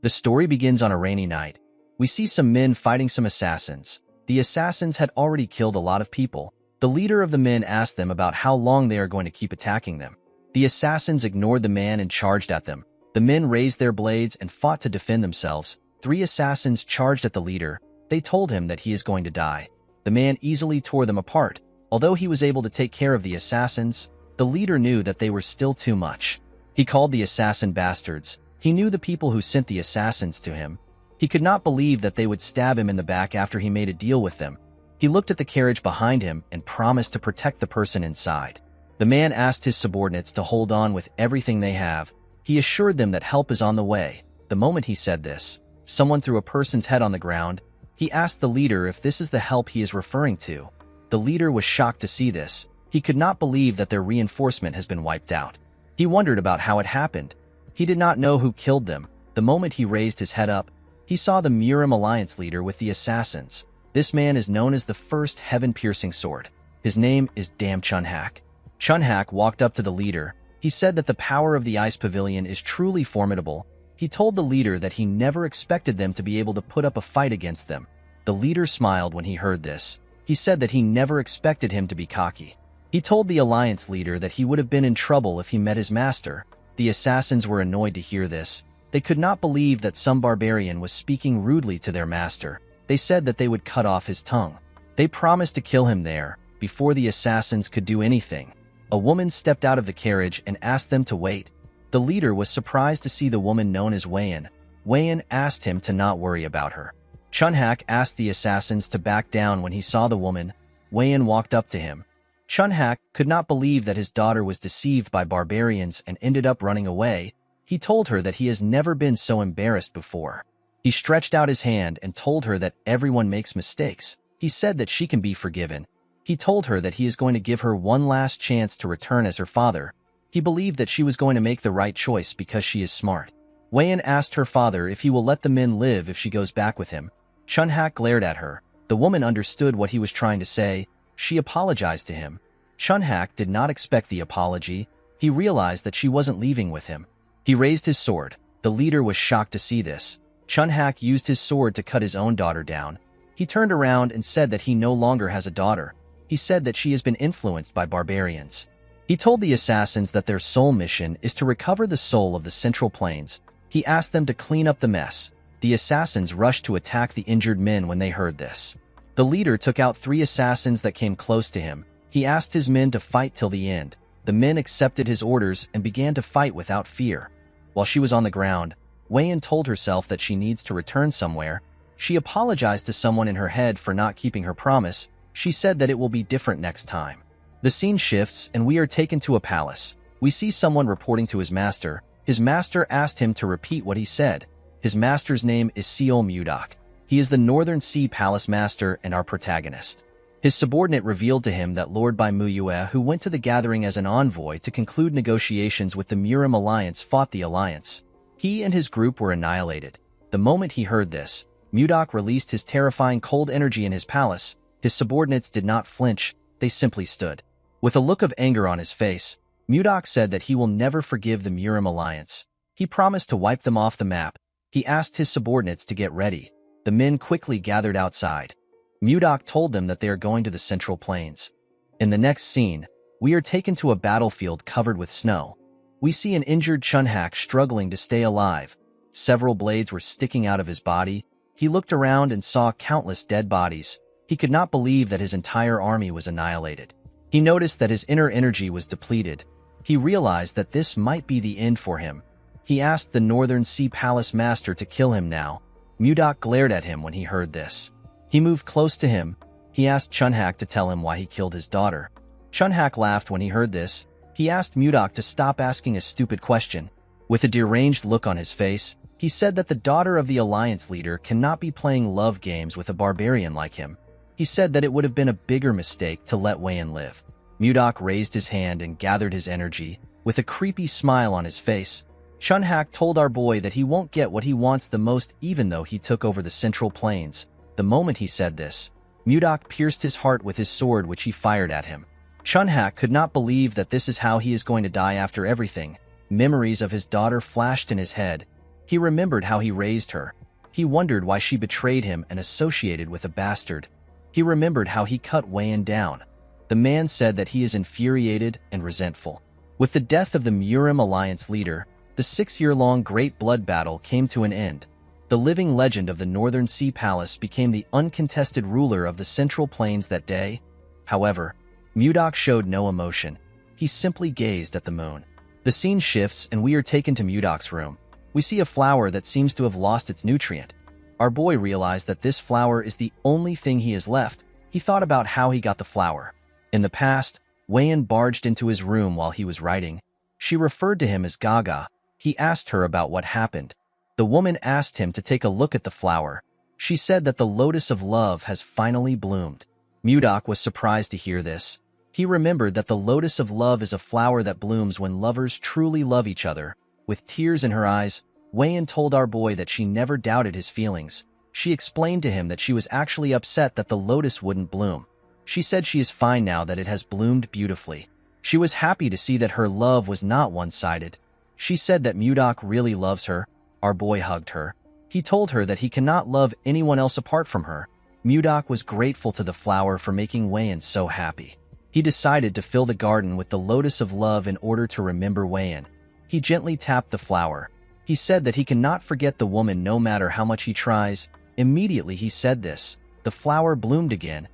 The story begins on a rainy night. We see some men fighting some assassins. The assassins had already killed a lot of people. The leader of the men asked them about how long they are going to keep attacking them. The assassins ignored the man and charged at them. The men raised their blades and fought to defend themselves. 3 assassins charged at the leader. They told him that he is going to die. The man easily tore them apart. Although he was able to take care of the assassins, the leader knew that they were still too much. He called the assassin bastards. He knew the people who sent the assassins to him. He could not believe that they would stab him in the back after he made a deal with them. He looked at the carriage behind him and promised to protect the person inside. The man asked his subordinates to hold on with everything they have. He assured them that help is on the way. The moment he said this, someone threw a person's head on the ground. He asked the leader if this is the help he is referring to. The leader was shocked to see this. He could not believe that their reinforcement has been wiped out. He wondered about how it happened. He did not know who killed them. The moment he raised his head up, he saw the Murim Alliance leader with the assassins. This man is known as the first heaven-piercing sword. His name is Dam Chunhak. Chunhak walked up to the leader. He said that the power of the ice pavilion is truly formidable. He told the leader that he never expected them to be able to put up a fight against them. The leader smiled when he heard this. He said that he never expected him to be cocky. He told the Alliance leader that he would have been in trouble if he met his master. The assassins were annoyed to hear this. They could not believe that some barbarian was speaking rudely to their master. They said that they would cut off his tongue. They promised to kill him there, before the assassins could do anything. A woman stepped out of the carriage and asked them to wait. The leader was surprised to see the woman known as Wayan. Wayan asked him to not worry about her. Chunhak asked the assassins to back down when he saw the woman. Wayan walked up to him. Chunhak could not believe that his daughter was deceived by barbarians and ended up running away. He told her that he has never been so embarrassed before. He stretched out his hand and told her that everyone makes mistakes. He said that she can be forgiven. He told her that he is going to give her one last chance to return as her father. He believed that she was going to make the right choice because she is smart. Wayan asked her father if he will let the men live if she goes back with him. Chunhak glared at her. The woman understood what he was trying to say. She apologized to him. Chunhak did not expect the apology. He realized that she wasn't leaving with him. He raised his sword. The leader was shocked to see this. Chunhak used his sword to cut his own daughter down. He turned around and said that he no longer has a daughter. He said that she has been influenced by barbarians. He told the assassins that their sole mission is to recover the soul of the Central Plains. He asked them to clean up the mess. The assassins rushed to attack the injured men when they heard this. The leader took out 3 assassins that came close to him. He asked his men to fight till the end. The men accepted his orders and began to fight without fear. While she was on the ground, Wayan told herself that she needs to return somewhere. She apologized to someone in her head for not keeping her promise. She said that it will be different next time. The scene shifts and we are taken to a palace. We see someone reporting to his master. His master asked him to repeat what he said. His master's name is Seol Mudak. He is the Northern Sea Palace Master and our protagonist. His subordinate revealed to him that Lord Bai Muyue, who went to the gathering as an envoy to conclude negotiations with the Murim Alliance, fought the alliance. He and his group were annihilated. The moment he heard this, Mudak released his terrifying cold energy in his palace. His subordinates did not flinch, they simply stood. With a look of anger on his face, Mudak said that he will never forgive the Murim Alliance. He promised to wipe them off the map. He asked his subordinates to get ready. The men quickly gathered outside. Mudak told them that they are going to the Central Plains. In the next scene, we are taken to a battlefield covered with snow. We see an injured Chunhak struggling to stay alive. Several blades were sticking out of his body. He looked around and saw countless dead bodies. He could not believe that his entire army was annihilated. He noticed that his inner energy was depleted. He realized that this might be the end for him. He asked the Northern Sea Palace Master to kill him now. Mudak glared at him when he heard this. He moved close to him. He asked Chunhak to tell him why he killed his daughter. Chunhak laughed when he heard this. He asked Mudak to stop asking a stupid question. With a deranged look on his face, he said that the daughter of the alliance leader cannot be playing love games with a barbarian like him. He said that it would have been a bigger mistake to let Wayan live. Mudak raised his hand and gathered his energy. With a creepy smile on his face, Chunhak told our boy that he won't get what he wants the most even though he took over the Central Plains. The moment he said this, Mudak pierced his heart with his sword which he fired at him. Chunhak could not believe that this is how he is going to die after everything. Memories of his daughter flashed in his head. He remembered how he raised her. He wondered why she betrayed him and associated with a bastard. He remembered how he cut Wei-in down. The man said that he is infuriated and resentful. With the death of the Murim Alliance leader, the 6-year-long Great Blood Battle came to an end. The living legend of the Northern Sea Palace became the uncontested ruler of the Central Plains that day. However, Mudok showed no emotion. He simply gazed at the moon. The scene shifts and we are taken to Mudok's room. We see a flower that seems to have lost its nutrient. Our boy realized that this flower is the only thing he has left. He thought about how he got the flower. In the past, Wei-in barged into his room while he was writing. She referred to him as Gaga. He asked her about what happened. The woman asked him to take a look at the flower. She said that the lotus of love has finally bloomed. Mudok was surprised to hear this. He remembered that the lotus of love is a flower that blooms when lovers truly love each other. With tears in her eyes, Wei-in told our boy that she never doubted his feelings. She explained to him that she was actually upset that the lotus wouldn't bloom. She said she is fine now that it has bloomed beautifully. She was happy to see that her love was not one-sided. She said that Mudok really loves her. Our boy hugged her. He told her that he cannot love anyone else apart from her. Mudok was grateful to the flower for making Wei-in so happy. He decided to fill the garden with the lotus of love in order to remember Wei-in. He gently tapped the flower. He said that he cannot forget the woman no matter how much he tries. Immediately he said this. The flower bloomed again.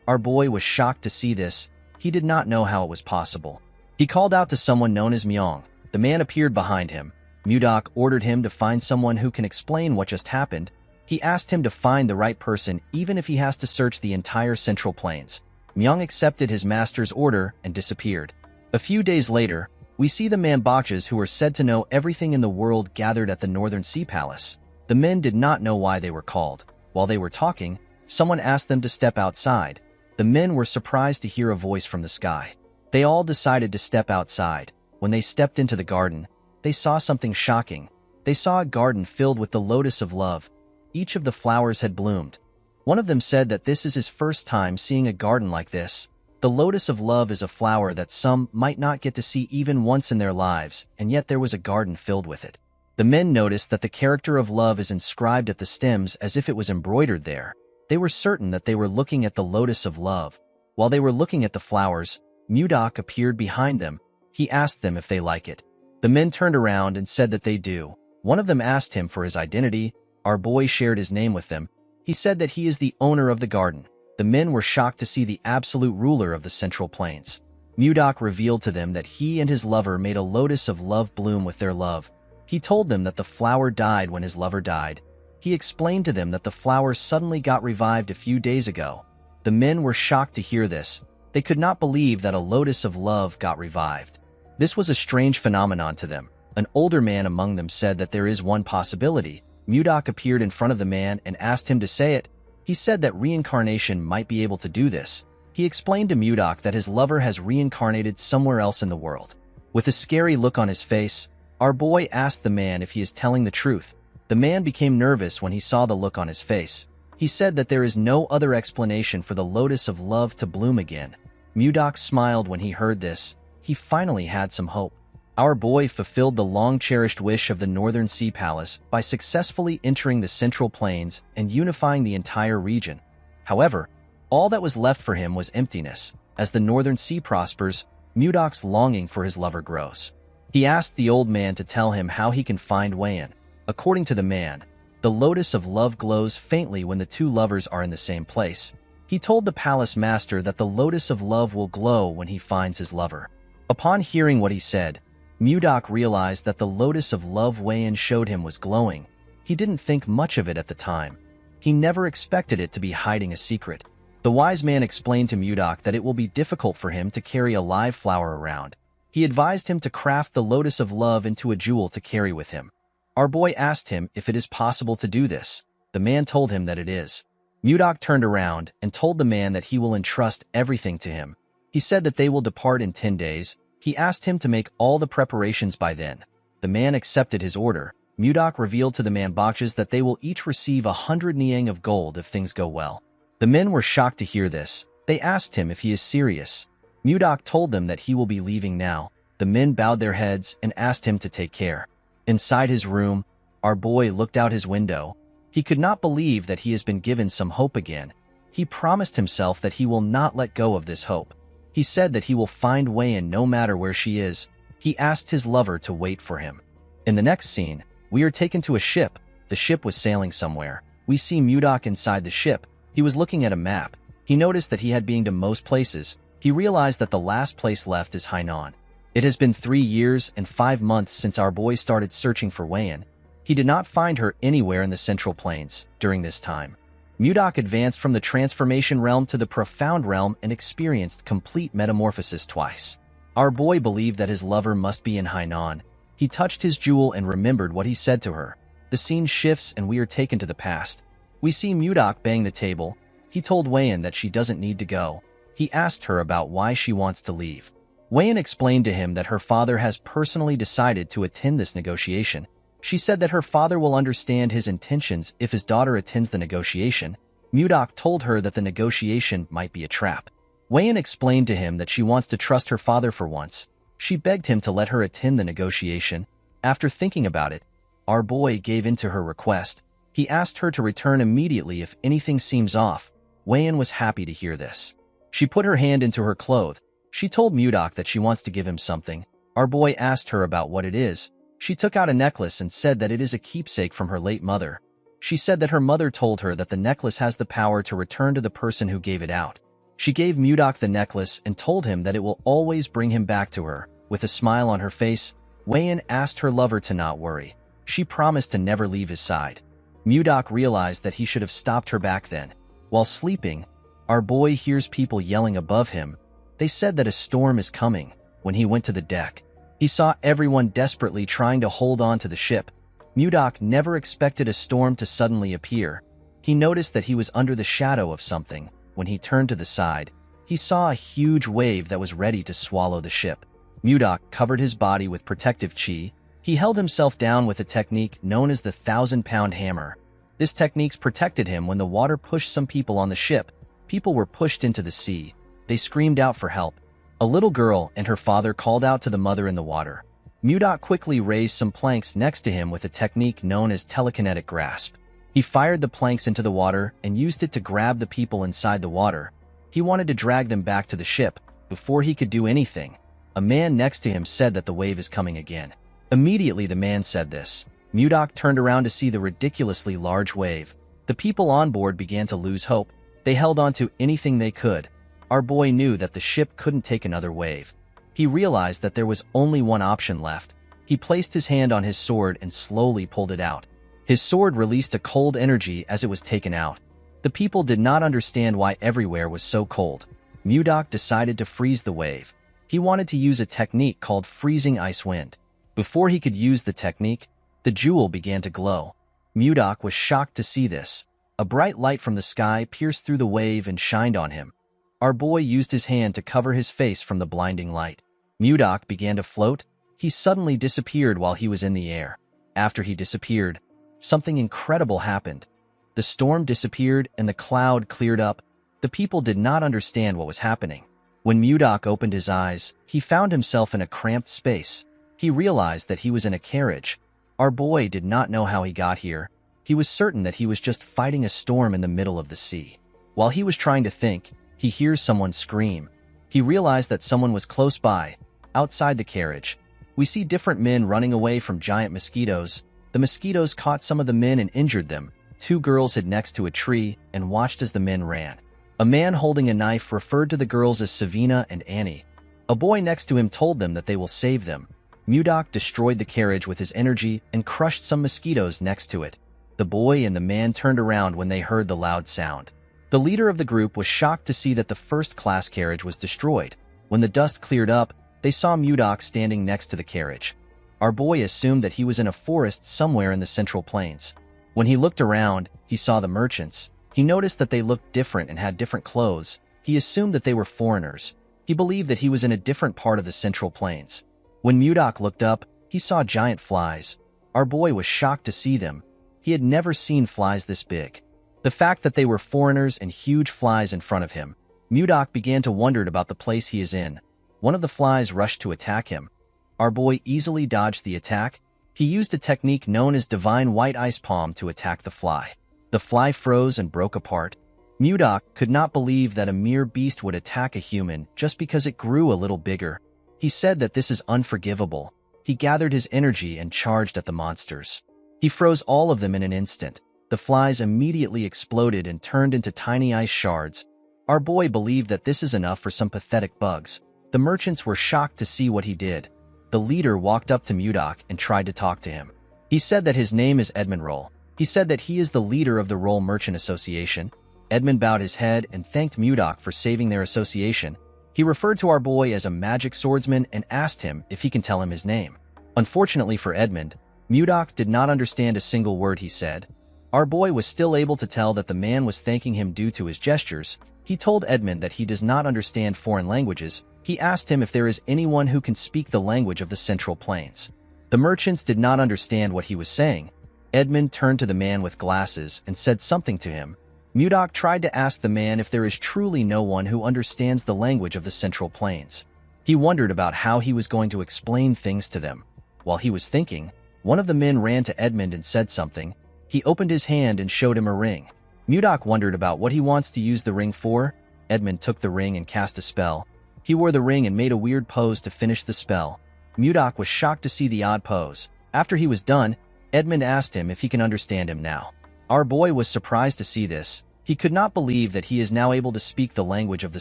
Our boy was shocked to see this. He did not know how it was possible. He called out to someone known as Myong. The man appeared behind him. Mudok ordered him to find someone who can explain what just happened. He asked him to find the right person even if he has to search the entire Central Plains. Myong accepted his master's order and disappeared. A few days later, we see the Manbachas who are said to know everything in the world gathered at the Northern Sea Palace. The men did not know why they were called. While they were talking, someone asked them to step outside. The men were surprised to hear a voice from the sky. They all decided to step outside. When they stepped into the garden, they saw something shocking. They saw a garden filled with the lotus of love. Each of the flowers had bloomed. One of them said that this is his first time seeing a garden like this. The lotus of love is a flower that some might not get to see even once in their lives, and yet there was a garden filled with it. The men noticed that the character of love is inscribed at the stems as if it was embroidered there. They were certain that they were looking at the lotus of love. While they were looking at the flowers, Mudok appeared behind them. He asked them if they like it. The men turned around and said that they do. One of them asked him for his identity. Our boy shared his name with them. He said that he is the owner of the garden. The men were shocked to see the absolute ruler of the Central Plains. Mudok revealed to them that he and his lover made a lotus of love bloom with their love. He told them that the flower died when his lover died. He explained to them that the flower suddenly got revived a few days ago. The men were shocked to hear this. They could not believe that a lotus of love got revived. This was a strange phenomenon to them. An older man among them said that there is one possibility. Mudok appeared in front of the man and asked him to say it. He said that reincarnation might be able to do this. He explained to Mudok that his lover has reincarnated somewhere else in the world. With a scary look on his face, our boy asked the man if he is telling the truth. The man became nervous when he saw the look on his face. He said that there is no other explanation for the lotus of love to bloom again. Mudok smiled when he heard this. He finally had some hope. Our boy fulfilled the long-cherished wish of the Northern Sea Palace by successfully entering the Central Plains and unifying the entire region. However, all that was left for him was emptiness. As the Northern Sea prospers, Mudok's longing for his lover grows. He asked the old man to tell him how he can find Wei-in. According to the man, the lotus of love glows faintly when the two lovers are in the same place. He told the palace master that the lotus of love will glow when he finds his lover. Upon hearing what he said, Mudok realized that the lotus of love Wei-in showed him was glowing. He didn't think much of it at the time. He never expected it to be hiding a secret. The wise man explained to Mudok that it will be difficult for him to carry a live flower around. He advised him to craft the lotus of love into a jewel to carry with him. Our boy asked him if it is possible to do this. The man told him that it is. Mudok turned around and told the man that he will entrust everything to him. He said that they will depart in 10 days. He asked him to make all the preparations by then. The man accepted his order. Mudok revealed to the Manbachas that they will each receive 100 niang of gold if things go well. The men were shocked to hear this. They asked him if he is serious. Mudok told them that he will be leaving now. The men bowed their heads and asked him to take care. Inside his room, Our boy looked out his window. He could not believe that he has been given some hope again. He promised himself that he will not let go of this hope. He said that he will find Wei-in no matter where she is. He asked his lover to wait for him. In the next scene, we are taken to a ship. The ship was sailing somewhere. We see Mudok inside the ship. He was looking at a map. He noticed that he had been to most places. He realized that the last place left is Hainan. It has been 3 years and 5 months since our boy started searching for Wei-in. He did not find her anywhere in the Central Plains during this time. Mudok advanced from the transformation realm to the profound realm and experienced complete metamorphosis twice. Our boy believed that his lover must be in Hainan. He touched his jewel and remembered what he said to her. The scene shifts and we are taken to the past. We see Mudok bang the table. He told Wei-in that she doesn't need to go. He asked her about why she wants to leave. Wei-in explained to him that her father has personally decided to attend this negotiation. She said that her father will understand his intentions if his daughter attends the negotiation. Mudok told her that the negotiation might be a trap. Wei-in explained to him that she wants to trust her father for once. She begged him to let her attend the negotiation. After thinking about it, our boy gave in to her request. He asked her to return immediately if anything seems off. Wei-in was happy to hear this. She put her hand into her cloth. She told Mudok that she wants to give him something. Our boy asked her about what it is. She took out a necklace and said that it is a keepsake from her late mother. She said that her mother told her that the necklace has the power to return to the person who gave it out. She gave Mudok the necklace and told him that it will always bring him back to her. With a smile on her face, Wei-in asked her lover to not worry. She promised to never leave his side. Mudok realized that he should have stopped her back then. While sleeping, our boy hears people yelling above him. They said that a storm is coming. When he went to the deck, he saw everyone desperately trying to hold on to the ship. Mudok never expected a storm to suddenly appear. He noticed that he was under the shadow of something. When he turned to the side, he saw a huge wave that was ready to swallow the ship. Mudok covered his body with protective chi. He held himself down with a technique known as the 1,000-pound hammer. This technique protected him when the water pushed some people on the ship. People were pushed into the sea. They screamed out for help. A little girl and her father called out to the mother in the water. Mudok quickly raised some planks next to him with a technique known as telekinetic grasp. He fired the planks into the water and used it to grab the people inside the water. He wanted to drag them back to the ship. Before he could do anything, a man next to him said that the wave is coming again. Immediately the man said this. Mudok turned around to see the ridiculously large wave. The people on board began to lose hope. They held on to anything they could. Our boy knew that the ship couldn't take another wave. He realized that there was only one option left. He placed his hand on his sword and slowly pulled it out. His sword released a cold energy as it was taken out. The people did not understand why everywhere was so cold. Mudok decided to freeze the wave. He wanted to use a technique called freezing ice wind. Before he could use the technique, the jewel began to glow. Mudok was shocked to see this. A bright light from the sky pierced through the wave and shined on him. Our boy used his hand to cover his face from the blinding light. Mudok began to float. He suddenly disappeared while he was in the air. After he disappeared, something incredible happened. The storm disappeared and the cloud cleared up. The people did not understand what was happening. When Mudok opened his eyes, he found himself in a cramped space. He realized that he was in a carriage. Our boy did not know how he got here. He was certain that he was just fighting a storm in the middle of the sea. While he was trying to think, he hears someone scream. He realized that someone was close by, outside the carriage. We see different men running away from giant mosquitoes. The mosquitoes caught some of the men and injured them. 2 girls hid next to a tree and watched as the men ran. A man holding a knife referred to the girls as Savina and Annie. A boy next to him told them that they will save them. Mudok destroyed the carriage with his energy and crushed some mosquitoes next to it. The boy and the man turned around when they heard the loud sound. The leader of the group was shocked to see that the first-class carriage was destroyed. When the dust cleared up, they saw Mudok standing next to the carriage. Our boy assumed that he was in a forest somewhere in the Central Plains. When he looked around, he saw the merchants. He noticed that they looked different and had different clothes. He assumed that they were foreigners. He believed that he was in a different part of the Central Plains. When Mudok looked up, he saw giant flies. Our boy was shocked to see them. He had never seen flies this big. The fact that they were foreigners and huge flies in front of him, Mudok began to wonder about the place he is in. One of the flies rushed to attack him. Our boy easily dodged the attack. He used a technique known as Divine White Ice Palm to attack the fly. The fly froze and broke apart. Mudok could not believe that a mere beast would attack a human just because it grew a little bigger. He said that this is unforgivable. He gathered his energy and charged at the monsters. He froze all of them in an instant. The flies immediately exploded and turned into tiny ice shards. Our boy believed that this is enough for some pathetic bugs. The merchants were shocked to see what he did. The leader walked up to Mudok and tried to talk to him. He said that his name is Edmund Roll. He said that he is the leader of the Roll Merchant Association. Edmund bowed his head and thanked Mudok for saving their association. He referred to our boy as a magic swordsman and asked him if he can tell him his name. Unfortunately for Edmund, Mudok did not understand a single word he said. Our boy was still able to tell that the man was thanking him due to his gestures. He told Edmund that he does not understand foreign languages. He asked him if there is anyone who can speak the language of the Central Plains. The merchants did not understand what he was saying. Edmund turned to the man with glasses and said something to him. Mudok tried to ask the man if there is truly no one who understands the language of the Central Plains. He wondered about how he was going to explain things to them. While he was thinking, one of the men ran to Edmund and said something. He opened his hand and showed him a ring. Mudok wondered about what he wants to use the ring for. Edmund took the ring and cast a spell. He wore the ring and made a weird pose to finish the spell. Mudok was shocked to see the odd pose. After he was done, Edmund asked him if he can understand him now. Our boy was surprised to see this. He could not believe that he is now able to speak the language of the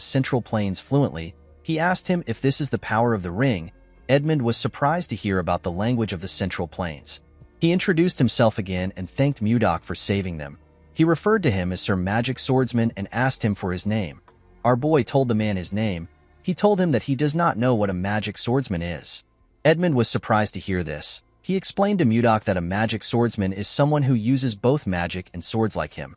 Central Plains fluently. He asked him if this is the power of the ring. Edmund was surprised to hear about the language of the Central Plains. He introduced himself again and thanked Mudok for saving them. He referred to him as Sir Magic Swordsman and asked him for his name. Our boy told the man his name. He told him that he does not know what a magic swordsman is. Edmund was surprised to hear this. He explained to Mudok that a magic swordsman is someone who uses both magic and swords like him.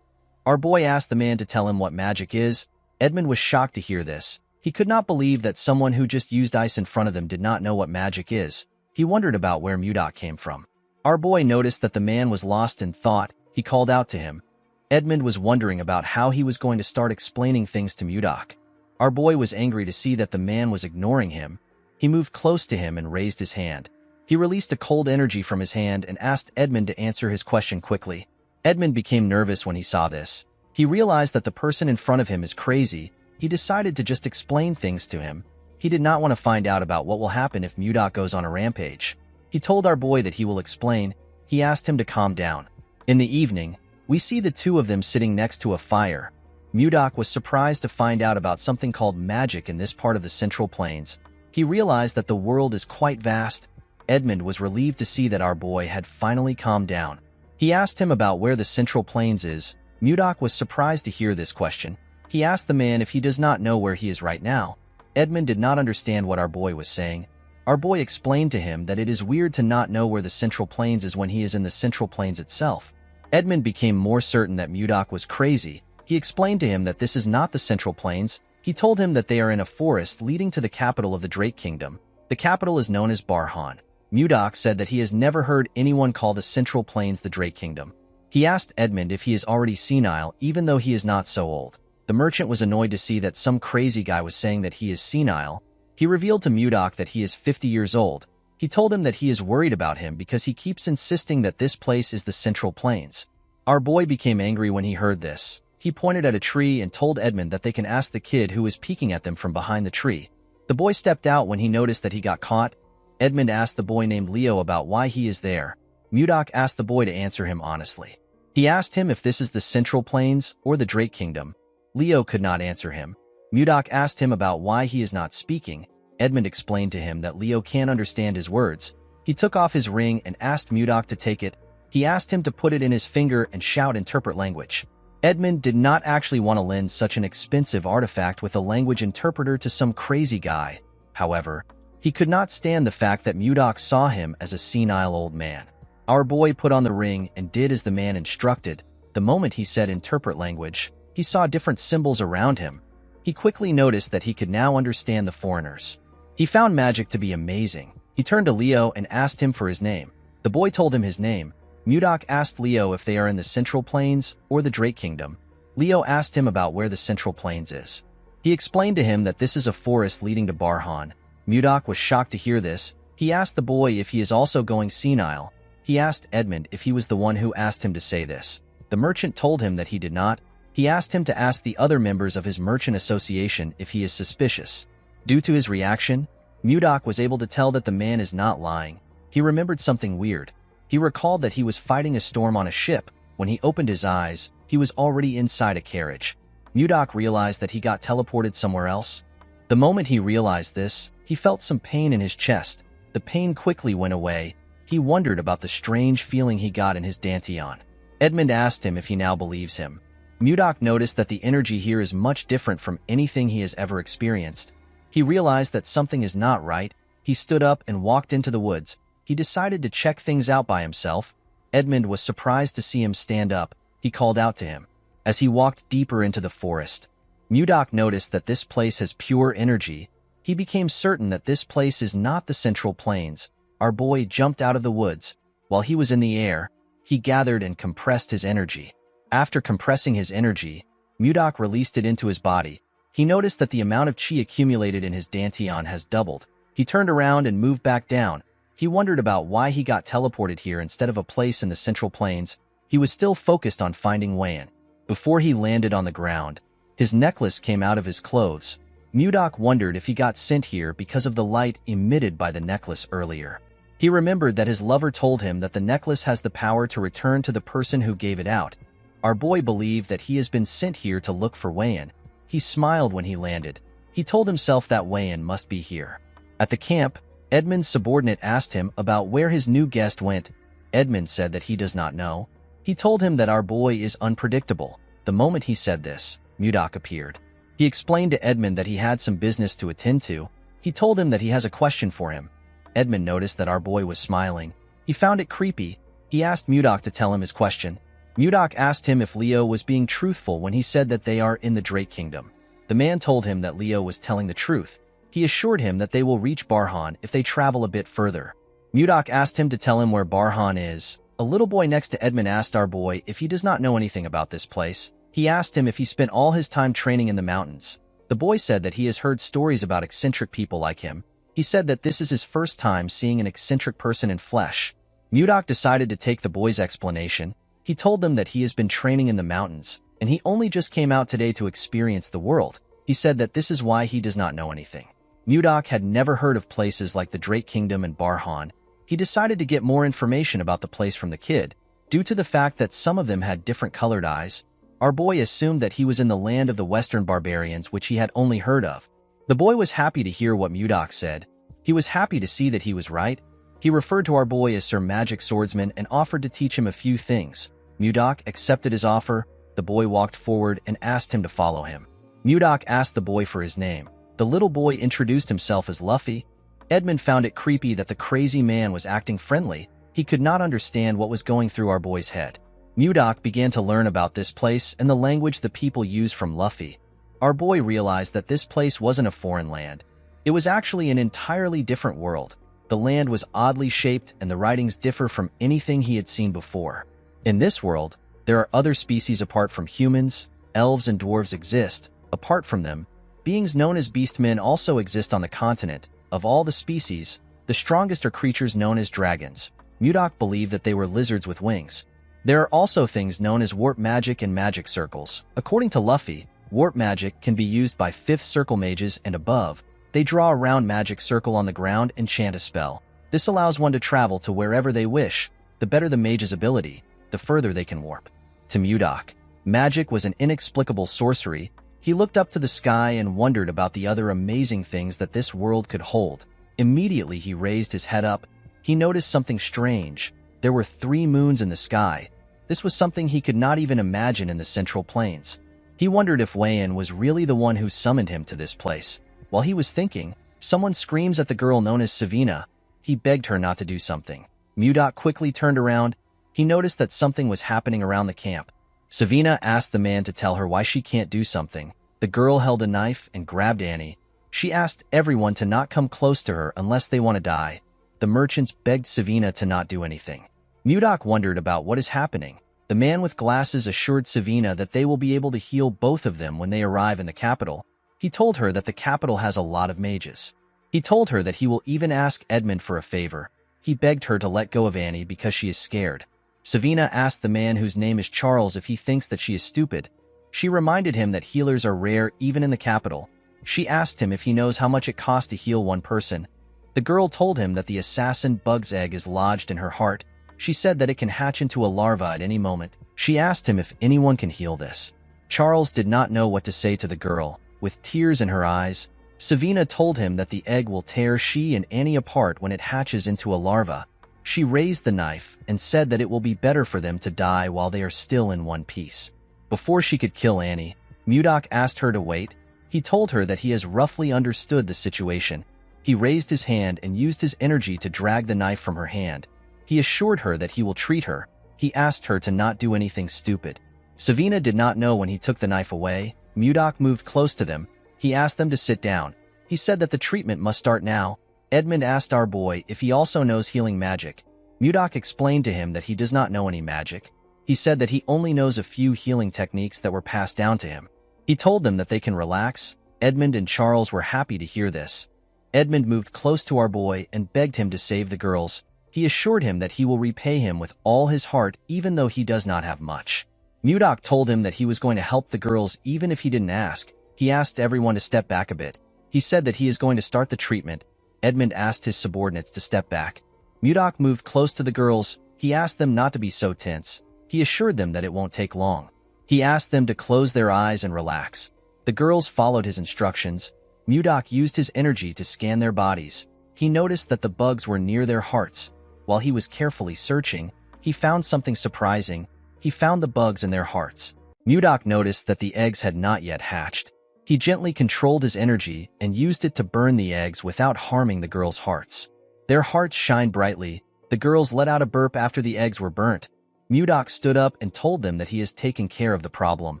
Our boy asked the man to tell him what magic is. Edmund was shocked to hear this. He could not believe that someone who just used ice in front of them did not know what magic is. He wondered about where Mudok came from. Our boy noticed that the man was lost in thought. He called out to him. Edmund was wondering about how he was going to start explaining things to Mudok. Our boy was angry to see that the man was ignoring him. He moved close to him and raised his hand. He released a cold energy from his hand and asked Edmund to answer his question quickly. Edmund became nervous when he saw this. He realized that the person in front of him is crazy. He decided to just explain things to him. He did not want to find out about what will happen if Mudok goes on a rampage. He told our boy that he will explain. He asked him to calm down. In the evening, we see the two of them sitting next to a fire. Mudok was surprised to find out about something called magic in this part of the Central Plains. He realized that the world is quite vast. Edmund was relieved to see that our boy had finally calmed down. He asked him about where the Central Plains is. Mudok was surprised to hear this question. He asked the man if he does not know where he is right now. Edmund did not understand what our boy was saying. Our boy explained to him that it is weird to not know where the Central Plains is when he is in the Central Plains itself. Edmund became more certain that Mudok was crazy. He explained to him that this is not the Central Plains. He told him that they are in a forest leading to the capital of the Drake Kingdom. The capital is known as Barhan. Mudok said that he has never heard anyone call the Central Plains the Drake Kingdom. He asked Edmund if he is already senile, even though he is not so old. The merchant was annoyed to see that some crazy guy was saying that he is senile. He revealed to Mudok that he is 50 years old. He told him that he is worried about him because he keeps insisting that this place is the Central Plains. Our boy became angry when he heard this. He pointed at a tree and told Edmund that they can ask the kid who was peeking at them from behind the tree. The boy stepped out when he noticed that he got caught. Edmund asked the boy named Leo about why he is there. Mudok asked the boy to answer him honestly. He asked him if this is the Central Plains or the Drake Kingdom. Leo could not answer him. Mudok asked him about why he is not speaking. Edmund explained to him that Leo can't understand his words. He took off his ring and asked Mudok to take it. He asked him to put it in his finger and shout interpret language. Edmund did not actually want to lend such an expensive artifact with a language interpreter to some crazy guy. However, he could not stand the fact that Mudok saw him as a senile old man. Our boy put on the ring and did as the man instructed. The moment he said interpret language, he saw different symbols around him. He quickly noticed that he could now understand the foreigners. He found magic to be amazing. He turned to Leo and asked him for his name. The boy told him his name. Mudok asked Leo if they are in the Central Plains or the Drake Kingdom. Leo asked him about where the Central Plains is. He explained to him that this is a forest leading to Barhan. Mudok was shocked to hear this. He asked the boy if he is also going senile. He asked Edmund if he was the one who asked him to say this. The merchant told him that he did not. He asked him to ask the other members of his merchant association if he is suspicious. Due to his reaction, Mudok was able to tell that the man is not lying. He remembered something weird. He recalled that he was fighting a storm on a ship. When he opened his eyes, he was already inside a carriage. Mudok realized that he got teleported somewhere else. The moment he realized this, he felt some pain in his chest. The pain quickly went away. He wondered about the strange feeling he got in his dantian. Edmund asked him if he now believes him. Mudok noticed that the energy here is much different from anything he has ever experienced. He realized that something is not right. He stood up and walked into the woods. He decided to check things out by himself. Edmund was surprised to see him stand up. He called out to him. As he walked deeper into the forest, Mudok noticed that this place has pure energy. He became certain that this place is not the Central Plains. Our boy jumped out of the woods. While he was in the air, he gathered and compressed his energy. After compressing his energy, Mudok released it into his body. He noticed that the amount of chi accumulated in his dantian has doubled. He turned around and moved back down. He wondered about why he got teleported here instead of a place in the Central Plains. He was still focused on finding Wayan. Before he landed on the ground, his necklace came out of his clothes. Mudok wondered if he got sent here because of the light emitted by the necklace earlier. He remembered that his lover told him that the necklace has the power to return to the person who gave it out. Our boy believed that he has been sent here to look for Wayan. He smiled when he landed. He told himself that Wayan must be here. At the camp, Edmund's subordinate asked him about where his new guest went. Edmund said that he does not know. He told him that our boy is unpredictable. The moment he said this, Mudok appeared. He explained to Edmund that he had some business to attend to. He told him that he has a question for him. Edmund noticed that our boy was smiling. He found it creepy. He asked Mudok to tell him his question. Mudok asked him if Leo was being truthful when he said that they are in the Drake Kingdom. The man told him that Leo was telling the truth. He assured him that they will reach Barhan if they travel a bit further. Mudok asked him to tell him where Barhan is. A little boy next to Edmund asked our boy if he does not know anything about this place. He asked him if he spent all his time training in the mountains. The boy said that he has heard stories about eccentric people like him. He said that this is his first time seeing an eccentric person in flesh. Mudok decided to take the boy's explanation. He told them that he has been training in the mountains, and he only just came out today to experience the world. He said that this is why he does not know anything. Mudok had never heard of places like the Drake Kingdom and Barhan. He decided to get more information about the place from the kid. Due to the fact that some of them had different colored eyes, our boy assumed that he was in the land of the Western barbarians, which he had only heard of. The boy was happy to hear what Mudok said. He was happy to see that he was right. He referred to our boy as Sir Magic Swordsman and offered to teach him a few things. Mudok accepted his offer. The boy walked forward and asked him to follow him. Mudok asked the boy for his name. The little boy introduced himself as Luffy. Edmund found it creepy that the crazy man was acting friendly. He could not understand what was going through our boy's head. Mudok began to learn about this place and the language the people use from Luffy. Our boy realized that this place wasn't a foreign land. It was actually an entirely different world. The land was oddly shaped and the writings differ from anything he had seen before. In this world, there are other species apart from humans. Elves and dwarves exist. Apart from them, beings known as beastmen also exist on the continent. Of all the species, the strongest are creatures known as dragons. Mudok believed that they were lizards with wings. There are also things known as warp magic and magic circles. According to Luffy, warp magic can be used by 5th circle mages and above. They draw a round magic circle on the ground and chant a spell. This allows one to travel to wherever they wish. The better the mage's ability, the further they can warp. To Mudok, magic was an inexplicable sorcery. He looked up to the sky and wondered about the other amazing things that this world could hold. Immediately he raised his head up. He noticed something strange. There were 3 moons in the sky. This was something he could not even imagine in the Central Plains. He wondered if Wayan was really the one who summoned him to this place. While he was thinking, someone screams at the girl known as Savina. He begged her not to do something. Mudok quickly turned around. He noticed that something was happening around the camp. Savina asked the man to tell her why she can't do something. The girl held a knife and grabbed Annie. She asked everyone to not come close to her unless they want to die. The merchants begged Savina to not do anything. Mudok wondered about what is happening. The man with glasses assured Savina that they will be able to heal both of them when they arrive in the capital. He told her that the capital has a lot of mages. He told her that he will even ask Edmund for a favor. He begged her to let go of Annie because she is scared. Savina asked the man whose name is Charles if he thinks that she is stupid. She reminded him that healers are rare even in the capital. She asked him if he knows how much it costs to heal one person. The girl told him that the assassin bug's egg is lodged in her heart. She said that it can hatch into a larva at any moment. She asked him if anyone can heal this. Charles did not know what to say to the girl. With tears in her eyes, Savina told him that the egg will tear she and Annie apart when it hatches into a larva. She raised the knife and said that it will be better for them to die while they are still in one piece. Before she could kill Annie, Mudok asked her to wait. He told her that he has roughly understood the situation. He raised his hand and used his energy to drag the knife from her hand. He assured her that he will treat her. He asked her to not do anything stupid. Savina did not know when he took the knife away. Mudok moved close to them. He asked them to sit down. He said that the treatment must start now. Edmund asked our boy if he also knows healing magic. Mudok explained to him that he does not know any magic. He said that he only knows a few healing techniques that were passed down to him. He told them that they can relax. Edmund and Charles were happy to hear this. Edmund moved close to our boy and begged him to save the girls. He assured him that he will repay him with all his heart even though he does not have much. Mudok told him that he was going to help the girls even if he didn't ask. He asked everyone to step back a bit. He said that he is going to start the treatment. Edmund asked his subordinates to step back. Mudok moved close to the girls. He asked them not to be so tense. He assured them that it won't take long. He asked them to close their eyes and relax. The girls followed his instructions. Mudok used his energy to scan their bodies. He noticed that the bugs were near their hearts. While he was carefully searching, he found something surprising. He found the bugs in their hearts. Mudok noticed that the eggs had not yet hatched. He gently controlled his energy and used it to burn the eggs without harming the girls' hearts. Their hearts shined brightly. The girls let out a burp after the eggs were burnt. Mudok stood up and told them that he has taken care of the problem.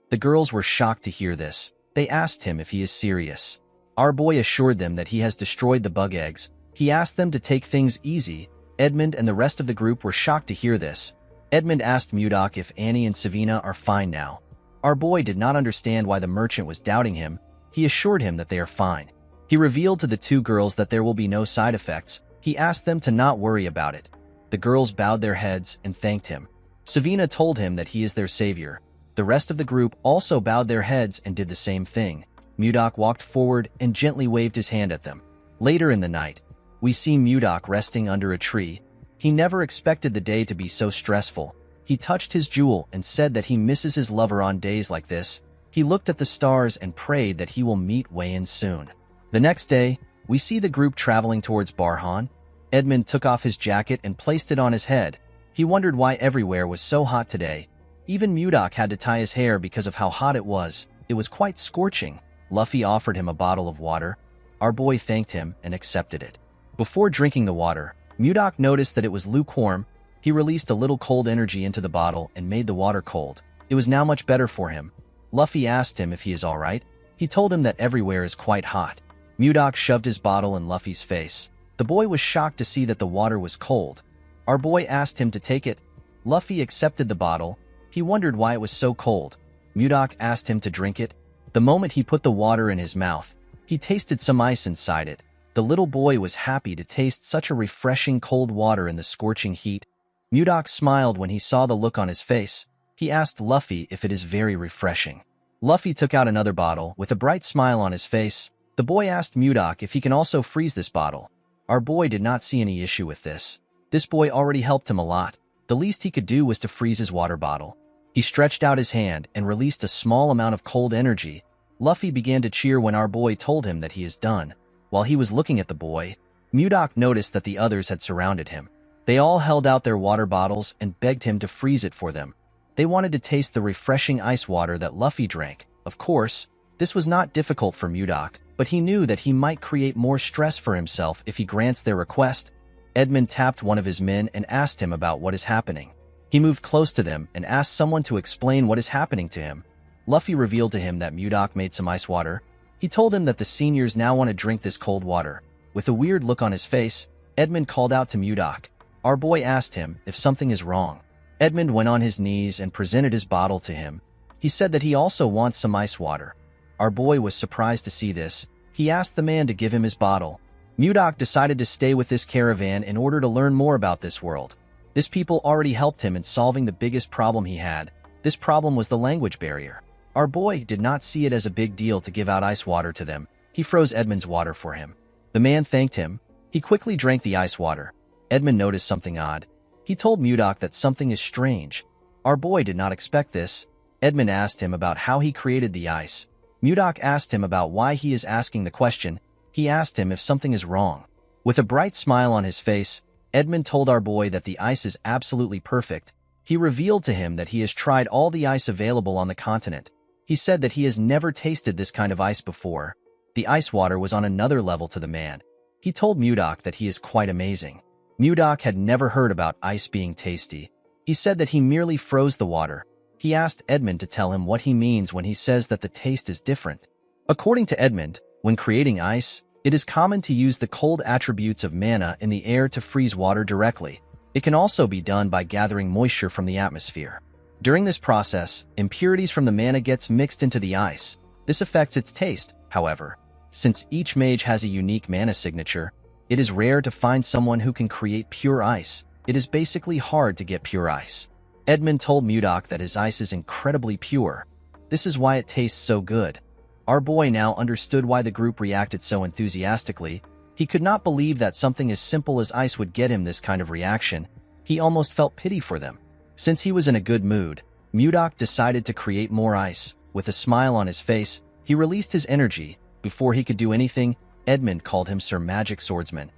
The girls were shocked to hear this. They asked him if he is serious. Our boy assured them that he has destroyed the bug eggs. He asked them to take things easy. Edmund and the rest of the group were shocked to hear this. Edmund asked Mudok if Annie and Savina are fine now. Our boy did not understand why the merchant was doubting him. He assured him that they are fine. He revealed to the two girls that there will be no side effects. He asked them to not worry about it. The girls bowed their heads and thanked him. Savina told him that he is their savior. The rest of the group also bowed their heads and did the same thing. Mudok walked forward and gently waved his hand at them. Later in the night, we see Mudok resting under a tree. He never expected the day to be so stressful. He touched his jewel and said that he misses his lover on days like this. He looked at the stars and prayed that he will meet Wei-in soon. The next day, we see the group traveling towards Barhan. Edmund took off his jacket and placed it on his head. He wondered why everywhere was so hot today. Even Mudok had to tie his hair because of how hot it was. It was quite scorching. Luffy offered him a bottle of water. Our boy thanked him and accepted it. Before drinking the water, Mudok noticed that it was lukewarm. He released a little cold energy into the bottle and made the water cold. It was now much better for him. Luffy asked him if he is alright. He told him that everywhere is quite hot. Mudok shoved his bottle in Luffy's face. The boy was shocked to see that the water was cold. Our boy asked him to take it. Luffy accepted the bottle. He wondered why it was so cold. Mudok asked him to drink it. The moment he put the water in his mouth, he tasted some ice inside it. The little boy was happy to taste such a refreshing cold water in the scorching heat. Mudok smiled when he saw the look on his face. He asked Luffy if it is very refreshing. Luffy took out another bottle with a bright smile on his face. The boy asked Mudok if he can also freeze this bottle. Our boy did not see any issue with this. This boy already helped him a lot. The least he could do was to freeze his water bottle. He stretched out his hand and released a small amount of cold energy. Luffy began to cheer when our boy told him that he is done. While he was looking at the boy, Mudok noticed that the others had surrounded him. They all held out their water bottles and begged him to freeze it for them. They wanted to taste the refreshing ice water that Luffy drank. Of course, this was not difficult for Mudok, but he knew that he might create more stress for himself if he grants their request. Edmund tapped one of his men and asked him about what is happening. He moved close to them and asked someone to explain what is happening to him. Luffy revealed to him that Mudok made some ice water. He told him that the seniors now want to drink this cold water. With a weird look on his face, Edmund called out to Mudok. Our boy asked him if something is wrong. Edmund went on his knees and presented his bottle to him. He said that he also wants some ice water. Our boy was surprised to see this. He asked the man to give him his bottle. Mudok decided to stay with this caravan in order to learn more about this world. This people already helped him in solving the biggest problem he had. This problem was the language barrier. Our boy did not see it as a big deal to give out ice water to them. He froze Edmund's water for him. The man thanked him. He quickly drank the ice water. Edmund noticed something odd. He told Mudok that something is strange. Our boy did not expect this. Edmund asked him about how he created the ice. Mudok asked him about why he is asking the question. He asked him if something is wrong. With a bright smile on his face, Edmund told our boy that the ice is absolutely perfect. He revealed to him that he has tried all the ice available on the continent. He said that he has never tasted this kind of ice before. The ice water was on another level to the man. He told Mudok that he is quite amazing. Mudok had never heard about ice being tasty. He said that he merely froze the water. He asked Edmund to tell him what he means when he says that the taste is different. According to Edmund, when creating ice, it is common to use the cold attributes of mana in the air to freeze water directly. It can also be done by gathering moisture from the atmosphere. During this process, impurities from the mana gets mixed into the ice. This affects its taste, however. Since each mage has a unique mana signature, it is rare to find someone who can create pure ice. It is basically hard to get pure ice. Edmund told Mudok that his ice is incredibly pure. This is why it tastes so good. Our boy now understood why the group reacted so enthusiastically. He could not believe that something as simple as ice would get him this kind of reaction. He almost felt pity for them. Since he was in a good mood, Mudok decided to create more ice. With a smile on his face, he released his energy. Before he could do anything, Edmund called him Sir Magic Swordsman.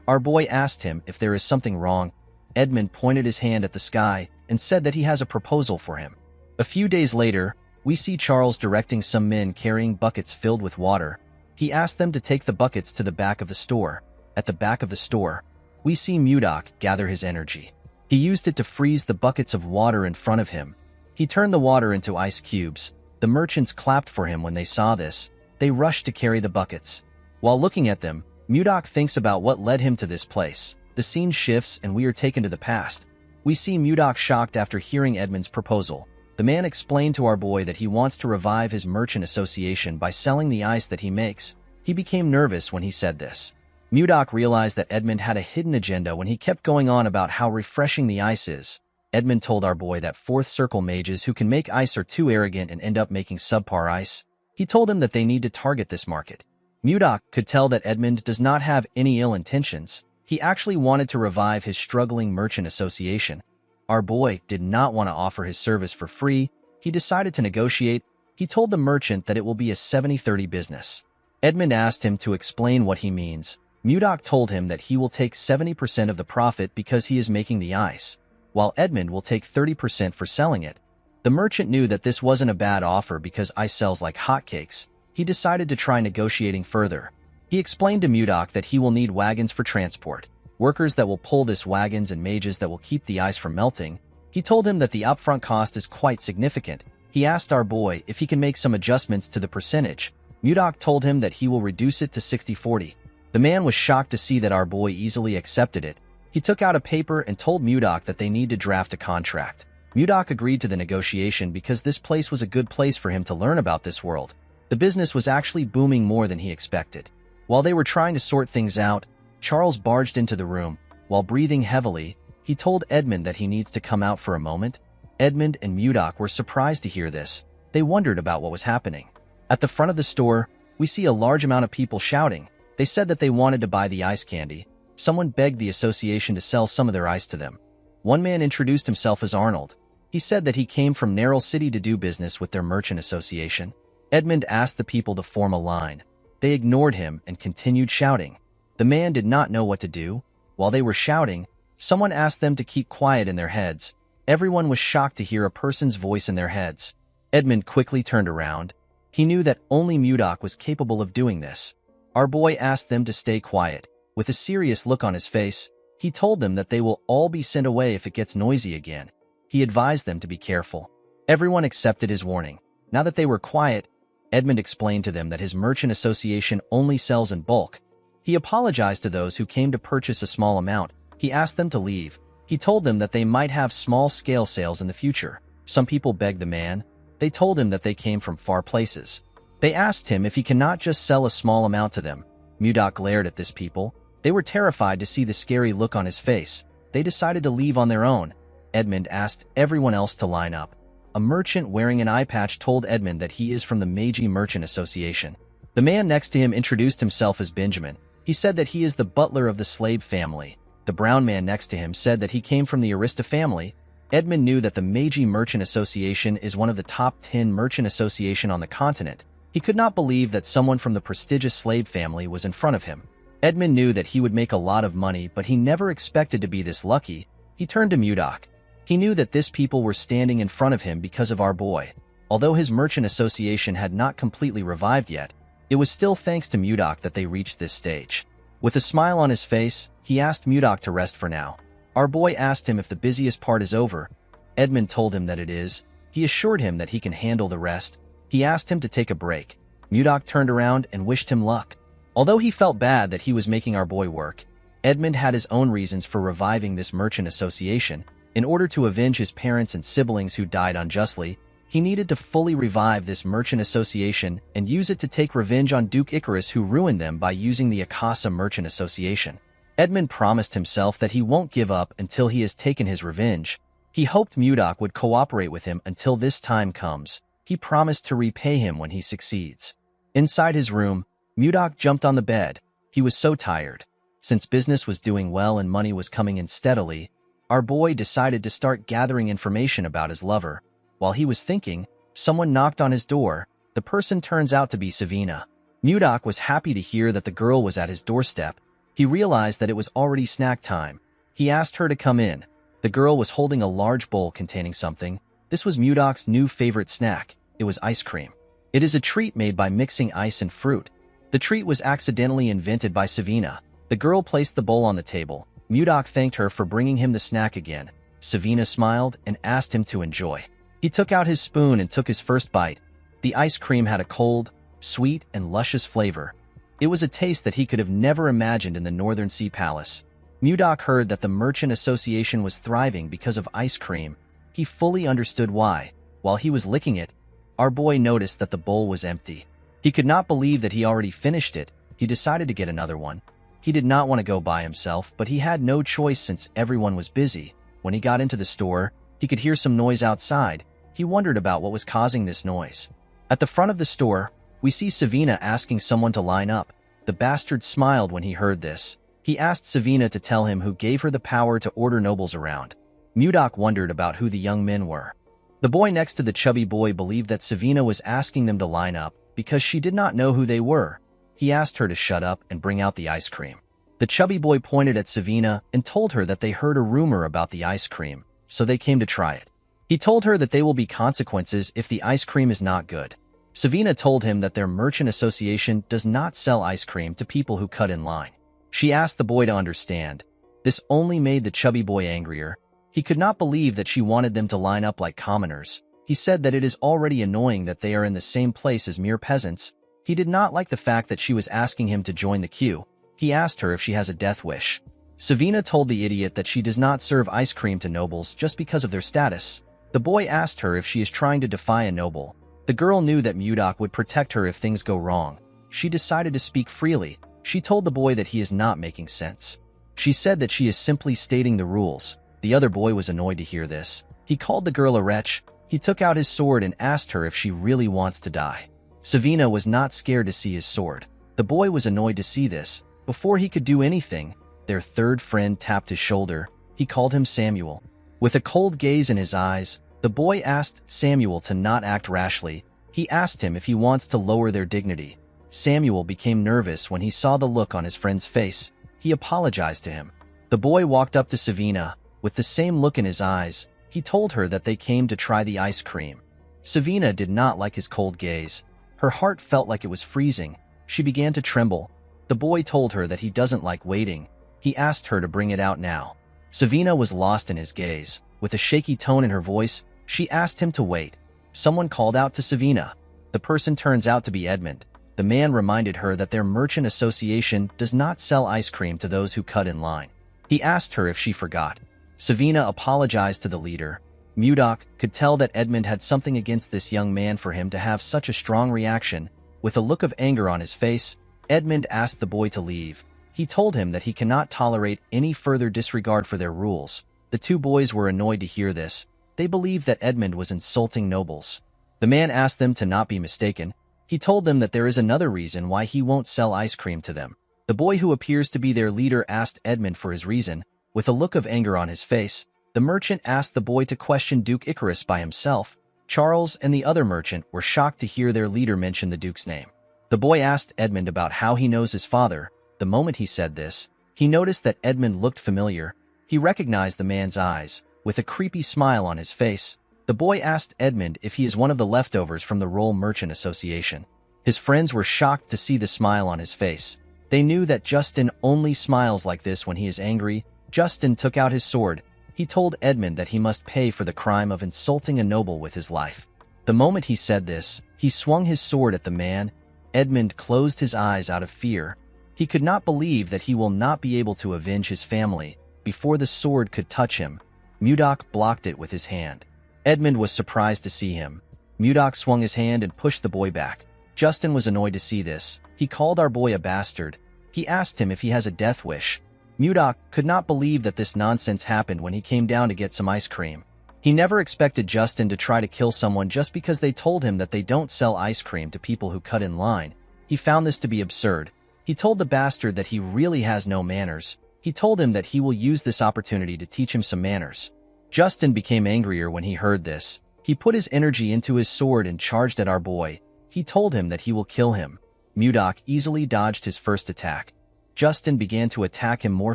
Our boy asked him if there is something wrong. Edmund pointed his hand at the sky and said that he has a proposal for him. A few days later, we see Charles directing some men carrying buckets filled with water. He asked them to take the buckets to the back of the store. At the back of the store, we see Mudok gather his energy. He used it to freeze the buckets of water in front of him. He turned the water into ice cubes. The merchants clapped for him when they saw this. They rushed to carry the buckets. While looking at them, Mudok thinks about what led him to this place. The scene shifts and we are taken to the past. We see Mudok shocked after hearing Edmund's proposal. The man explained to our boy that he wants to revive his merchant association by selling the ice that he makes. He became nervous when he said this. Mudok realized that Edmund had a hidden agenda when he kept going on about how refreshing the ice is. Edmund told our boy that fourth circle mages who can make ice are too arrogant and end up making subpar ice. He told him that they need to target this market. Mudok could tell that Edmund does not have any ill intentions. He actually wanted to revive his struggling merchant association. Our boy did not want to offer his service for free. He decided to negotiate. He told the merchant that it will be a 70-30 business. Edmund asked him to explain what he means. Mudok told him that he will take 70% of the profit because he is making the ice, while Edmund will take 30% for selling it. The merchant knew that this wasn't a bad offer because ice sells like hotcakes. He decided to try negotiating further. He explained to Mudok that he will need wagons for transport, workers that will pull this wagons and mages that will keep the ice from melting. He told him that the upfront cost is quite significant. He asked our boy if he can make some adjustments to the percentage. Mudok told him that he will reduce it to 60-40. The man was shocked to see that our boy easily accepted it. He took out a paper and told Mudok that they need to draft a contract. Mudok agreed to the negotiation because this place was a good place for him to learn about this world. The business was actually booming more than he expected. While they were trying to sort things out, Charles barged into the room. While breathing heavily, he told Edmund that he needs to come out for a moment. Edmund and Mudok were surprised to hear this. They wondered about what was happening. At the front of the store, we see a large amount of people shouting. They said that they wanted to buy the ice candy. Someone begged the association to sell some of their ice to them. One man introduced himself as Arnold. He said that he came from Narrow City to do business with their merchant association. Edmund asked the people to form a line. They ignored him and continued shouting. The man did not know what to do. While they were shouting, someone asked them to keep quiet in their heads. Everyone was shocked to hear a person's voice in their heads. Edmund quickly turned around. He knew that only Mudok was capable of doing this. Our boy asked them to stay quiet. With a serious look on his face, he told them that they will all be sent away if it gets noisy again. He advised them to be careful. Everyone accepted his warning. Now that they were quiet, Edmund explained to them that his merchant association only sells in bulk. He apologized to those who came to purchase a small amount. He asked them to leave. He told them that they might have small-scale sales in the future. Some people begged the man. They told him that they came from far places. They asked him if he cannot just sell a small amount to them. Mudok glared at this people. They were terrified to see the scary look on his face. They decided to leave on their own. Edmund asked everyone else to line up. A merchant wearing an eye patch told Edmund that he is from the Meiji Merchant Association. The man next to him introduced himself as Benjamin. He said that he is the butler of the slave family. The brown man next to him said that he came from the Arista family. Edmund knew that the Meiji Merchant Association is one of the top 10 merchant association on the continent. He could not believe that someone from the prestigious slave family was in front of him. Edmund knew that he would make a lot of money, but he never expected to be this lucky. He turned to Mudok. He knew that this people were standing in front of him because of our boy. Although his merchant association had not completely revived yet, it was still thanks to Mudok that they reached this stage. With a smile on his face, he asked Mudok to rest for now. Our boy asked him if the busiest part is over. Edmund told him that it is. He assured him that he can handle the rest. He asked him to take a break. Mudok turned around and wished him luck. Although he felt bad that he was making our boy work, Edmund had his own reasons for reviving this merchant association. In order to avenge his parents and siblings who died unjustly, he needed to fully revive this merchant association and use it to take revenge on Duke Icarus, who ruined them by using the Akasa Merchant Association. Edmund promised himself that he won't give up until he has taken his revenge. He hoped Mudok would cooperate with him until this time comes. He promised to repay him when he succeeds. Inside his room, Mudok jumped on the bed. He was so tired. Since business was doing well and money was coming in steadily, our boy decided to start gathering information about his lover. While he was thinking, someone knocked on his door. The person turns out to be Savina. Mudok was happy to hear that the girl was at his doorstep. He realized that it was already snack time. He asked her to come in. The girl was holding a large bowl containing something. This was Mudok's new favorite snack. It was ice cream. It is a treat made by mixing ice and fruit. The treat was accidentally invented by Savina. The girl placed the bowl on the table. Mudok thanked her for bringing him the snack again. Savina smiled and asked him to enjoy. He took out his spoon and took his first bite. The ice cream had a cold, sweet, and luscious flavor. It was a taste that he could have never imagined in the Northern Sea Palace. Mudok heard that the Merchant Association was thriving because of ice cream. He fully understood why. While he was licking it, our boy noticed that the bowl was empty. He could not believe that he already finished it. He decided to get another one. He did not want to go by himself, but he had no choice since everyone was busy. When he got into the store, he could hear some noise outside. He wondered about what was causing this noise. At the front of the store, we see Savina asking someone to line up. The bastard smiled when he heard this. He asked Savina to tell him who gave her the power to order nobles around. Mudok wondered about who the young men were. The boy next to the chubby boy believed that Savina was asking them to line up because she did not know who they were. He asked her to shut up and bring out the ice cream. The chubby boy pointed at Savina and told her that they heard a rumor about the ice cream, so they came to try it. He told her that there will be consequences if the ice cream is not good. Savina told him that their merchant association does not sell ice cream to people who cut in line. She asked the boy to understand. This only made the chubby boy angrier. He could not believe that she wanted them to line up like commoners. He said that it is already annoying that they are in the same place as mere peasants. He did not like the fact that she was asking him to join the queue. He asked her if she has a death wish. Savina told the idiot that she does not serve ice cream to nobles just because of their status. The boy asked her if she is trying to defy a noble. The girl knew that Mudok would protect her if things go wrong. She decided to speak freely. She told the boy that he is not making sense. She said that she is simply stating the rules. The other boy was annoyed to hear this. He called the girl a wretch. He took out his sword and asked her if she really wants to die. Savina was not scared to see his sword. The boy was annoyed to see this. Before he could do anything, their third friend tapped his shoulder. He called him Samuel. With a cold gaze in his eyes, the boy asked Samuel to not act rashly. He asked him if he wants to lower their dignity. Samuel became nervous when he saw the look on his friend's face. He apologized to him. The boy walked up to Savina. With the same look in his eyes, he told her that they came to try the ice cream. Savina did not like his cold gaze. Her heart felt like it was freezing. She began to tremble. The boy told her that he doesn't like waiting. He asked her to bring it out now. Savina was lost in his gaze. With a shaky tone in her voice, she asked him to wait. Someone called out to Savina. The person turns out to be Edmund. The man reminded her that their merchant association does not sell ice cream to those who cut in line. He asked her if she forgot. Savina apologized to the leader. Mudok could tell that Edmund had something against this young man for him to have such a strong reaction. With a look of anger on his face, Edmund asked the boy to leave. He told him that he cannot tolerate any further disregard for their rules. The two boys were annoyed to hear this. They believed that Edmund was insulting nobles. The man asked them to not be mistaken. He told them that there is another reason why he won't sell ice cream to them. The boy who appears to be their leader asked Edmund for his reason. With a look of anger on his face, the merchant asked the boy to question Duke Icarus by himself. Charles and the other merchant were shocked to hear their leader mention the Duke's name. The boy asked Edmund about how he knows his father. The moment he said this, he noticed that Edmund looked familiar. He recognized the man's eyes. With a creepy smile on his face, the boy asked Edmund if he is one of the leftovers from the Roll Merchant Association. His friends were shocked to see the smile on his face. They knew that Justin only smiles like this when he is angry. Justin took out his sword. He told Edmund that he must pay for the crime of insulting a noble with his life. The moment he said this, he swung his sword at the man. Edmund closed his eyes out of fear. He could not believe that he will not be able to avenge his family. Before the sword could touch him, Mudok blocked it with his hand. Edmund was surprised to see him. Mudok swung his hand and pushed the boy back. Justin was annoyed to see this. He called our boy a bastard. He asked him if he has a death wish. Mudok could not believe that this nonsense happened when he came down to get some ice cream. He never expected Justin to try to kill someone just because they told him that they don't sell ice cream to people who cut in line. He found this to be absurd. He told the bastard that he really has no manners. He told him that he will use this opportunity to teach him some manners. Justin became angrier when he heard this. He put his energy into his sword and charged at our boy. He told him that he will kill him. Mudok easily dodged his first attack. Justin began to attack him more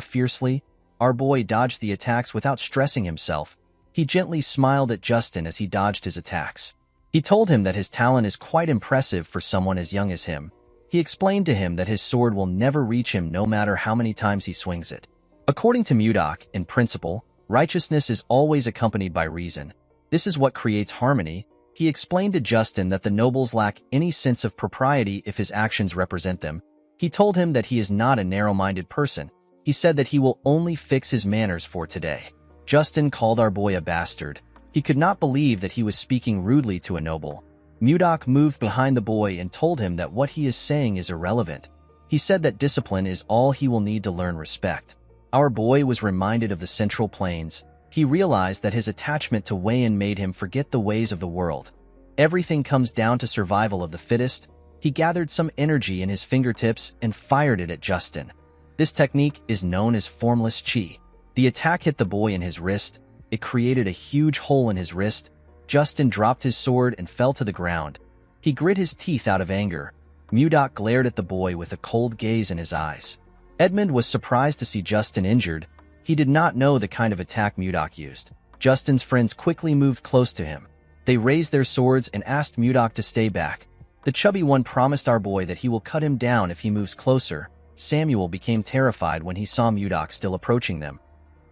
fiercely. Our boy dodged the attacks without stressing himself. He gently smiled at Justin as he dodged his attacks. He told him that his talent is quite impressive for someone as young as him. He explained to him that his sword will never reach him no matter how many times he swings it. According to Mudok, in principle, righteousness is always accompanied by reason. This is what creates harmony. He explained to Justin that the nobles lack any sense of propriety if his actions represent them. He told him that he is not a narrow-minded person. He said that he will only fix his manners for today. Justin called our boy a bastard. He could not believe that he was speaking rudely to a noble. Mudok moved behind the boy and told him that what he is saying is irrelevant. He said that discipline is all he will need to learn respect. Our boy was reminded of the Central Plains. He realized that his attachment to Wayan made him forget the ways of the world. Everything comes down to survival of the fittest. He gathered some energy in his fingertips and fired it at Justin. This technique is known as formless chi. The attack hit the boy in his wrist. It created a huge hole in his wrist. Justin dropped his sword and fell to the ground. He grit his teeth out of anger. Mudok glared at the boy with a cold gaze in his eyes. Edmund was surprised to see Justin injured. He did not know the kind of attack Mudok used. Justin's friends quickly moved close to him. They raised their swords and asked Mudok to stay back. The chubby one promised our boy that he will cut him down if he moves closer. Samuel became terrified when he saw Mudok still approaching them.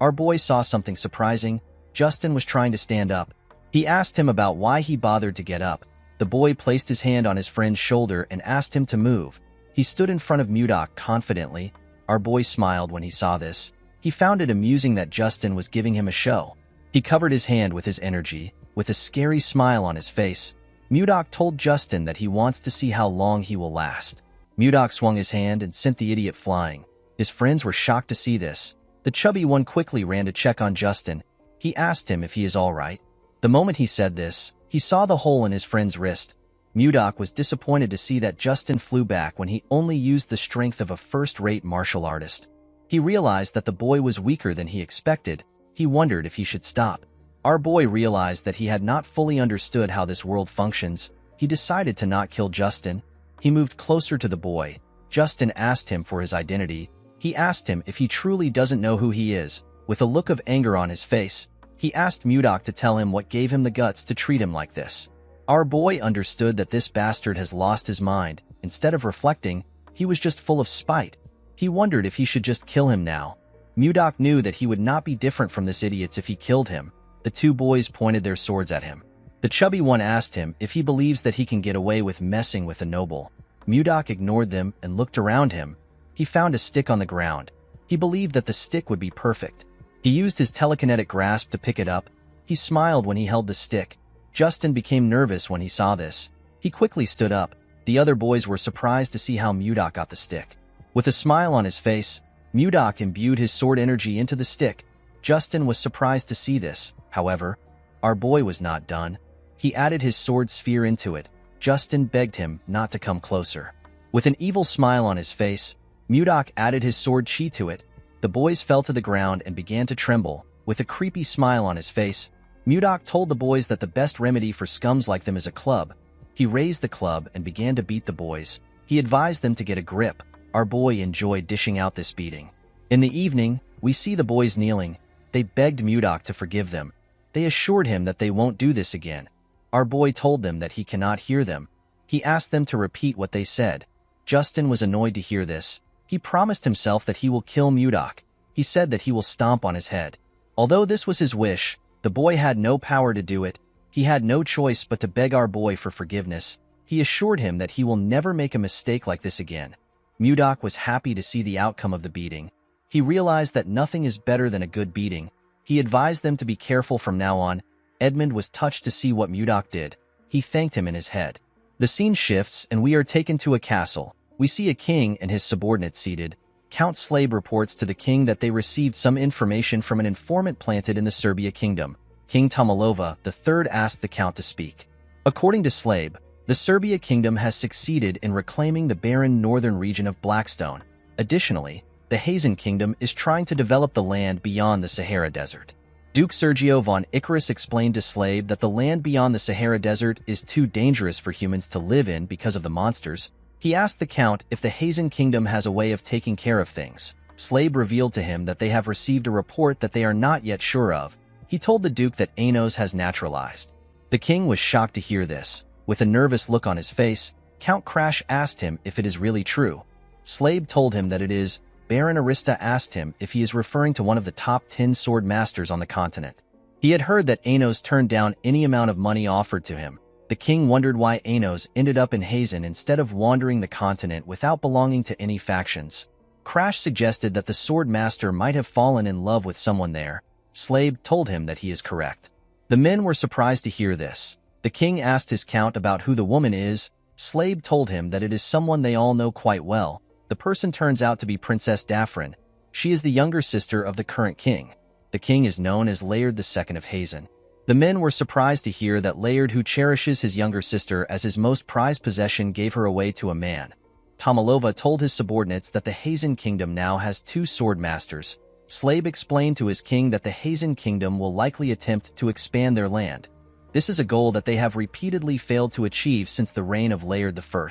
Our boy saw something surprising. Justin was trying to stand up. He asked him about why he bothered to get up. The boy placed his hand on his friend's shoulder and asked him to move. He stood in front of Mudok confidently. Our boy smiled when he saw this. He found it amusing that Justin was giving him a show. He covered his hand with his energy. With a scary smile on his face, Mudok told Justin that he wants to see how long he will last. Mudok swung his hand and sent the idiot flying. His friends were shocked to see this. The chubby one quickly ran to check on Justin. He asked him if he is all right. The moment he said this, he saw the hole in his friend's wrist. Mudok was disappointed to see that Justin flew back when he only used the strength of a first-rate martial artist. He realized that the boy was weaker than he expected. He wondered if he should stop. Our boy realized that he had not fully understood how this world functions. He decided to not kill Justin. He moved closer to the boy. Justin asked him for his identity. He asked him if he truly doesn't know who he is. With a look of anger on his face, he asked Mudok to tell him what gave him the guts to treat him like this. Our boy understood that this bastard has lost his mind. Instead of reflecting, he was just full of spite. He wondered if he should just kill him now. Mudok knew that he would not be different from this idiot if he killed him. The two boys pointed their swords at him. The chubby one asked him if he believes that he can get away with messing with a noble. Mudok ignored them and looked around him. He found a stick on the ground. He believed that the stick would be perfect. He used his telekinetic grasp to pick it up. He smiled when he held the stick. Justin became nervous when he saw this. He quickly stood up. The other boys were surprised to see how Mudok got the stick. With a smile on his face, Mudok imbued his sword energy into the stick. Justin was surprised to see this. However, our boy was not done. He added his sword sphere into it. Justin begged him not to come closer. With an evil smile on his face, Mudok added his sword chi to it. The boys fell to the ground and began to tremble. With a creepy smile on his face, Mudok told the boys that the best remedy for scums like them is a club. He raised the club and began to beat the boys. He advised them to get a grip. Our boy enjoyed dishing out this beating. In the evening, we see the boys kneeling. They begged Mudok to forgive them. They assured him that they won't do this again. Our boy told them that he cannot hear them. He asked them to repeat what they said. Justin was annoyed to hear this. He promised himself that he will kill Mudok. He said that he will stomp on his head. Although this was his wish, the boy had no power to do it. He had no choice but to beg our boy for forgiveness. He assured him that he will never make a mistake like this again. Mudok was happy to see the outcome of the beating. He realized that nothing is better than a good beating. He advised them to be careful from now on. Edmund was touched to see what Mudok did. He thanked him in his head. The scene shifts and we are taken to a castle. We see a king and his subordinates seated. Count Slabe reports to the king that they received some information from an informant planted in the Serbia kingdom. King Tomalova III asked the count to speak. According to Slabe, the Serbia kingdom has succeeded in reclaiming the barren northern region of Blackstone. Additionally, the Hazen kingdom is trying to develop the land beyond the Sahara Desert. Duke Sergio von Icarus explained to Slabe that the land beyond the Sahara Desert is too dangerous for humans to live in because of the monsters. He asked the count if the Hazen kingdom has a way of taking care of things. Slabe revealed to him that they have received a report that they are not yet sure of. He told the Duke that Anos has naturalized. The king was shocked to hear this. With a nervous look on his face, Count Crash asked him if it is really true. Slabe told him that it is. Baron Arista asked him if he is referring to one of the top 10 sword masters on the continent. He had heard that Anos turned down any amount of money offered to him. The king wondered why Anos ended up in Hazen instead of wandering the continent without belonging to any factions. Crash suggested that the sword master might have fallen in love with someone there. Slabe told him that he is correct. The men were surprised to hear this. The king asked his count about who the woman is. Slabe told him that it is someone they all know quite well. The person turns out to be Princess Daphrin. She is the younger sister of the current king. The king is known as Laird II of Hazen. The men were surprised to hear that Laird, who cherishes his younger sister as his most prized possession, gave her away to a man. Tomalova told his subordinates that the Hazen kingdom now has 2 sword masters. Slabe explained to his king that the Hazen kingdom will likely attempt to expand their land. This is a goal that they have repeatedly failed to achieve since the reign of Laird I.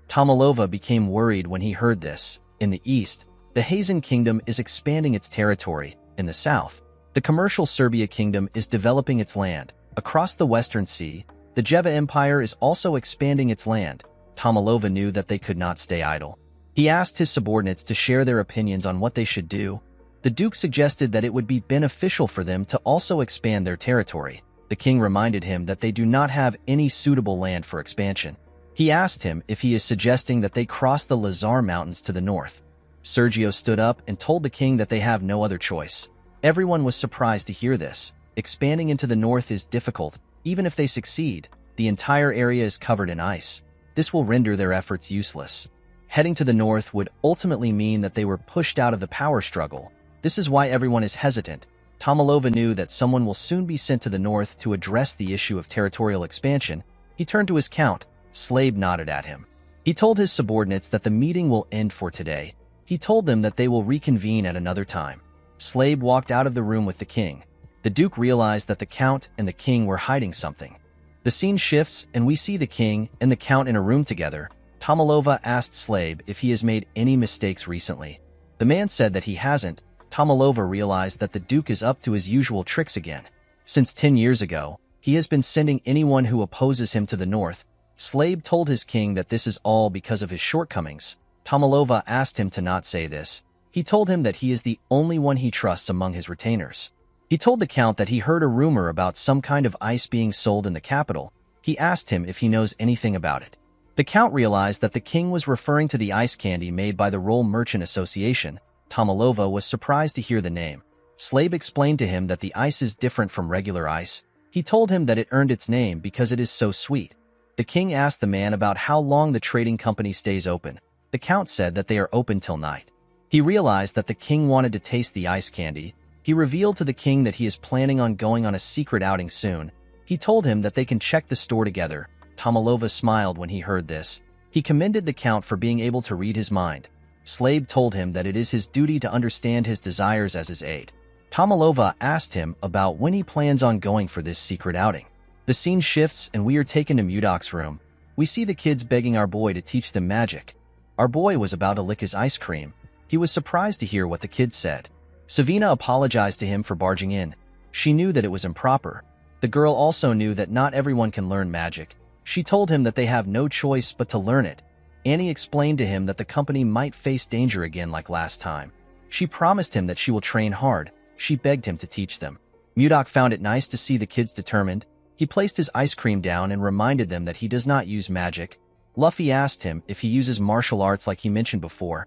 Tomalova became worried when he heard this. In the east, the Hazen kingdom is expanding its territory. In the south, the commercial Serbia kingdom is developing its land. Across the Western Sea, the Jeva Empire is also expanding its land. Tomalova knew that they could not stay idle. He asked his subordinates to share their opinions on what they should do. The Duke suggested that it would be beneficial for them to also expand their territory. The king reminded him that they do not have any suitable land for expansion. He asked him if he is suggesting that they cross the Lazar Mountains to the north. Sergio stood up and told the king that they have no other choice. Everyone was surprised to hear this. Expanding into the north is difficult. Even if they succeed, the entire area is covered in ice. This will render their efforts useless. Heading to the north would ultimately mean that they were pushed out of the power struggle. This is why everyone is hesitant. Tomalova knew that someone will soon be sent to the north to address the issue of territorial expansion. He turned to his count. Slabe nodded at him. He told his subordinates that the meeting will end for today. He told them that they will reconvene at another time. Slabe walked out of the room with the king. The Duke realized that the count and the king were hiding something. The scene shifts and we see the king and the count in a room together. Tomalova asked Slabe if he has made any mistakes recently. The man said that he hasn't. Tomalova realized that the Duke is up to his usual tricks again. Since 10 years ago, he has been sending anyone who opposes him to the north. Slabe told his king that this is all because of his shortcomings. Tomalova asked him to not say this. He told him that he is the only one he trusts among his retainers. He told the count that he heard a rumor about some kind of ice being sold in the capital. He asked him if he knows anything about it. The count realized that the king was referring to the ice candy made by the Roll Merchant Association. Tomalova was surprised to hear the name. Slabe explained to him that the ice is different from regular ice. He told him that it earned its name because it is so sweet. The king asked the man about how long the trading company stays open. The Count said that they are open till night. He realized that the king wanted to taste the ice candy. He revealed to the king that he is planning on going on a secret outing soon. He told him that they can check the store together. Tomalova smiled when he heard this. He commended the Count for being able to read his mind. Slave told him that it is his duty to understand his desires as his aide. Tomalova asked him about when he plans on going for this secret outing. The scene shifts and we are taken to Mudok's room. We see the kids begging our boy to teach them magic. Our boy was about to lick his ice cream. He was surprised to hear what the kids said. Savina apologized to him for barging in. She knew that it was improper. The girl also knew that not everyone can learn magic. She told him that they have no choice but to learn it. Annie explained to him that the company might face danger again like last time. She promised him that she will train hard. She begged him to teach them. Mudok found it nice to see the kids determined. He placed his ice cream down and reminded them that he does not use magic. Luffy asked him if he uses martial arts like he mentioned before.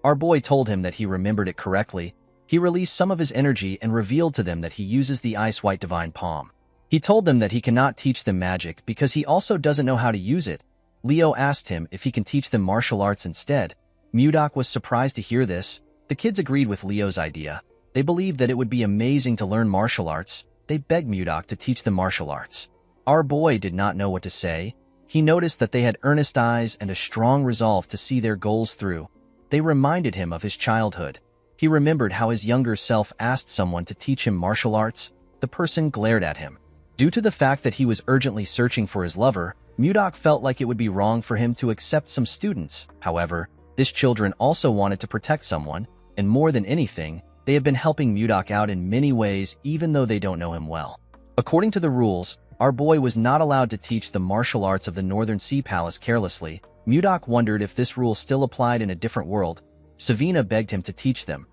Our boy told him that he remembered it correctly. He released some of his energy and revealed to them that he uses the Ice White Divine Palm. He told them that he cannot teach them magic because he also doesn't know how to use it. Leo asked him if he can teach them martial arts instead. Mudok was surprised to hear this. The kids agreed with Leo's idea. They believed that it would be amazing to learn martial arts. They begged Mudok to teach them martial arts. Our boy did not know what to say. He noticed that they had earnest eyes and a strong resolve to see their goals through. They reminded him of his childhood. He remembered how his younger self asked someone to teach him martial arts. The person glared at him. Due to the fact that he was urgently searching for his lover, Mudok felt like it would be wrong for him to accept some students. However, these children also wanted to protect someone, and more than anything, they have been helping Mudok out in many ways even though they don't know him well. According to the rules, our boy was not allowed to teach the martial arts of the Northern Sea Palace carelessly. Mudok wondered if this rule still applied in a different world. Savina begged him to teach them.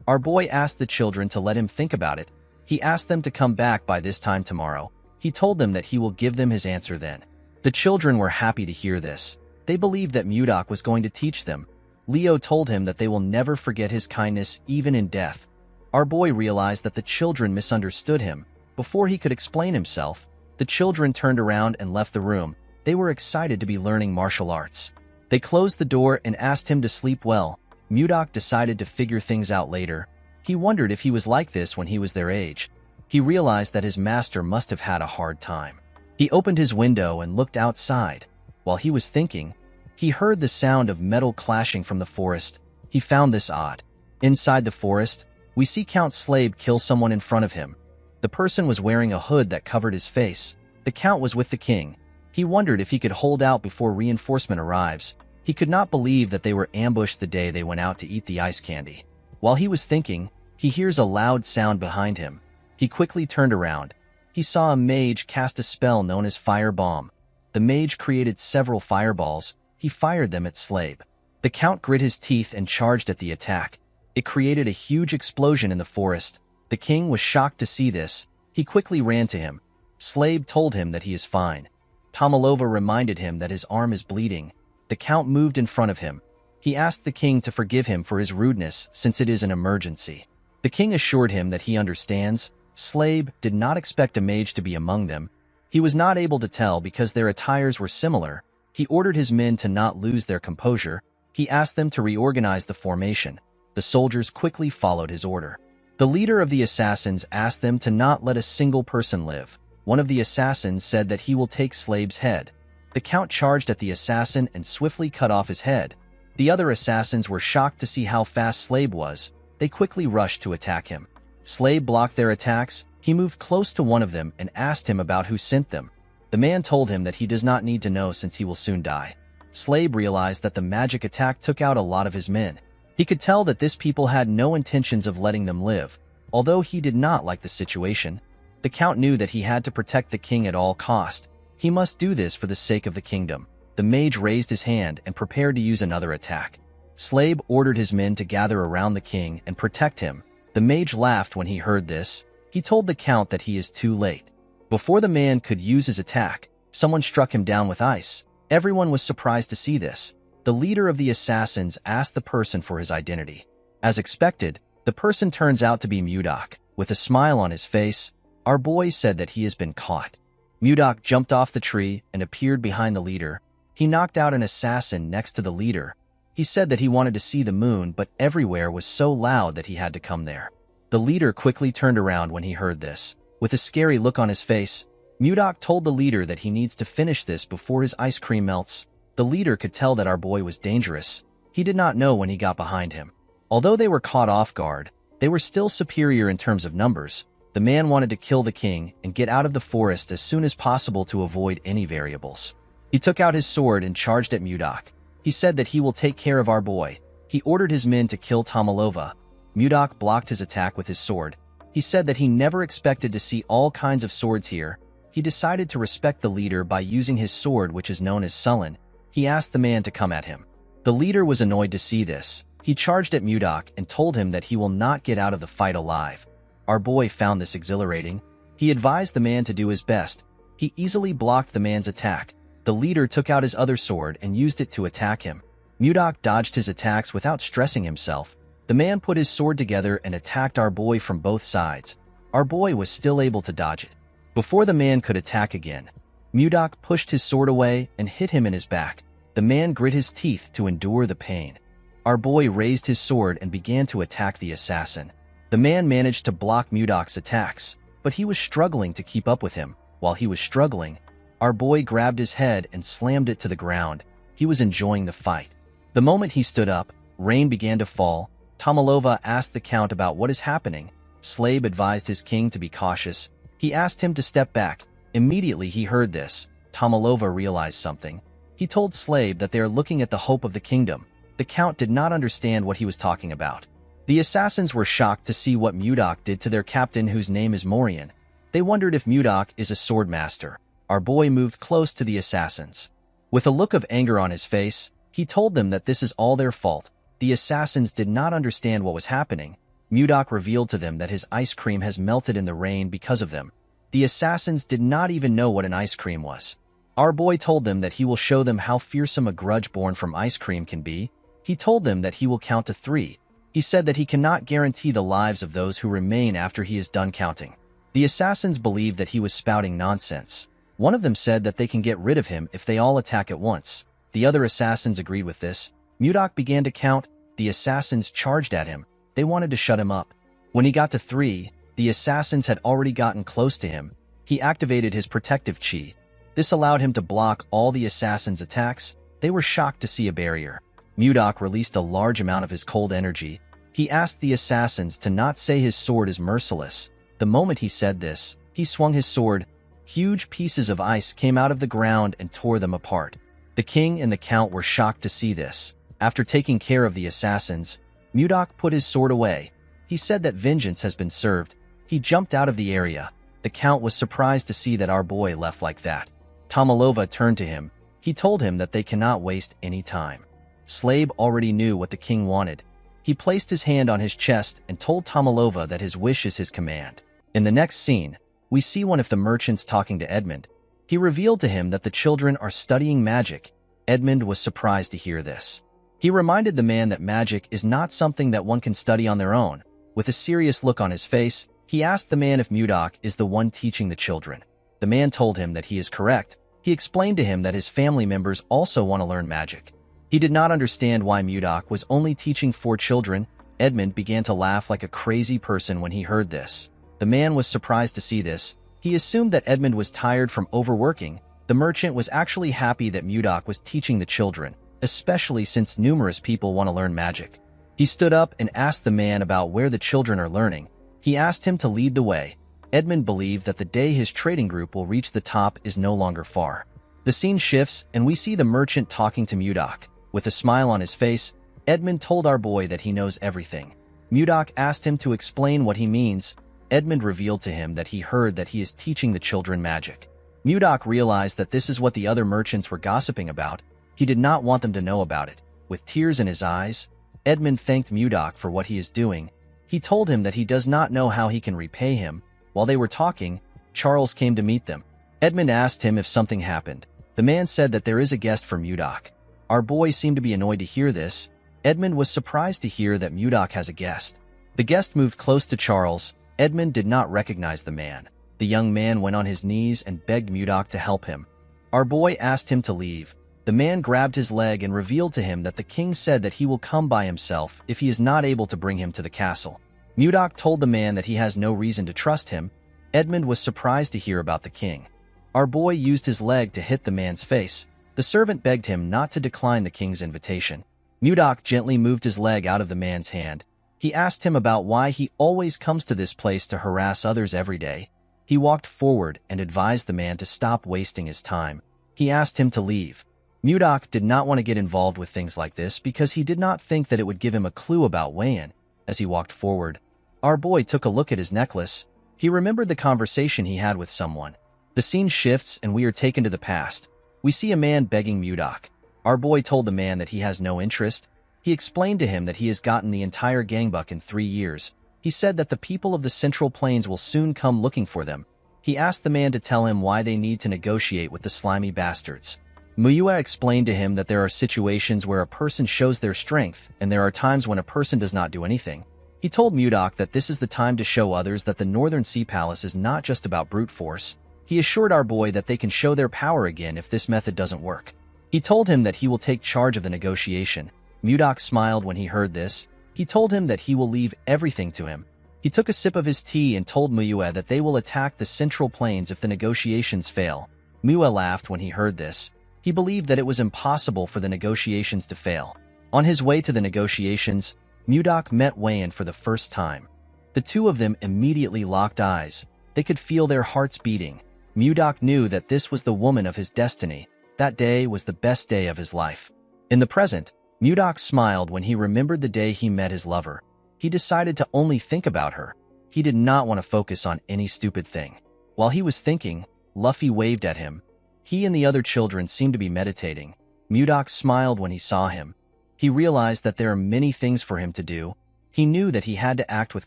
Our boy asked the children to let him think about it. He asked them to come back by this time tomorrow. He told them that he will give them his answer then. The children were happy to hear this. They believed that Mudok was going to teach them. Leo told him that they will never forget his kindness even in death. Our boy realized that the children misunderstood him. Before he could explain himself, the children turned around and left the room. They were excited to be learning martial arts. They closed the door and asked him to sleep well. Mudok decided to figure things out later. He wondered if he was like this when he was their age. He realized that his master must have had a hard time. He opened his window and looked outside. While he was thinking, he heard the sound of metal clashing from the forest. He found this odd. Inside the forest, we see Count Slave kill someone in front of him. The person was wearing a hood that covered his face. The Count was with the king. He wondered if he could hold out before reinforcement arrives. He could not believe that they were ambushed the day they went out to eat the ice candy. While he was thinking, he hears a loud sound behind him. He quickly turned around. He saw a mage cast a spell known as Fire Bomb. The mage created several fireballs. He fired them at Slave. The Count grit his teeth and charged at the attack. It created a huge explosion in the forest. The king was shocked to see this. He quickly ran to him. Slave told him that he is fine. Tomalova reminded him that his arm is bleeding. The Count moved in front of him. He asked the king to forgive him for his rudeness since it is an emergency. The king assured him that he understands. Slave did not expect a mage to be among them. He was not able to tell because their attires were similar. He ordered his men to not lose their composure. He asked them to reorganize the formation. The soldiers quickly followed his order. The leader of the assassins asked them to not let a single person live. One of the assassins said that he will take Slave's head. The Count charged at the assassin and swiftly cut off his head. The other assassins were shocked to see how fast Slave was. They quickly rushed to attack him. Slave blocked their attacks. He moved close to one of them and asked him about who sent them. The man told him that he does not need to know since he will soon die. Slave realized that the magic attack took out a lot of his men. He could tell that this people had no intentions of letting them live. Although he did not like the situation, the Count knew that he had to protect the king at all cost. He must do this for the sake of the kingdom. The mage raised his hand and prepared to use another attack. Slave ordered his men to gather around the king and protect him. The mage laughed when he heard this. He told the Count that he is too late. Before the man could use his attack, someone struck him down with ice. Everyone was surprised to see this. The leader of the assassins asked the person for his identity. As expected, the person turns out to be Mudok. With a smile on his face, our boy said that he has been caught. Mudok jumped off the tree and appeared behind the leader. He knocked out an assassin next to the leader. He said that he wanted to see the moon, but everywhere was so loud that he had to come there. The leader quickly turned around when he heard this. With a scary look on his face, Mudok told the leader that he needs to finish this before his ice cream melts. The leader could tell that our boy was dangerous. He did not know when he got behind him. Although they were caught off guard, they were still superior in terms of numbers. The man wanted to kill the king and get out of the forest as soon as possible to avoid any variables. He took out his sword and charged at Mudok. He said that he will take care of our boy. He ordered his men to kill Tomalova. Mudok blocked his attack with his sword. He said that he never expected to see all kinds of swords here. He decided to respect the leader by using his sword, which is known as Sullen. He asked the man to come at him. The leader was annoyed to see this. He charged at Mudok and told him that he will not get out of the fight alive. Our boy found this exhilarating. He advised the man to do his best. He easily blocked the man's attack. The leader took out his other sword and used it to attack him. Mudok dodged his attacks without stressing himself. The man put his sword together and attacked our boy from both sides. Our boy was still able to dodge it. Before the man could attack again, Mudok pushed his sword away and hit him in his back. The man grit his teeth to endure the pain. Our boy raised his sword and began to attack the assassin. The man managed to block Mudok's attacks, but he was struggling to keep up with him. While he was struggling, our boy grabbed his head and slammed it to the ground. He was enjoying the fight. The moment he stood up, rain began to fall. Tomalova asked the count about what is happening. Slave advised his king to be cautious. He asked him to step back. Immediately he heard this. Tomalova realized something. He told Slave that they are looking at the hope of the kingdom. The count did not understand what he was talking about. The assassins were shocked to see what Mudok did to their captain, whose name is Morian. They wondered if Mudok is a sword master. Our boy moved close to the assassins. With a look of anger on his face, he told them that this is all their fault. The assassins did not understand what was happening. Mudok revealed to them that his ice cream has melted in the rain because of them. The assassins did not even know what an ice cream was. Our boy told them that he will show them how fearsome a grudge born from ice cream can be. He told them that he will count to 3. He said that he cannot guarantee the lives of those who remain after he is done counting. The assassins believed that he was spouting nonsense. One of them said that they can get rid of him if they all attack at once. The other assassins agreed with this. Mudok began to count. The assassins charged at him. They wanted to shut him up. When he got to 3, the assassins had already gotten close to him. He activated his protective chi. This allowed him to block all the assassins' attacks. They were shocked to see a barrier. Mudok released a large amount of his cold energy. He asked the assassins to not say his sword is merciless. The moment he said this, he swung his sword. Huge pieces of ice came out of the ground and tore them apart. The king and the count were shocked to see this. After taking care of the assassins, Mudok put his sword away. He said that vengeance has been served. He jumped out of the area. The count was surprised to see that our boy left like that. Tomalova turned to him. He told him that they cannot waste any time. Slave already knew what the king wanted. He placed his hand on his chest and told Tomalova that his wish is his command. In the next scene, we see one of the merchants talking to Edmund. He revealed to him that the children are studying magic. Edmund was surprised to hear this. He reminded the man that magic is not something that one can study on their own. With a serious look on his face, he asked the man if Mudok is the one teaching the children. The man told him that he is correct. He explained to him that his family members also want to learn magic. He did not understand why Mudok was only teaching 4 children. Edmund began to laugh like a crazy person when he heard this. The man was surprised to see this. He assumed that Edmund was tired from overworking. The merchant was actually happy that Mudok was teaching the children, especially since numerous people want to learn magic. He stood up and asked the man about where the children are learning. He asked him to lead the way. Edmund believed that the day his trading group will reach the top is no longer far. The scene shifts and we see the merchant talking to Mudok. With a smile on his face, Edmund told our boy that he knows everything. Mudok asked him to explain what he means. Edmund revealed to him that he heard that he is teaching the children magic. Mudok realized that this is what the other merchants were gossiping about. He did not want them to know about it. With tears in his eyes, Edmund thanked Mudok for what he is doing. He told him that he does not know how he can repay him. While they were talking, Charles came to meet them. Edmund asked him if something happened. The man said that there is a guest for Mudok. Our boy seemed to be annoyed to hear this. Edmund was surprised to hear that Mudok has a guest. The guest moved close to Charles. Edmund did not recognize the man. The young man went on his knees and begged Mudok to help him. Our boy asked him to leave. The man grabbed his leg and revealed to him that the king said that he will come by himself if he is not able to bring him to the castle. Mudok told the man that he has no reason to trust him. Edmund was surprised to hear about the king. Our boy used his leg to hit the man's face. The servant begged him not to decline the king's invitation. Mudok gently moved his leg out of the man's hand. He asked him about why he always comes to this place to harass others every day. He walked forward and advised the man to stop wasting his time. He asked him to leave. Mudok did not want to get involved with things like this because he did not think that it would give him a clue about Wayan. As he walked forward, our boy took a look at his necklace. He remembered the conversation he had with someone. The scene shifts and we are taken to the past. We see a man begging Mudok. Our boy told the man that he has no interest. He explained to him that he has gotten the entire gangbuck in 3 years. He said that the people of the Central Plains will soon come looking for them. He asked the man to tell him why they need to negotiate with the slimy bastards. Muyua explained to him that there are situations where a person shows their strength, and there are times when a person does not do anything. He told Mudok that this is the time to show others that the Northern Sea Palace is not just about brute force. He assured our boy that they can show their power again if this method doesn't work. He told him that he will take charge of the negotiation. Mudok smiled when he heard this. He told him that he will leave everything to him. He took a sip of his tea and told Muyua that they will attack the Central Plains if the negotiations fail. Muyua laughed when he heard this. He believed that it was impossible for the negotiations to fail. On his way to the negotiations, Mudok met Wayan for the first time. The two of them immediately locked eyes. They could feel their hearts beating. Mudok knew that this was the woman of his destiny. That day was the best day of his life. In the present, Mudok smiled when he remembered the day he met his lover. He decided to only think about her. He did not want to focus on any stupid thing. While he was thinking, Luffy waved at him. He and the other children seemed to be meditating. Mudok smiled when he saw him. He realized that there are many things for him to do. He knew that he had to act with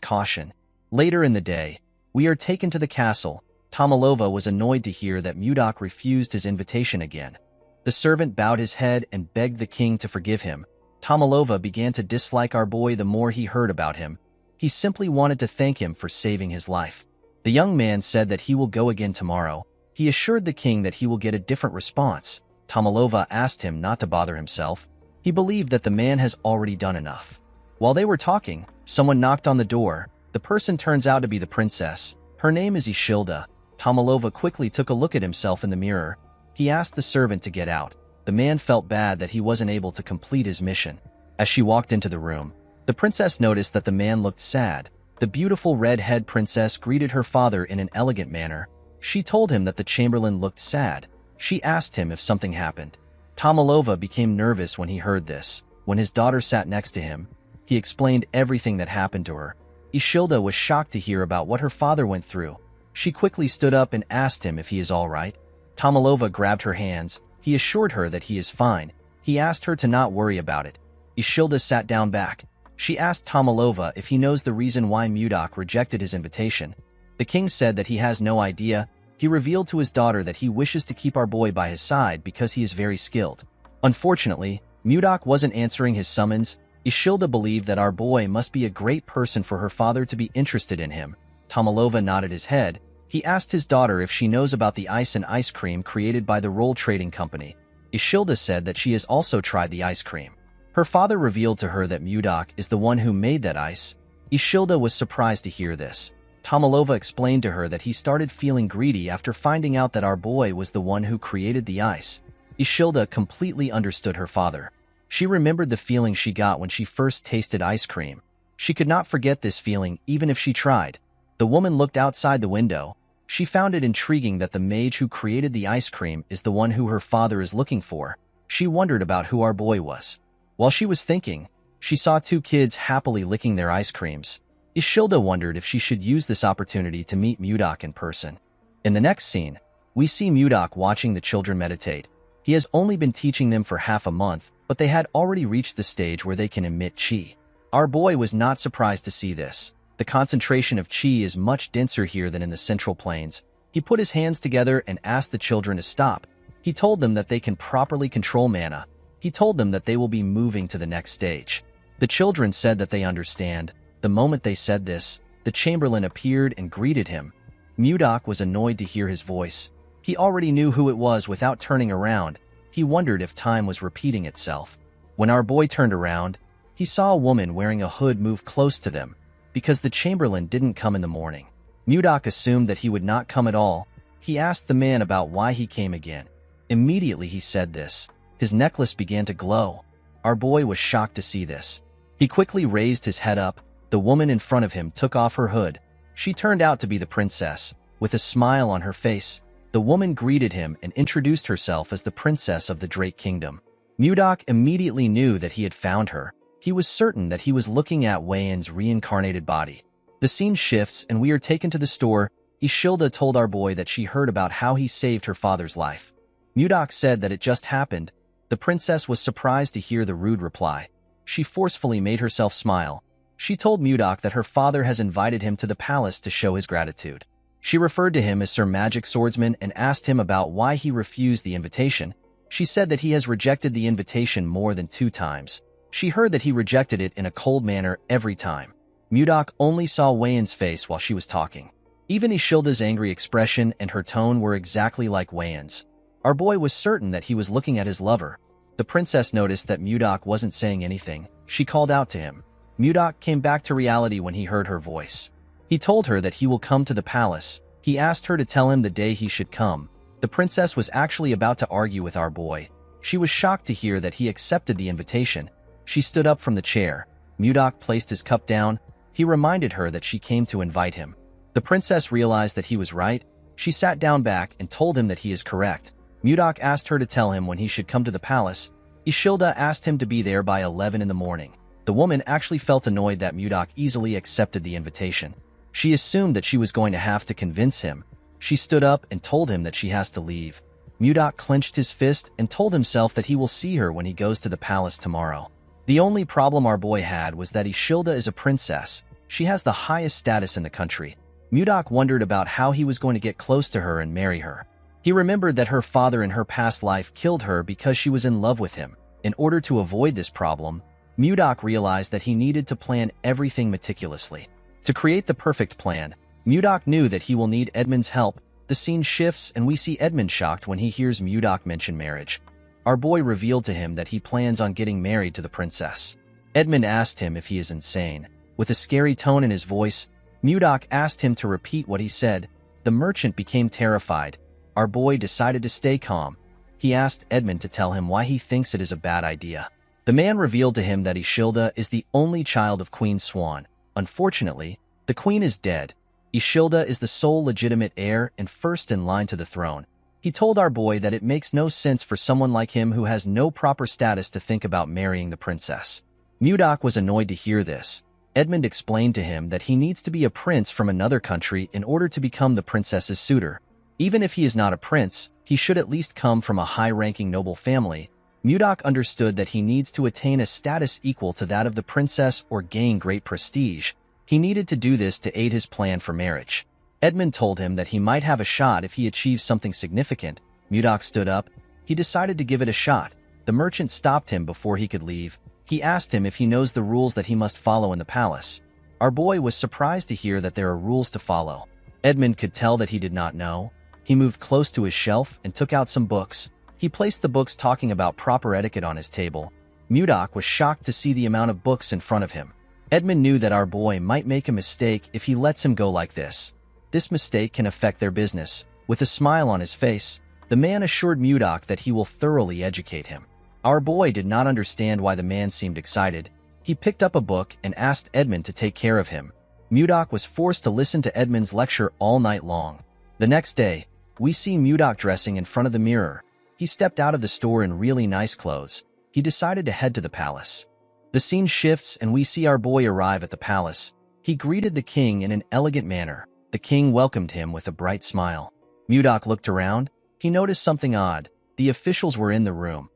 caution. Later in the day, we are taken to the castle. Tomalova was annoyed to hear that Mudok refused his invitation again. The servant bowed his head and begged the king to forgive him. Tomalova began to dislike our boy the more he heard about him. He simply wanted to thank him for saving his life. The young man said that he will go again tomorrow. He assured the king that he will get a different response. Tomalova asked him not to bother himself. He believed that the man has already done enough. While they were talking, someone knocked on the door. The person turns out to be the princess. Her name is Ishilda. Tomalova quickly took a look at himself in the mirror. He asked the servant to get out. The man felt bad that he wasn't able to complete his mission. As she walked into the room, the princess noticed that the man looked sad. The beautiful red-haired princess greeted her father in an elegant manner. She told him that the chamberlain looked sad. She asked him if something happened. Tomalova became nervous when he heard this. When his daughter sat next to him, he explained everything that happened to her. Ishilda was shocked to hear about what her father went through. She quickly stood up and asked him if he is all right. Tomalova grabbed her hands. He assured her that he is fine. He asked her to not worry about it. Ishilda sat down back. She asked Tomalova if he knows the reason why Mudok rejected his invitation. The king said that he has no idea. He revealed to his daughter that he wishes to keep our boy by his side because he is very skilled. Unfortunately, Mudok wasn't answering his summons. Ishilda believed that our boy must be a great person for her father to be interested in him. Tomalova nodded his head. He asked his daughter if she knows about the ice and ice cream created by the Roll Trading Company. Ishilda said that she has also tried the ice cream. Her father revealed to her that Mudok is the one who made that ice. Ishilda was surprised to hear this. Tomalova explained to her that he started feeling greedy after finding out that our boy was the one who created the ice. Ishilda completely understood her father. She remembered the feeling she got when she first tasted ice cream. She could not forget this feeling even if she tried. The woman looked outside the window. She found it intriguing that the mage who created the ice cream is the one who her father is looking for. She wondered about who our boy was. While she was thinking, she saw two kids happily licking their ice creams. Ishilda wondered if she should use this opportunity to meet Mudok in person. In the next scene, we see Mudok watching the children meditate. He has only been teaching them for half a month, but they had already reached the stage where they can emit chi. Our boy was not surprised to see this. The concentration of chi is much denser here than in the Central Plains. He put his hands together and asked the children to stop. He told them that they can properly control mana. He told them that they will be moving to the next stage. The children said that they understand. The moment they said this, the chamberlain appeared and greeted him. Mudok was annoyed to hear his voice. He already knew who it was without turning around. He wondered if time was repeating itself. When our boy turned around, he saw a woman wearing a hood move close to them. Because the chamberlain didn't come in the morning, Mudok assumed that he would not come at all. He asked the man about why he came again. Immediately he said this. His necklace began to glow. Our boy was shocked to see this. He quickly raised his head up. The woman in front of him took off her hood. She turned out to be the princess. With a smile on her face, the woman greeted him and introduced herself as the princess of the Drake Kingdom. Mudok immediately knew that he had found her. He was certain that he was looking at Wayan's reincarnated body. The scene shifts and we are taken to the store. Ishilda told our boy that she heard about how he saved her father's life. Mudok said that it just happened. The princess was surprised to hear the rude reply. She forcefully made herself smile. She told Mudok that her father has invited him to the palace to show his gratitude. She referred to him as Sir Magic Swordsman and asked him about why he refused the invitation. She said that he has rejected the invitation more than 2 times. She heard that he rejected it in a cold manner every time. Mudok only saw Wayan's face while she was talking. Even Ishilda's angry expression and her tone were exactly like Wayan's. Our boy was certain that he was looking at his lover. The princess noticed that Mudok wasn't saying anything. She called out to him. Mudok came back to reality when he heard her voice. He told her that he will come to the palace. He asked her to tell him the day he should come. The princess was actually about to argue with our boy. She was shocked to hear that he accepted the invitation. She stood up from the chair. Mudok placed his cup down. He reminded her that she came to invite him. The princess realized that he was right. She sat down back and told him that he is correct. Mudok asked her to tell him when he should come to the palace. Ishilda asked him to be there by 11 in the morning. The woman actually felt annoyed that Mudok easily accepted the invitation. She assumed that she was going to have to convince him. She stood up and told him that she has to leave. Mudok clenched his fist and told himself that he will see her when he goes to the palace tomorrow. The only problem our boy had was that Ishilda is a princess. She has the highest status in the country. Mudok wondered about how he was going to get close to her and marry her. He remembered that her father in her past life killed her because she was in love with him. In order to avoid this problem, Mudok realized that he needed to plan everything meticulously. To create the perfect plan, Mudok knew that he will need Edmund's help. The scene shifts and we see Edmund shocked when he hears Mudok mention marriage. Our boy revealed to him that he plans on getting married to the princess. Edmund asked him if he is insane. With a scary tone in his voice, Mudok asked him to repeat what he said. The merchant became terrified. Our boy decided to stay calm. He asked Edmund to tell him why he thinks it is a bad idea. The man revealed to him that Ishilda is the only child of Queen Swan. Unfortunately, the queen is dead. Ishilda is the sole legitimate heir and first in line to the throne. He told our boy that it makes no sense for someone like him who has no proper status to think about marrying the princess. Mudok was annoyed to hear this. Edmund explained to him that he needs to be a prince from another country in order to become the princess's suitor. Even if he is not a prince, he should at least come from a high-ranking noble family. Mudok understood that he needs to attain a status equal to that of the princess or gain great prestige. He needed to do this to aid his plan for marriage. Edmund told him that he might have a shot if he achieves something significant. Mudok stood up. He decided to give it a shot. The merchant stopped him before he could leave. He asked him if he knows the rules that he must follow in the palace. Our boy was surprised to hear that there are rules to follow. Edmund could tell that he did not know. He moved close to his shelf and took out some books. He placed the books talking about proper etiquette on his table. Mudok was shocked to see the amount of books in front of him. Edmund knew that our boy might make a mistake if he lets him go like this. This mistake can affect their business. With a smile on his face, the man assured Mudok that he will thoroughly educate him. Our boy did not understand why the man seemed excited. He picked up a book and asked Edmund to take care of him. Mudok was forced to listen to Edmund's lecture all night long. The next day, we see Mudok dressing in front of the mirror. He stepped out of the store in really nice clothes. He decided to head to the palace. The scene shifts and we see our boy arrive at the palace. He greeted the king in an elegant manner. The king welcomed him with a bright smile. Mudok looked around. He noticed something odd. The officials were in the room.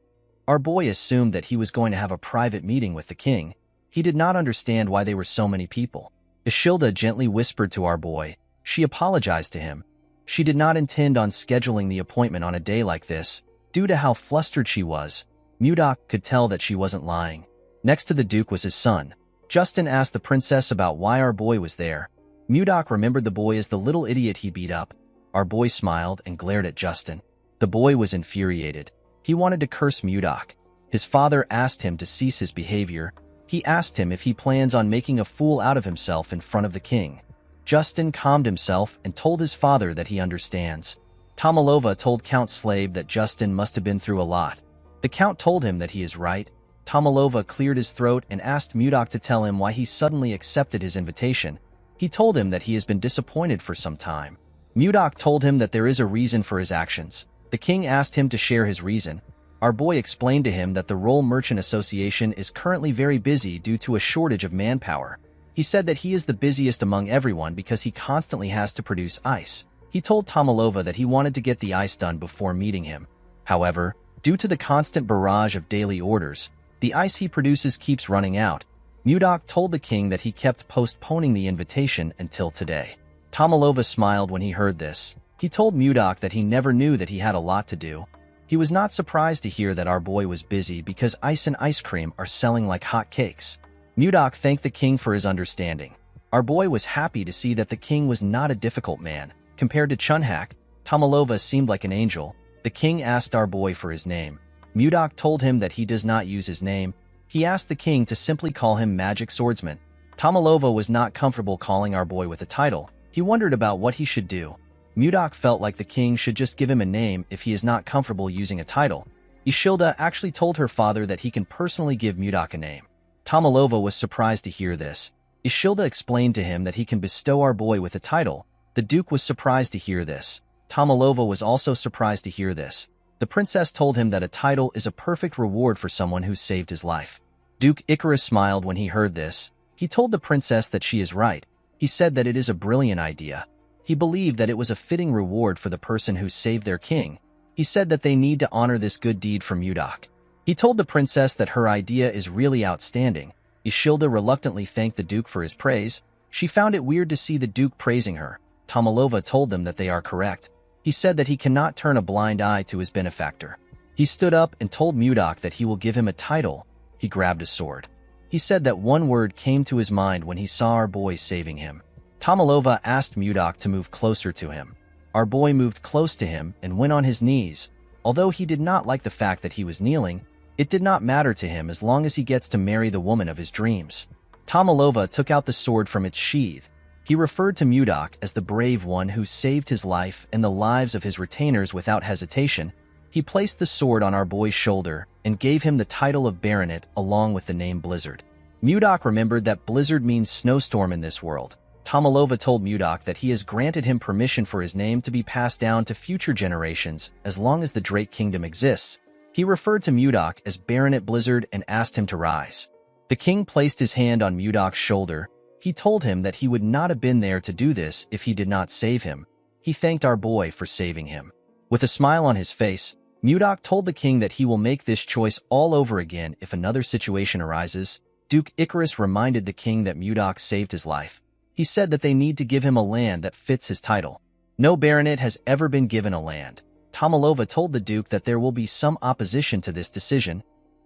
Our boy assumed that he was going to have a private meeting with the king. He did not understand why there were so many people. Ishilda gently whispered to our boy. She apologized to him. She did not intend on scheduling the appointment on a day like this. Due to how flustered she was, Mudok could tell that she wasn't lying. Next to the duke was his son. Justin asked the princess about why our boy was there. Mudok remembered the boy as the little idiot he beat up. Our boy smiled and glared at Justin. The boy was infuriated. He wanted to curse Mudok. His father asked him to cease his behavior. He asked him if he plans on making a fool out of himself in front of the king. Justin calmed himself and told his father that he understands. Tomalova told Count Slave that Justin must have been through a lot. The Count told him that he is right. Tomalova cleared his throat and asked Mudok to tell him why he suddenly accepted his invitation. He told him that he has been disappointed for some time. Mudok told him that there is a reason for his actions. The king asked him to share his reason. Our boy explained to him that the Roll Merchant Association is currently very busy due to a shortage of manpower. He said that he is the busiest among everyone because he constantly has to produce ice. He told Tomalova that he wanted to get the ice done before meeting him. However, due to the constant barrage of daily orders, the ice he produces keeps running out. Mudok told the king that he kept postponing the invitation until today. Tomalova smiled when he heard this. He told Mudok that he never knew that he had a lot to do. He was not surprised to hear that our boy was busy because ice and ice cream are selling like hot cakes. Mudok thanked the king for his understanding. Our boy was happy to see that the king was not a difficult man. Compared to Chunhak, Tomalova seemed like an angel. The king asked our boy for his name. Mudok told him that he does not use his name. He asked the king to simply call him Magic Swordsman. Tomalova was not comfortable calling our boy with a title. He wondered about what he should do. Mudok felt like the king should just give him a name if he is not comfortable using a title. Ishilda actually told her father that he can personally give Mudok a name. Tomalova was surprised to hear this. Ishilda explained to him that he can bestow our boy with a title. The Duke was surprised to hear this. Tomalova was also surprised to hear this. The princess told him that a title is a perfect reward for someone who saved his life. Duke Icarus smiled when he heard this. He told the princess that she is right. He said that it is a brilliant idea. He believed that it was a fitting reward for the person who saved their king. He said that they need to honor this good deed from Mudok. He told the princess that her idea is really outstanding. Ishilda reluctantly thanked the Duke for his praise. She found it weird to see the Duke praising her. Tomalova told them that they are correct. He said that he cannot turn a blind eye to his benefactor. He stood up and told Mudok that he will give him a title. He grabbed a sword. He said that one word came to his mind when he saw our boy saving him. Tomalova asked Mudok to move closer to him. Our boy moved close to him and went on his knees. Although he did not like the fact that he was kneeling, it did not matter to him as long as he gets to marry the woman of his dreams. Tomalova took out the sword from its sheath. He referred to Mudok as the brave one who saved his life and the lives of his retainers without hesitation. He placed the sword on our boy's shoulder and gave him the title of Baronet along with the name Blizzard. Mudok remembered that Blizzard means snowstorm in this world. Tomalova told Mudok that he has granted him permission for his name to be passed down to future generations as long as the Drake Kingdom exists. He referred to Mudok as Baronet Blizzard and asked him to rise. The king placed his hand on Mudok's shoulder. He told him that he would not have been there to do this if he did not save him. He thanked our boy for saving him. With a smile on his face, Mudok told the king that he will make this choice all over again if another situation arises. Duke Icarus reminded the king that Mudok saved his life. He said that they need to give him a land that fits his title. No baronet has ever been given a land. Tomalova told the Duke that there will be some opposition to this decision.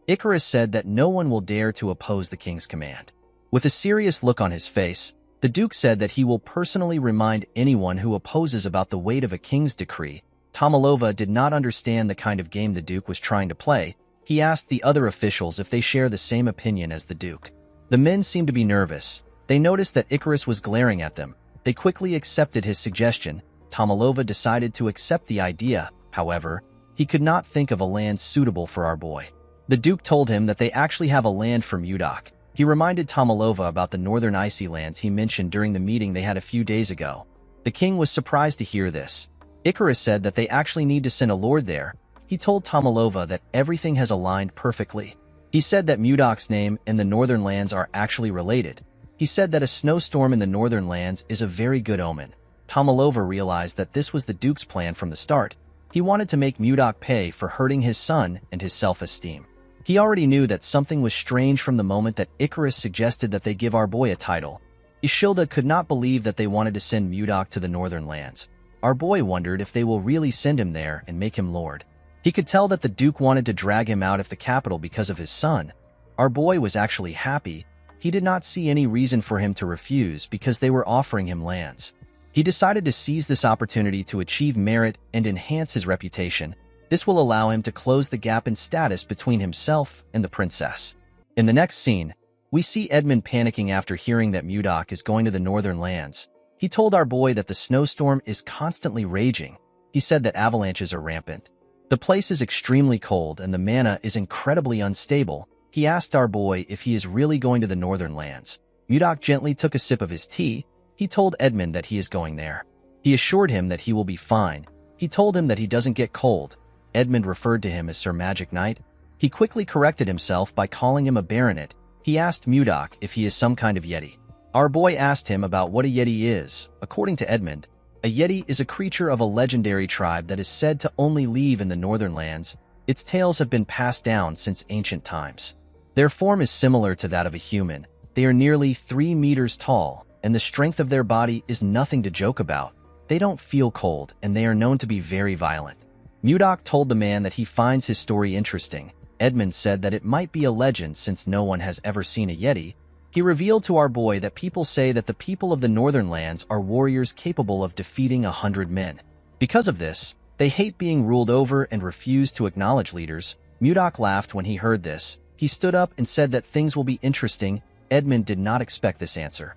Icarus said that no one will dare to oppose the king's command. With a serious look on his face, the Duke said that he will personally remind anyone who opposes about the weight of a king's decree. Tomalova did not understand the kind of game the Duke was trying to play. He asked the other officials if they share the same opinion as the Duke. The men seemed to be nervous. They noticed that Icarus was glaring at them. They quickly accepted his suggestion. Tomalova decided to accept the idea. However, he could not think of a land suitable for our boy. The Duke told him that they actually have a land for Mudok. He reminded Tomalova about the northern icy lands he mentioned during the meeting they had a few days ago. The king was surprised to hear this. Icarus said that they actually need to send a lord there. He told Tomalova that everything has aligned perfectly. He said that Mudok's name and the northern lands are actually related. He said that a snowstorm in the northern lands is a very good omen. Tomalova realized that this was the Duke's plan from the start. He wanted to make Mudok pay for hurting his son and his self-esteem. He already knew that something was strange from the moment that Icarus suggested that they give our boy a title. Ishilda could not believe that they wanted to send Mudok to the northern lands. Our boy wondered if they will really send him there and make him lord. He could tell that the Duke wanted to drag him out of the capital because of his son. Our boy was actually happy. He did not see any reason for him to refuse because they were offering him lands. He decided to seize this opportunity to achieve merit and enhance his reputation. This will allow him to close the gap in status between himself and the princess. In the next scene, we see Edmund panicking after hearing that Mudok is going to the northern lands. He told our boy that the snowstorm is constantly raging. He said that avalanches are rampant. The place is extremely cold and the mana is incredibly unstable. He asked our boy if he is really going to the northern lands. Mudok gently took a sip of his tea. He told Edmund that he is going there. He assured him that he will be fine. He told him that he doesn't get cold. Edmund referred to him as Sir Magic Knight. He quickly corrected himself by calling him a baronet. He asked Mudok if he is some kind of yeti. Our boy asked him about what a yeti is. According to Edmund, a yeti is a creature of a legendary tribe that is said to only live in the northern lands. Its tales have been passed down since ancient times. Their form is similar to that of a human. They are nearly 3 meters tall, and the strength of their body is nothing to joke about. They don't feel cold, and they are known to be very violent. Mudok told the man that he finds his story interesting. Edmund said that it might be a legend since no one has ever seen a yeti. He revealed to our boy that people say that the people of the northern lands are warriors capable of defeating 100 men. Because of this, they hate being ruled over and refuse to acknowledge leaders. Mudok laughed when he heard this. He stood up and said that things will be interesting. Edmund did not expect this answer.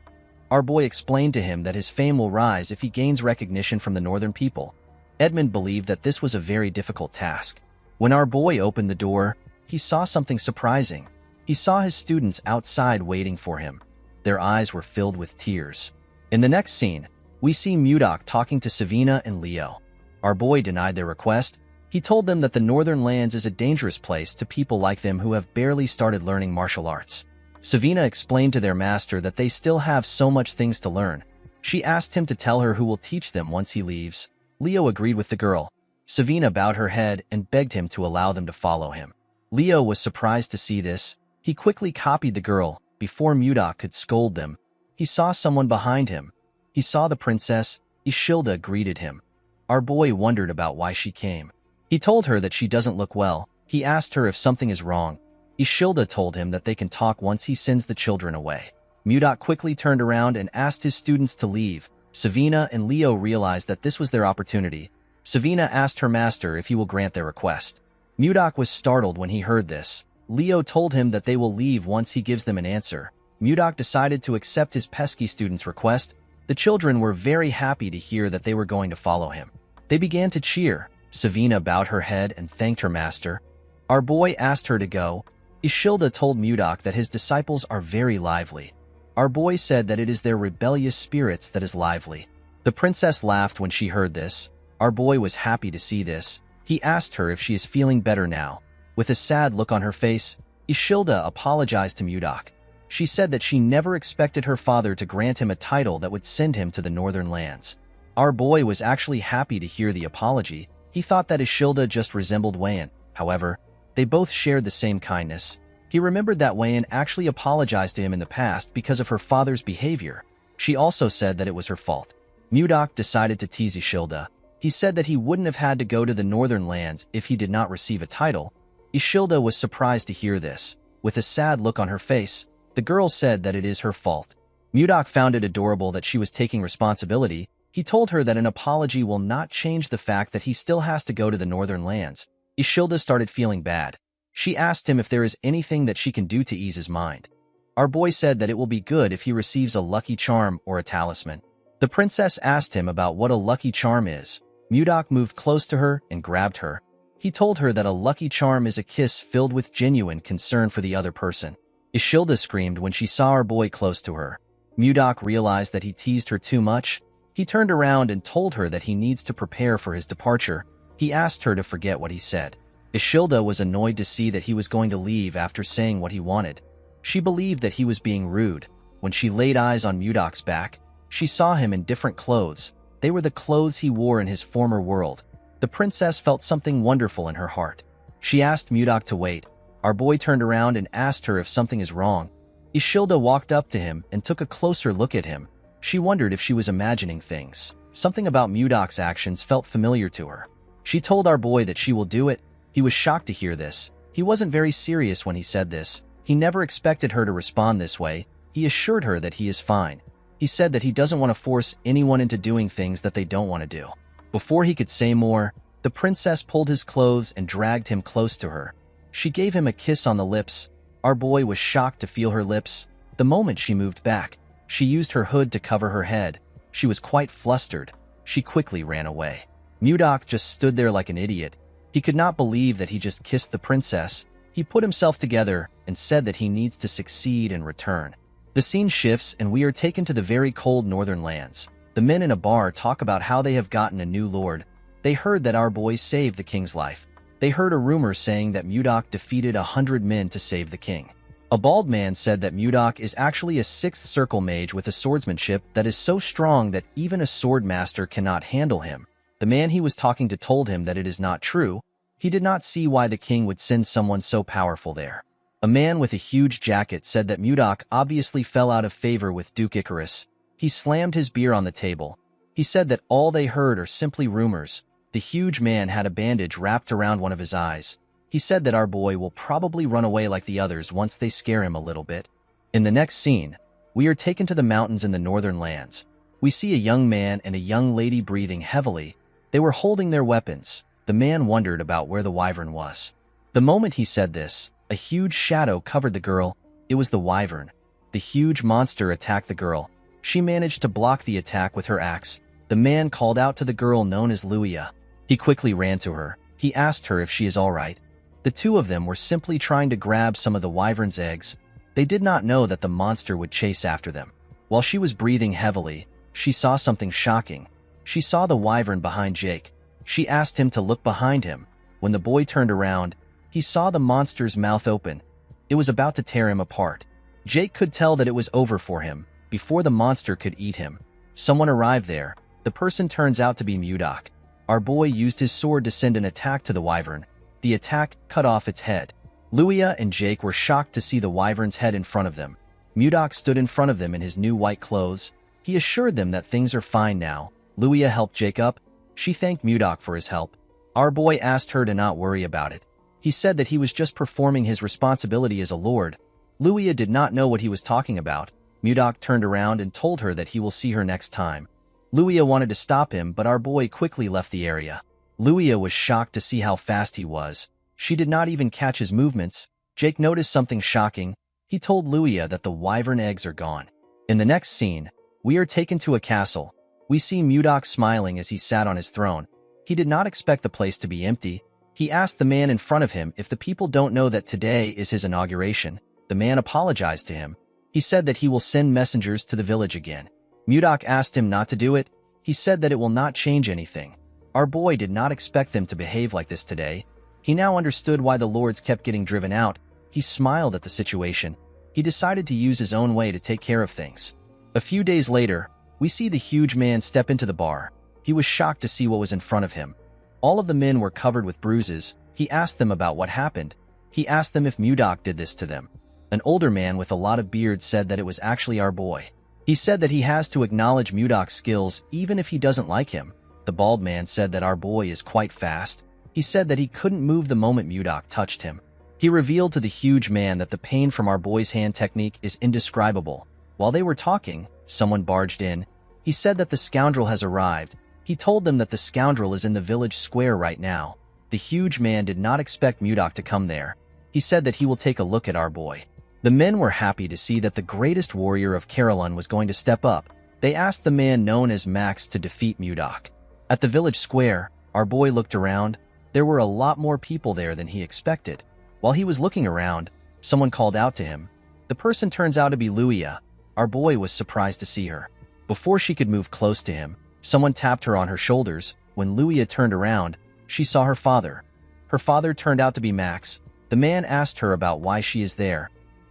Our boy explained to him that his fame will rise if he gains recognition from the northern people. Edmund believed that this was a very difficult task. When our boy opened the door, he saw something surprising. He saw his students outside waiting for him. Their eyes were filled with tears. In the next scene, we see Mudok talking to Savina and Leo. Our boy denied their request. He told them that the northern lands is a dangerous place to people like them who have barely started learning martial arts. Savina explained to their master that they still have so much things to learn. She asked him to tell her who will teach them once he leaves. Leo agreed with the girl. Savina bowed her head and begged him to allow them to follow him. Leo was surprised to see this. He quickly copied the girl. Before Mudok could scold them, he saw someone behind him. He saw the princess. Ishilda greeted him. Our boy wondered about why she came. He told her that she doesn't look well. He asked her if something is wrong. Ishilda told him that they can talk once he sends the children away. Mudok quickly turned around and asked his students to leave. Savina and Leo realized that this was their opportunity. Savina asked her master if he will grant their request. Mudok was startled when he heard this. Leo told him that they will leave once he gives them an answer. Mudok decided to accept his pesky student's request. The children were very happy to hear that they were going to follow him. They began to cheer. Savina bowed her head and thanked her master. Our boy asked her to go. Ishilda told Mudok that his disciples are very lively. Our boy said that it is their rebellious spirits that is lively. The princess laughed when she heard this. Our boy was happy to see this. He asked her if she is feeling better now. With a sad look on her face, Ishilda apologized to Mudok. She said that she never expected her father to grant him a title that would send him to the northern lands. Our boy was actually happy to hear the apology. He thought that Ishilda just resembled Wayan. However, they both shared the same kindness. He remembered that Wayan actually apologized to him in the past because of her father's behavior. She also said that it was her fault. Mudok decided to tease Ishilda. He said that he wouldn't have had to go to the northern lands if he did not receive a title. Ishilda was surprised to hear this. With a sad look on her face, the girl said that it is her fault. Mudok found it adorable that she was taking responsibility. He told her that an apology will not change the fact that he still has to go to the northern lands. Ishilda started feeling bad. She asked him if there is anything that she can do to ease his mind. Our boy said that it will be good if he receives a lucky charm or a talisman. The princess asked him about what a lucky charm is. Mudok moved close to her and grabbed her. He told her that a lucky charm is a kiss filled with genuine concern for the other person. Ishilda screamed when she saw our boy close to her. Mudok realized that he teased her too much. He turned around and told her that he needs to prepare for his departure. He asked her to forget what he said. Ishilda was annoyed to see that he was going to leave after saying what he wanted. She believed that he was being rude. When she laid eyes on Mudok's back, she saw him in different clothes. They were the clothes he wore in his former world. The princess felt something wonderful in her heart. She asked Mudok to wait. Our boy turned around and asked her if something is wrong. Ishilda walked up to him and took a closer look at him. She wondered if she was imagining things. Something about Mudok's actions felt familiar to her. She told our boy that she will do it. He was shocked to hear this. He wasn't very serious when he said this. He never expected her to respond this way. He assured her that he is fine. He said that he doesn't want to force anyone into doing things that they don't want to do. Before he could say more, The princess pulled his clothes and dragged him close to her. She gave him a kiss on the lips. Our boy was shocked to feel her lips. The moment she moved back, she used her hood to cover her head. She was quite flustered. She quickly ran away. Mudok just stood there like an idiot. He could not believe that he just kissed the princess. He put himself together and said that he needs to succeed and return. The scene shifts and we are taken to the very cold northern lands. The men in a bar talk about how they have gotten a new lord. They heard that our boy saved the king's life. They heard a rumor saying that Mudok defeated 100 men to save the king. A bald man said that Mudok is actually a sixth circle mage with a swordsmanship that is so strong that even a sword master cannot handle him. The man he was talking to told him that it is not true. He did not see why the king would send someone so powerful there. A man with a huge jacket said that Mudok obviously fell out of favor with Duke Icarus. He slammed his beer on the table. He said that all they heard are simply rumors. The huge man had a bandage wrapped around one of his eyes. He said that our boy will probably run away like the others once they scare him a little bit. In the next scene, we are taken to the mountains in the northern lands. We see a young man and a young lady breathing heavily. They were holding their weapons. The man wondered about where the wyvern was. The moment he said this, a huge shadow covered the girl. It was the wyvern. The huge monster attacked the girl. She managed to block the attack with her axe. The man called out to the girl known as Luia. He quickly ran to her. He asked her if she is all right. The two of them were simply trying to grab some of the wyvern's eggs. They did not know that the monster would chase after them. While she was breathing heavily, she saw something shocking. She saw the wyvern behind Jake. She asked him to look behind him. When the boy turned around, he saw the monster's mouth open. It was about to tear him apart. Jake could tell that it was over for him, before the monster could eat him. Someone arrived there. The person turns out to be Mudok. Our boy used his sword to send an attack to the wyvern. The attack cut off its head. Luia and Jake were shocked to see the wyvern's head in front of them. Mudok stood in front of them in his new white clothes. He assured them that things are fine now. Luia helped Jake up. She thanked Mudok for his help. Our boy asked her to not worry about it. He said that he was just performing his responsibility as a lord. Luia did not know what he was talking about. Mudok turned around and told her that he will see her next time. Luia wanted to stop him, but our boy quickly left the area. Luia was shocked to see how fast he was. She did not even catch his movements. Jake noticed something shocking. He told Luia that the wyvern eggs are gone. In the next scene, we are taken to a castle. We see Mudok smiling as he sat on his throne. He did not expect the place to be empty. He asked the man in front of him if the people don't know that today is his inauguration. The man apologized to him. He said that he will send messengers to the village again. Mudok asked him not to do it. He said that it will not change anything. Our boy did not expect them to behave like this today. He now understood why the lords kept getting driven out. He smiled at the situation. He decided to use his own way to take care of things. A few days later, we see the huge man step into the bar. He was shocked to see what was in front of him. All of the men were covered with bruises. He asked them about what happened. He asked them if Mudok did this to them. An older man with a lot of beard said that it was actually our boy. He said that he has to acknowledge Mudok's skills even if he doesn't like him. The bald man said that our boy is quite fast. He said that he couldn't move the moment Mudok touched him. He revealed to the huge man that the pain from our boy's hand technique is indescribable. While they were talking, someone barged in. He said that the scoundrel has arrived. He told them that the scoundrel is in the village square right now. The huge man did not expect Mudok to come there. He said that he will take a look at our boy. The men were happy to see that the greatest warrior of Carolyn was going to step up. They asked the man known as Max to defeat Mudok. At the village square, our boy looked around. There were a lot more people there than he expected. While he was looking around, someone called out to him. The person turns out to be Luia. Our boy was surprised to see her. Before she could move close to him, someone tapped her on her shoulders. When Luia turned around, she saw her father. Her father turned out to be Max. The man asked her about why she is there.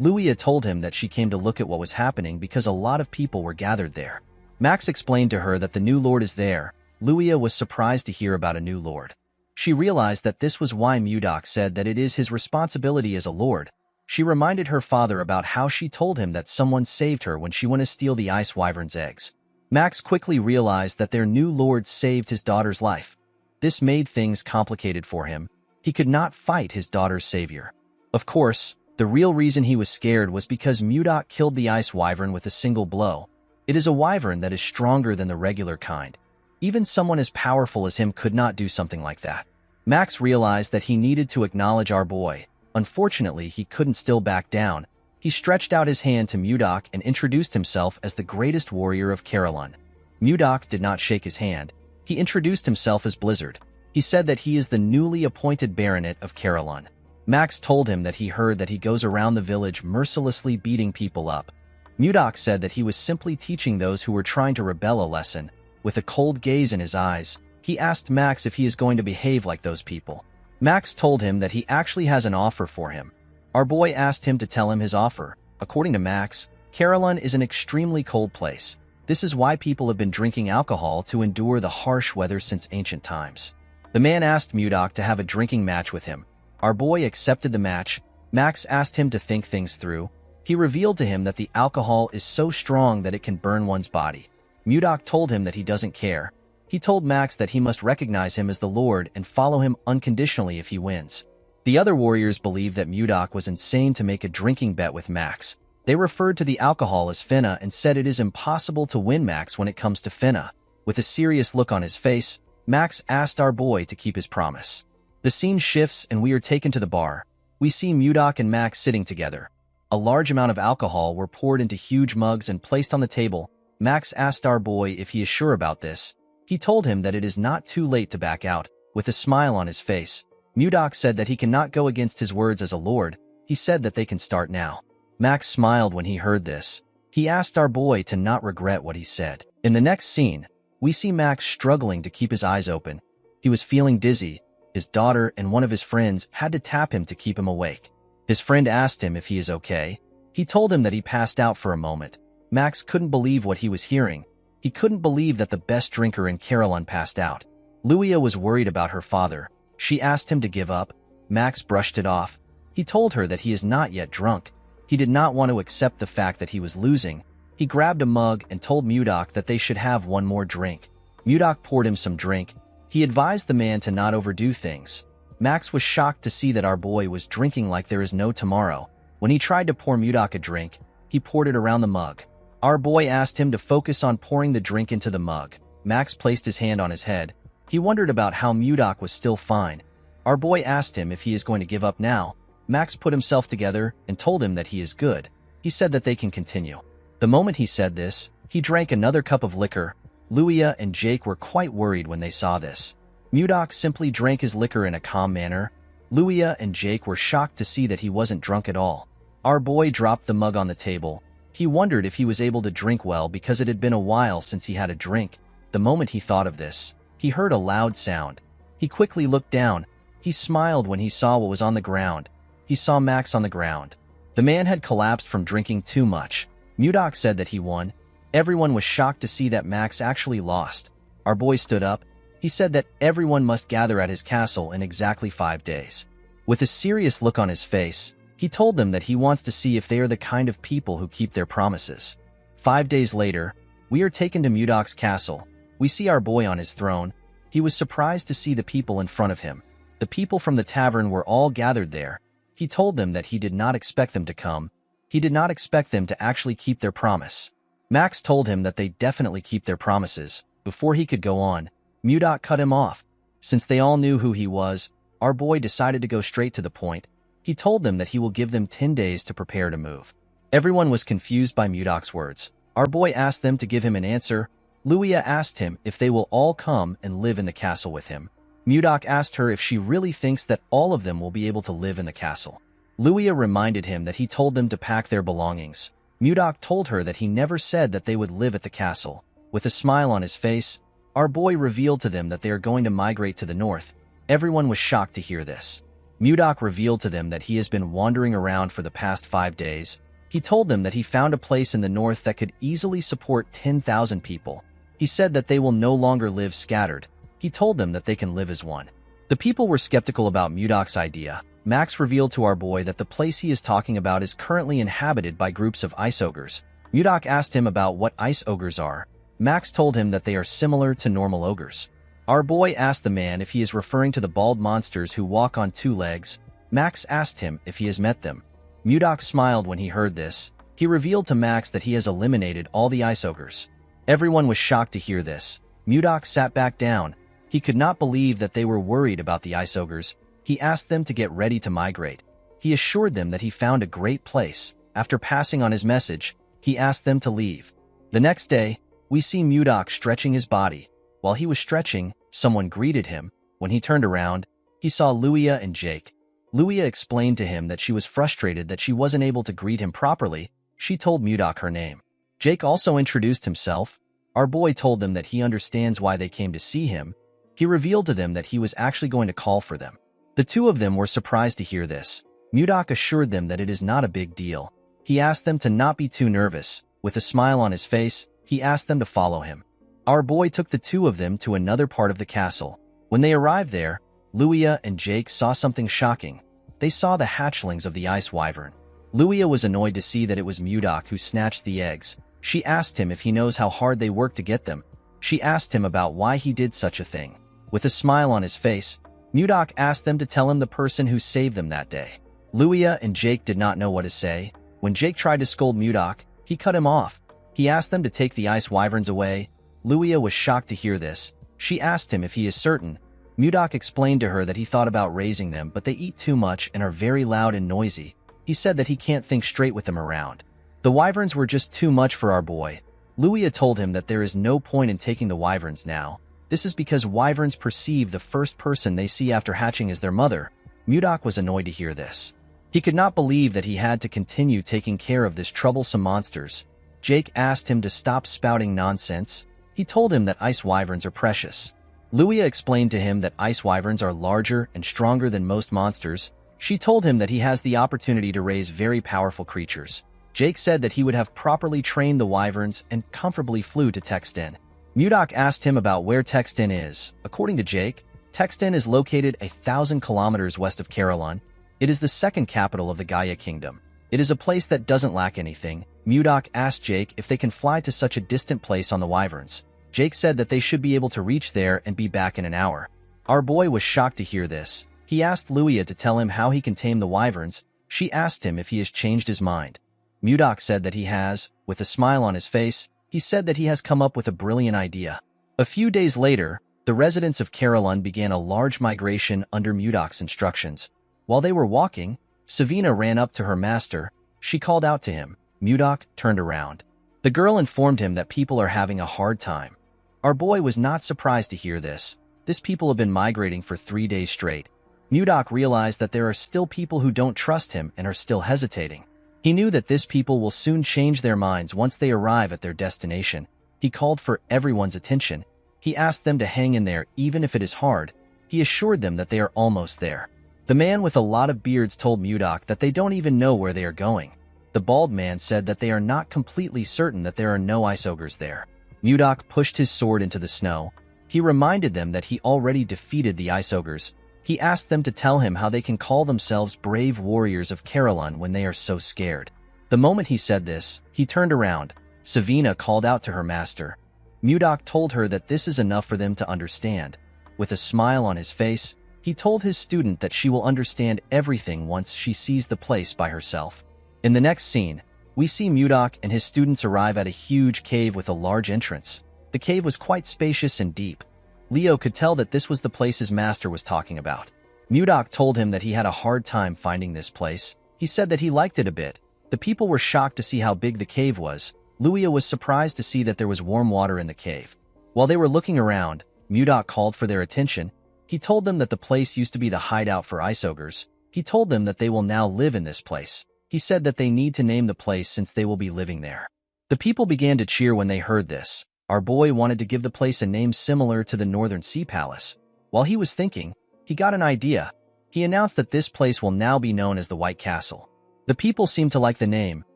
Luia told him that she came to look at what was happening because a lot of people were gathered there. Max explained to her that the new lord is there. Luia was surprised to hear about a new lord. She realized that this was why Mudok said that it is his responsibility as a lord. She reminded her father about how she told him that someone saved her when she went to steal the ice wyvern's eggs. Max quickly realized that their new lord saved his daughter's life. This made things complicated for him. He could not fight his daughter's savior. Of course, the real reason he was scared was because Mudok killed the ice wyvern with a single blow. It is a wyvern that is stronger than the regular kind. Even someone as powerful as him could not do something like that. Max realized that he needed to acknowledge our boy. Unfortunately, he couldn't still back down. He stretched out his hand to Mudok and introduced himself as the greatest warrior of Carolyn. Mudok did not shake his hand. He introduced himself as Blizzard. He said that he is the newly appointed baronet of Carolyn. Max told him that he heard that he goes around the village mercilessly beating people up. Mudok said that he was simply teaching those who were trying to rebel a lesson. With a cold gaze in his eyes, he asked Max if he is going to behave like those people. Max told him that he actually has an offer for him. Our boy asked him to tell him his offer. According to Max, Carolyn is an extremely cold place. This is why people have been drinking alcohol to endure the harsh weather since ancient times. The man asked Mudok to have a drinking match with him. Our boy accepted the match. Max asked him to think things through. He revealed to him that the alcohol is so strong that it can burn one's body. Mudok told him that he doesn't care. He told Max that he must recognize him as the Lord and follow him unconditionally if he wins. The other warriors believed that Mudok was insane to make a drinking bet with Max. They referred to the alcohol as finna and said it is impossible to win Max when it comes to finna. With a serious look on his face, Max asked our boy to keep his promise. The scene shifts and we are taken to the bar. We see Mudok and Max sitting together. A large amount of alcohol were poured into huge mugs and placed on the table. Max asked our boy if he is sure about this. He told him that it is not too late to back out. With a smile on his face, Mudok said that he cannot go against his words as a lord. He said that they can start now. Max smiled when he heard this. He asked our boy to not regret what he said. In the next scene, we see Max struggling to keep his eyes open. He was feeling dizzy. His daughter and one of his friends had to tap him to keep him awake. His friend asked him if he is okay. He told him that he passed out for a moment. Max couldn't believe what he was hearing. He couldn't believe that the best drinker in Carolyn passed out. Luia was worried about her father. She asked him to give up. Max brushed it off. He told her that he is not yet drunk. He did not want to accept the fact that he was losing. He grabbed a mug and told Mudok that they should have one more drink. Mudok poured him some drink. He advised the man to not overdo things. Max was shocked to see that our boy was drinking like there is no tomorrow. When he tried to pour Mudok a drink, he poured it around the mug. Our boy asked him to focus on pouring the drink into the mug. Max placed his hand on his head. He wondered about how Mudok was still fine. Our boy asked him if he is going to give up now. Max put himself together and told him that he is good. He said that they can continue. The moment he said this, he drank another cup of liquor. Luia and Jake were quite worried when they saw this. Mudok simply drank his liquor in a calm manner. Luia and Jake were shocked to see that he wasn't drunk at all. Our boy dropped the mug on the table. He wondered if he was able to drink well because it had been a while since he had a drink. The moment he thought of this, he heard a loud sound. He quickly looked down. He smiled when he saw what was on the ground. He saw Max on the ground. The man had collapsed from drinking too much. Mudok said that he won. Everyone was shocked to see that Max actually lost. Our boy stood up. He said that everyone must gather at his castle in exactly 5 days. With a serious look on his face, he told them that he wants to see if they are the kind of people who keep their promises. 5 days later, we are taken to Mudok's castle. We see our boy on his throne. He was surprised to see the people in front of him. The people from the tavern were all gathered there. He told them that he did not expect them to come. He did not expect them to actually keep their promise. Max told him that they definitely keep their promises. Before he could go on, Mudok cut him off. Since they all knew who he was, our boy decided to go straight to the point. He told them that he will give them 10 days to prepare to move. Everyone was confused by Mudok's words. Our boy asked them to give him an answer. Luia asked him if they will all come and live in the castle with him. Mudok asked her if she really thinks that all of them will be able to live in the castle. Luia reminded him that he told them to pack their belongings. Mudok told her that he never said that they would live at the castle. With a smile on his face, our boy revealed to them that they are going to migrate to the north. Everyone was shocked to hear this. Mudok revealed to them that he has been wandering around for the past 5 days. He told them that he found a place in the north that could easily support 10,000 people. He said that they will no longer live scattered. He told them that they can live as one. The people were skeptical about Mudok's idea. Max revealed to our boy that the place he is talking about is currently inhabited by groups of ice ogres. Mudok asked him about what ice ogres are. Max told him that they are similar to normal ogres. Our boy asked the man if he is referring to the bald monsters who walk on 2 legs. Max asked him if he has met them. Mudok smiled when he heard this. He revealed to Max that he has eliminated all the ice ogres. Everyone was shocked to hear this. Mudok sat back down. He could not believe that they were worried about the ice ogres. He asked them to get ready to migrate. He assured them that he found a great place. After passing on his message, he asked them to leave. The next day, we see Mudok stretching his body. While he was stretching, someone greeted him. When he turned around, he saw Luia and Jake. Luia explained to him that she was frustrated that she wasn't able to greet him properly. She told Mudok her name. Jake also introduced himself. Our boy told them that he understands why they came to see him. He revealed to them that he was actually going to call for them. The two of them were surprised to hear this. Mudok assured them that it is not a big deal. He asked them to not be too nervous. With a smile on his face, he asked them to follow him. Our boy took the two of them to another part of the castle. When they arrived there, Luia and Jake saw something shocking. They saw the hatchlings of the ice wyvern. Luia was annoyed to see that it was Mudok who snatched the eggs. She asked him if he knows how hard they worked to get them. She asked him about why he did such a thing. With a smile on his face, Mudok asked them to tell him the person who saved them that day. Luia and Jake did not know what to say. When Jake tried to scold Mudok, he cut him off. He asked them to take the ice wyverns away. Luia was shocked to hear this. She asked him if he is certain. Mudok explained to her that he thought about raising them, but they eat too much and are very loud and noisy. He said that he can't think straight with them around. The wyverns were just too much for our boy. Luia told him that there is no point in taking the wyverns now. This is because wyverns perceive the first person they see after hatching as their mother. Mudok was annoyed to hear this. He could not believe that he had to continue taking care of this troublesome monsters. Jake asked him to stop spouting nonsense. He told him that ice wyverns are precious. Luia explained to him that ice wyverns are larger and stronger than most monsters. She told him that he has the opportunity to raise very powerful creatures. Jake said that he would have properly trained the wyverns and comfortably flew to Texten. Mudok asked him about where Texten is. According to Jake, Texten is located 1,000 kilometers west of Carolyn. It is the second capital of the Gaia Kingdom. It is a place that doesn't lack anything. Mudok asked Jake if they can fly to such a distant place on the wyverns. Jake said that they should be able to reach there and be back in an hour. Our boy was shocked to hear this. He asked Luia to tell him how he can tame the wyverns. She asked him if he has changed his mind. Mudok said that he has. With a smile on his face, he said that he has come up with a brilliant idea. A few days later, the residents of Carolyn began a large migration under Mudok's instructions. While they were walking, Savina ran up to her master. She called out to him. Mudok turned around. The girl informed him that people are having a hard time. Our boy was not surprised to hear this. This people have been migrating for 3 days straight. Mudok realized that there are still people who don't trust him and are still hesitating. He knew that this people will soon change their minds once they arrive at their destination. He called for everyone's attention. He asked them to hang in there even if it is hard. He assured them that they are almost there. The man with a lot of beards told Mudok that they don't even know where they are going. The bald man said that they are not completely certain that there are no ice ogres there. Mudok pushed his sword into the snow. He reminded them that he already defeated the ice ogres. He asked them to tell him how they can call themselves brave warriors of Carolyn when they are so scared. The moment he said this, he turned around. Savina called out to her master. Mudok told her that this is enough for them to understand. With a smile on his face, he told his student that she will understand everything once she sees the place by herself. In the next scene, we see Mudok and his students arrive at a huge cave with a large entrance. The cave was quite spacious and deep. Leo could tell that this was the place his master was talking about. Mudok told him that he had a hard time finding this place. He said that he liked it a bit. The people were shocked to see how big the cave was. Luia was surprised to see that there was warm water in the cave. While they were looking around, Mudok called for their attention. He told them that the place used to be the hideout for ice ogres. He told them that they will now live in this place. He said that they need to name the place since they will be living there. The people began to cheer when they heard this. Our boy wanted to give the place a name similar to the Northern Sea Palace. While he was thinking, he got an idea. He announced that this place will now be known as the White Castle. The people seemed to like the name.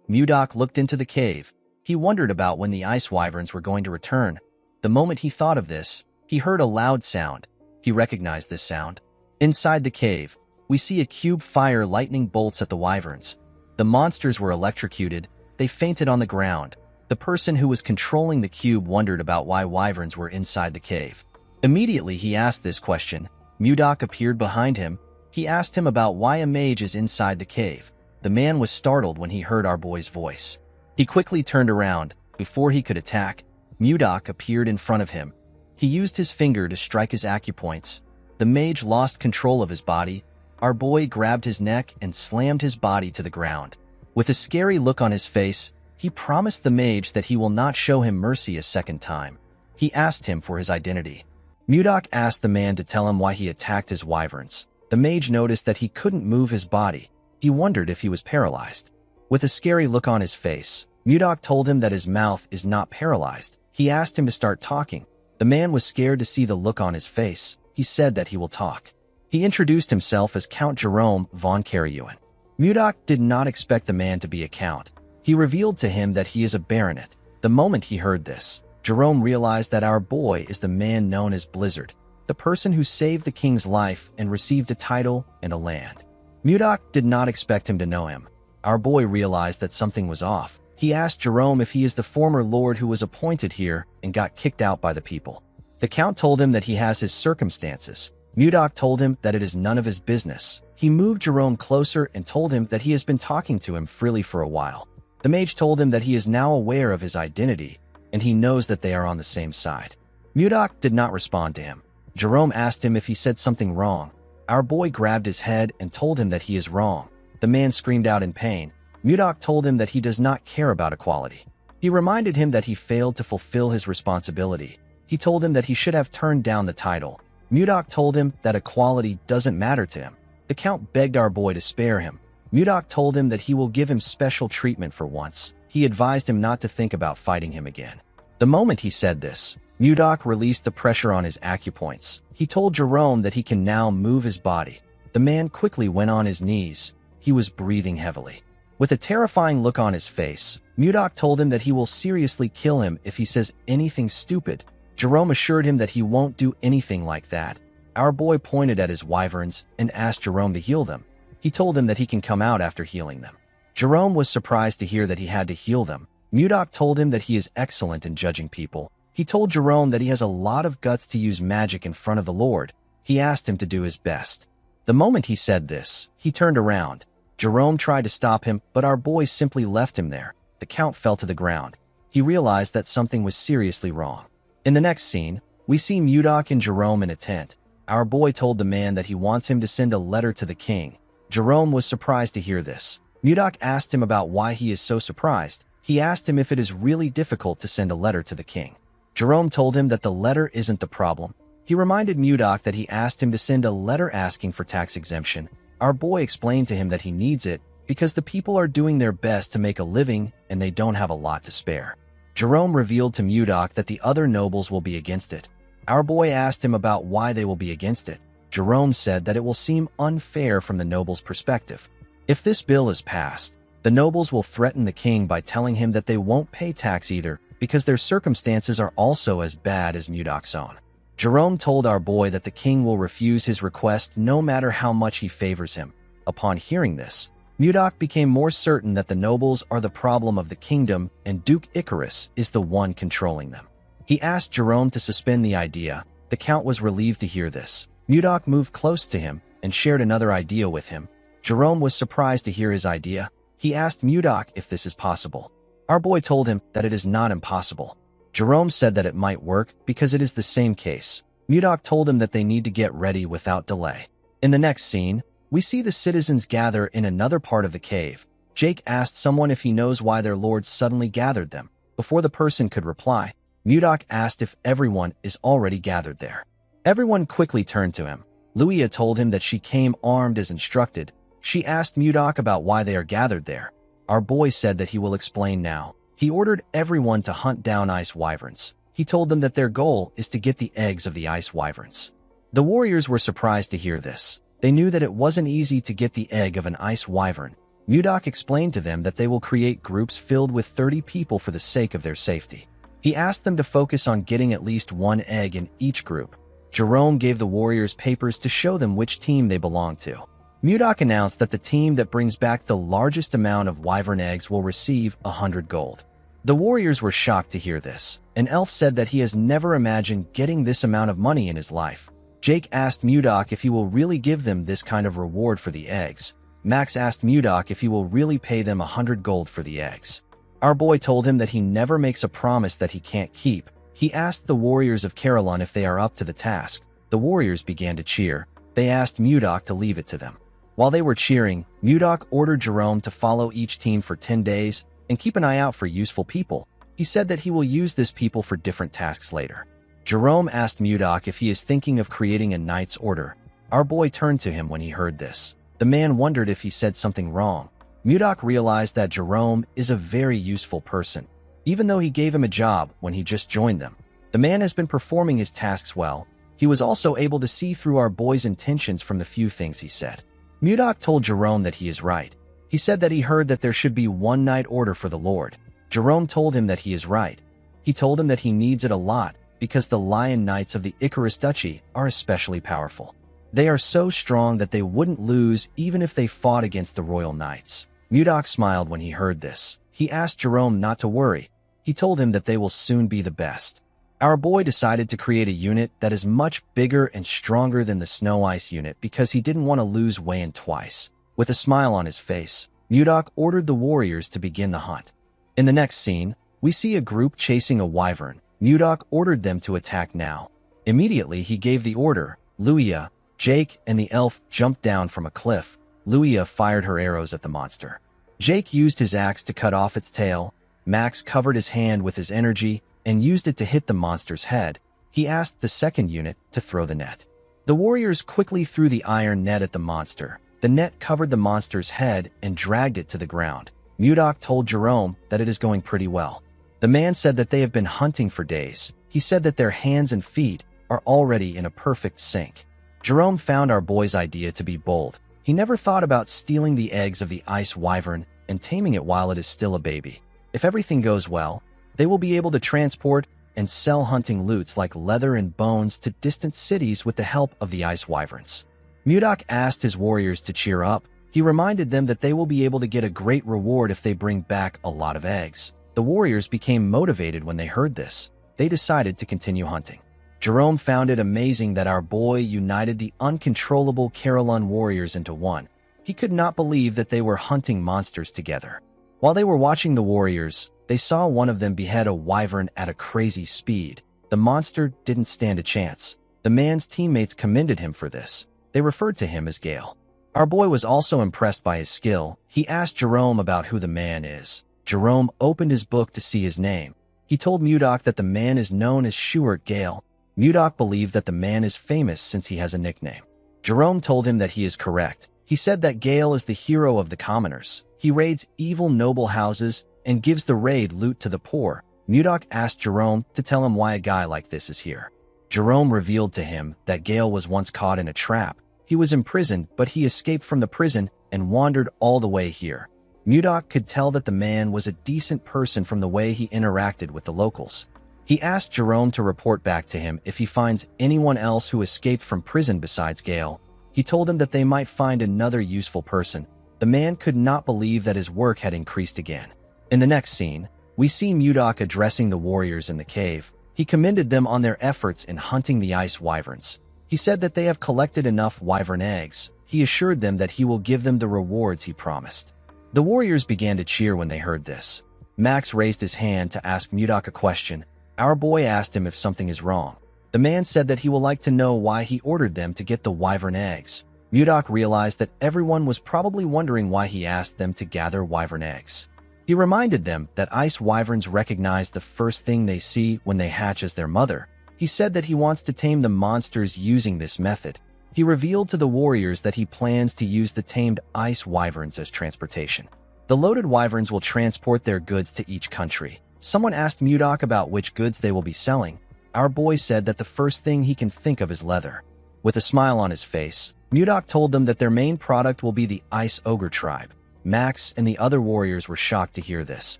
Mudok looked into the cave. He wondered about when the ice wyverns were going to return. The moment he thought of this, he heard a loud sound. He recognized this sound. Inside the cave, we see a cube fire lightning bolts at the wyverns. The monsters were electrocuted. They fainted on the ground. The person who was controlling the cube wondered about why wyverns were inside the cave. Immediately he asked this question. Mudok appeared behind him. He asked him about why a mage is inside the cave. The man was startled when he heard our boy's voice. He quickly turned around. Before he could attack, Mudok appeared in front of him. He used his finger to strike his acupoints. The mage lost control of his body. Our boy grabbed his neck and slammed his body to the ground. With a scary look on his face, he promised the mage that he will not show him mercy a second time. He asked him for his identity. Mudok asked the man to tell him why he attacked his wyverns. The mage noticed that he couldn't move his body. He wondered if he was paralyzed. With a scary look on his face, Mudok told him that his mouth is not paralyzed. He asked him to start talking. The man was scared to see the look on his face. He said that he will talk. He introduced himself as Count Jerome von Karyuen. Mudok did not expect the man to be a count. He revealed to him that he is a baronet. The moment he heard this, Jerome realized that our boy is the man known as Blizzard, the person who saved the king's life and received a title and a land. Mudok did not expect him to know him. Our boy realized that something was off. He asked Jerome if he is the former lord who was appointed here and got kicked out by the people. The count told him that he has his circumstances. Mudok told him that it is none of his business. He moved Jerome closer and told him that he has been talking to him freely for a while. The mage told him that he is now aware of his identity, and he knows that they are on the same side. Mudok did not respond to him. Jerome asked him if he said something wrong. Our boy grabbed his head and told him that he is wrong. The man screamed out in pain. Mudok told him that he does not care about equality. He reminded him that he failed to fulfill his responsibility. He told him that he should have turned down the title. Mudok told him that equality doesn't matter to him. The count begged our boy to spare him. Mudok told him that he will give him special treatment for once. He advised him not to think about fighting him again. The moment he said this, Mudok released the pressure on his acupoints. He told Jerome that he can now move his body. The man quickly went on his knees. He was breathing heavily. With a terrifying look on his face, Mudok told him that he will seriously kill him if he says anything stupid. Jerome assured him that he won't do anything like that. Our boy pointed at his wyverns and asked Jerome to heal them. He told him that he can come out after healing them. Jerome was surprised to hear that he had to heal them. Mudok told him that he is excellent in judging people. He told Jerome that he has a lot of guts to use magic in front of the Lord. He asked him to do his best. The moment he said this, he turned around. Jerome tried to stop him, but our boy simply left him there. The count fell to the ground. He realized that something was seriously wrong. In the next scene, we see Mudok and Jerome in a tent. Our boy told the man that he wants him to send a letter to the king. Jerome was surprised to hear this. Mudok asked him about why he is so surprised. He asked him if it is really difficult to send a letter to the king. Jerome told him that the letter isn't the problem. He reminded Mudok that he asked him to send a letter asking for tax exemption. Our boy explained to him that he needs it because the people are doing their best to make a living and they don't have a lot to spare. Jerome revealed to Mudok that the other nobles will be against it. Our boy asked him about why they will be against it. Jerome said that it will seem unfair from the nobles' perspective. If this bill is passed, the nobles will threaten the king by telling him that they won't pay tax either because their circumstances are also as bad as Mudok's own. Jerome told our boy that the king will refuse his request no matter how much he favors him. Upon hearing this, Mudok became more certain that the nobles are the problem of the kingdom and Duke Icarus is the one controlling them. He asked Jerome to suspend the idea. The count was relieved to hear this. Mudok moved close to him and shared another idea with him. Jerome was surprised to hear his idea. He asked Mudok if this is possible. Our boy told him that it is not impossible. Jerome said that it might work because it is the same case. Mudok told him that they need to get ready without delay. In the next scene, we see the citizens gather in another part of the cave. Jake asked someone if he knows why their lord suddenly gathered them. Before the person could reply, Mudok asked if everyone is already gathered there. Everyone quickly turned to him. Luia told him that she came armed as instructed. She asked Mudok about why they are gathered there. Our boy said that he will explain now. He ordered everyone to hunt down ice wyverns. He told them that their goal is to get the eggs of the ice wyverns. The warriors were surprised to hear this. They knew that it wasn't easy to get the egg of an ice wyvern. Mudok explained to them that they will create groups filled with 30 people for the sake of their safety. He asked them to focus on getting at least one egg in each group. Jerome gave the warriors papers to show them which team they belonged to. Mudok announced that the team that brings back the largest amount of wyvern eggs will receive 100 gold. The warriors were shocked to hear this. An elf said that he has never imagined getting this amount of money in his life. Jake asked Mudok if he will really give them this kind of reward for the eggs. Max asked Mudok if he will really pay them 100 gold for the eggs. Our boy told him that he never makes a promise that he can't keep. He asked the warriors of Carolyn if they are up to the task. The warriors began to cheer. They asked Mudok to leave it to them. While they were cheering, Mudok ordered Jerome to follow each team for 10 days and keep an eye out for useful people. He said that he will use this people for different tasks later. Jerome asked Mudok if he is thinking of creating a knight's order. Our boy turned to him when he heard this. The man wondered if he said something wrong. Mudok realized that Jerome is a very useful person, even though he gave him a job when he just joined them. The man has been performing his tasks well. He was also able to see through our boy's intentions from the few things he said. Mudok told Jerome that he is right. He said that he heard that there should be one night order for the Lord. Jerome told him that he is right. He told him that he needs it a lot because the Lion Knights of the Icarus Duchy are especially powerful. They are so strong that they wouldn't lose even if they fought against the Royal Knights. Mudok smiled when he heard this. He asked Jerome not to worry. He told him that they will soon be the best. Our boy decided to create a unit that is much bigger and stronger than the Snow Ice unit because he didn't want to lose Wayan twice. With a smile on his face, Mudok ordered the warriors to begin the hunt. In the next scene, we see a group chasing a wyvern. Mudok ordered them to attack now. Immediately, he gave the order. Luia, Jake, and the elf jumped down from a cliff. Luia fired her arrows at the monster. Jake used his axe to cut off its tail. Max covered his hand with his energy and used it to hit the monster's head. He asked the second unit to throw the net. The warriors quickly threw the iron net at the monster. The net covered the monster's head and dragged it to the ground. Mudok told Jerome that it is going pretty well. The man said that they have been hunting for days. He said that their hands and feet are already in a perfect sync. Jerome found our boy's idea to be bold. He never thought about stealing the eggs of the ice wyvern and taming it while it is still a baby. If everything goes well, they will be able to transport and sell hunting loots like leather and bones to distant cities with the help of the ice wyverns. Mudok asked his warriors to cheer up. He reminded them that they will be able to get a great reward if they bring back a lot of eggs. The warriors became motivated when they heard this. They decided to continue hunting. Jerome found it amazing that our boy united the uncontrollable Carolyn warriors into one. He could not believe that they were hunting monsters together. While they were watching the warriors, they saw one of them behead a wyvern at a crazy speed. The monster didn't stand a chance. The man's teammates commended him for this. They referred to him as Gale. Our boy was also impressed by his skill. He asked Jerome about who the man is. Jerome opened his book to see his name. He told Mudok that the man is known as Shuart Gale. Mudok believed that the man is famous since he has a nickname. Jerome told him that he is correct. He said that Gale is the hero of the commoners. He raids evil noble houses and gives the raid loot to the poor. Mudok asked Jerome to tell him why a guy like this is here. Jerome revealed to him that Gale was once caught in a trap. He was imprisoned, but he escaped from the prison and wandered all the way here. Mudok could tell that the man was a decent person from the way he interacted with the locals. He asked Jerome to report back to him if he finds anyone else who escaped from prison besides Gale. He told him that they might find another useful person. The man could not believe that his work had increased again. In the next scene, we see Mudok addressing the warriors in the cave. He commended them on their efforts in hunting the ice wyverns. He said that they have collected enough wyvern eggs. He assured them that he will give them the rewards he promised. The warriors began to cheer when they heard this. Max raised his hand to ask Mudok a question. Our boy asked him if something is wrong. The man said that he would like to know why he ordered them to get the wyvern eggs. Mudok realized that everyone was probably wondering why he asked them to gather wyvern eggs. He reminded them that ice wyverns recognize the first thing they see when they hatch as their mother. He said that he wants to tame the monsters using this method. He revealed to the warriors that he plans to use the tamed ice wyverns as transportation. The loaded wyverns will transport their goods to each country. Someone asked Mudok about which goods they will be selling. Our boy said that the first thing he can think of is leather. With a smile on his face, Mudok told them that their main product will be the Ice Ogre tribe. Max and the other warriors were shocked to hear this.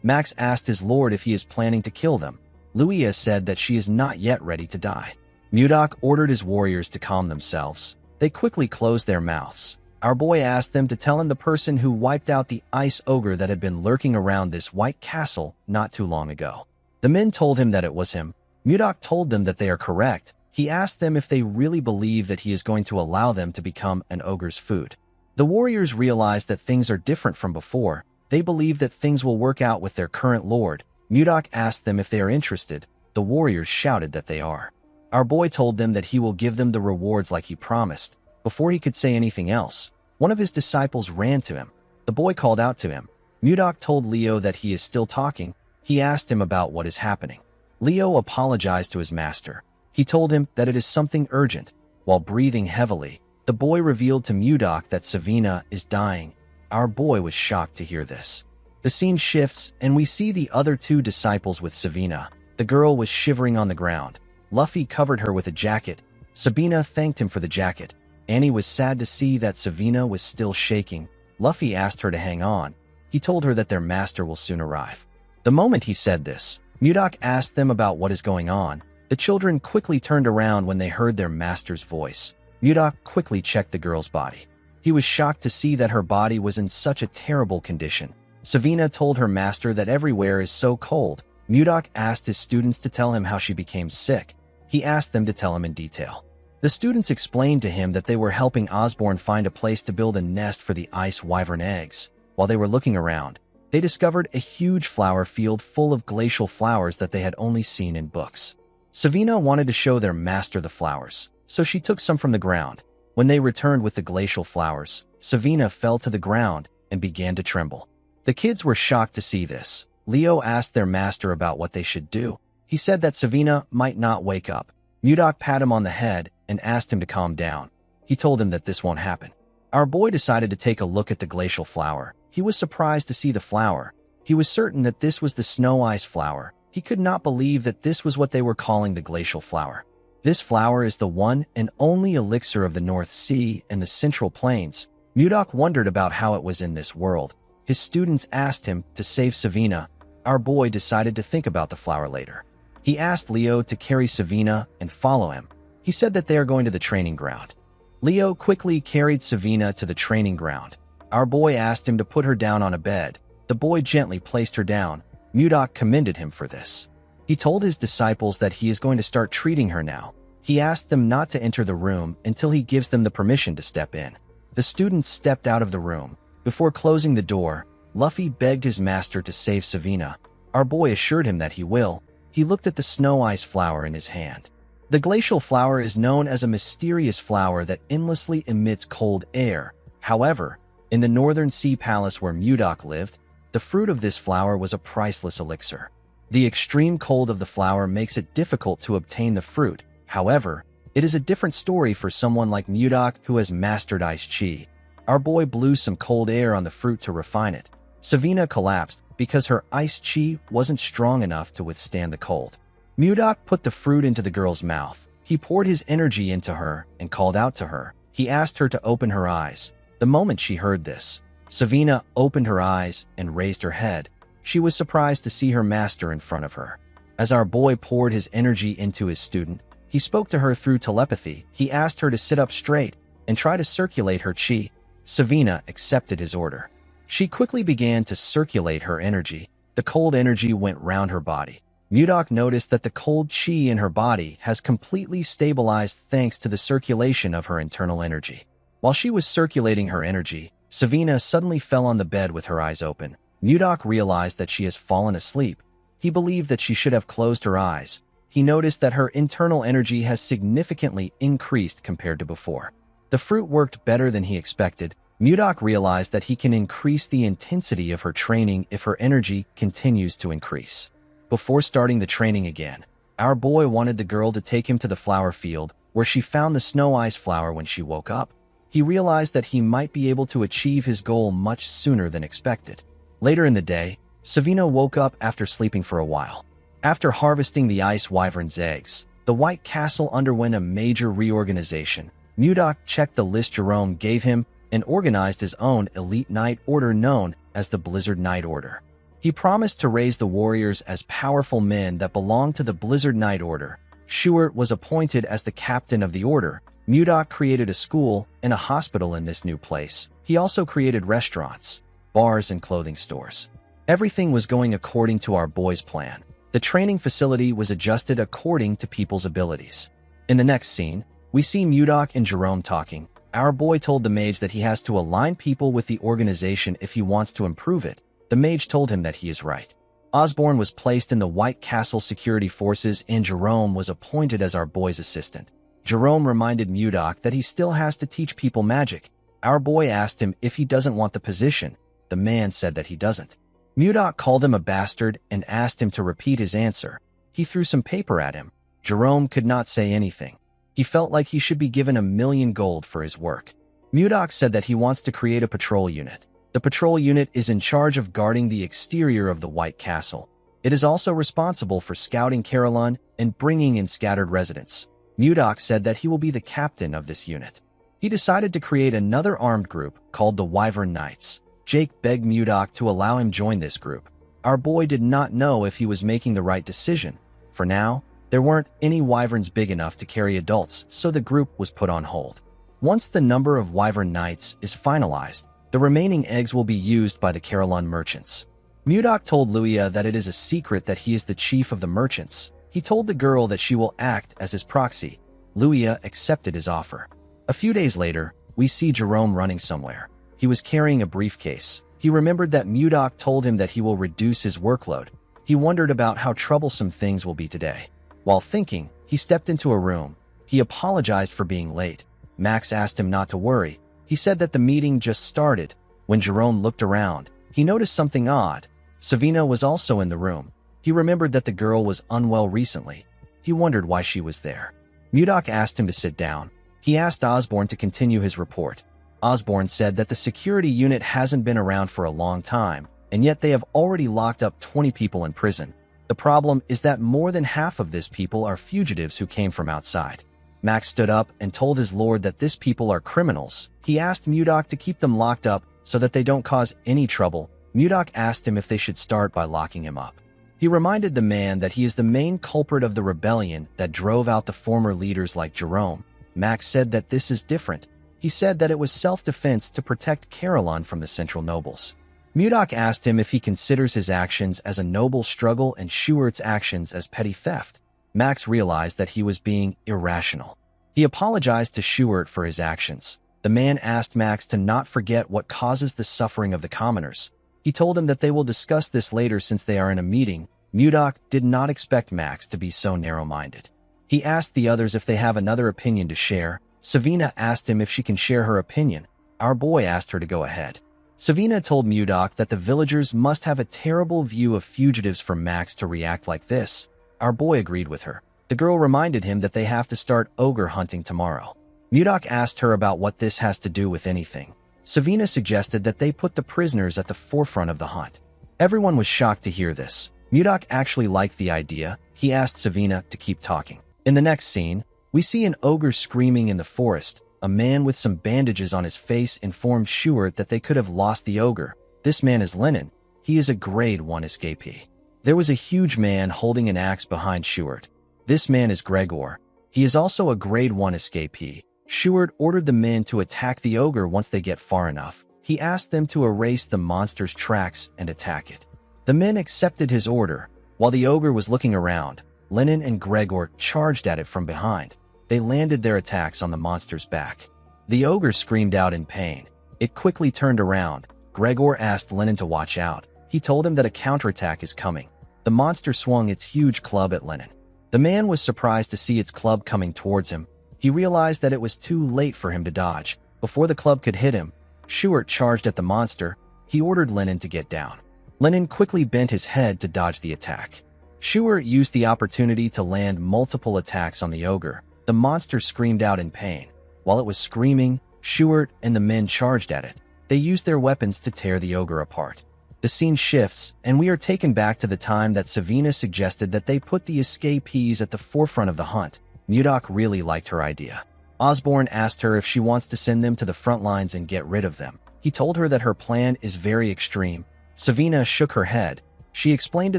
Max asked his lord if he is planning to kill them. Luia said that she is not yet ready to die. Mudok ordered his warriors to calm themselves. They quickly closed their mouths. Our boy asked them to tell him the person who wiped out the ice ogre that had been lurking around this white castle not too long ago. The men told him that it was him. Mudok told them that they are correct. He asked them if they really believe that he is going to allow them to become an ogre's food. The warriors realized that things are different from before. They believe that things will work out with their current lord. Mudok asked them if they are interested. the warriors shouted that they are. Our boy told them that he will give them the rewards like he promised. Before he could say anything else, one of his disciples ran to him. The boy called out to him. Mudok told Leo that he is still talking. He asked him about what is happening. Leo apologized to his master. He told him that it is something urgent. While breathing heavily, the boy revealed to Mudok that Savina is dying. Our boy was shocked to hear this. The scene shifts, and we see the other two disciples with Savina. The girl was shivering on the ground. Luffy covered her with a jacket. Sabina thanked him for the jacket. Annie was sad to see that Savina was still shaking. Luffy asked her to hang on. He told her that their master will soon arrive. The moment he said this, Mudok asked them about what is going on. The children quickly turned around when they heard their master's voice. Mudok quickly checked the girl's body. He was shocked to see that her body was in such a terrible condition. Savina told her master that everywhere is so cold. Mudok asked his students to tell him how she became sick. He asked them to tell him in detail. The students explained to him that they were helping Osborne find a place to build a nest for the ice wyvern eggs. While they were looking around, they discovered a huge flower field full of glacial flowers that they had only seen in books. Savina wanted to show their master the flowers, so she took some from the ground. When they returned with the glacial flowers, Savina fell to the ground and began to tremble. The kids were shocked to see this. Leo asked their master about what they should do. He said that Savina might not wake up. Mudok patted him on the head and asked him to calm down. He told him that this won't happen. Our boy decided to take a look at the glacial flower. He was surprised to see the flower. He was certain that this was the snow ice flower. He could not believe that this was what they were calling the glacial flower. This flower is the one and only elixir of the North Sea and the Central Plains. Mudok wondered about how it was in this world. His students asked him to save Savina. Our boy decided to think about the flower later. He asked Leo to carry Savina and follow him. He said that they are going to the training ground. Leo quickly carried Savina to the training ground. Our boy asked him to put her down on a bed. The boy gently placed her down. Mudok commended him for this. He told his disciples that he is going to start treating her now. He asked them not to enter the room until he gives them the permission to step in. The students stepped out of the room. Before closing the door, Luffy begged his master to save Savina. Our boy assured him that he will. He looked at the snow ice flower in his hand. The glacial flower is known as a mysterious flower that endlessly emits cold air. However, in the Northern Sea Palace where Mudok lived, the fruit of this flower was a priceless elixir. The extreme cold of the flower makes it difficult to obtain the fruit. However, it is a different story for someone like Mudok who has mastered ice chi. Our boy blew some cold air on the fruit to refine it. Savina collapsed because her ice chi wasn't strong enough to withstand the cold. Mudok put the fruit into the girl's mouth. He poured his energy into her and called out to her. He asked her to open her eyes. The moment she heard this, Savina opened her eyes and raised her head. She was surprised to see her master in front of her. As our boy poured his energy into his student, he spoke to her through telepathy. He asked her to sit up straight and try to circulate her chi. Savina accepted his order. She quickly began to circulate her energy. The cold energy went round her body. Mudok noticed that the cold chi in her body has completely stabilized thanks to the circulation of her internal energy. While she was circulating her energy, Savina suddenly fell on the bed with her eyes open. Mudok realized that she has fallen asleep. He believed that she should have closed her eyes. He noticed that her internal energy has significantly increased compared to before. The fruit worked better than he expected. Mudok realized that he can increase the intensity of her training if her energy continues to increase. Before starting the training again, our boy wanted the girl to take him to the flower field, where she found the snow ice flower when she woke up. He realized that he might be able to achieve his goal much sooner than expected. Later in the day, Savina woke up after sleeping for a while. After harvesting the ice wyvern's eggs, the White Castle underwent a major reorganization. Mudok checked the list Jerome gave him and organized his own elite knight order known as the Blizzard Knight Order. He promised to raise the warriors as powerful men that belonged to the Blizzard Knight Order. Schuart was appointed as the captain of the order. Mudok created a school and a hospital in this new place. He also created restaurants, bars, and clothing stores. Everything was going according to our boy's plan. The training facility was adjusted according to people's abilities. In the next scene, we see Mudok and Jerome talking. Our boy told the mage that he has to align people with the organization if he wants to improve it. The mage told him that he is right. Osborne was placed in the White Castle security forces and Jerome was appointed as our boy's assistant. Jerome reminded Mudok that he still has to teach people magic. Our boy asked him if he doesn't want the position. The man said that he doesn't. Mudok called him a bastard and asked him to repeat his answer. He threw some paper at him. Jerome could not say anything. He felt like he should be given 1,000,000 gold for his work. Mudok said that he wants to create a patrol unit. The patrol unit is in charge of guarding the exterior of the White Castle. It is also responsible for scouting Carolyn and bringing in scattered residents. Mudok said that he will be the captain of this unit. He decided to create another armed group called the Wyvern Knights. Jake begged Mudok to allow him join this group. Our boy did not know if he was making the right decision. For now, there weren't any wyverns big enough to carry adults, so the group was put on hold. Once the number of Wyvern Knights is finalized, the remaining eggs will be used by the Carolyn merchants. Mudok told Luia that it is a secret that he is the chief of the merchants. He told the girl that she will act as his proxy. Luia accepted his offer. A few days later, we see Jerome running somewhere. He was carrying a briefcase. He remembered that Mudok told him that he will reduce his workload. He wondered about how troublesome things will be today. While thinking, he stepped into a room. He apologized for being late. Max asked him not to worry. He said that the meeting just started. When Jerome looked around, he noticed something odd. Savina was also in the room. He remembered that the girl was unwell recently. He wondered why she was there. Mudok asked him to sit down. He asked Osborne to continue his report. Osborne said that the security unit hasn't been around for a long time, and yet they have already locked up 20 people in prison. The problem is that more than half of these people are fugitives who came from outside. Max stood up and told his lord that these people are criminals. He asked Mudok to keep them locked up so that they don't cause any trouble. Mudok asked him if they should start by locking him up. He reminded the man that he is the main culprit of the rebellion that drove out the former leaders like Jerome. Max said that this is different. He said that it was self-defense to protect Carolyn from the central nobles. Mudok asked him if he considers his actions as a noble struggle and Schuart's actions as petty theft. Max realized that he was being irrational. He apologized to Schuart for his actions. The man asked Max to not forget what causes the suffering of the commoners. He told him that they will discuss this later since they are in a meeting. Mudok did not expect Max to be so narrow-minded. He asked the others if they have another opinion to share. Savina asked him if she can share her opinion. Our boy asked her to go ahead. Savina told Mudok that the villagers must have a terrible view of fugitives for Max to react like this. Our boy agreed with her. The girl reminded him that they have to start ogre hunting tomorrow. Mudok asked her about what this has to do with anything. Savina suggested that they put the prisoners at the forefront of the hunt. Everyone was shocked to hear this. Mudok actually liked the idea. He asked Savina to keep talking. In the next scene, we see an ogre screaming in the forest. A man with some bandages on his face informed Schuart that they could have lost the ogre. This man is Lennon. He is a grade 1 escapee. There was a huge man holding an axe behind Schuart. This man is Gregor. He is also a grade 1 escapee. Schuart ordered the men to attack the ogre once they get far enough. He asked them to erase the monster's tracks and attack it. The men accepted his order. While the ogre was looking around, Lennon and Gregor charged at it from behind. They landed their attacks on the monster's back. The ogre screamed out in pain. It quickly turned around. Gregor asked Lennon to watch out. He told him that a counterattack is coming. The monster swung its huge club at Lennon. The man was surprised to see its club coming towards him. He realized that it was too late for him to dodge. Before the club could hit him, Schuart charged at the monster. He ordered Lennon to get down. Lennon quickly bent his head to dodge the attack. Schuart used the opportunity to land multiple attacks on the ogre. The monster screamed out in pain. While it was screaming, Schuart and the men charged at it. They used their weapons to tear the ogre apart. The scene shifts, and we are taken back to the time that Savina suggested that they put the escapees at the forefront of the hunt. Mudok really liked her idea. Osborne asked her if she wants to send them to the front lines and get rid of them. He told her that her plan is very extreme. Savina shook her head. She explained to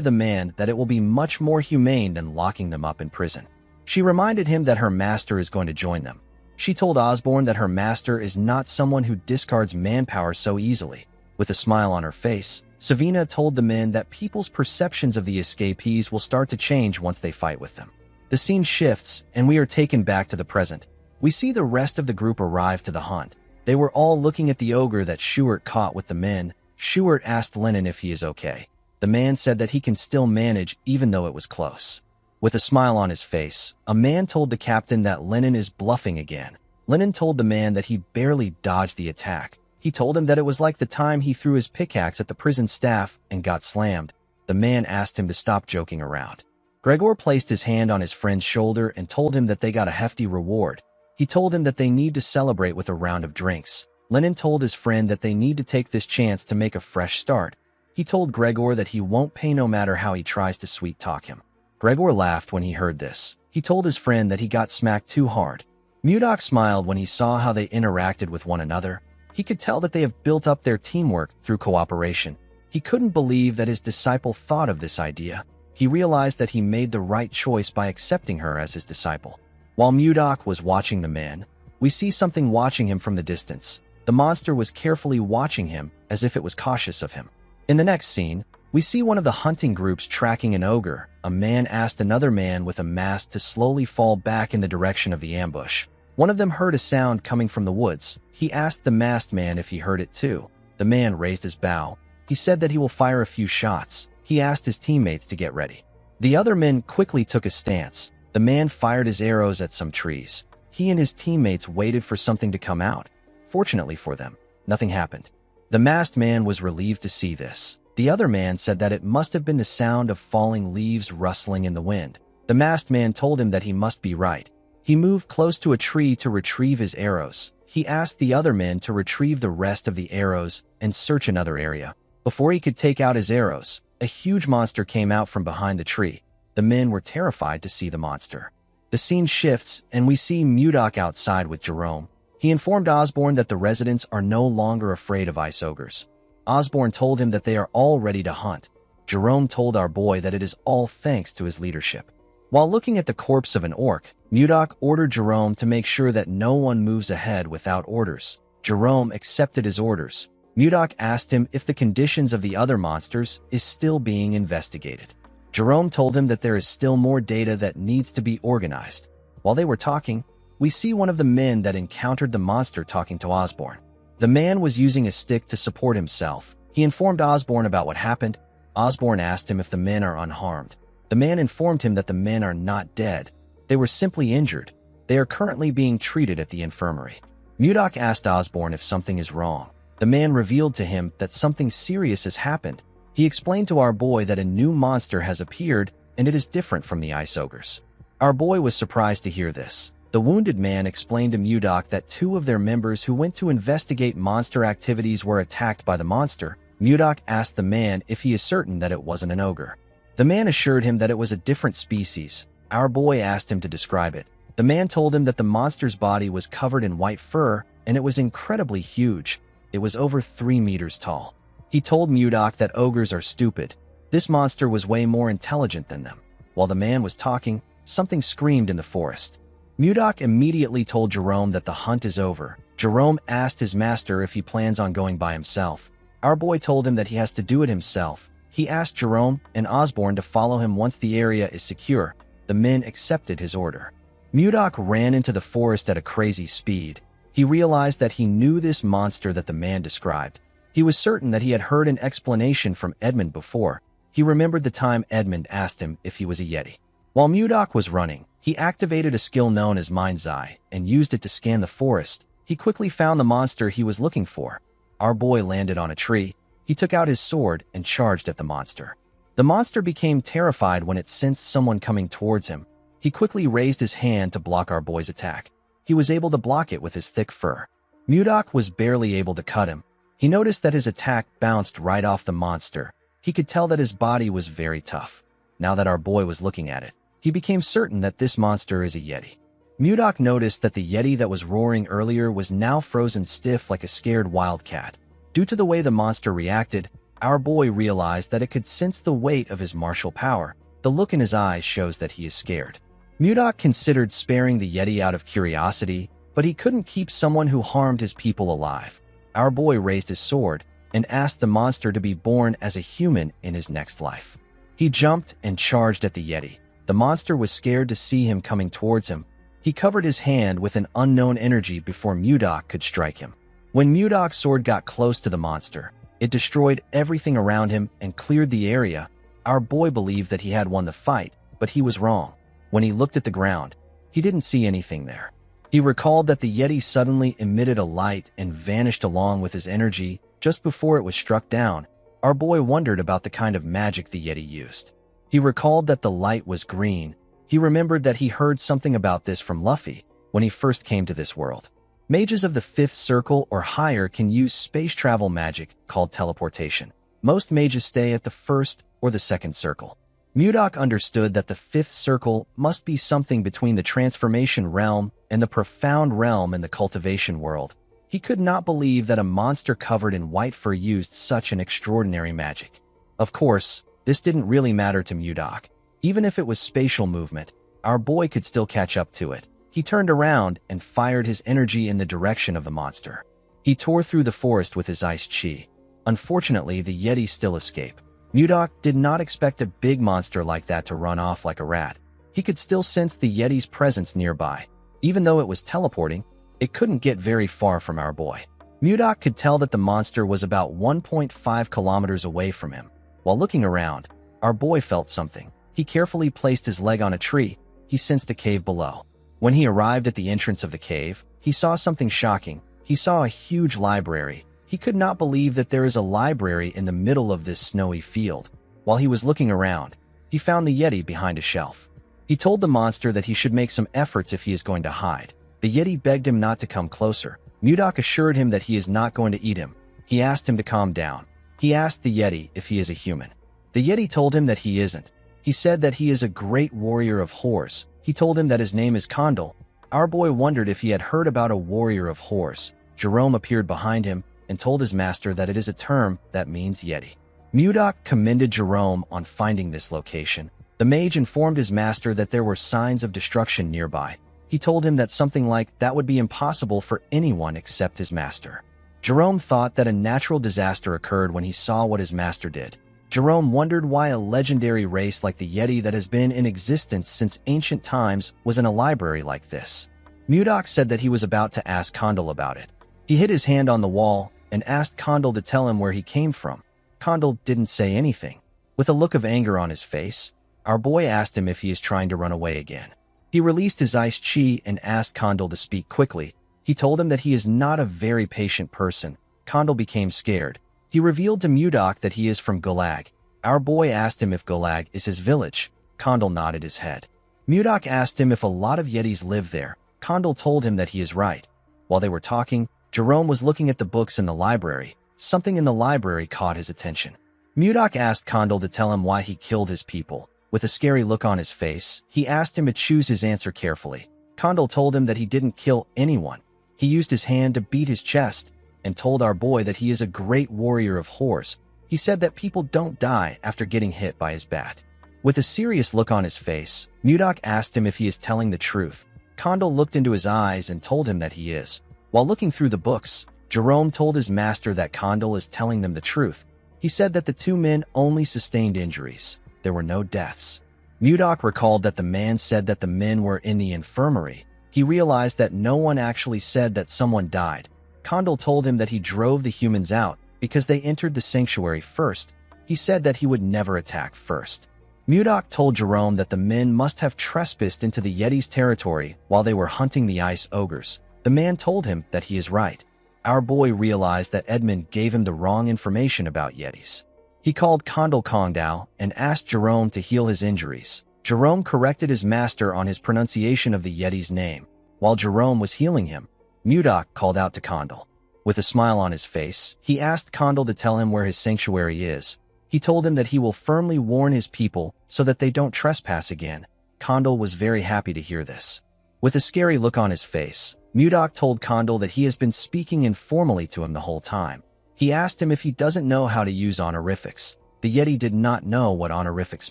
the man that it will be much more humane than locking them up in prison. She reminded him that her master is going to join them. She told Osborne that her master is not someone who discards manpower so easily. With a smile on her face, Savina told the men that people's perceptions of the escapees will start to change once they fight with them. The scene shifts, and we are taken back to the present. We see the rest of the group arrive to the hunt. They were all looking at the ogre that Schuart caught with the men. Schuart asked Lennon if he is okay. The The man said that he can still manage even though it was close. With a smile on his face, a man told the captain that Lennon is bluffing again. Lennon told the man that he barely dodged the attack. He told him that it was like the time he threw his pickaxe at the prison staff and got slammed. The man asked him to stop joking around. Gregor placed his hand on his friend's shoulder and told him that they got a hefty reward. He told him that they need to celebrate with a round of drinks. Lennon told his friend that they need to take this chance to make a fresh start. He told Gregor that he won't pay no matter how he tries to sweet-talk him. Gregor laughed when he heard this. He told his friend that he got smacked too hard. Mudok smiled when he saw how they interacted with one another. He could tell that they have built up their teamwork through cooperation. He couldn't believe that his disciple thought of this idea. He realized that he made the right choice by accepting her as his disciple. While Mudok was watching the man, we see something watching him from the distance. The monster was carefully watching him as if it was cautious of him. In the next scene, we see one of the hunting groups tracking an ogre. A man asked another man with a mask to slowly fall back in the direction of the ambush. One of them heard a sound coming from the woods. He asked the masked man if he heard it too. The man raised his bow. He said that he will fire a few shots. He asked his teammates to get ready. The other men quickly took a stance. The man fired his arrows at some trees. He and his teammates waited for something to come out. Fortunately for them, nothing happened. The masked man was relieved to see this. The other man said that it must have been the sound of falling leaves rustling in the wind. The masked man told him that he must be right. He moved close to a tree to retrieve his arrows. He asked the other men to retrieve the rest of the arrows and search another area. Before he could take out his arrows, a huge monster came out from behind the tree. The men were terrified to see the monster. The scene shifts, and we see Mudok outside with Jerome. He informed Osborne that the residents are no longer afraid of ice ogres. Osborne told him that they are all ready to hunt. Jerome told our boy that it is all thanks to his leadership. While looking at the corpse of an orc, Mudok ordered Jerome to make sure that no one moves ahead without orders. Jerome accepted his orders. Mudok asked him if the conditions of the other monsters is still being investigated. Jerome told him that there is still more data that needs to be organized. While they were talking, we see one of the men that encountered the monster talking to Osborne. The man was using a stick to support himself. He informed Osborne about what happened. Osborne asked him if the men are unharmed. The man informed him that the men are not dead. They were simply injured. They are currently being treated at the infirmary. Mudok asked Osborne if something is wrong. The man revealed to him that something serious has happened. He explained to our boy that a new monster has appeared, and it is different from the ice ogres. Our boy was surprised to hear this. The wounded man explained to Mudok that two of their members who went to investigate monster activities were attacked by the monster. Mudok asked the man if he is certain that it wasn't an ogre. The man assured him that it was a different species. Our boy asked him to describe it. The man told him that the monster's body was covered in white fur, and it was incredibly huge. It was over 3 meters tall. He told Mudok that ogres are stupid. This monster was way more intelligent than them. While the man was talking, something screamed in the forest. Mudok immediately told Jerome that the hunt is over. Jerome asked his master if he plans on going by himself. Our boy told him that he has to do it himself. He asked Jerome and Osborne to follow him once the area is secure. The men accepted his order. Mudok ran into the forest at a crazy speed. He realized that he knew this monster that the man described. He was certain that he had heard an explanation from Edmund before. He remembered the time Edmund asked him if he was a Yeti. While Mudok was running, he activated a skill known as Mind's Eye and used it to scan the forest. He quickly found the monster he was looking for. Our boy landed on a tree. He took out his sword and charged at the monster. The monster became terrified when it sensed someone coming towards him. He quickly raised his hand to block our boy's attack. He was able to block it with his thick fur. Mudok was barely able to cut him. He noticed that his attack bounced right off the monster. He could tell that his body was very tough. Now that our boy was looking at it, he became certain that this monster is a Yeti. Mudok noticed that the Yeti that was roaring earlier was now frozen stiff like a scared wildcat. Due to the way the monster reacted, our boy realized that it could sense the weight of his martial power. The look in his eyes shows that he is scared. Mudok considered sparing the Yeti out of curiosity, but he couldn't keep someone who harmed his people alive. Our boy raised his sword and asked the monster to be born as a human in his next life. He jumped and charged at the Yeti. The monster was scared to see him coming towards him. He covered his hand with an unknown energy before Mudok could strike him. When Mudok's sword got close to the monster, It destroyed everything around him and cleared the area. Our boy believed that he had won the fight, but he was wrong. When he looked at the ground, he didn't see anything there. He recalled that the Yeti suddenly emitted a light and vanished along with his energy just before it was struck down. Our boy wondered about the kind of magic the Yeti used. He recalled that the light was green. He remembered that he heard something about this from Luffy when he first came to this world. Mages of the 5th circle or higher can use space travel magic called teleportation. Most mages stay at the 1st or the 2nd circle. Mudok understood that the 5th circle must be something between the transformation realm and the profound realm in the cultivation world. He could not believe that a monster covered in white fur used such an extraordinary magic. Of course, this didn't really matter to Mudok. Even if it was spatial movement, our boy could still catch up to it. He turned around and fired his energy in the direction of the monster. He tore through the forest with his ice chi. Unfortunately, the Yeti still escaped. Mudok did not expect a big monster like that to run off like a rat. He could still sense the Yeti's presence nearby. Even though it was teleporting, it couldn't get very far from our boy. Mudok could tell that the monster was about 1.5 kilometers away from him. While looking around, our boy felt something. He carefully placed his leg on a tree. He sensed a cave below. When he arrived at the entrance of the cave, he saw something shocking. He saw a huge library. He could not believe that there is a library in the middle of this snowy field. While he was looking around, he found the Yeti behind a shelf. He told the monster that he should make some efforts if he is going to hide. The Yeti begged him not to come closer. Mudok assured him that he is not going to eat him. He asked him to calm down. He asked the Yeti if he is a human. The Yeti told him that he isn't. He said that he is a great warrior of horse. He told him that his name is Condal. Our boy wondered if he had heard about a warrior of horse. Jerome appeared behind him and told his master that it is a term that means Yeti. Mudok commended Jerome on finding this location. The mage informed his master that there were signs of destruction nearby. He told him that something like that would be impossible for anyone except his master. Jerome thought that a natural disaster occurred when he saw what his master did. Jerome wondered why a legendary race like the Yeti that has been in existence since ancient times was in a library like this. Mudok said that he was about to ask Condal about it. He hit his hand on the wall and asked Condal to tell him where he came from. Condal didn't say anything. With a look of anger on his face, our boy asked him if he is trying to run away again. He released his ice chi and asked Condal to speak quickly. He told him that he is not a very patient person. Condal became scared. He revealed to Mudok that he is from Gulag. Our boy asked him if Gulag is his village. Condal nodded his head. Mudok asked him if a lot of Yetis live there. Condal told him that he is right. While they were talking, Jerome was looking at the books in the library. Something in the library caught his attention. Mudok asked Condal to tell him why he killed his people. With a scary look on his face, he asked him to choose his answer carefully. Condal told him that he didn't kill anyone. He used his hand to beat his chest and told our boy that he is a great warrior of horse. He said that people don't die after getting hit by his bat. With a serious look on his face, Mudok asked him if he is telling the truth. Condal looked into his eyes and told him that he is. While looking through the books, Jerome told his master that Condal is telling them the truth. He said that the two men only sustained injuries. There were no deaths. Mudok recalled that the man said that the men were in the infirmary. He realized that no one actually said that someone died. Condal told him that he drove the humans out because they entered the sanctuary first. He said that he would never attack first. Mudok told Jerome that the men must have trespassed into the Yeti's territory while they were hunting the ice ogres. The man told him that he is right. Our boy realized that Edmund gave him the wrong information about Yetis. He called Condal Kongdao and asked Jerome to heal his injuries. Jerome corrected his master on his pronunciation of the Yeti's name. While Jerome was healing him, Mudok called out to Condal. With a smile on his face, he asked Condal to tell him where his sanctuary is. He told him that he will firmly warn his people so that they don't trespass again. Condal was very happy to hear this. With a scary look on his face, Mudok told Condal that he has been speaking informally to him the whole time. He asked him if he doesn't know how to use honorifics. The Yeti did not know what honorifics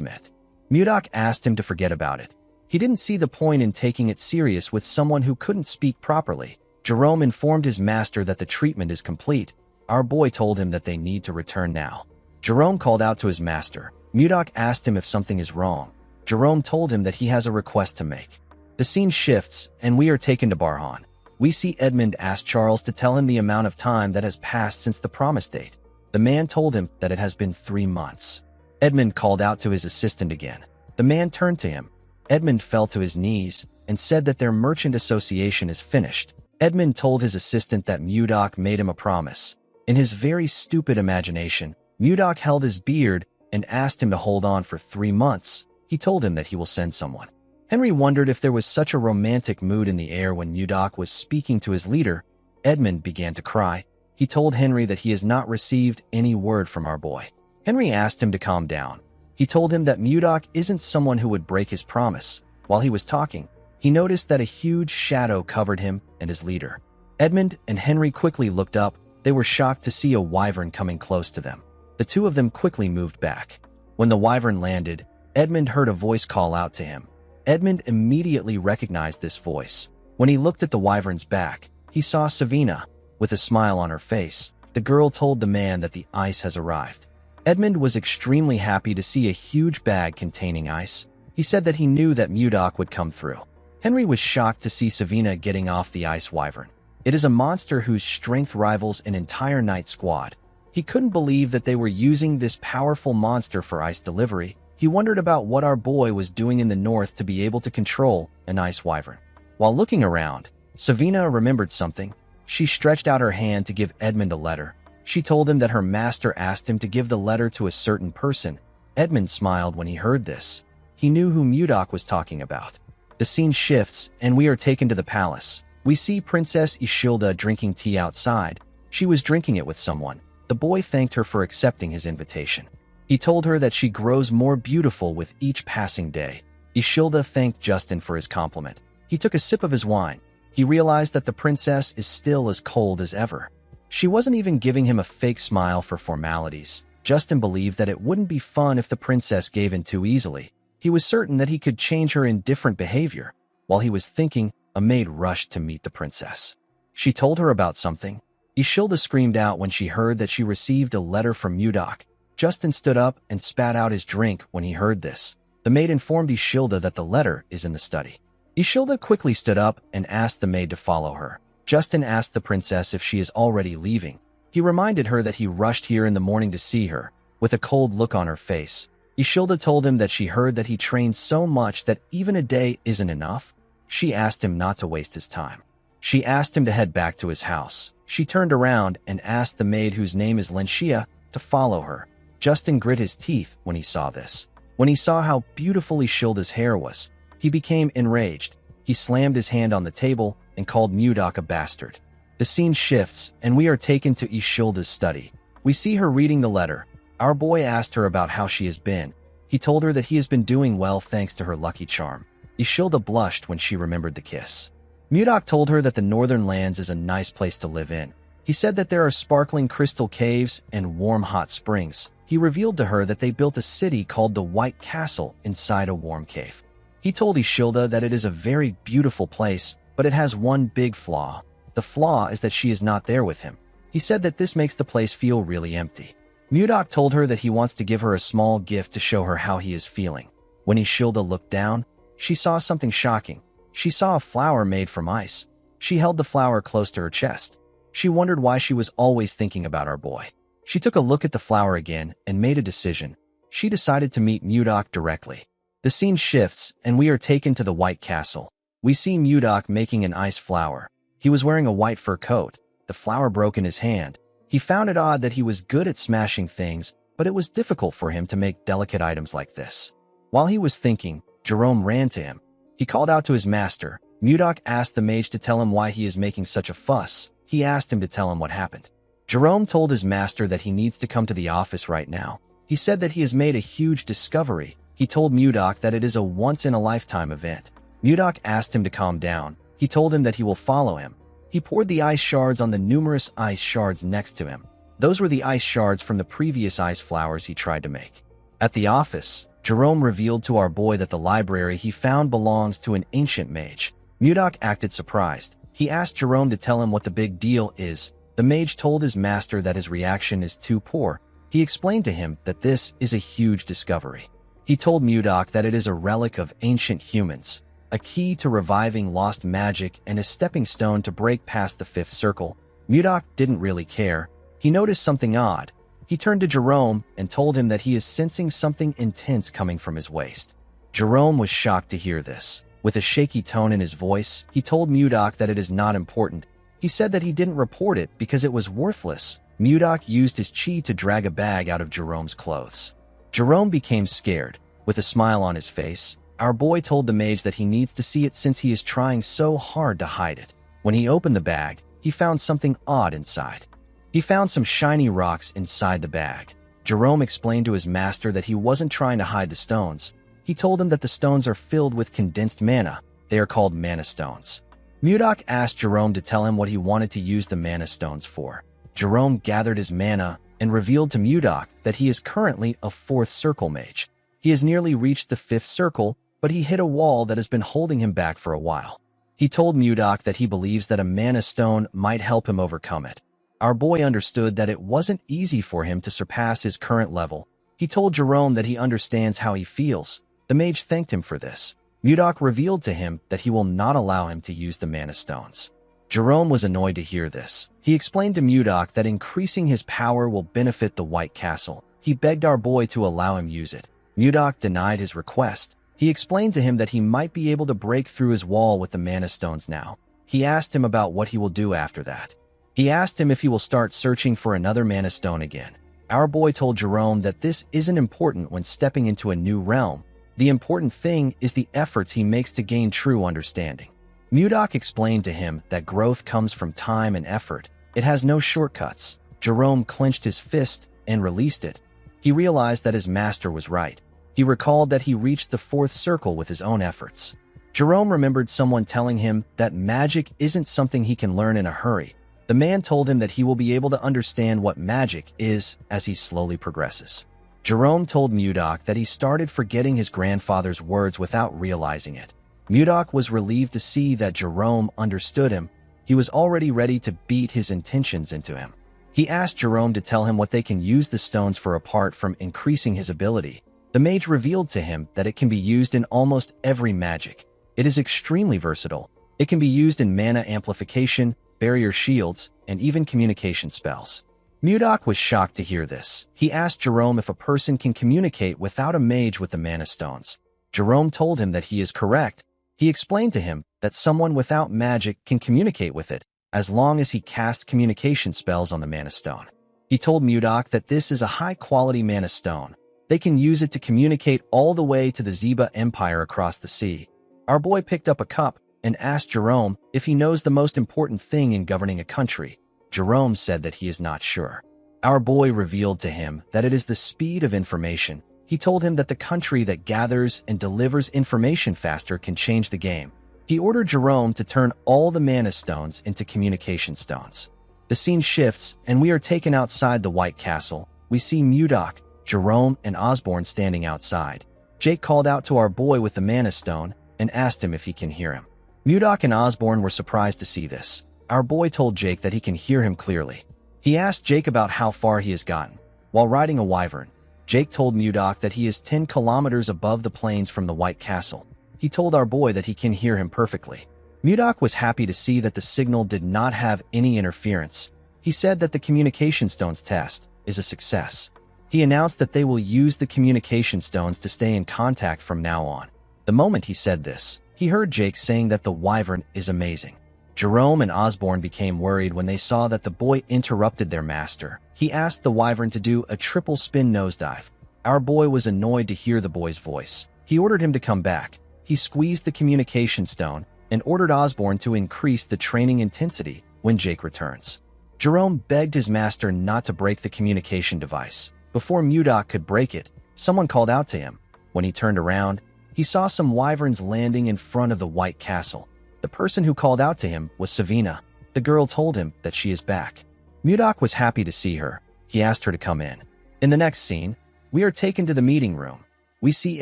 meant. Mudok asked him to forget about it. He didn't see the point in taking it serious with someone who couldn't speak properly. Jerome informed his master that the treatment is complete. Our boy told him that they need to return now. Jerome called out to his master. Mudok asked him if something is wrong. Jerome told him that he has a request to make. The scene shifts, and we are taken to Barhan. We see Edmund ask Charles to tell him the amount of time that has passed since the promise date. The man told him that it has been 3 months. Edmund called out to his assistant again. The man turned to him. Edmund fell to his knees and said that their merchant association is finished. Edmund told his assistant that Mudok made him a promise. In his very stupid imagination, Mudok held his beard and asked him to hold on for 3 months. He told him that he will send someone. Henry wondered if there was such a romantic mood in the air when Mudok was speaking to his leader. Edmund began to cry. He told Henry that he has not received any word from our boy. Henry asked him to calm down. He told him that Mudok isn't someone who would break his promise. While he was talking, he noticed that a huge shadow covered him and his leader. Edmund and Henry quickly looked up. They were shocked to see a wyvern coming close to them. The two of them quickly moved back. When the wyvern landed, Edmund heard a voice call out to him. Edmund immediately recognized this voice. When he looked at the wyvern's back, he saw Savina. With a smile on her face, the girl told the man that the ice has arrived. Edmund was extremely happy to see a huge bag containing ice. He said that he knew that Mudok would come through. Henry was shocked to see Savina getting off the ice wyvern. It is a monster whose strength rivals an entire night squad. He couldn't believe that they were using this powerful monster for ice delivery. He wondered about what our boy was doing in the north to be able to control an ice wyvern. While looking around, Savina remembered something. She stretched out her hand to give Edmund a letter. She told him that her master asked him to give the letter to a certain person. Edmund smiled when he heard this. He knew who Mudok was talking about. The scene shifts, and we are taken to the palace. We see Princess Ishilda drinking tea outside. She was drinking it with someone. The boy thanked her for accepting his invitation. He told her that she grows more beautiful with each passing day. Ishilda thanked Justin for his compliment. He took a sip of his wine. He realized that the princess is still as cold as ever. She wasn't even giving him a fake smile for formalities. Justin believed that it wouldn't be fun if the princess gave in too easily. He was certain that he could change her indifferent behavior. While he was thinking, a maid rushed to meet the princess. She told her about something. Ishilda screamed out when she heard that she received a letter from Mudok. Justin stood up and spat out his drink when he heard this. The maid informed Ishilda that the letter is in the study. Ishilda quickly stood up and asked the maid to follow her. Justin asked the princess if she is already leaving. He reminded her that he rushed here in the morning to see her. With a cold look on her face, Ishilda told him that she heard that he trained so much that even a day isn't enough. She asked him not to waste his time. She asked him to head back to his house. She turned around and asked the maid, whose name is Lenshia, to follow her. Justin grit his teeth when he saw this. When he saw how beautiful Ishilda's hair was, he became enraged. He slammed his hand on the table and called Mudok a bastard. The scene shifts, and we are taken to Ishilda's study. We see her reading the letter. Our boy asked her about how she has been. He told her that he has been doing well thanks to her lucky charm. Ishilda blushed when she remembered the kiss. Mudok told her that the northern lands is a nice place to live in. He said that there are sparkling crystal caves and warm hot springs. He revealed to her that they built a city called the White Castle inside a warm cave. He told Ishilda that it is a very beautiful place, but it has one big flaw. The flaw is that she is not there with him. He said that this makes the place feel really empty. Mudok told her that he wants to give her a small gift to show her how he is feeling. When Ishilda looked down, she saw something shocking. She saw a flower made from ice. She held the flower close to her chest. She wondered why she was always thinking about our boy. She took a look at the flower again and made a decision. She decided to meet Mudok directly. The scene shifts, and we are taken to the White Castle. We see Mudok making an ice flower. He was wearing a white fur coat. The flower broke in his hand. He found it odd that he was good at smashing things, but it was difficult for him to make delicate items like this. While he was thinking, Jerome ran to him. He called out to his master. Mudok asked the mage to tell him why he is making such a fuss. He asked him to tell him what happened. Jerome told his master that he needs to come to the office right now. He said that he has made a huge discovery. He told Mudok that it is a once-in-a-lifetime event. Mudok asked him to calm down. He told him that he will follow him. He poured the ice shards on the numerous ice shards next to him. Those were the ice shards from the previous ice flowers he tried to make. At the office, Jerome revealed to our boy that the library he found belongs to an ancient mage. Mudok acted surprised. He asked Jerome to tell him what the big deal is. The mage told his master that his reaction is too poor. He explained to him that this is a huge discovery. He told Mudok that it is a relic of ancient humans, a key to reviving lost magic and a stepping stone to break past the fifth circle. Mudok didn't really care. He noticed something odd. He turned to Jerome and told him that he is sensing something intense coming from his waist. Jerome was shocked to hear this. With a shaky tone in his voice, he told Mudok that it is not important. He said that he didn't report it because it was worthless. Mudok used his chi to drag a bag out of Jerome's clothes. Jerome became scared. With a smile on his face, our boy told the mage that he needs to see it since he is trying so hard to hide it. When he opened the bag, he found something odd inside. He found some shiny rocks inside the bag. Jerome explained to his master that he wasn't trying to hide the stones. He told him that the stones are filled with condensed mana. They are called mana stones. Mudok asked Jerome to tell him what he wanted to use the mana stones for. Jerome gathered his mana and revealed to Mudok that he is currently a 4th circle mage. He has nearly reached the 5th circle, but he hit a wall that has been holding him back for a while. He told Mudok that he believes that a mana stone might help him overcome it. Our boy understood that it wasn't easy for him to surpass his current level. He told Jerome that he understands how he feels. The mage thanked him for this. Mudok revealed to him that he will not allow him to use the mana stones. Jerome was annoyed to hear this. He explained to Mudok that increasing his power will benefit the White Castle. He begged our boy to allow him use it. Mudok denied his request. He explained to him that he might be able to break through his wall with the mana stones now. He asked him about what he will do after that. He asked him if he will start searching for another mana stone again. Our boy told Jerome that this isn't important when stepping into a new realm. The important thing is the efforts he makes to gain true understanding. Mudok explained to him that growth comes from time and effort. It has no shortcuts. Jerome clenched his fist and released it. He realized that his master was right. He recalled that he reached the 4th circle with his own efforts. Jerome remembered someone telling him that magic isn't something he can learn in a hurry. The man told him that he will be able to understand what magic is as he slowly progresses. Jerome told Mudok that he started forgetting his grandfather's words without realizing it. Mudok was relieved to see that Jerome understood him. He was already ready to beat his intentions into him. He asked Jerome to tell him what they can use the stones for apart from increasing his ability. The mage revealed to him that it can be used in almost every magic. It is extremely versatile. It can be used in mana amplification, barrier shields, and even communication spells. Mudok was shocked to hear this. He asked Jerome if a person can communicate without a mage with the mana stones. Jerome told him that he is correct. He explained to him that someone without magic can communicate with it, as long as he casts communication spells on the mana stone. He told Mudok that this is a high-quality mana stone. They can use it to communicate all the way to the Zeba Empire across the sea. Our boy picked up a cup and asked Jerome if he knows the most important thing in governing a country. Jerome said that he is not sure. Our boy revealed to him that it is the speed of information. He told him that the country that gathers and delivers information faster can change the game. He ordered Jerome to turn all the mana stones into communication stones. The scene shifts, and we are taken outside the White Castle. We see Mudok, Jerome, and Osborne standing outside. Jake called out to our boy with the mana stone and asked him if he can hear him. Mudok and Osborne were surprised to see this. Our boy told Jake that he can hear him clearly. He asked Jake about how far he has gotten. While riding a wyvern, Jake told Mudok that he is 10 kilometers above the plains from the White Castle. He told our boy that he can hear him perfectly. Mudok was happy to see that the signal did not have any interference. He said that the communication stones test is a success. He announced that they will use the communication stones to stay in contact from now on. The moment he said this, he heard Jake saying that the wyvern is amazing. Jerome and Osborne became worried when they saw that the boy interrupted their master. He asked the wyvern to do a triple spin nosedive. Our boy was annoyed to hear the boy's voice. He ordered him to come back. He squeezed the communication stone and ordered Osborne to increase the training intensity when Jake returns. Jerome begged his master not to break the communication device. Before Mudok could break it, someone called out to him. When he turned around, he saw some wyverns landing in front of the White Castle. The person who called out to him was Savina. The girl told him that she is back. Mudok was happy to see her. He asked her to come in. In the next scene, we are taken to the meeting room. We see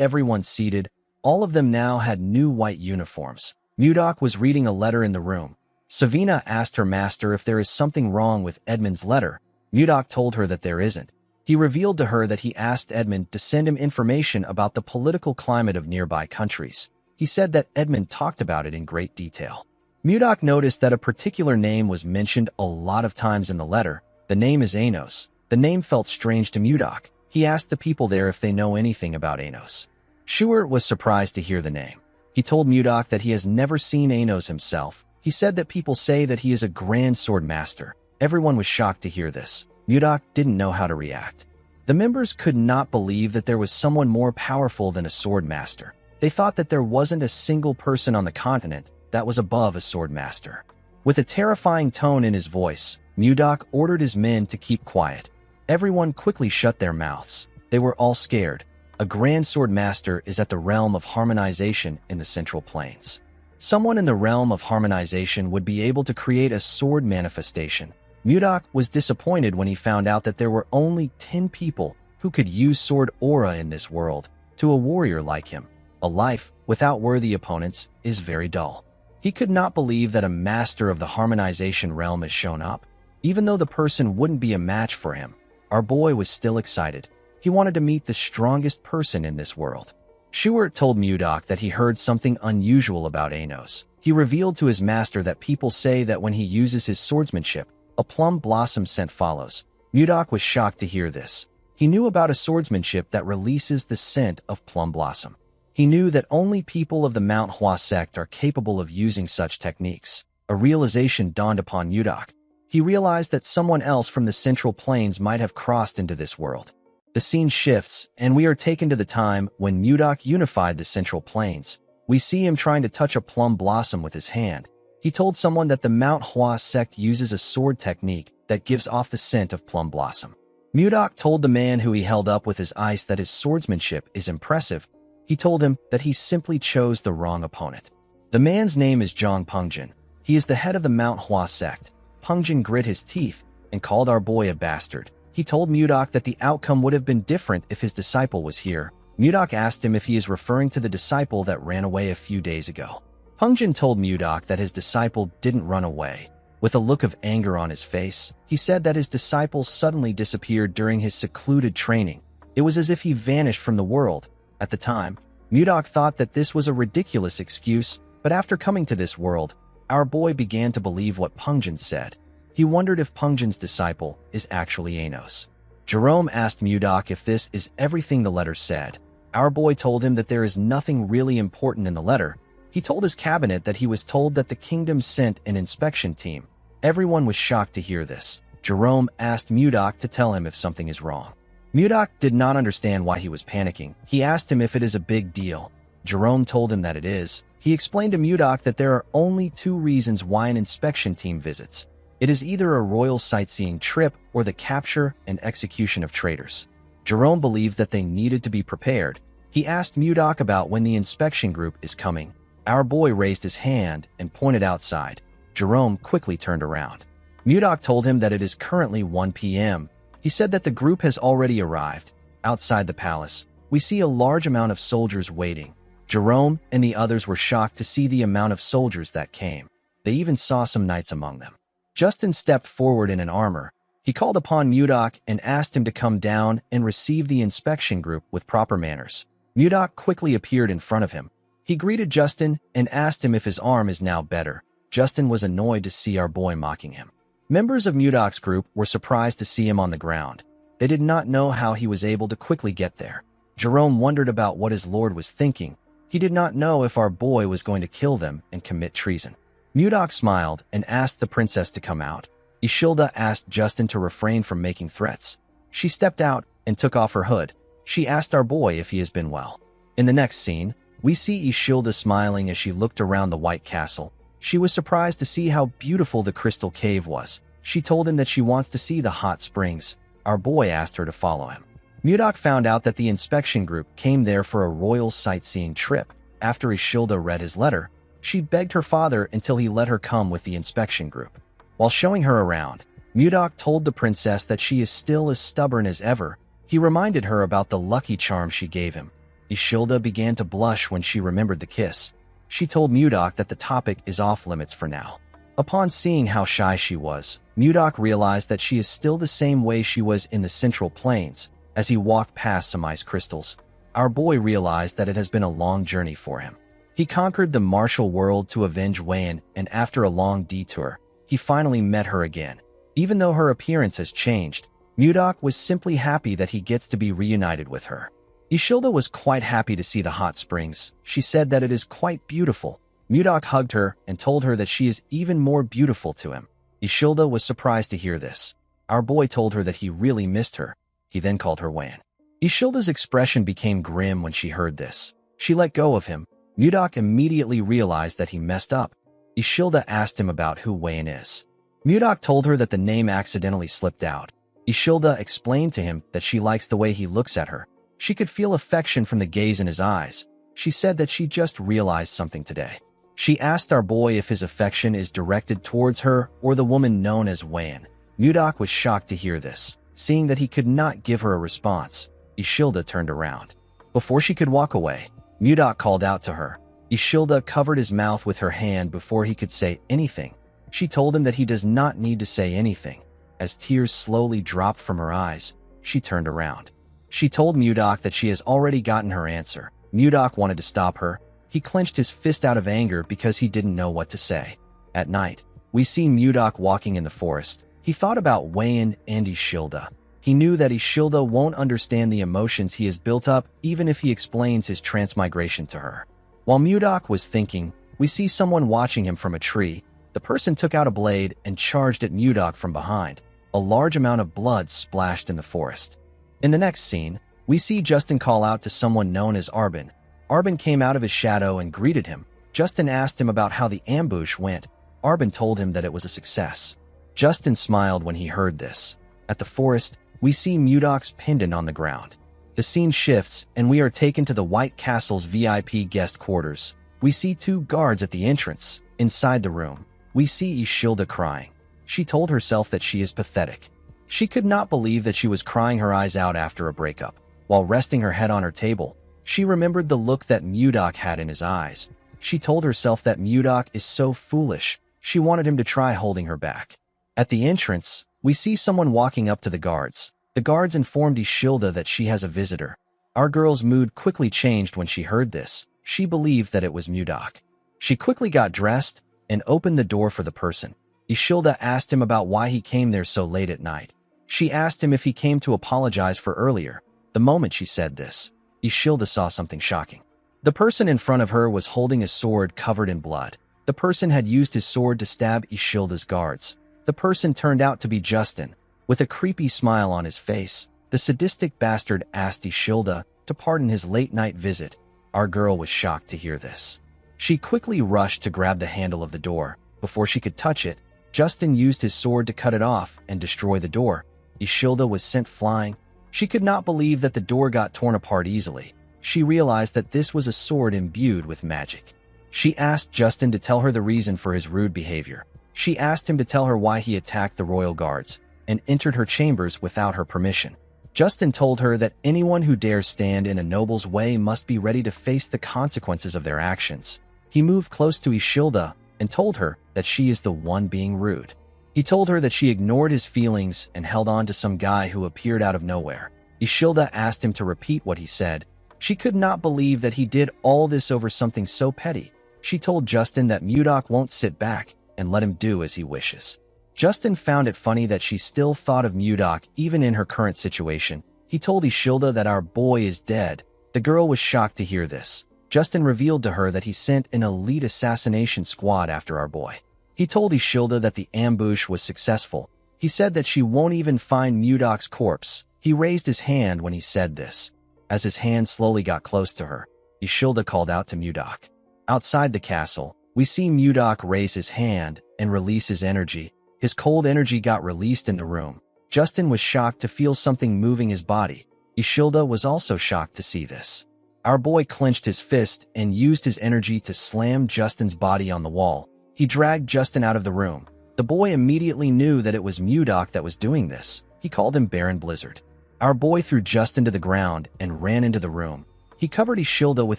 everyone seated. All of them now had new white uniforms. Mudok was reading a letter in the room. Savina asked her master if there is something wrong with Edmund's letter. Mudok told her that there isn't. He revealed to her that he asked Edmund to send him information about the political climate of nearby countries. He said that Edmund talked about it in great detail. Mudok noticed that a particular name was mentioned a lot of times in the letter. The name is Anos. The name felt strange to Mudok. He asked the people there if they know anything about Anos. Shuer was surprised to hear the name. He told Mudok that he has never seen Anos himself. He said that people say that he is a grand sword master. Everyone was shocked to hear this. Mudok didn't know how to react. The members could not believe that there was someone more powerful than a sword master. They thought that there wasn't a single person on the continent that was above a sword master. With a terrifying tone in his voice, Mudok ordered his men to keep quiet. Everyone quickly shut their mouths. They were all scared. A grand sword master is at the realm of harmonization in the Central Plains. Someone in the realm of harmonization would be able to create a sword manifestation. Mudok was disappointed when he found out that there were only 10 people who could use sword aura in this world. To a warrior like him, a life without worthy opponents is very dull. He could not believe that a master of the harmonization realm has shown up. Even though the person wouldn't be a match for him, our boy was still excited. He wanted to meet the strongest person in this world. Shuert told Mudok that he heard something unusual about Anos. He revealed to his master that people say that when he uses his swordsmanship, a plum blossom scent follows. Mudok was shocked to hear this. He knew about a swordsmanship that releases the scent of plum blossom. He knew that only people of the Manhwa sect are capable of using such techniques. A realization dawned upon Mudok. He realized that someone else from the Central Plains might have crossed into this world. The scene shifts, and we are taken to the time when Mudok unified the Central Plains. We see him trying to touch a plum blossom with his hand. He told someone that the Manhwa sect uses a sword technique that gives off the scent of plum blossom. Mudok told the man who he held up with his ice that his swordsmanship is impressive. He told him that he simply chose the wrong opponent. The man's name is Zhang Pungjin. He is the head of the Manhwa sect. Pungjin grit his teeth and called our boy a bastard. He told Mudok that the outcome would have been different if his disciple was here. Mudok asked him if he is referring to the disciple that ran away a few days ago. Pungjin told Mudok that his disciple didn't run away. With a look of anger on his face, he said that his disciple suddenly disappeared during his secluded training. It was as if he vanished from the world. At the time, Mudok thought that this was a ridiculous excuse, but after coming to this world, our boy began to believe what Pungjin said. He wondered if Pungjin's disciple is actually Anos. Jerome asked Mudok if this is everything the letter said. Our boy told him that there is nothing really important in the letter. He told his cabinet that he was told that the kingdom sent an inspection team. Everyone was shocked to hear this. Jerome asked Mudok to tell him if something is wrong. Mudok did not understand why he was panicking. He asked him if it is a big deal. Jerome told him that it is. He explained to Mudok that there are only 2 reasons why an inspection team visits. It is either a royal sightseeing trip or the capture and execution of traitors. Jerome believed that they needed to be prepared. He asked Mudok about when the inspection group is coming. Our boy raised his hand and pointed outside. Jerome quickly turned around. Mudok told him that it is currently 1 p.m. He said that the group has already arrived. Outside the palace, we see a large amount of soldiers waiting. Jerome and the others were shocked to see the amount of soldiers that came. They even saw some knights among them. Justin stepped forward in an armor. He called upon Mudok and asked him to come down and receive the inspection group with proper manners. Mudok quickly appeared in front of him. He greeted Justin and asked him if his arm is now better. Justin was annoyed to see our boy mocking him. Members of Mudok's group were surprised to see him on the ground. They did not know how he was able to quickly get there. Jerome wondered about what his lord was thinking. He did not know if our boy was going to kill them and commit treason. Mudok smiled and asked the princess to come out. Ishilda asked Justin to refrain from making threats. She stepped out and took off her hood. She asked our boy if he has been well. In the next scene, we see Ishilda smiling as she looked around the White Castle. She was surprised to see how beautiful the crystal cave was. She told him that she wants to see the hot springs. Our boy asked her to follow him. Mudok found out that the inspection group came there for a royal sightseeing trip. After Ishilda read his letter, she begged her father until he let her come with the inspection group. While showing her around, Mudok told the princess that she is still as stubborn as ever. He reminded her about the lucky charm she gave him. Ishilda began to blush when she remembered the kiss. She told Mudok that the topic is off limits for now. Upon seeing how shy she was, Mudok realized that she is still the same way she was in the Central Plains. As he walked past some ice crystals, our boy realized that it has been a long journey for him. He conquered the martial world to avenge Wan, and after a long detour, he finally met her again. Even though her appearance has changed, Mudok was simply happy that he gets to be reunited with her. Ishilda was quite happy to see the hot springs. She said that it is quite beautiful. Mudok hugged her and told her that she is even more beautiful to him. Ishilda was surprised to hear this. Our boy told her that he really missed her. He then called her Wan. Ishilda's expression became grim when she heard this. She let go of him. Mudok immediately realized that he messed up. Ishilda asked him about who Wan is. Mudok told her that the name accidentally slipped out. Ishilda explained to him that she likes the way he looks at her. She could feel affection from the gaze in his eyes. She said that she just realized something today. She asked our boy if his affection is directed towards her or the woman known as Wan. Mudok was shocked to hear this. Seeing that he could not give her a response, Ishilda turned around. Before she could walk away, Mudok called out to her. Ishilda covered his mouth with her hand before he could say anything. She told him that he does not need to say anything. As tears slowly dropped from her eyes, she turned around. She told Mudok that she has already gotten her answer. Mudok wanted to stop her. He clenched his fist out of anger because he didn't know what to say. At night, we see Mudok walking in the forest. He thought about Wan and Ishilda. He knew that Ishilda won't understand the emotions he has built up even if he explains his transmigration to her. While Mudok was thinking, we see someone watching him from a tree. The person took out a blade and charged at Mudok from behind. A large amount of blood splashed in the forest. In the next scene, we see Justin call out to someone known as Arbin. Arbin came out of his shadow and greeted him. Justin asked him about how the ambush went. Arbin told him that it was a success. Justin smiled when he heard this. At the forest, we see Mudok's pendant on the ground. The scene shifts, and we are taken to the White Castle's VIP guest quarters. We see two guards at the entrance. Inside the room, we see Ishilda crying. She told herself that she is pathetic. She could not believe that she was crying her eyes out after a breakup. While resting her head on her table, she remembered the look that Mudok had in his eyes. She told herself that Mudok is so foolish. She wanted him to try holding her back. At the entrance, we see someone walking up to the guards. The guards informed Ishilda that she has a visitor. Our girl's mood quickly changed when she heard this. She believed that it was Mudok. She quickly got dressed and opened the door for the person. Ishilda asked him about why he came there so late at night. She asked him if he came to apologize for earlier. The moment she said this, Ishilda saw something shocking. The person in front of her was holding a sword covered in blood. The person had used his sword to stab Ishilda's guards. The person turned out to be Justin. With a creepy smile on his face, the sadistic bastard asked Ishilda to pardon his late-night visit. Our girl was shocked to hear this. She quickly rushed to grab the handle of the door. Before she could touch it, Justin used his sword to cut it off and destroy the door. Ishilda was sent flying. She could not believe that the door got torn apart easily. She realized that this was a sword imbued with magic. She asked Justin to tell her the reason for his rude behavior. She asked him to tell her why he attacked the royal guards and entered her chambers without her permission. Justin told her that anyone who dares stand in a noble's way must be ready to face the consequences of their actions. He moved close to Ishilda and told her that she is the one being rude. He told her that she ignored his feelings and held on to some guy who appeared out of nowhere. Ishilda asked him to repeat what he said. She could not believe that he did all this over something so petty. She told Justin that Mudok won't sit back and let him do as he wishes. Justin found it funny that she still thought of Mudok even in her current situation. He told Ishilda that our boy is dead. The girl was shocked to hear this. Justin revealed to her that he sent an elite assassination squad after our boy. He told Ishilda that the ambush was successful. He said that she won't even find Mudok's corpse. He raised his hand when he said this. As his hand slowly got close to her, Ishilda called out to Mudok. Outside the castle, we see Mudok raise his hand and release his energy. His cold energy got released in the room. Justin was shocked to feel something moving his body. Ishilda was also shocked to see this. Our boy clenched his fist and used his energy to slam Justin's body on the wall. He dragged Justin out of the room. The boy immediately knew that it was Mudok that was doing this. He called him Baron Blizzard. Our boy threw Justin to the ground and ran into the room. He covered Ishilda with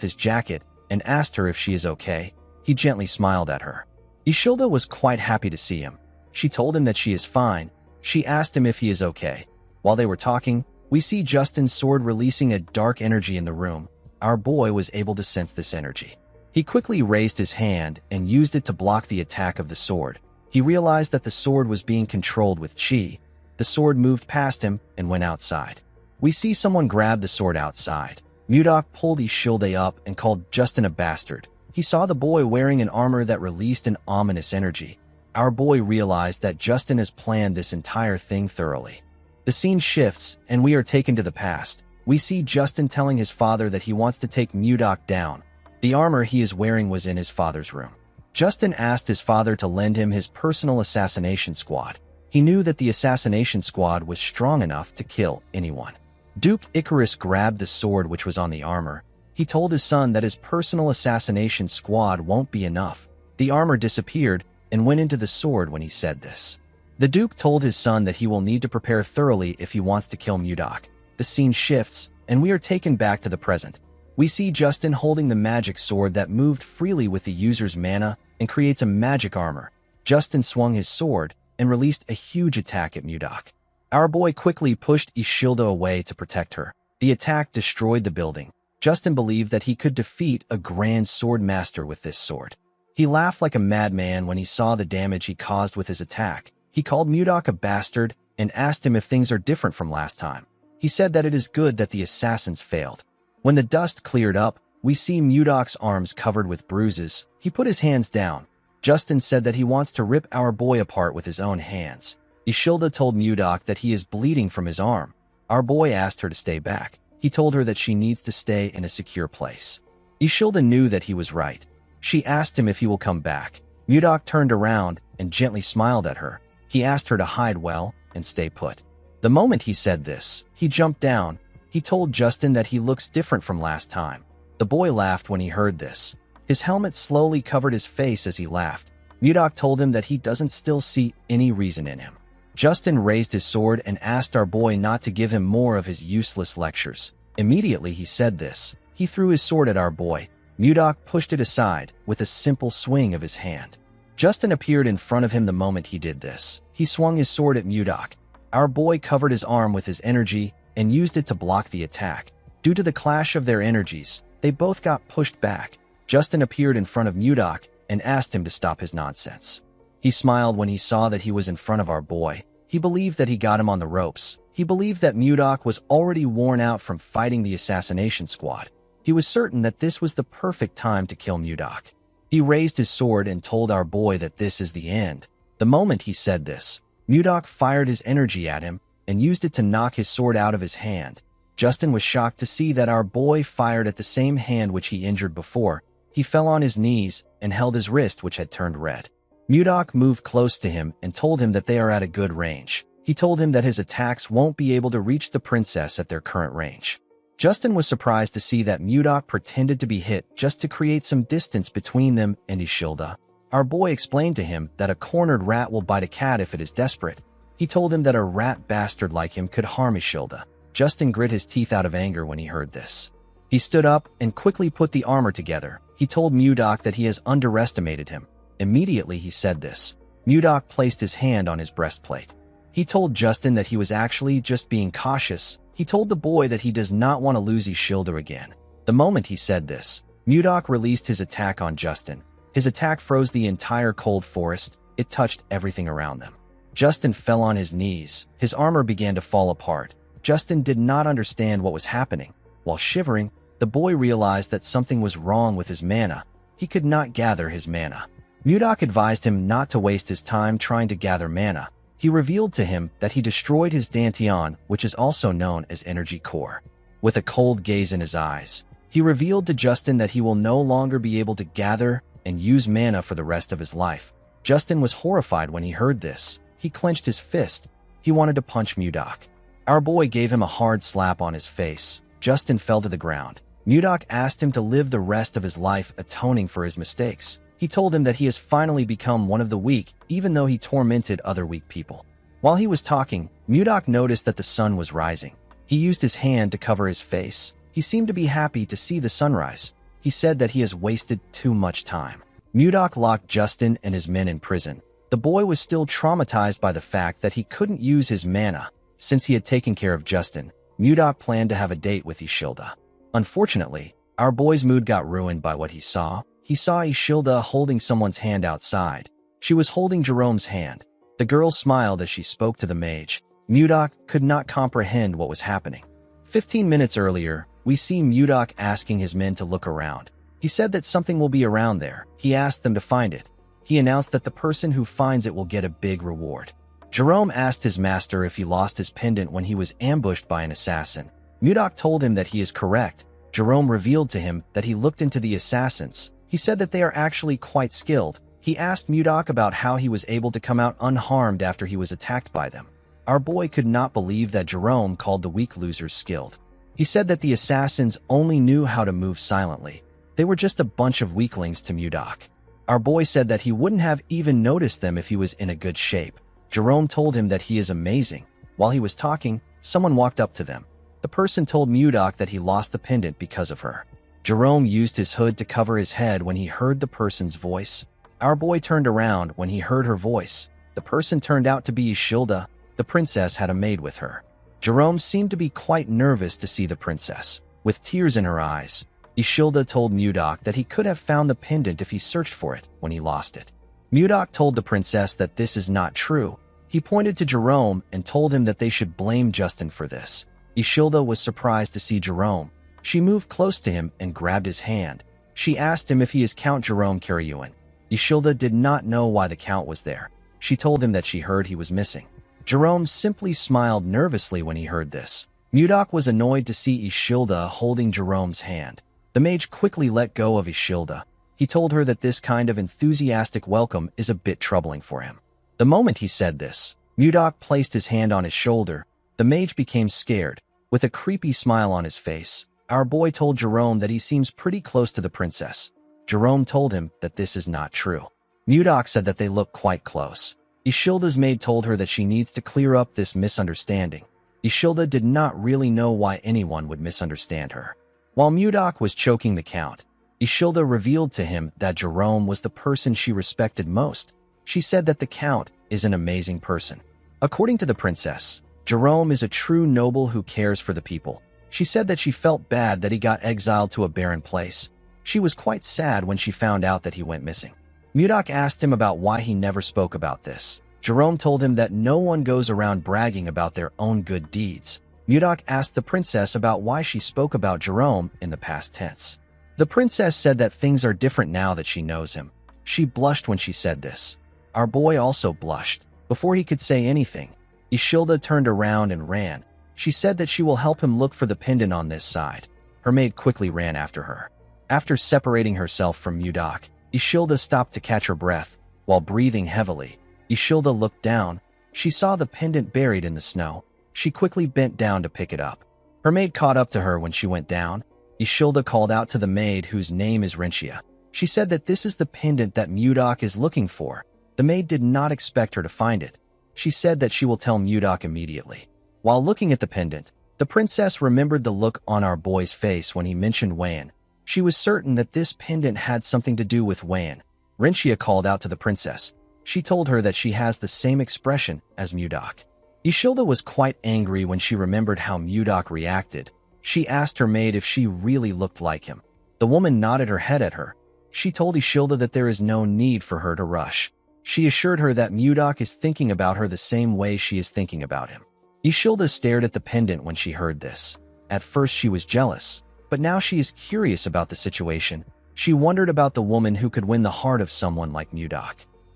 his jacket and asked her if she is okay. He gently smiled at her. Ishilda was quite happy to see him. She told him that she is fine. She asked him if he is okay. While they were talking, we see Justin's sword releasing a dark energy in the room. Our boy was able to sense this energy. He quickly raised his hand and used it to block the attack of the sword. He realized that the sword was being controlled with chi. The sword moved past him and went outside. We see someone grab the sword outside. Mudok pulled Ishilde up and called Justin a bastard. He saw the boy wearing an armor that released an ominous energy. Our boy realized that Justin has planned this entire thing thoroughly. The scene shifts, and we are taken to the past. We see Justin telling his father that he wants to take Mudok down. The armor he is wearing was in his father's room. Justin asked his father to lend him his personal assassination squad. He knew that the assassination squad was strong enough to kill anyone. Duke Icarus grabbed the sword which was on the armor. He told his son that his personal assassination squad won't be enough. The armor disappeared and went into the sword when he said this. The Duke told his son that he will need to prepare thoroughly if he wants to kill Mudok. The scene shifts, and we are taken back to the present. We see Justin holding the magic sword that moved freely with the user's mana and creates a magic armor. Justin swung his sword and released a huge attack at Mudok. Our boy quickly pushed Ishilda away to protect her. The attack destroyed the building. Justin believed that he could defeat a grand sword master with this sword. He laughed like a madman when he saw the damage he caused with his attack. He called Mudok a bastard and asked him if things are different from last time. He said that it is good that the assassins failed. When the dust cleared up, we see Mudok's arms covered with bruises. He put his hands down. Justin said that he wants to rip our boy apart with his own hands. Ishilda told Mudok that he is bleeding from his arm. Our boy asked her to stay back. He told her that she needs to stay in a secure place. Ishilda knew that he was right. She asked him if he will come back. Mudok turned around and gently smiled at her. He asked her to hide well and stay put. The moment he said this, he jumped down. He told Justin that he looks different from last time. The boy laughed when he heard this. His helmet slowly covered his face as he laughed. Mudok told him that he doesn't still see any reason in him. Justin raised his sword and asked our boy not to give him more of his useless lectures. Immediately he said this. He threw his sword at our boy. Mudok pushed it aside with a simple swing of his hand. Justin appeared in front of him the moment he did this. He swung his sword at Mudok. Our boy covered his arm with his energy and used it to block the attack. Due to the clash of their energies, they both got pushed back. Justin appeared in front of Mudok and asked him to stop his nonsense. He smiled when he saw that he was in front of our boy. He believed that he got him on the ropes. He believed that Mudok was already worn out from fighting the assassination squad. He was certain that this was the perfect time to kill Mudok. He raised his sword and told our boy that this is the end. The moment he said this, Mudok fired his energy at him and used it to knock his sword out of his hand. Justin was shocked to see that our boy fired at the same hand which he injured before. He fell on his knees and held his wrist which had turned red. Mudok moved close to him and told him that they are at a good range. He told him that his attacks won't be able to reach the princess at their current range. Justin was surprised to see that Mudok pretended to be hit just to create some distance between them and Ishilda. Our boy explained to him that a cornered rat will bite a cat if it is desperate. He told him that a rat bastard like him could harm Ishilda. Justin grit his teeth out of anger when he heard this. He stood up and quickly put the armor together. He told Mudok that he has underestimated him. Immediately he said this. Mudok placed his hand on his breastplate. He told Justin that he was actually just being cautious. He told the boy that he does not want to lose Ishilda again. The moment he said this, Mudok released his attack on Justin. His attack froze the entire cold forest. It touched everything around them. Justin fell on his knees. His armor began to fall apart. Justin did not understand what was happening. While shivering, the boy realized that something was wrong with his mana. He could not gather his mana. Mudok advised him not to waste his time trying to gather mana. He revealed to him that he destroyed his Dantian, which is also known as Energy Core. With a cold gaze in his eyes, he revealed to Justin that he will no longer be able to gather and use mana for the rest of his life. Justin was horrified when he heard this. He clenched his fist. He wanted to punch Mudok. Our boy gave him a hard slap on his face. Justin fell to the ground. Mudok asked him to live the rest of his life atoning for his mistakes. He told him that he has finally become one of the weak, even though he tormented other weak people. While he was talking, Mudok noticed that the sun was rising. He used his hand to cover his face. He seemed to be happy to see the sunrise. He said that he has wasted too much time. Mudok locked Justin and his men in prison. The boy was still traumatized by the fact that he couldn't use his mana. Since he had taken care of Justin, Mudok planned to have a date with Ishilda. Unfortunately, our boy's mood got ruined by what he saw. He saw Ishilda holding someone's hand outside. She was holding Jerome's hand. The girl smiled as she spoke to the mage. Mudok could not comprehend what was happening. 15 minutes earlier, we see Mudok asking his men to look around. He said that something will be around there. He asked them to find it. He announced that the person who finds it will get a big reward. Jerome asked his master if he lost his pendant when he was ambushed by an assassin. Mudok told him that he is correct. Jerome revealed to him that he looked into the assassins. He said that they are actually quite skilled. He asked Mudok about how he was able to come out unharmed after he was attacked by them. Our boy could not believe that Jerome called the weak losers skilled. He said that the assassins only knew how to move silently. They were just a bunch of weaklings to Mudok. Our boy said that he wouldn't have even noticed them if he was in a good shape. Jerome told him that he is amazing. While he was talking, someone walked up to them. The person told Mudok that he lost the pendant because of her. Jerome used his hood to cover his head when he heard the person's voice. Our boy turned around when he heard her voice. The person turned out to be Ishilda. The princess had a maid with her. Jerome seemed to be quite nervous to see the princess. With tears in her eyes, Ishilda told Mudok that he could have found the pendant if he searched for it when he lost it. Mudok told the princess that this is not true. He pointed to Jerome and told him that they should blame Justin for this. Ishilda was surprised to see Jerome. She moved close to him and grabbed his hand. She asked him if he is Count Jerome Karyuin. Ishilda did not know why the count was there. She told him that she heard he was missing. Jerome simply smiled nervously when he heard this. Mudok was annoyed to see Ishilda holding Jerome's hand. The mage quickly let go of Ishilda. He told her that this kind of enthusiastic welcome is a bit troubling for him. The moment he said this, Mudok placed his hand on his shoulder. The mage became scared. With a creepy smile on his face, our boy told Jerome that he seems pretty close to the princess. Jerome told him that this is not true. Mudok said that they look quite close. Ishilda's maid told her that she needs to clear up this misunderstanding. Ishilda did not really know why anyone would misunderstand her. While Mudok was choking the count, Ishilda revealed to him that Jerome was the person she respected most. She said that the count is an amazing person. According to the princess, Jerome is a true noble who cares for the people. She said that she felt bad that he got exiled to a barren place. She was quite sad when she found out that he went missing. Mudok asked him about why he never spoke about this. Jerome told him that no one goes around bragging about their own good deeds. Mudok asked the princess about why she spoke about Jerome in the past tense. The princess said that things are different now that she knows him. She blushed when she said this. Our boy also blushed. Before he could say anything, Ishilda turned around and ran. She said that she will help him look for the pendant on this side. Her maid quickly ran after her. After separating herself from Mudok, Ishilda stopped to catch her breath. While breathing heavily, Ishilda looked down. She saw the pendant buried in the snow. She quickly bent down to pick it up. Her maid caught up to her when she went down. Ishilda called out to the maid, whose name is Renchia. She said that this is the pendant that Mudok is looking for. The maid did not expect her to find it. She said that she will tell Mudok immediately. While looking at the pendant, the princess remembered the look on our boy's face when he mentioned Wan. She was certain that this pendant had something to do with Wan. Renchia called out to the princess. She told her that she has the same expression as Mudok. Ishilda was quite angry when she remembered how Mudok reacted. She asked her maid if she really looked like him. The woman nodded her head at her. She told Ishilda that there is no need for her to rush. She assured her that Mudok is thinking about her the same way she is thinking about him. Ishilda stared at the pendant when she heard this. At first she was jealous, but now she is curious about the situation. She wondered about the woman who could win the heart of someone like Mudok.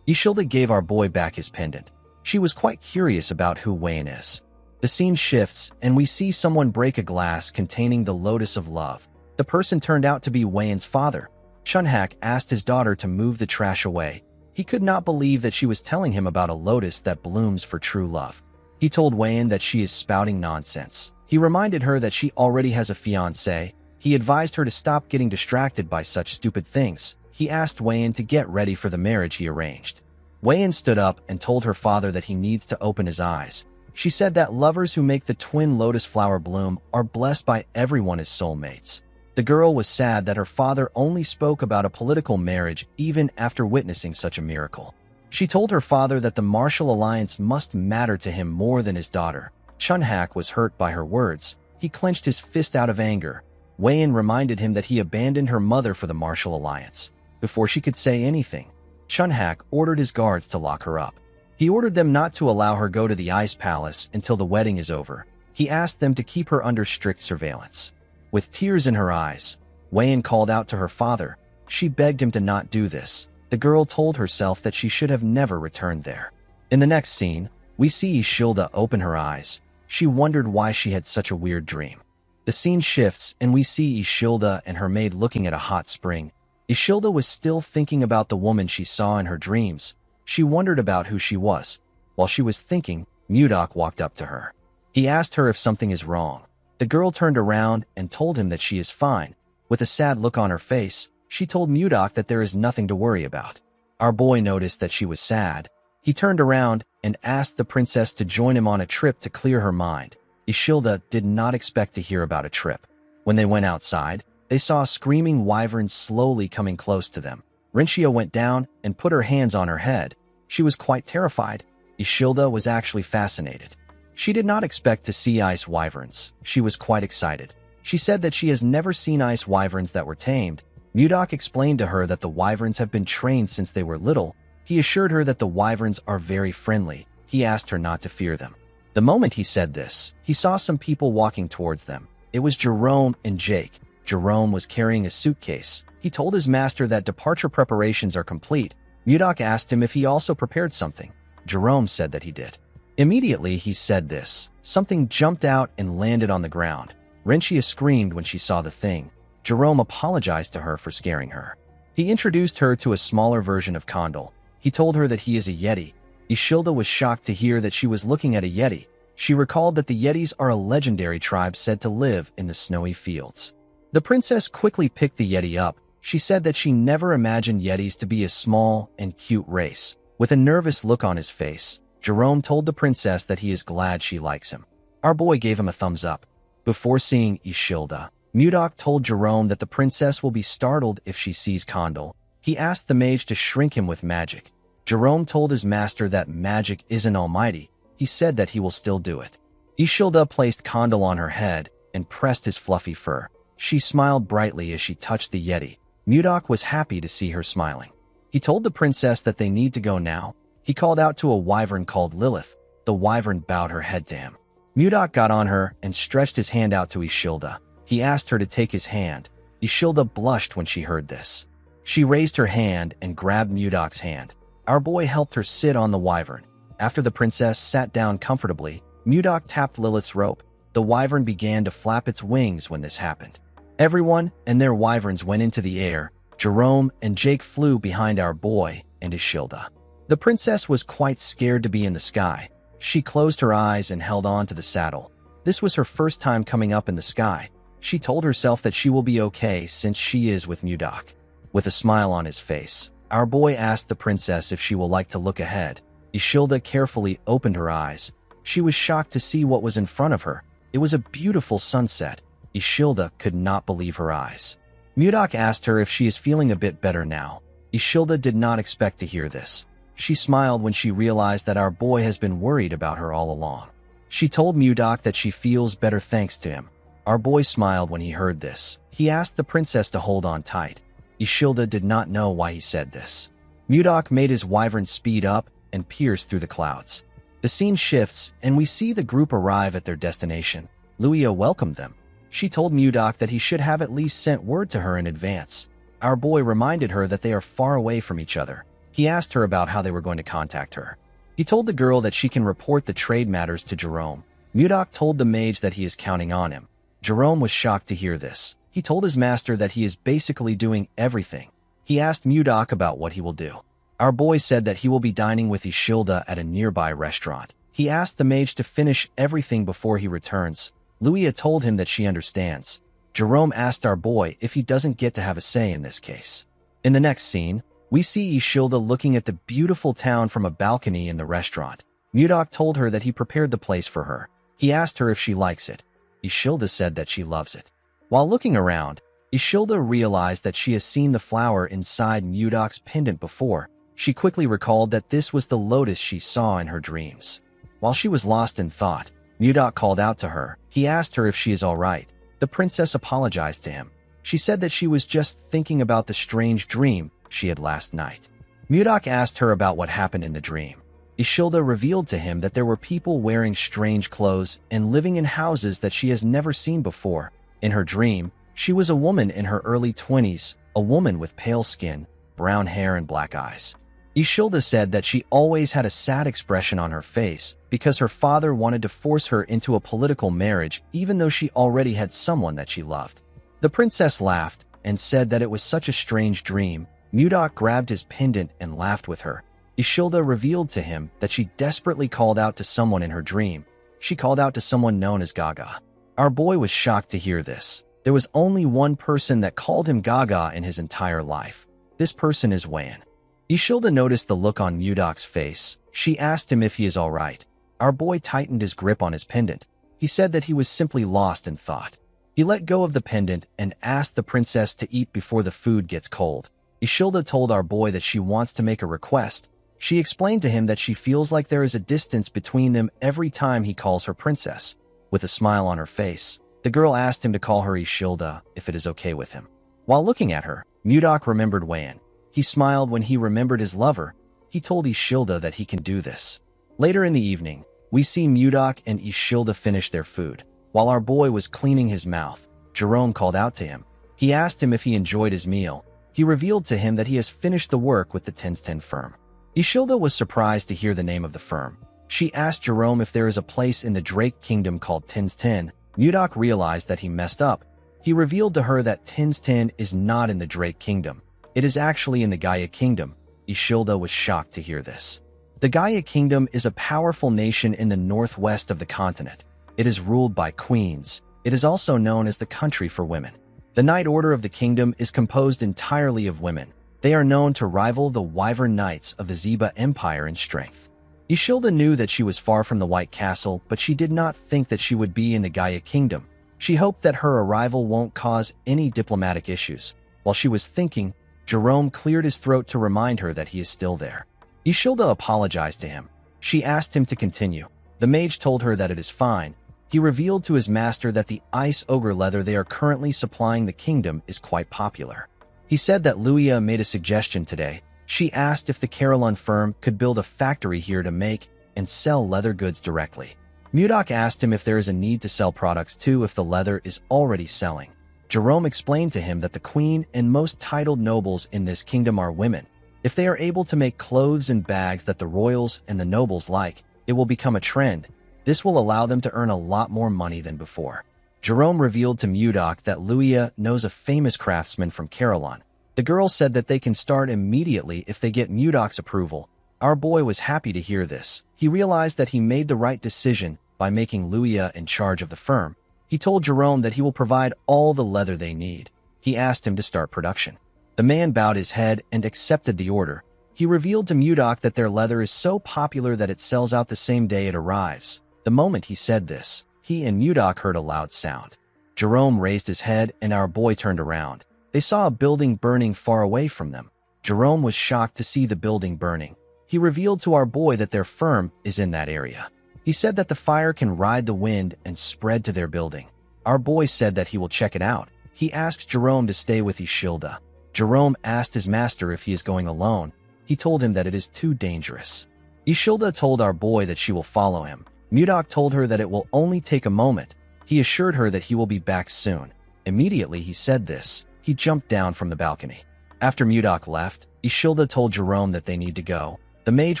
Ishilda gave our boy back his pendant. She was quite curious about who Wayne is. The scene shifts, and we see someone break a glass containing the Lotus of Love. The person turned out to be Wayne's father. Chunhak asked his daughter to move the trash away. He could not believe that she was telling him about a lotus that blooms for true love. He told Wayne that she is spouting nonsense. He reminded her that she already has a fiancé. He advised her to stop getting distracted by such stupid things. He asked Wayne to get ready for the marriage he arranged. Wayne stood up and told her father that he needs to open his eyes. She said that lovers who make the twin lotus flower bloom are blessed by everyone as soulmates. The girl was sad that her father only spoke about a political marriage even after witnessing such a miracle. She told her father that the martial alliance must matter to him more than his daughter. Chunhak was hurt by her words. He clenched his fist out of anger. Wayne reminded him that he abandoned her mother for the martial alliance. Before she could say anything, Chunhak ordered his guards to lock her up. He ordered them not to allow her go to the ice palace until the wedding is over. He asked them to keep her under strict surveillance. With tears in her eyes, Wayne called out to her father. She begged him to not do this. The girl told herself that she should have never returned there. In the next scene, we see Ishilda open her eyes. She wondered why she had such a weird dream. The scene shifts and we see Ishilda and her maid looking at a hot spring. Ishilda was still thinking about the woman she saw in her dreams. She wondered about who she was. While she was thinking, Mudok walked up to her. He asked her if something is wrong. The girl turned around and told him that she is fine. With a sad look on her face, she told Mudok that there is nothing to worry about. Our boy noticed that she was sad. He turned around and asked the princess to join him on a trip to clear her mind. Ishilda did not expect to hear about a trip. When they went outside, they saw screaming wyverns slowly coming close to them. Rinchia went down and put her hands on her head. She was quite terrified. Ishilda was actually fascinated. She did not expect to see ice wyverns. She was quite excited. She said that she has never seen ice wyverns that were tamed. Mudok explained to her that the wyverns have been trained since they were little. He assured her that the wyverns are very friendly. He asked her not to fear them. The moment he said this, he saw some people walking towards them. It was Jerome and Jake. Jerome was carrying a suitcase. He told his master that departure preparations are complete. Mudok asked him if he also prepared something. Jerome said that he did. Immediately he said this. Something jumped out and landed on the ground. Rinchia screamed when she saw the thing. Jerome apologized to her for scaring her. He introduced her to a smaller version of Condal. He told her that he is a Yeti. Ishilda was shocked to hear that she was looking at a Yeti. She recalled that the Yetis are a legendary tribe said to live in the snowy fields. The princess quickly picked the Yeti up. She said that she never imagined Yetis to be a small and cute race. With a nervous look on his face, Jerome told the princess that he is glad she likes him. Our boy gave him a thumbs up. Before seeing Ishilda, Mudok told Jerome that the princess will be startled if she sees Condal. He asked the mage to shrink him with magic. Jerome told his master that magic isn't almighty. He said that he will still do it. Ishilda placed Condal on her head and pressed his fluffy fur. She smiled brightly as she touched the Yeti. Mudok was happy to see her smiling. He told the princess that they need to go now. He called out to a wyvern called Lilith. The wyvern bowed her head to him. Mudok got on her and stretched his hand out to Ishilda. He asked her to take his hand. Ishilda blushed when she heard this. She raised her hand and grabbed Mudok's hand. Our boy helped her sit on the wyvern. After the princess sat down comfortably, Mudok tapped Lilith's rope. The wyvern began to flap its wings when this happened. Everyone and their wyverns went into the air. Jerome and Jake flew behind our boy and Ishilda. The princess was quite scared to be in the sky. She closed her eyes and held on to the saddle. This was her first time coming up in the sky. She told herself that she will be okay since she is with Mudok. With a smile on his face, our boy asked the princess if she will like to look ahead. Ishilda carefully opened her eyes. She was shocked to see what was in front of her. It was a beautiful sunset. Ishilda could not believe her eyes. Mudok asked her if she is feeling a bit better now. Ishilda did not expect to hear this. She smiled when she realized that our boy has been worried about her all along. She told Mudok that she feels better thanks to him. Our boy smiled when he heard this. He asked the princess to hold on tight. Ishilda did not know why he said this. Mudok made his wyvern speed up and pierce through the clouds. The scene shifts and we see the group arrive at their destination. Luia welcomed them. She told Mudok that he should have at least sent word to her in advance. Our boy reminded her that they are far away from each other. He asked her about how they were going to contact her. He told the girl that she can report the trade matters to Jerome. Mudok told the mage that he is counting on him. Jerome was shocked to hear this. He told his master that he is basically doing everything. He asked Mudok about what he will do. Our boy said that he will be dining with Ishilda at a nearby restaurant. He asked the mage to finish everything before he returns. Luia told him that she understands. Jerome asked our boy if he doesn't get to have a say in this case. In the next scene, we see Ishilda looking at the beautiful town from a balcony in the restaurant. Mudok told her that he prepared the place for her. He asked her if she likes it. Ishilda said that she loves it. While looking around, Ishilda realized that she has seen the flower inside Mudok's pendant before. She quickly recalled that this was the lotus she saw in her dreams. While she was lost in thought, Mudok called out to her. He asked her if she is all right. The princess apologized to him. She said that she was just thinking about the strange dream she had last night. Mudok asked her about what happened in the dream. Ishilda revealed to him that there were people wearing strange clothes and living in houses that she has never seen before. In her dream, she was a woman in her early 20s, a woman with pale skin, brown hair and black eyes. Ishilda said that she always had a sad expression on her face because her father wanted to force her into a political marriage even though she already had someone that she loved. The princess laughed and said that it was such a strange dream. Mudok grabbed his pendant and laughed with her. Ishilda revealed to him that she desperately called out to someone in her dream. She called out to someone known as Gaga. Our boy was shocked to hear this. There was only one person that called him Gaga in his entire life. This person is Wan. Ishilda noticed the look on Mudok's face. She asked him if he is all right. Our boy tightened his grip on his pendant. He said that he was simply lost in thought. He let go of the pendant and asked the princess to eat before the food gets cold. Ishilda told our boy that she wants to make a request. She explained to him that she feels like there is a distance between them every time he calls her princess. With a smile on her face, the girl asked him to call her Ishilda if it is okay with him. While looking at her, Mudok remembered Wan. He smiled when he remembered his lover. He told Ishilda that he can do this. Later in the evening, we see Mudok and Ishilda finish their food. While our boy was cleaning his mouth, Jerome called out to him. He asked him if he enjoyed his meal. He revealed to him that he has finished the work with the 10 firm. Ishilda was surprised to hear the name of the firm. She asked Jerome if there is a place in the Drake Kingdom called 10. Mudok realized that he messed up. He revealed to her that 10 is not in the Drake Kingdom. It is actually in the Gaia Kingdom. Ishilda was shocked to hear this. The Gaia Kingdom is a powerful nation in the northwest of the continent. It is ruled by queens. It is also known as the country for women. The Knight Order of the kingdom is composed entirely of women. They are known to rival the Wyvern Knights of the Zeba Empire in strength. Ishilda knew that she was far from the White Castle, but she did not think that she would be in the Gaia Kingdom. She hoped that her arrival won't cause any diplomatic issues. While she was thinking, Jerome cleared his throat to remind her that he is still there. Ishilda apologized to him. She asked him to continue. The mage told her that it is fine. He revealed to his master that the ice ogre leather they are currently supplying the kingdom is quite popular. He said that Luia made a suggestion today. She asked if the Carolyn firm could build a factory here to make and sell leather goods directly. Mudok asked him if there is a need to sell products too if the leather is already selling. Jerome explained to him that the queen and most titled nobles in this kingdom are women. If they are able to make clothes and bags that the royals and the nobles like, it will become a trend. This will allow them to earn a lot more money than before. Jerome revealed to Mudok that Luia knows a famous craftsman from Carolyn. The girl said that they can start immediately if they get Mudok's approval. Our boy was happy to hear this. He realized that he made the right decision by making Luia in charge of the firm. He told Jerome that he will provide all the leather they need. He asked him to start production. The man bowed his head and accepted the order. He revealed to Mudok that their leather is so popular that it sells out the same day it arrives. The moment he said this, he and Mudok heard a loud sound. Jerome raised his head and our boy turned around. They saw a building burning far away from them. Jerome was shocked to see the building burning. He revealed to our boy that their firm is in that area. He said that the fire can ride the wind and spread to their building. Our boy said that he will check it out. He asked Jerome to stay with Ishilda. Jerome asked his master if he is going alone. He told him that it is too dangerous. Ishilda told our boy that she will follow him. Mudok told her that it will only take a moment. He assured her that he will be back soon. Immediately he said this, he jumped down from the balcony. After Mudok left, Ishilda told Jerome that they need to go. The mage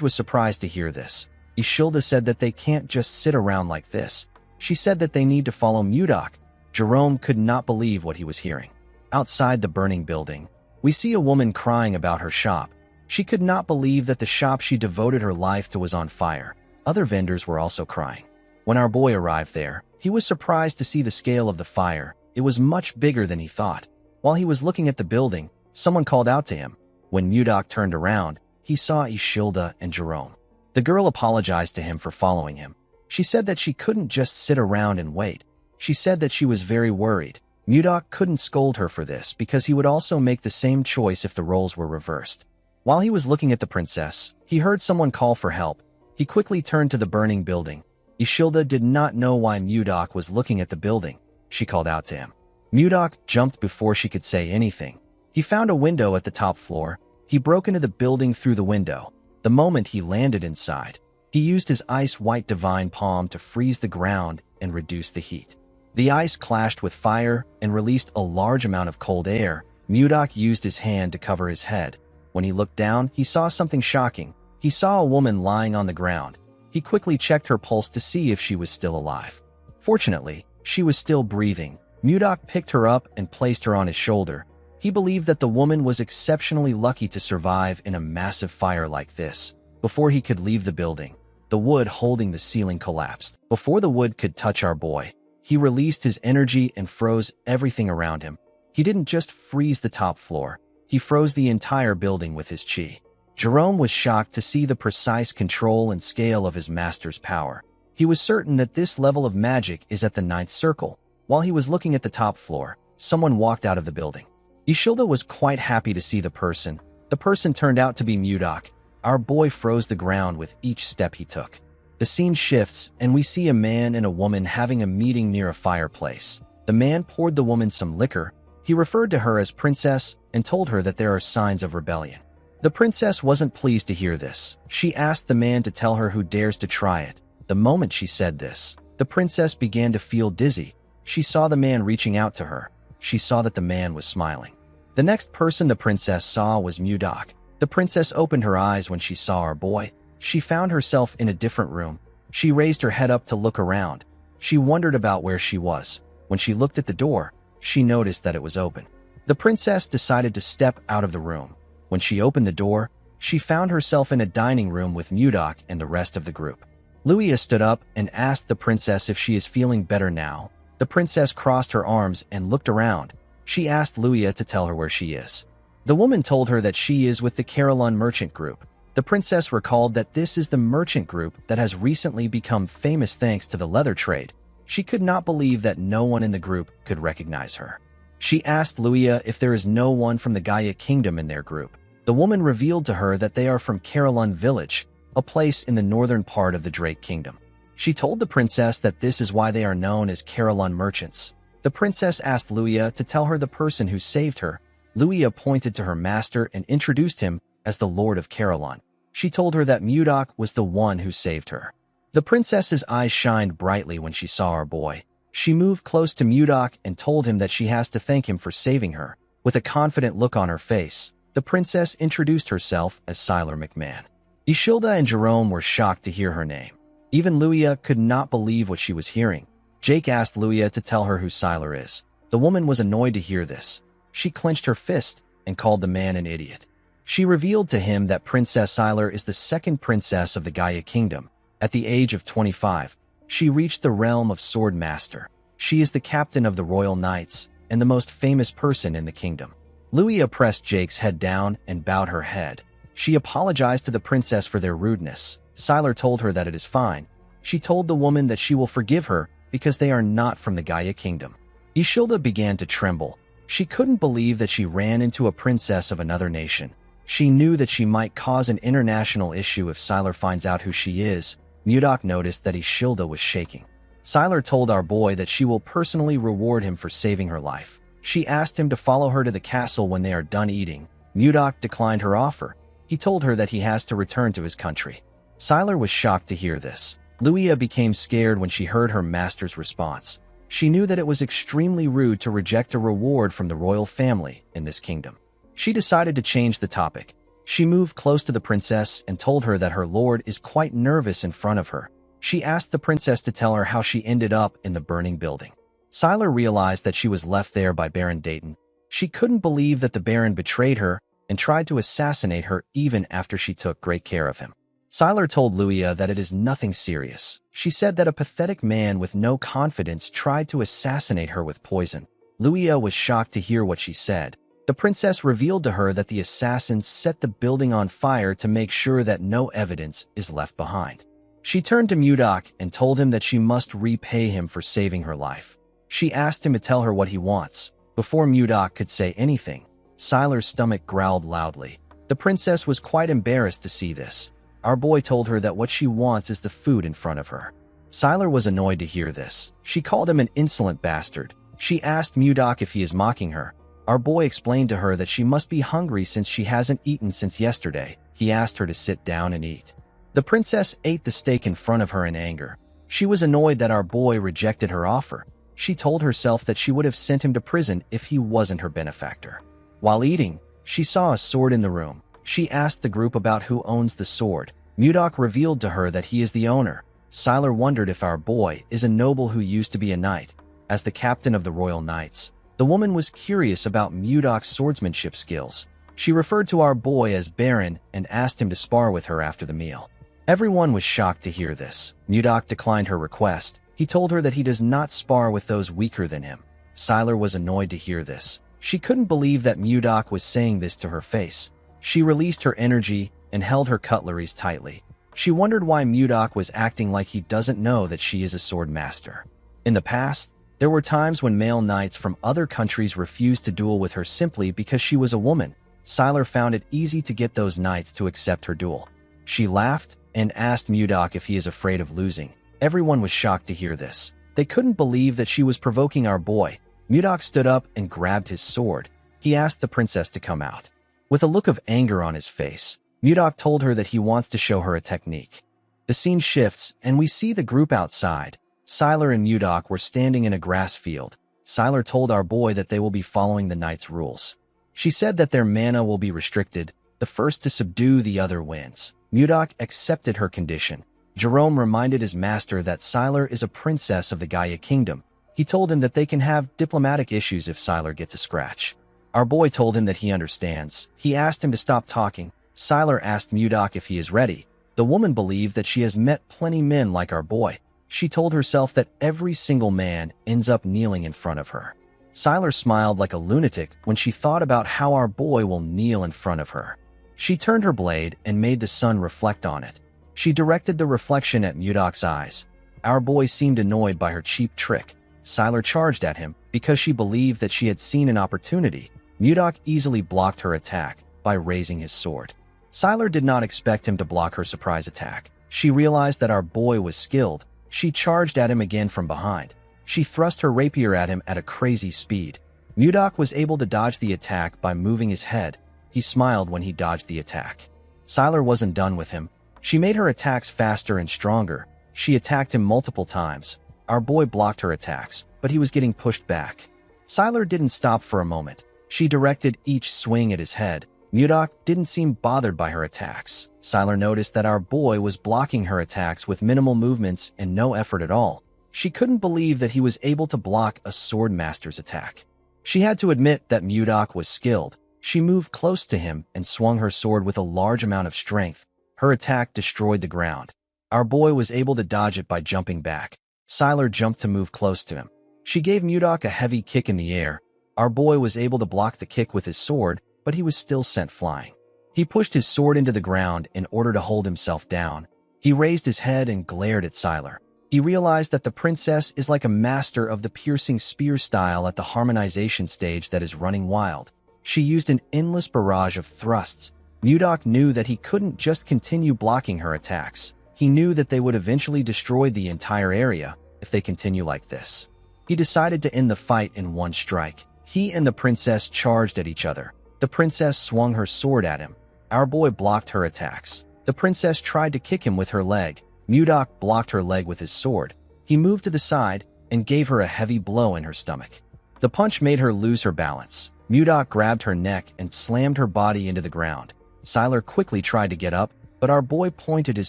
was surprised to hear this. Ishilda said that they can't just sit around like this. She said that they need to follow Mudok. Jerome could not believe what he was hearing. Outside the burning building, we see a woman crying about her shop. She could not believe that the shop she devoted her life to was on fire. Other vendors were also crying. When our boy arrived there, he was surprised to see the scale of the fire. It was much bigger than he thought. While he was looking at the building, someone called out to him. When Mudok turned around, he saw Ishilda and Jerome. The girl apologized to him for following him. She said that she couldn't just sit around and wait. She said that she was very worried. Mudok couldn't scold her for this because he would also make the same choice if the roles were reversed. While he was looking at the princess, he heard someone call for help. He quickly turned to the burning building. Ishilda did not know why Mudok was looking at the building. She called out to him. Mudok jumped before she could say anything. He found a window at the top floor. He broke into the building through the window. The moment he landed inside, He used his ice-white divine palm to freeze the ground and reduce the heat. The ice clashed with fire and released a large amount of cold air. Mudok used his hand to cover his head. When he looked down, he saw something shocking. He saw a woman lying on the ground. He quickly checked her pulse to see if she was still alive. Fortunately, she was still breathing. Mudok picked her up and placed her on his shoulder. He believed that the woman was exceptionally lucky to survive in a massive fire like this. Before he could leave the building, the wood holding the ceiling collapsed. Before the wood could touch our boy, he released his energy and froze everything around him. He didn't just freeze the top floor, he froze the entire building with his chi. Jerome was shocked to see the precise control and scale of his master's power. He was certain that this level of magic is at the 9th circle. While he was looking at the top floor, someone walked out of the building. Ishilda was quite happy to see the person. The person turned out to be Mudok. Our boy froze the ground with each step he took. The scene shifts, and we see a man and a woman having a meeting near a fireplace. The man poured the woman some liquor. He referred to her as princess and told her that there are signs of rebellion. The princess wasn't pleased to hear this. She asked the man to tell her who dares to try it. The moment she said this, the princess began to feel dizzy. She saw the man reaching out to her. She saw that the man was smiling. The next person the princess saw was Mudok. The princess opened her eyes when she saw our boy. She found herself in a different room. She raised her head up to look around. She wondered about where she was. When she looked at the door, she noticed that it was open. The princess decided to step out of the room. When she opened the door, she found herself in a dining room with Mudok and the rest of the group. Luia stood up and asked the princess if she is feeling better now. The princess crossed her arms and looked around. She asked Luia to tell her where she is. The woman told her that she is with the Carillon merchant group. The princess recalled that this is the merchant group that has recently become famous thanks to the leather trade. She could not believe that no one in the group could recognize her. She asked Luia if there is no one from the Gaia kingdom in their group. The woman revealed to her that they are from Carillon village, a place in the northern part of the Drake kingdom. She told the princess that this is why they are known as Carillon merchants. The princess asked Luia to tell her the person who saved her. Luia pointed to her master and introduced him as the Lord of Carillon. She told her that Mudok was the one who saved her. The princess's eyes shined brightly when she saw our boy. She moved close to Mudok and told him that she has to thank him for saving her. With a confident look on her face, the princess introduced herself as Siler McMahon. Ishilda and Jerome were shocked to hear her name. Even Luia could not believe what she was hearing. Jake asked Luia to tell her who Siler is. The woman was annoyed to hear this. She clenched her fist and called the man an idiot. She revealed to him that Princess Siler is the second princess of the Gaia Kingdom. At the age of 25, she reached the realm of Sword Master. She is the captain of the Royal Knights and the most famous person in the kingdom. Luia pressed Jake's head down and bowed her head. She apologized to the princess for their rudeness. Siler told her that it is fine. She told the woman that she will forgive her because they are not from the Gaia Kingdom. Ishilda began to tremble. She couldn't believe that she ran into a princess of another nation. She knew that she might cause an international issue if Siler finds out who she is. Mudok noticed that Ishilda was shaking. Siler told our boy that she will personally reward him for saving her life. She asked him to follow her to the castle when they are done eating. Mudok declined her offer. He told her that he has to return to his country. Siler was shocked to hear this. Luia became scared when she heard her master's response. She knew that it was extremely rude to reject a reward from the royal family in this kingdom. She decided to change the topic. She moved close to the princess and told her that her lord is quite nervous in front of her. She asked the princess to tell her how she ended up in the burning building. Siler realized that she was left there by Baron Dayton. She couldn't believe that the Baron betrayed her and tried to assassinate her even after she took great care of him. Siler told Luia that it is nothing serious. She said that a pathetic man with no confidence tried to assassinate her with poison. Luia was shocked to hear what she said. The princess revealed to her that the assassins set the building on fire to make sure that no evidence is left behind. She turned to Mudok and told him that she must repay him for saving her life. She asked him to tell her what he wants. Before Mudok could say anything, Siler's stomach growled loudly. The princess was quite embarrassed to see this. Our boy told her that what she wants is the food in front of her. Siler was annoyed to hear this. She called him an insolent bastard. She asked Mudok if he is mocking her. Our boy explained to her that she must be hungry since she hasn't eaten since yesterday. He asked her to sit down and eat. The princess ate the steak in front of her in anger. She was annoyed that our boy rejected her offer. She told herself that she would have sent him to prison if he wasn't her benefactor. While eating, she saw a sword in the room. She asked the group about who owns the sword. Mudok revealed to her that he is the owner. Siler wondered if our boy is a noble who used to be a knight. As the captain of the royal knights, the woman was curious about Mudok's swordsmanship skills. She referred to our boy as Baron and asked him to spar with her after the meal. Everyone was shocked to hear this. Mudok declined her request. He told her that he does not spar with those weaker than him. Siler was annoyed to hear this. She couldn't believe that Mudok was saying this to her face. She released her energy and held her cutleries tightly. She wondered why Mudok was acting like he doesn't know that she is a sword master. In the past, there were times when male knights from other countries refused to duel with her simply because she was a woman. Siler found it easy to get those knights to accept her duel. She laughed and asked Mudok if he is afraid of losing. Everyone was shocked to hear this. They couldn't believe that she was provoking our boy. Mudok stood up and grabbed his sword. He asked the princess to come out. With a look of anger on his face, Mudok told her that he wants to show her a technique. The scene shifts, and we see the group outside. Siler and Mudok were standing in a grass field. Siler told our boy that they will be following the knight's rules. She said that their mana will be restricted. The first to subdue the other wins. Mudok accepted her condition. Jerome reminded his master that Siler is a princess of the Gaia kingdom. He told him that they can have diplomatic issues if Siler gets a scratch. Our boy told him that he understands. He asked him to stop talking. Siler asked Mudok if he is ready. The woman believed that she has met plenty men like our boy. She told herself that every single man ends up kneeling in front of her. Siler smiled like a lunatic when she thought about how our boy will kneel in front of her. She turned her blade and made the sun reflect on it. She directed the reflection at Mudok's eyes. Our boy seemed annoyed by her cheap trick. Siler charged at him because she believed that she had seen an opportunity. Mudok easily blocked her attack by raising his sword. Siler did not expect him to block her surprise attack. She realized that our boy was skilled. She charged at him again from behind. She thrust her rapier at him at a crazy speed. Mudok was able to dodge the attack by moving his head. He smiled when he dodged the attack. Siler wasn't done with him. She made her attacks faster and stronger. She attacked him multiple times. Our boy blocked her attacks, but he was getting pushed back. Siler didn't stop for a moment. She directed each swing at his head. Mudok didn't seem bothered by her attacks. Siler noticed that our boy was blocking her attacks with minimal movements and no effort at all. She couldn't believe that he was able to block a sword master's attack. She had to admit that Mudok was skilled. She moved close to him and swung her sword with a large amount of strength. Her attack destroyed the ground. Our boy was able to dodge it by jumping back. Siler jumped to move close to him. She gave Mudok a heavy kick in the air. Our boy was able to block the kick with his sword, but he was still sent flying. He pushed his sword into the ground in order to hold himself down. He raised his head and glared at Siler. He realized that the princess is like a master of the piercing spear style at the harmonization stage that is running wild. She used an endless barrage of thrusts. Mudok knew that he couldn't just continue blocking her attacks. He knew that they would eventually destroy the entire area if they continue like this. He decided to end the fight in one strike. He and the princess charged at each other. The princess swung her sword at him. Our boy blocked her attacks. The princess tried to kick him with her leg. Mudok blocked her leg with his sword. He moved to the side and gave her a heavy blow in her stomach. The punch made her lose her balance. Mudok grabbed her neck and slammed her body into the ground. Siler quickly tried to get up, but our boy pointed his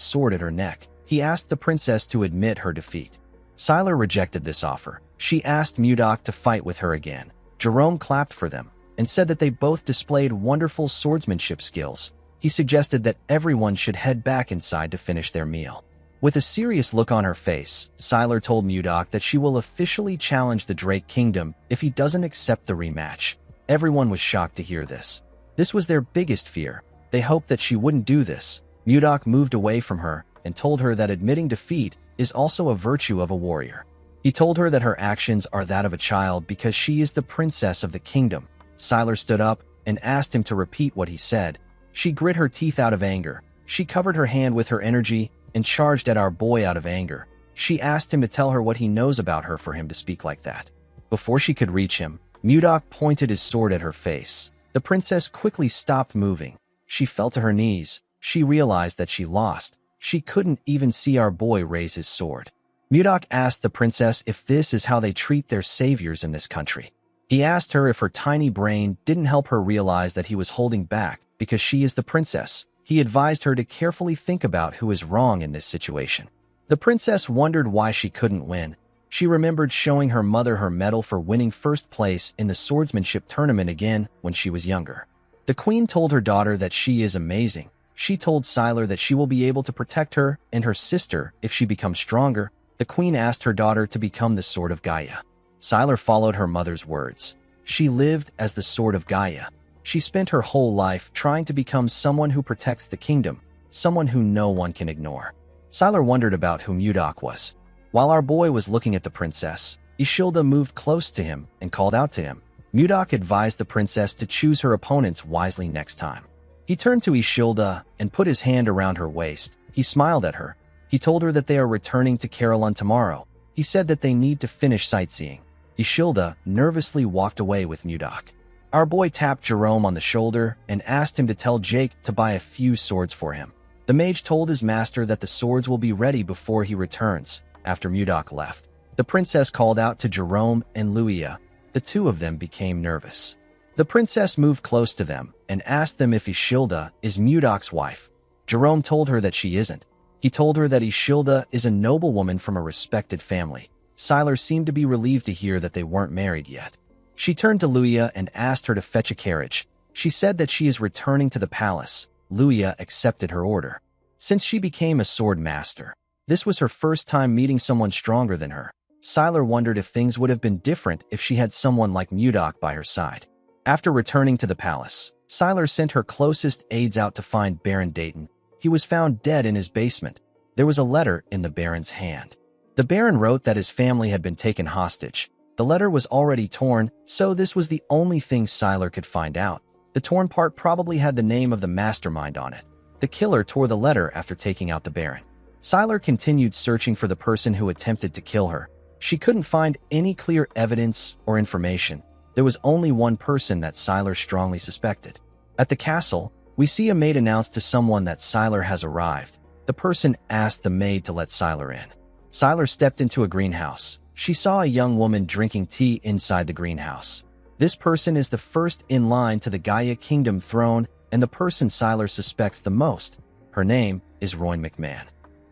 sword at her neck. He asked the princess to admit her defeat. Siler rejected this offer. She asked Mudok to fight with her again. Jerome clapped for them and said that they both displayed wonderful swordsmanship skills. He suggested that everyone should head back inside to finish their meal. With a serious look on her face, Siler told Mudok that she will officially challenge the Drake Kingdom if he doesn't accept the rematch. Everyone was shocked to hear this. This was their biggest fear. They hoped that she wouldn't do this. Mudok moved away from her and told her that admitting defeat is also a virtue of a warrior. He told her that her actions are that of a child because she is the princess of the kingdom. Siler stood up and asked him to repeat what he said. She grit her teeth out of anger. She covered her hand with her energy and charged at our boy out of anger. She asked him to tell her what he knows about her for him to speak like that. Before she could reach him, Mudok pointed his sword at her face. The princess quickly stopped moving. She fell to her knees. She realized that she lost. She couldn't even see our boy raise his sword. Mudok asked the princess if this is how they treat their saviors in this country. He asked her if her tiny brain didn't help her realize that he was holding back because she is the princess. He advised her to carefully think about who is wrong in this situation. The princess wondered why she couldn't win. She remembered showing her mother her medal for winning first place in the swordsmanship tournament again when she was younger. The queen told her daughter that she is amazing. She told Sylar that she will be able to protect her and her sister if she becomes stronger. The queen asked her daughter to become the Sword of Gaia. Sylar followed her mother's words. She lived as the Sword of Gaia. She spent her whole life trying to become someone who protects the kingdom, someone who no one can ignore. Sylar wondered about who Mudok was. While our boy was looking at the princess, Ishilda moved close to him and called out to him. Mudok advised the princess to choose her opponents wisely next time. He turned to Ishilda and put his hand around her waist. He smiled at her. He told her that they are returning to Carolyn tomorrow. He said that they need to finish sightseeing. Ishilda nervously walked away with Mudok. Our boy tapped Jerome on the shoulder and asked him to tell Jake to buy a few swords for him. The mage told his master that the swords will be ready before he returns. After Mudok left, the princess called out to Jerome and Luia. The two of them became nervous. The princess moved close to them and asked them if Ishilda is Mudok's wife. Jerome told her that she isn't. He told her that Ishilda is a noblewoman from a respected family. Sylar seemed to be relieved to hear that they weren't married yet. She turned to Luia and asked her to fetch a carriage. She said that she is returning to the palace. Luia accepted her order. Since she became a sword master, this was her first time meeting someone stronger than her. Sylar wondered if things would have been different if she had someone like Mudok by her side. After returning to the palace, Sylar sent her closest aides out to find Baron Dayton. He was found dead in his basement. There was a letter in the Baron's hand. The Baron wrote that his family had been taken hostage. The letter was already torn, so this was the only thing Sylar could find out. The torn part probably had the name of the mastermind on it. The killer tore the letter after taking out the Baron. Sylar continued searching for the person who attempted to kill her. She couldn't find any clear evidence or information. There was only one person that Sylar strongly suspected. At the castle, we see a maid announce to someone that Sylar has arrived. The person asked the maid to let Sylar in. Sylar stepped into a greenhouse. She saw a young woman drinking tea inside the greenhouse. This person is the first in line to the Gaia Kingdom throne and the person Sylar suspects the most. Her name is Rowan McMahon.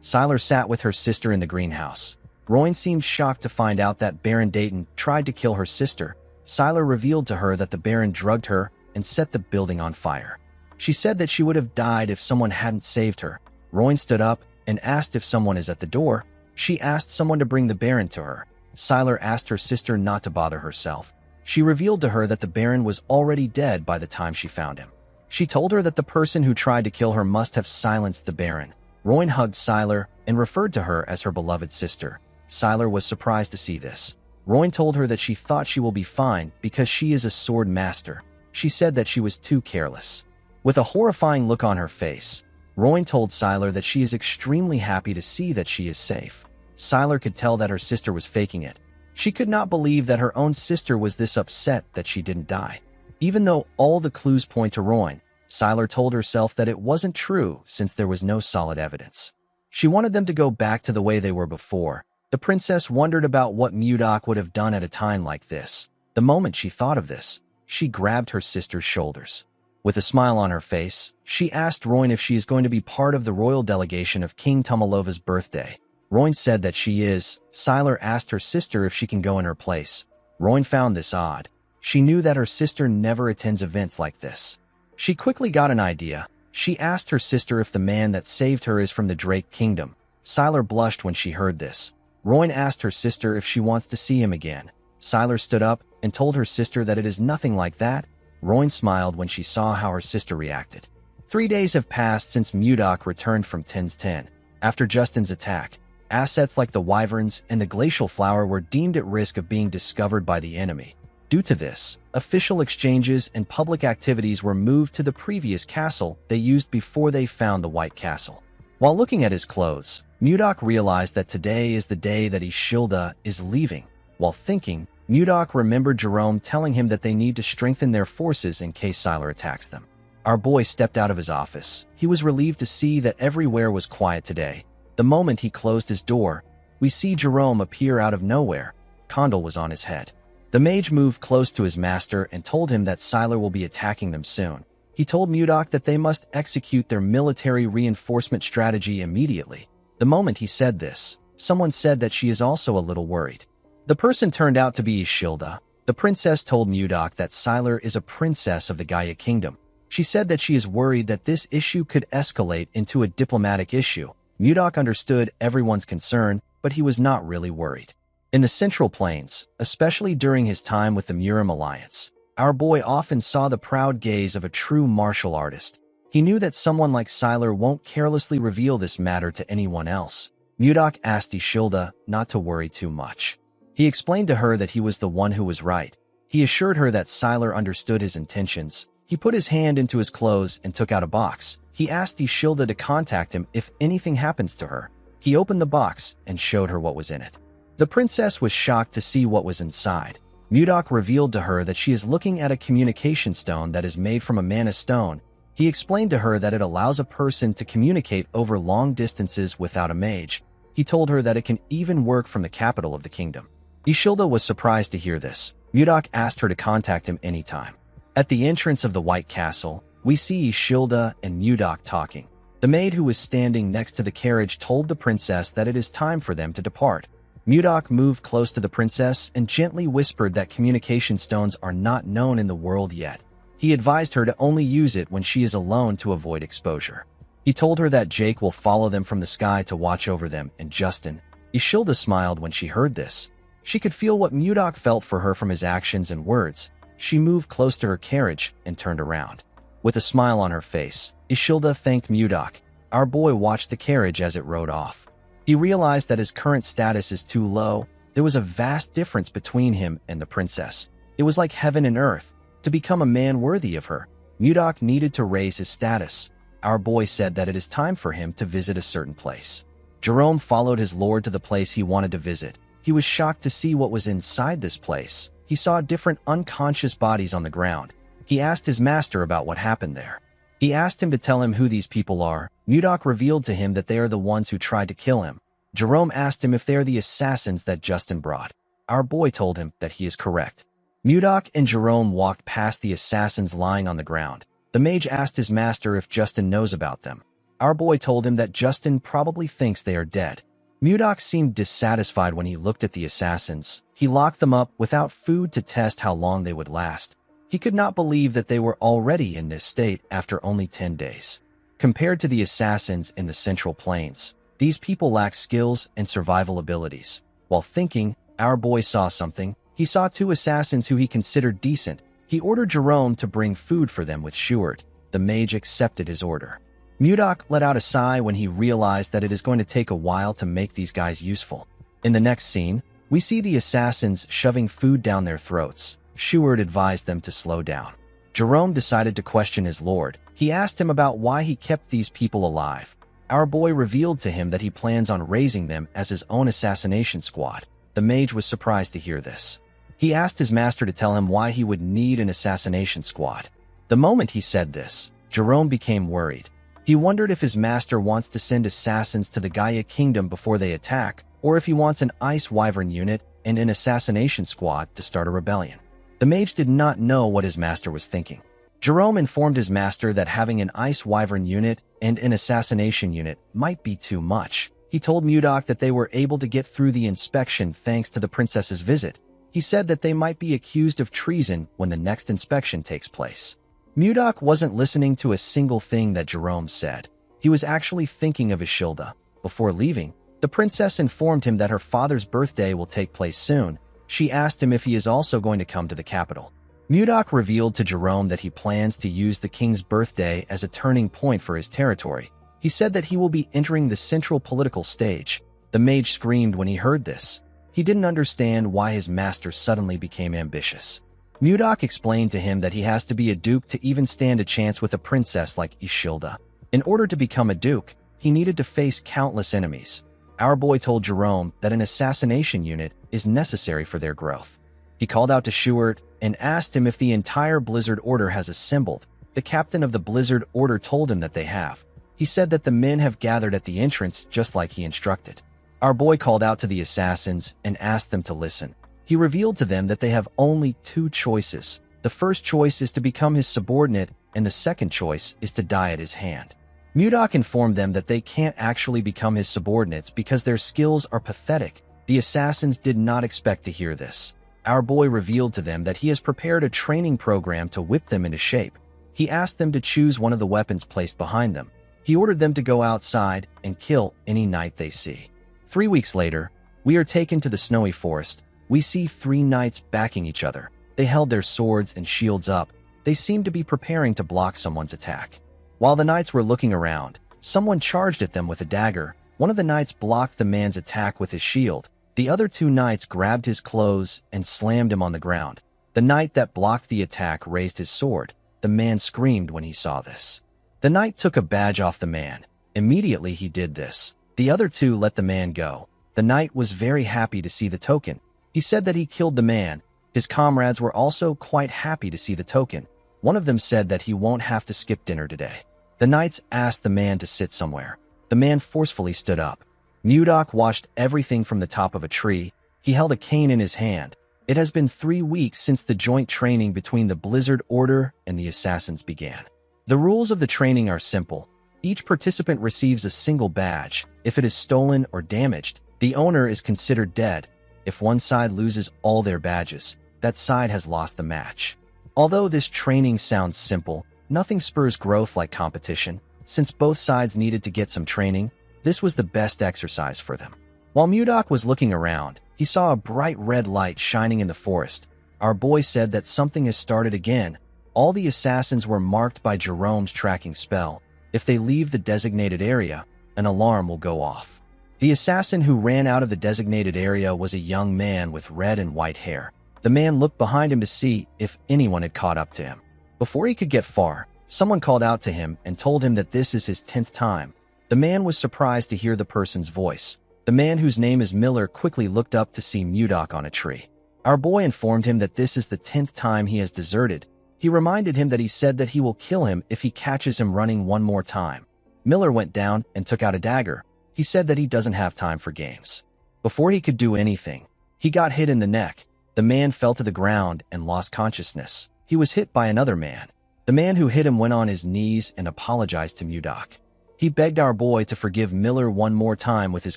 Sylar sat with her sister in the greenhouse. Rowan seemed shocked to find out that Baron Dayton tried to kill her sister. Sylar revealed to her that the Baron drugged her and set the building on fire. She said that she would have died if someone hadn't saved her. Rowan stood up and asked if someone is at the door. She asked someone to bring the Baron to her. Sylar asked her sister not to bother herself. She revealed to her that the Baron was already dead by the time she found him. She told her that the person who tried to kill her must have silenced the Baron. Rowan hugged Sylar and referred to her as her beloved sister. Sylar was surprised to see this. Rowan told her that she thought she will be fine because she is a sword master. She said that she was too careless. With a horrifying look on her face, Rowan told Sylar that she is extremely happy to see that she is safe. Sylar could tell that her sister was faking it. She could not believe that her own sister was this upset that she didn't die. Even though all the clues point to Rowan, Sylar told herself that it wasn't true since there was no solid evidence. She wanted them to go back to the way they were before. The princess wondered about what Mudok would have done at a time like this. The moment she thought of this, she grabbed her sister's shoulders. With a smile on her face, she asked Rowan if she is going to be part of the royal delegation of King Tumalova's birthday. Rowan said that she is. Sylar asked her sister if she can go in her place. Rowan found this odd. She knew that her sister never attends events like this. She quickly got an idea. She asked her sister if the man that saved her is from the Drake Kingdom. Sylar blushed when she heard this. Rowan asked her sister if she wants to see him again. Sylar stood up and told her sister that it is nothing like that. Rowan smiled when she saw how her sister reacted. 3 days have passed since Mudok returned from Tin's 10. After Justin's attack, assets like the Wyverns and the Glacial Flower were deemed at risk of being discovered by the enemy. Due to this, official exchanges and public activities were moved to the previous castle they used before they found the White Castle. While looking at his clothes, Mudok realized that today is the day that Ishilda is leaving. While thinking, Mudok remembered Jerome telling him that they need to strengthen their forces in case Sylar attacks them. Our boy stepped out of his office. He was relieved to see that everywhere was quiet today. The moment he closed his door, we see Jerome appear out of nowhere. Condal was on his head. The mage moved close to his master and told him that Sylar will be attacking them soon. He told Mudok that they must execute their military reinforcement strategy immediately. The moment he said this, someone said that she is also a little worried. The person turned out to be Ishilda. The princess told Mudok that Sylar is a princess of the Gaia Kingdom. She said that she is worried that this issue could escalate into a diplomatic issue. Mudok understood everyone's concern, but he was not really worried. In the Central Plains, especially during his time with the Murim Alliance, our boy often saw the proud gaze of a true martial artist. He knew that someone like Sylar won't carelessly reveal this matter to anyone else. Mudok asked Ishilda not to worry too much. He explained to her that he was the one who was right. He assured her that Sylar understood his intentions. He put his hand into his clothes and took out a box. He asked Ishilda to contact him if anything happens to her. He opened the box and showed her what was in it. The princess was shocked to see what was inside. Mudok revealed to her that she is looking at a communication stone that is made from a mana stone. He explained to her that it allows a person to communicate over long distances without a mage. He told her that it can even work from the capital of the kingdom. Ishilda was surprised to hear this. Mudok asked her to contact him anytime. At the entrance of the White Castle, we see Ishilda and Mudok talking. The maid who was standing next to the carriage told the princess that it is time for them to depart. Mudok moved close to the princess and gently whispered that communication stones are not known in the world yet. He advised her to only use it when she is alone to avoid exposure. He told her that Jake will follow them from the sky to watch over them, and Justin. Ishilda smiled when she heard this. She could feel what Mudok felt for her from his actions and words. She moved close to her carriage and turned around. With a smile on her face, Ishilda thanked Mudok. Our boy watched the carriage as it rode off. He realized that his current status is too low. There was a vast difference between him and the princess. It was like heaven and earth. To become a man worthy of her, Mudok needed to raise his status. Our boy said that it is time for him to visit a certain place. Jerome followed his lord to the place he wanted to visit. He was shocked to see what was inside this place. He saw different unconscious bodies on the ground. He asked his master about what happened there. He asked him to tell him who these people are. Mudok revealed to him that they are the ones who tried to kill him. Jerome asked him if they are the assassins that Justin brought. Our boy told him that he is correct. Mudok and Jerome walked past the assassins lying on the ground. The mage asked his master if Justin knows about them. Our boy told him that Justin probably thinks they are dead. Mudok seemed dissatisfied when he looked at the assassins. He locked them up without food to test how long they would last. He could not believe that they were already in this state after only 10 days. Compared to the assassins in the Central Plains, these people lack skills and survival abilities. While thinking, our boy saw something. He saw two assassins who he considered decent. He ordered Jerome to bring food for them with Shuart. The mage accepted his order. Mudok let out a sigh when he realized that it is going to take a while to make these guys useful. In the next scene, we see the assassins shoving food down their throats. Shuart advised them to slow down. Jerome decided to question his lord. He asked him about why he kept these people alive. Our boy revealed to him that he plans on raising them as his own assassination squad. The mage was surprised to hear this. He asked his master to tell him why he would need an assassination squad. The moment he said this, Jerome became worried. He wondered if his master wants to send assassins to the Gaia Kingdom before they attack, or if he wants an Ice Wyvern unit and an assassination squad to start a rebellion. The mage did not know what his master was thinking. Jerome informed his master that having an Ice Wyvern unit and an assassination unit might be too much. He told Mudok that they were able to get through the inspection thanks to the princess's visit. He said that they might be accused of treason when the next inspection takes place. Mudok wasn't listening to a single thing that Jerome said. He was actually thinking of Ishilda. Before leaving, the princess informed him that her father's birthday will take place soon. She asked him if he is also going to come to the capital. Mudok revealed to Jerome that he plans to use the king's birthday as a turning point for his territory. He said that he will be entering the central political stage. The mage screamed when he heard this. He didn't understand why his master suddenly became ambitious. Mudok explained to him that he has to be a duke to even stand a chance with a princess like Ishilda. In order to become a duke, he needed to face countless enemies. Our boy told Jerome that an assassination unit is necessary for their growth. He called out to Shuart and asked him if the entire Blizzard Order has assembled. The captain of the Blizzard Order told him that they have. He said that the men have gathered at the entrance just like he instructed. Our boy called out to the assassins and asked them to listen. He revealed to them that they have only two choices. The first choice is to become his subordinate, and the second choice is to die at his hand. Mudok informed them that they can't actually become his subordinates because their skills are pathetic. The assassins did not expect to hear this. Our boy revealed to them that he has prepared a training program to whip them into shape. He asked them to choose one of the weapons placed behind them. He ordered them to go outside and kill any knight they see. 3 weeks later, we are taken to the snowy forest. We see 3 knights backing each other. They held their swords and shields up. They seemed to be preparing to block someone's attack. While the knights were looking around, someone charged at them with a dagger. One of the knights blocked the man's attack with his shield. The other 2 knights grabbed his clothes and slammed him on the ground. The knight that blocked the attack raised his sword. The man screamed when he saw this. The knight took a badge off the man. Immediately he did this. The other 2 let the man go. The knight was very happy to see the token. He said that he killed the man. His comrades were also quite happy to see the token. One of them said that he won't have to skip dinner today. The knights asked the man to sit somewhere. The man forcefully stood up. Mudok watched everything from the top of a tree. He held a cane in his hand. It has been 3 weeks since the joint training between the Blizzard Order and the assassins began. The rules of the training are simple. Each participant receives a single badge. If it is stolen or damaged, the owner is considered dead. If one side loses all their badges, that side has lost the match. Although this training sounds simple, nothing spurs growth like competition. Since both sides needed to get some training, this was the best exercise for them. While Mudok was looking around, he saw a bright red light shining in the forest. Our boy said that something has started again. All the assassins were marked by Jerome's tracking spell. If they leave the designated area, an alarm will go off. The assassin who ran out of the designated area was a young man with red and white hair. The man looked behind him to see if anyone had caught up to him. Before he could get far, someone called out to him and told him that this is his 10th time. The man was surprised to hear the person's voice. The man whose name is Miller quickly looked up to see Mudok on a tree. Our boy informed him that this is the 10th time he has deserted. He reminded him that he said that he will kill him if he catches him running one more time. Miller went down and took out a dagger. He said that he doesn't have time for games. Before he could do anything, he got hit in the neck. The man fell to the ground and lost consciousness. He was hit by another man. The man who hit him went on his knees and apologized to Mudok. He begged our boy to forgive Miller one more time with his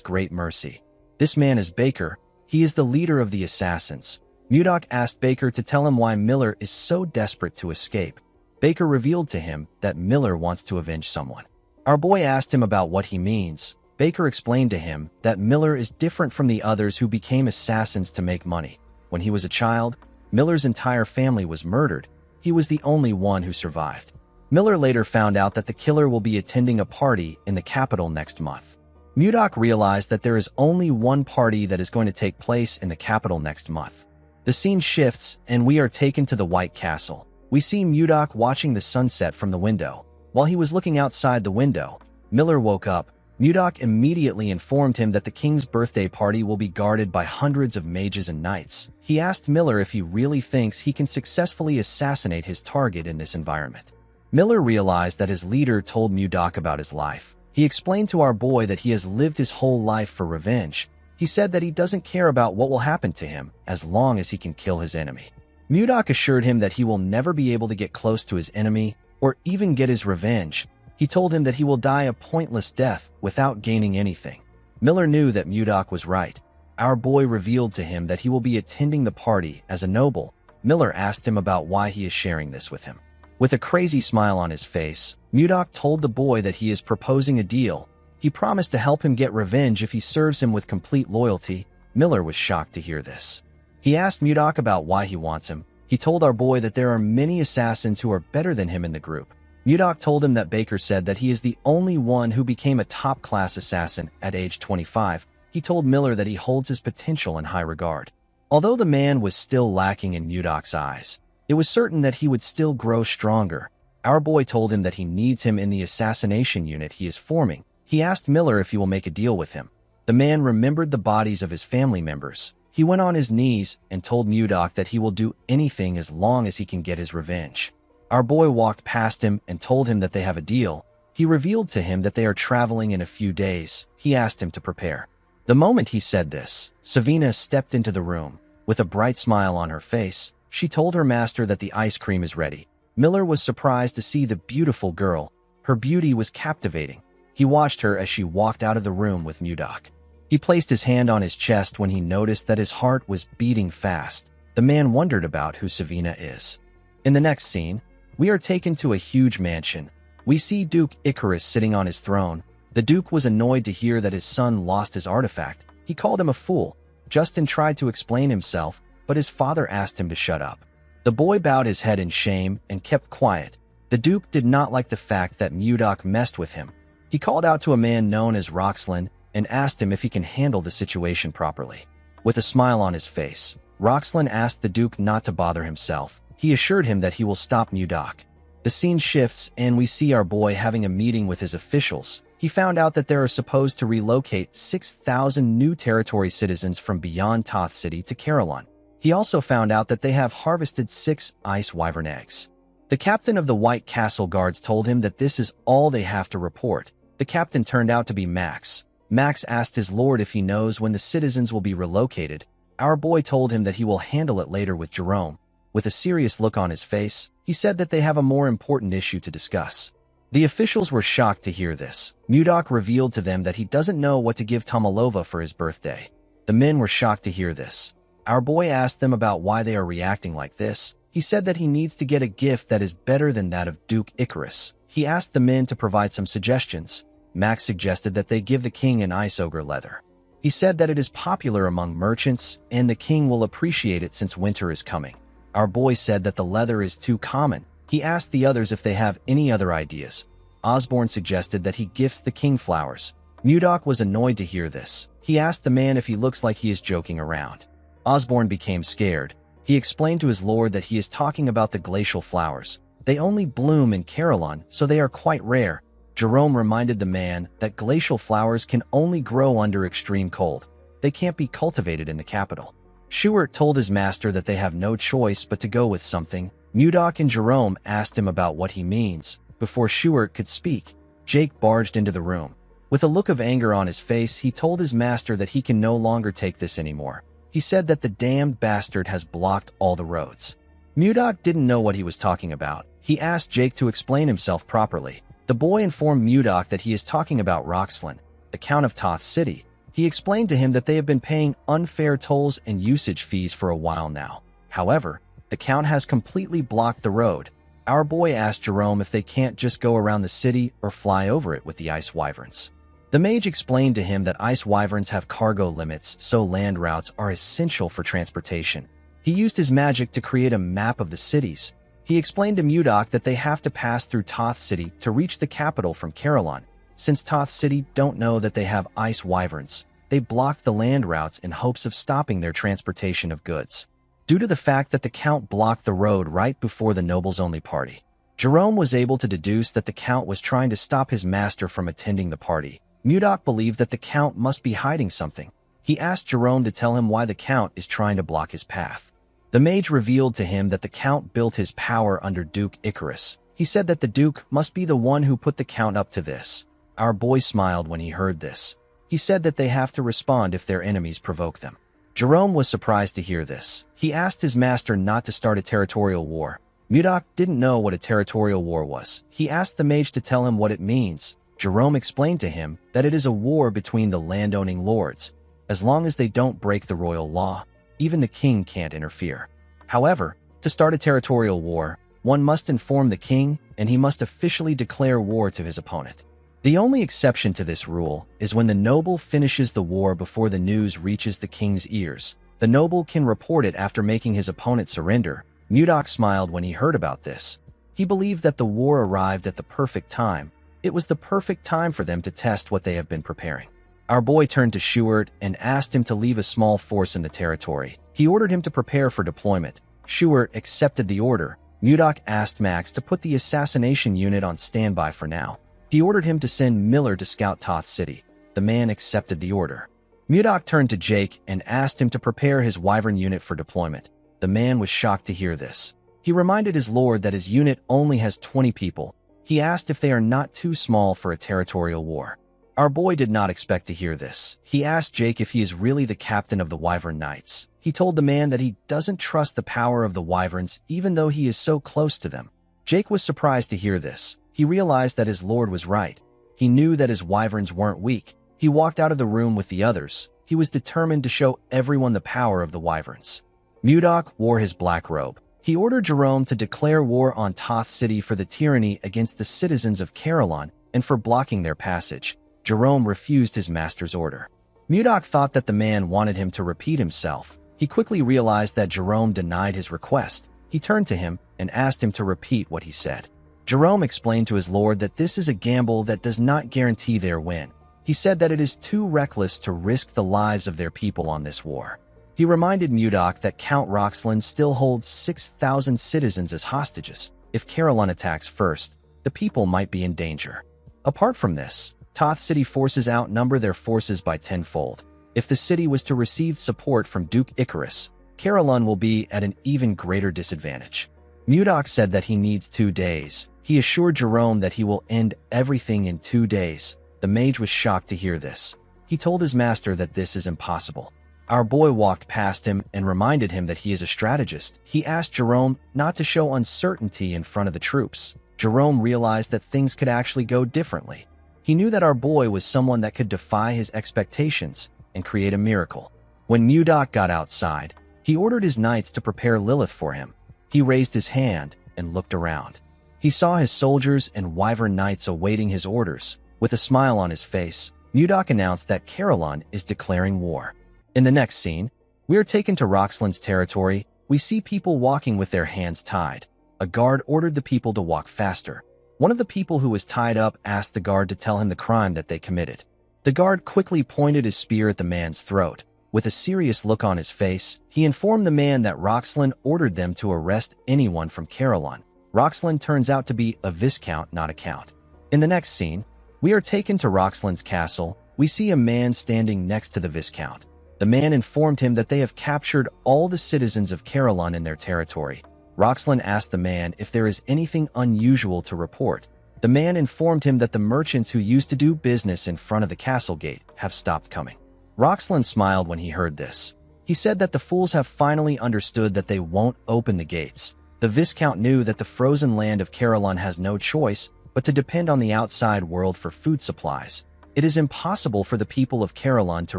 great mercy. This man is Baker. He is the leader of the assassins. Mudok asked Baker to tell him why Miller is so desperate to escape. Baker revealed to him that Miller wants to avenge someone. Our boy asked him about what he means. Baker explained to him that Miller is different from the others who became assassins to make money. When he was a child, Miller's entire family was murdered. He was the only one who survived. Miller later found out that the killer will be attending a party in the capital next month. Mudok realized that there is only one party that is going to take place in the capital next month. The scene shifts, and we are taken to the White Castle. We see Mudok watching the sunset from the window. While he was looking outside the window, Miller woke up. Mudok immediately informed him that the king's birthday party will be guarded by hundreds of mages and knights. He asked Miller if he really thinks he can successfully assassinate his target in this environment. Miller realized that his leader told Mudok about his life. He explained to our boy that he has lived his whole life for revenge. He said that he doesn't care about what will happen to him as long as he can kill his enemy. Mudok assured him that he will never be able to get close to his enemy or even get his revenge. He told him that he will die a pointless death without gaining anything. Miller knew that Mudok was right. Our boy revealed to him that he will be attending the party as a noble. Miller asked him about why he is sharing this with him. With a crazy smile on his face, Mudok told the boy that he is proposing a deal. He promised to help him get revenge if he serves him with complete loyalty. Miller was shocked to hear this. He asked Mudok about why he wants him. He told our boy that there are many assassins who are better than him in the group. Mudok told him that Baker said that he is the only one who became a top-class assassin at age 25. He told Miller that he holds his potential in high regard. Although the man was still lacking in Mudok's eyes, it was certain that he would still grow stronger. Our boy told him that he needs him in the assassination unit he is forming. He asked Miller if he will make a deal with him. The man remembered the bodies of his family members. He went on his knees and told Mudok that he will do anything as long as he can get his revenge. Our boy walked past him and told him that they have a deal. He revealed to him that they are traveling in a few days. He asked him to prepare. The moment he said this, Savina stepped into the room. With a bright smile on her face, she told her master that the ice cream is ready. Miller was surprised to see the beautiful girl. Her beauty was captivating. He watched her as she walked out of the room with Mudok. He placed his hand on his chest when he noticed that his heart was beating fast. The man wondered about who Savina is. In the next scene, we are taken to a huge mansion. We see Duke Icarus sitting on his throne. The Duke was annoyed to hear that his son lost his artifact. He called him a fool. Justin tried to explain himself, but his father asked him to shut up. The boy bowed his head in shame and kept quiet. The Duke did not like the fact that Mudok messed with him. He called out to a man known as Roxlin and asked him if he can handle the situation properly. With a smile on his face, Roxlin asked the Duke not to bother himself. He assured him that he will stop Mudok. The scene shifts and we see our boy having a meeting with his officials. He found out that they are supposed to relocate 6,000 new territory citizens from beyond Toth City to Carillon. He also found out that they have harvested 6 ice wyvern eggs. The captain of the White Castle Guards told him that this is all they have to report. The captain turned out to be Max. Max asked his lord if he knows when the citizens will be relocated. Our boy told him that he will handle it later with Jerome. With a serious look on his face, he said that they have a more important issue to discuss. The officials were shocked to hear this. Mudok revealed to them that he doesn't know what to give Tomalova for his birthday. The men were shocked to hear this. Our boy asked them about why they are reacting like this. He said that he needs to get a gift that is better than that of Duke Icarus. He asked the men to provide some suggestions. Max suggested that they give the king an ice ogre leather. He said that it is popular among merchants, and the king will appreciate it since winter is coming. Our boy said that the leather is too common. He asked the others if they have any other ideas. Osborne suggested that he gifts the king flowers. Mudok was annoyed to hear this. He asked the man if he looks like he is joking around. Osborne became scared. He explained to his lord that he is talking about the glacial flowers. They only bloom in Carillon, so they are quite rare. Jerome reminded the man that glacial flowers can only grow under extreme cold. They can't be cultivated in the capital. Schuart told his master that they have no choice but to go with something. Mudok and Jerome asked him about what he means. Before Schuart could speak, Jake barged into the room. With a look of anger on his face, he told his master that he can no longer take this anymore. He said that the damned bastard has blocked all the roads. Mudok didn't know what he was talking about. He asked Jake to explain himself properly. The boy informed Mudok that he is talking about Roxlin, the Count of Toth City. He explained to him that they have been paying unfair tolls and usage fees for a while now. However, the Count has completely blocked the road. Our boy asked Jerome if they can't just go around the city or fly over it with the ice wyverns. The mage explained to him that ice wyverns have cargo limits, so land routes are essential for transportation. He used his magic to create a map of the cities. He explained to Mudok that they have to pass through Toth City to reach the capital from Carillon. Since Toth City don't know that they have ice wyverns, they blocked the land routes in hopes of stopping their transportation of goods. Due to the fact that the Count blocked the road right before the nobles-only party, Jerome was able to deduce that the Count was trying to stop his master from attending the party. Mudok believed that the Count must be hiding something. He asked Jerome to tell him why the Count is trying to block his path. The mage revealed to him that the Count built his power under Duke Icarus. He said that the Duke must be the one who put the Count up to this. Our boy smiled when he heard this. He said that they have to respond if their enemies provoke them. Jerome was surprised to hear this. He asked his master not to start a territorial war. Mudok didn't know what a territorial war was. He asked the mage to tell him what it means. Jerome explained to him that it is a war between the landowning lords. As long as they don't break the royal law, even the king can't interfere. However, to start a territorial war, one must inform the king, and he must officially declare war to his opponent. The only exception to this rule is when the noble finishes the war before the news reaches the king's ears. The noble can report it after making his opponent surrender. Mudok smiled when he heard about this. He believed that the war arrived at the perfect time. It was the perfect time for them to test what they have been preparing. Our boy turned to Schuart and asked him to leave a small force in the territory. He ordered him to prepare for deployment. Schuart accepted the order. Mudok asked Max to put the assassination unit on standby for now. He ordered him to send Miller to scout Toth City. The man accepted the order. Mudok turned to Jake and asked him to prepare his wyvern unit for deployment. The man was shocked to hear this. He reminded his lord that his unit only has 20 people. He asked if they are not too small for a territorial war. Our boy did not expect to hear this. He asked Jake if he is really the captain of the Wyvern Knights. He told the man that he doesn't trust the power of the Wyverns even though he is so close to them. Jake was surprised to hear this. He realized that his lord was right. He knew that his Wyverns weren't weak. He walked out of the room with the others. He was determined to show everyone the power of the Wyverns. Mudok wore his black robe. He ordered Jerome to declare war on Toth City for the tyranny against the citizens of Carillon and for blocking their passage. Jerome refused his master's order. Mudok thought that the man wanted him to repeat himself. He quickly realized that Jerome denied his request. He turned to him and asked him to repeat what he said. Jerome explained to his lord that this is a gamble that does not guarantee their win. He said that it is too reckless to risk the lives of their people on this war. He reminded Mudok that Count Roxland still holds 6,000 citizens as hostages. If Carillon attacks first, the people might be in danger. Apart from this, Toth City forces outnumber their forces by tenfold. If the city was to receive support from Duke Icarus, Carillon will be at an even greater disadvantage. Mudok said that he needs 2 days. He assured Jerome that he will end everything in 2 days. The mage was shocked to hear this. He told his master that this is impossible. Our boy walked past him and reminded him that he is a strategist. He asked Jerome not to show uncertainty in front of the troops. Jerome realized that things could actually go differently. He knew that our boy was someone that could defy his expectations and create a miracle. When Mudok got outside, he ordered his knights to prepare Lilith for him. He raised his hand and looked around. He saw his soldiers and Wyvern Knights awaiting his orders. With a smile on his face, Mudok announced that Carillon is declaring war. In the next scene, we are taken to Roxland's territory. We see people walking with their hands tied. A guard ordered the people to walk faster. One of the people who was tied up asked the guard to tell him the crime that they committed. The guard quickly pointed his spear at the man's throat. With a serious look on his face, he informed the man that Roxland ordered them to arrest anyone from Carillon. Roxland turns out to be a viscount, not a count. In the next scene, we are taken to Roxland's castle. We see a man standing next to the viscount. The man informed him that they have captured all the citizens of Carillon in their territory. Roxland asked the man if there is anything unusual to report. The man informed him that the merchants who used to do business in front of the castle gate have stopped coming. Roxland smiled when he heard this. He said that the fools have finally understood that they won't open the gates. The Viscount knew that the frozen land of Carillon has no choice but to depend on the outside world for food supplies. It is impossible for the people of Carillon to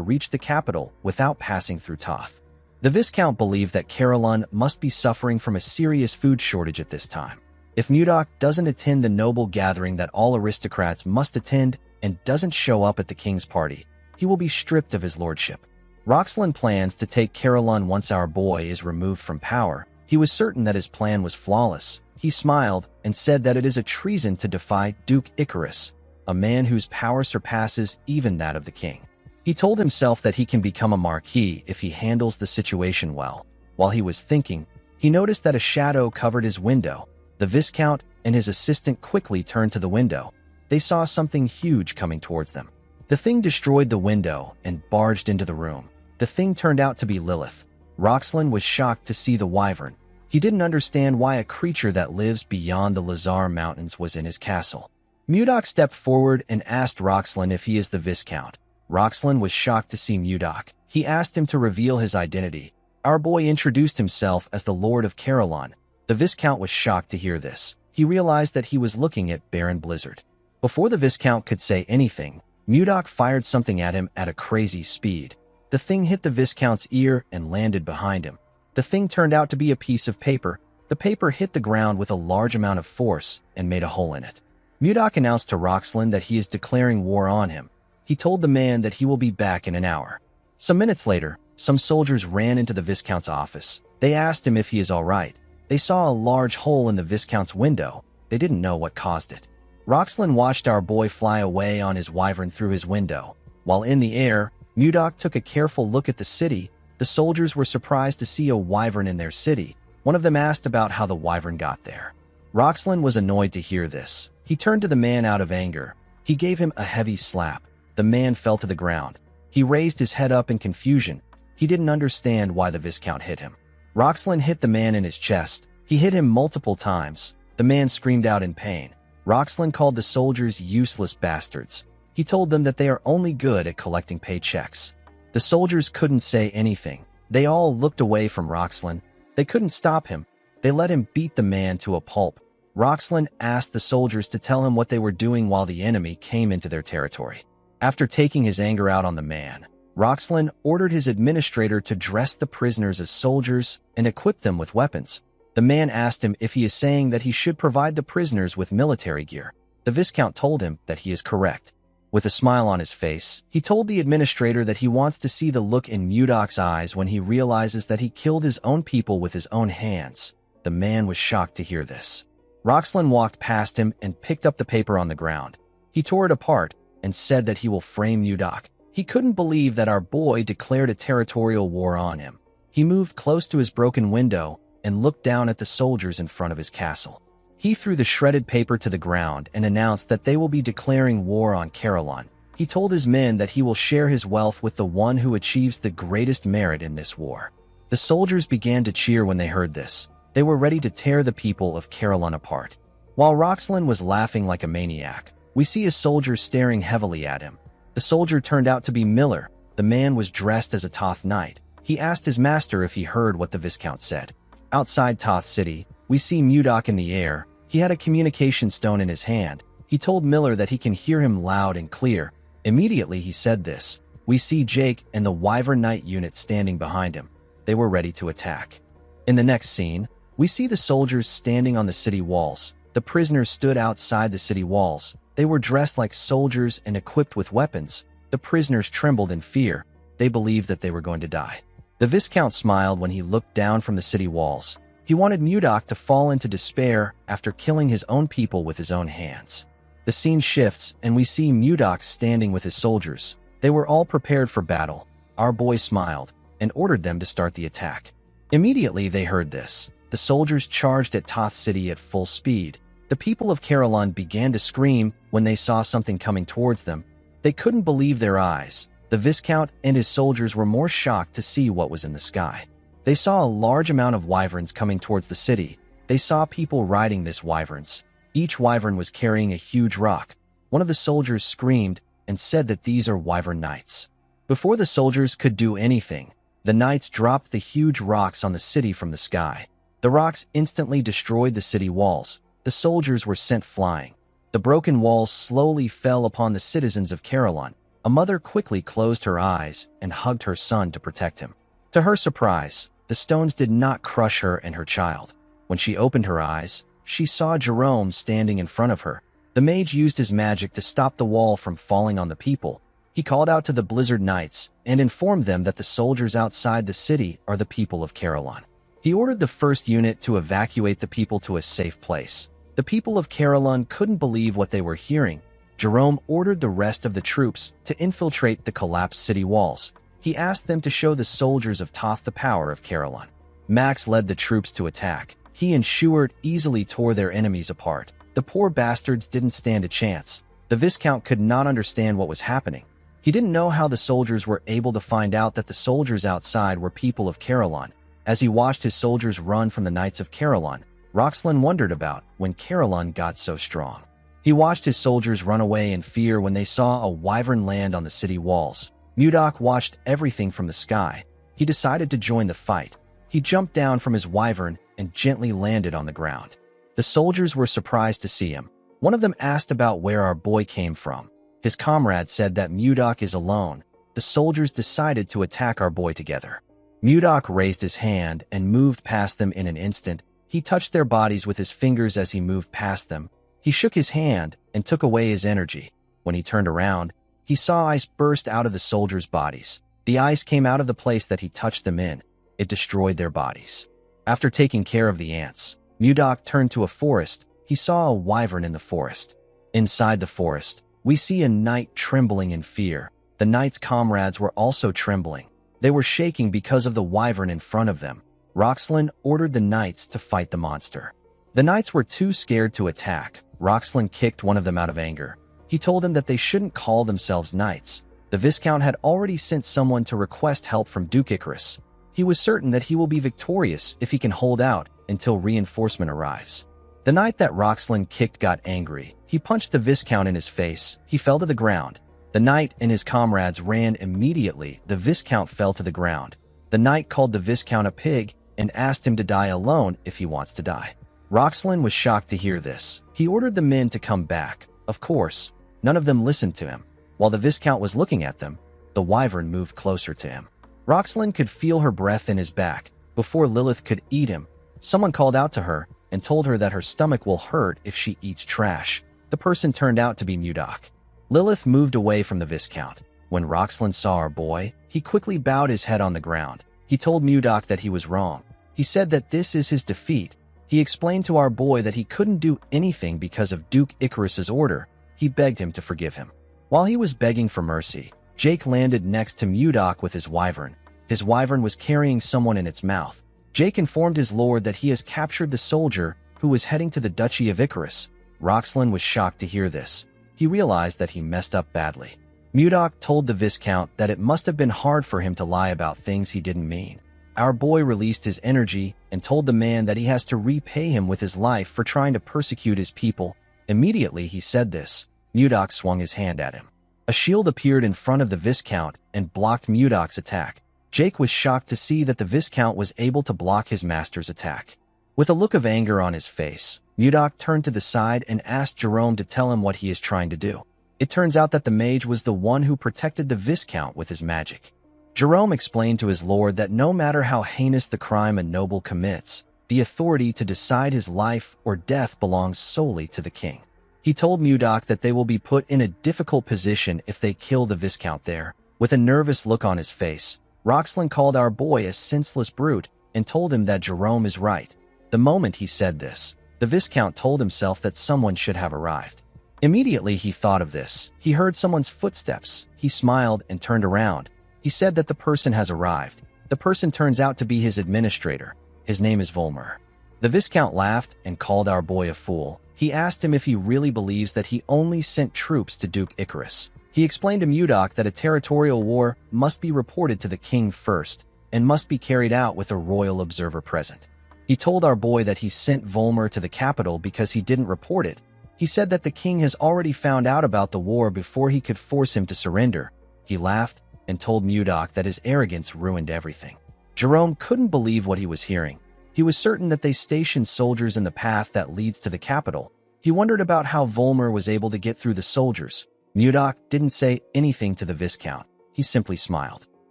reach the capital without passing through Toth. The Viscount believed that Carillon must be suffering from a serious food shortage at this time. If Mudok doesn't attend the noble gathering that all aristocrats must attend and doesn't show up at the king's party, he will be stripped of his lordship. Roxland plans to take Carillon once our boy is removed from power. He was certain that his plan was flawless. He smiled and said that it is a treason to defy Duke Icarus, a man whose power surpasses even that of the king. He told himself that he can become a marquis if he handles the situation well. While he was thinking, he noticed that a shadow covered his window. The Viscount and his assistant quickly turned to the window. They saw something huge coming towards them. The thing destroyed the window and barged into the room. The thing turned out to be Lilith. Roxland was shocked to see the wyvern. He didn't understand why a creature that lives beyond the Lazar Mountains was in his castle. Mudok stepped forward and asked Roxland if he is the Viscount. Roxland was shocked to see Mudok. He asked him to reveal his identity. Our boy introduced himself as the Lord of Carillon. The Viscount was shocked to hear this. He realized that he was looking at Baron Blizzard. Before the Viscount could say anything, Mudok fired something at him at a crazy speed. The thing hit the Viscount's ear and landed behind him. The thing turned out to be a piece of paper. The paper hit the ground with a large amount of force and made a hole in it. Mudok announced to Roxland that he is declaring war on him. He told the man that he will be back in an hour. Some minutes later, some soldiers ran into the Viscount's office. They asked him if he is all right. They saw a large hole in the Viscount's window. They didn't know what caused it. Roxland watched our boy fly away on his wyvern through his window. While in the air, Mudok took a careful look at the city. The soldiers were surprised to see a wyvern in their city. One of them asked about how the wyvern got there. Roxland was annoyed to hear this. He turned to the man out of anger. He gave him a heavy slap. The man fell to the ground. He raised his head up in confusion. He didn't understand why the Viscount hit him. Roxland hit the man in his chest. He hit him multiple times. The man screamed out in pain. Roxlin called the soldiers useless bastards. He told them that they are only good at collecting paychecks. The soldiers couldn't say anything. They all looked away from Roxlin. They couldn't stop him. They let him beat the man to a pulp. Roxlin asked the soldiers to tell him what they were doing while the enemy came into their territory. After taking his anger out on the man, Roxlin ordered his administrator to dress the prisoners as soldiers and equip them with weapons. The man asked him if he is saying that he should provide the prisoners with military gear. The Viscount told him that he is correct. With a smile on his face, he told the administrator that he wants to see the look in Mudok's eyes when he realizes that he killed his own people with his own hands. The man was shocked to hear this. Roxlin walked past him and picked up the paper on the ground. He tore it apart and said that he will frame Mudok. He couldn't believe that our boy declared a territorial war on him. He moved close to his broken window and looked down at the soldiers in front of his castle. He threw the shredded paper to the ground and announced that they will be declaring war on Carolon. He told his men that he will share his wealth with the one who achieves the greatest merit in this war. The soldiers began to cheer when they heard this. They were ready to tear the people of Carolon apart. While Roxlin was laughing like a maniac, we see a soldier staring heavily at him. The soldier turned out to be Miller. The man was dressed as a Toth knight. He asked his master if he heard what the Viscount said. Outside Toth City, we see Mudok in the air. He had a communication stone in his hand. He told Miller that he can hear him loud and clear. Immediately he said this. We see Jake and the Wyvern Knight unit standing behind him. They were ready to attack. In the next scene, we see the soldiers standing on the city walls. The prisoners stood outside the city walls. They were dressed like soldiers and equipped with weapons. The prisoners trembled in fear. They believed that they were going to die. The Viscount smiled when he looked down from the city walls. He wanted Mudok to fall into despair after killing his own people with his own hands. The scene shifts and we see Mudok standing with his soldiers. They were all prepared for battle. Our boy smiled and ordered them to start the attack. Immediately they heard this. The soldiers charged at Toth City at full speed. The people of Carolon began to scream when they saw something coming towards them. They couldn't believe their eyes. The Viscount and his soldiers were more shocked to see what was in the sky. They saw a large amount of wyverns coming towards the city. They saw people riding these wyverns. Each wyvern was carrying a huge rock. One of the soldiers screamed and said that these are Wyvern Knights. Before the soldiers could do anything, the knights dropped the huge rocks on the city from the sky. The rocks instantly destroyed the city walls. The soldiers were sent flying. The broken walls slowly fell upon the citizens of Carolon. A mother quickly closed her eyes and hugged her son to protect him. To her surprise, the stones did not crush her and her child. When she opened her eyes, she saw Jerome standing in front of her. The mage used his magic to stop the wall from falling on the people. He called out to the Blizzard Knights and informed them that the soldiers outside the city are the people of Carolon. He ordered the first unit to evacuate the people to a safe place. The people of Carolon couldn't believe what they were hearing. Jerome ordered the rest of the troops to infiltrate the collapsed city walls. He asked them to show the soldiers of Toth the power of Carolon. Max led the troops to attack. He and Schuart easily tore their enemies apart. The poor bastards didn't stand a chance. The Viscount could not understand what was happening. He didn't know how the soldiers were able to find out that the soldiers outside were people of Carolon. As he watched his soldiers run from the Knights of Carolon, Roxlin wondered about when Carolon got so strong. He watched his soldiers run away in fear when they saw a wyvern land on the city walls. Mudok watched everything from the sky. He decided to join the fight. He jumped down from his wyvern and gently landed on the ground. The soldiers were surprised to see him. One of them asked about where our boy came from. His comrade said that Mudok is alone. The soldiers decided to attack our boy together. Mudok raised his hand and moved past them in an instant. He touched their bodies with his fingers as he moved past them. He shook his hand and took away his energy. When he turned around, he saw ice burst out of the soldiers' bodies. The ice came out of the place that he touched them in. It destroyed their bodies. After taking care of the ants, Mudok turned to a forest. He saw a wyvern in the forest. Inside the forest, we see a knight trembling in fear. The knight's comrades were also trembling. They were shaking because of the wyvern in front of them. Roxlin ordered the knights to fight the monster. The knights were too scared to attack. Roxlin kicked one of them out of anger. He told them that they shouldn't call themselves knights. The Viscount had already sent someone to request help from Duke Icarus. He was certain that he will be victorious if he can hold out until reinforcement arrives. The knight that Roxlin kicked got angry. He punched the Viscount in his face. He fell to the ground. The knight and his comrades ran immediately. The Viscount fell to the ground. The knight called the Viscount a pig and asked him to die alone if he wants to die. Roxlin was shocked to hear this. He ordered the men to come back. Of course, none of them listened to him. While the Viscount was looking at them, the wyvern moved closer to him. Roxlin could feel her breath in his back. Before Lilith could eat him, someone called out to her and told her that her stomach will hurt if she eats trash. The person turned out to be Mudok. Lilith moved away from the Viscount. When Roxlin saw our boy, he quickly bowed his head on the ground. He told Mudok that he was wrong. He said that this is his defeat. He explained to our boy that he couldn't do anything because of Duke Icarus's order. He begged him to forgive him. While he was begging for mercy, Jake landed next to Mudok with his wyvern. His wyvern was carrying someone in its mouth. Jake informed his lord that he has captured the soldier who was heading to the Duchy of Icarus. Roxlin was shocked to hear this. He realized that he messed up badly. Mudok told the Viscount that it must have been hard for him to lie about things he didn't mean. Our boy released his energy and told the man that he has to repay him with his life for trying to persecute his people. Immediately he said this, Mudok swung his hand at him. A shield appeared in front of the Viscount and blocked Mudok's attack. Jake was shocked to see that the Viscount was able to block his master's attack. With a look of anger on his face, Mudok turned to the side and asked Jerome to tell him what he is trying to do. It turns out that the mage was the one who protected the Viscount with his magic. Jerome explained to his lord that no matter how heinous the crime a noble commits, the authority to decide his life or death belongs solely to the king. He told Mudok that they will be put in a difficult position if they kill the Viscount there. With a nervous look on his face, Roxlin called our boy a senseless brute and told him that Jerome is right. The moment he said this, the Viscount told himself that someone should have arrived. Immediately he thought of this. He heard someone's footsteps. He smiled and turned around. He said that the person has arrived. The person turns out to be his administrator. His name is Volmer. The Viscount laughed and called our boy a fool. He asked him if he really believes that he only sent troops to Duke Icarus. He explained to Mudok that a territorial war must be reported to the king first and must be carried out with a royal observer present. He told our boy that he sent Volmer to the capital because he didn't report it. He said that the king has already found out about the war before he could force him to surrender. He laughed and told Mudok that his arrogance ruined everything. Jerome couldn't believe what he was hearing. He was certain that they stationed soldiers in the path that leads to the capital. He wondered about how Volmer was able to get through the soldiers. Mudok didn't say anything to the Viscount. He simply smiled.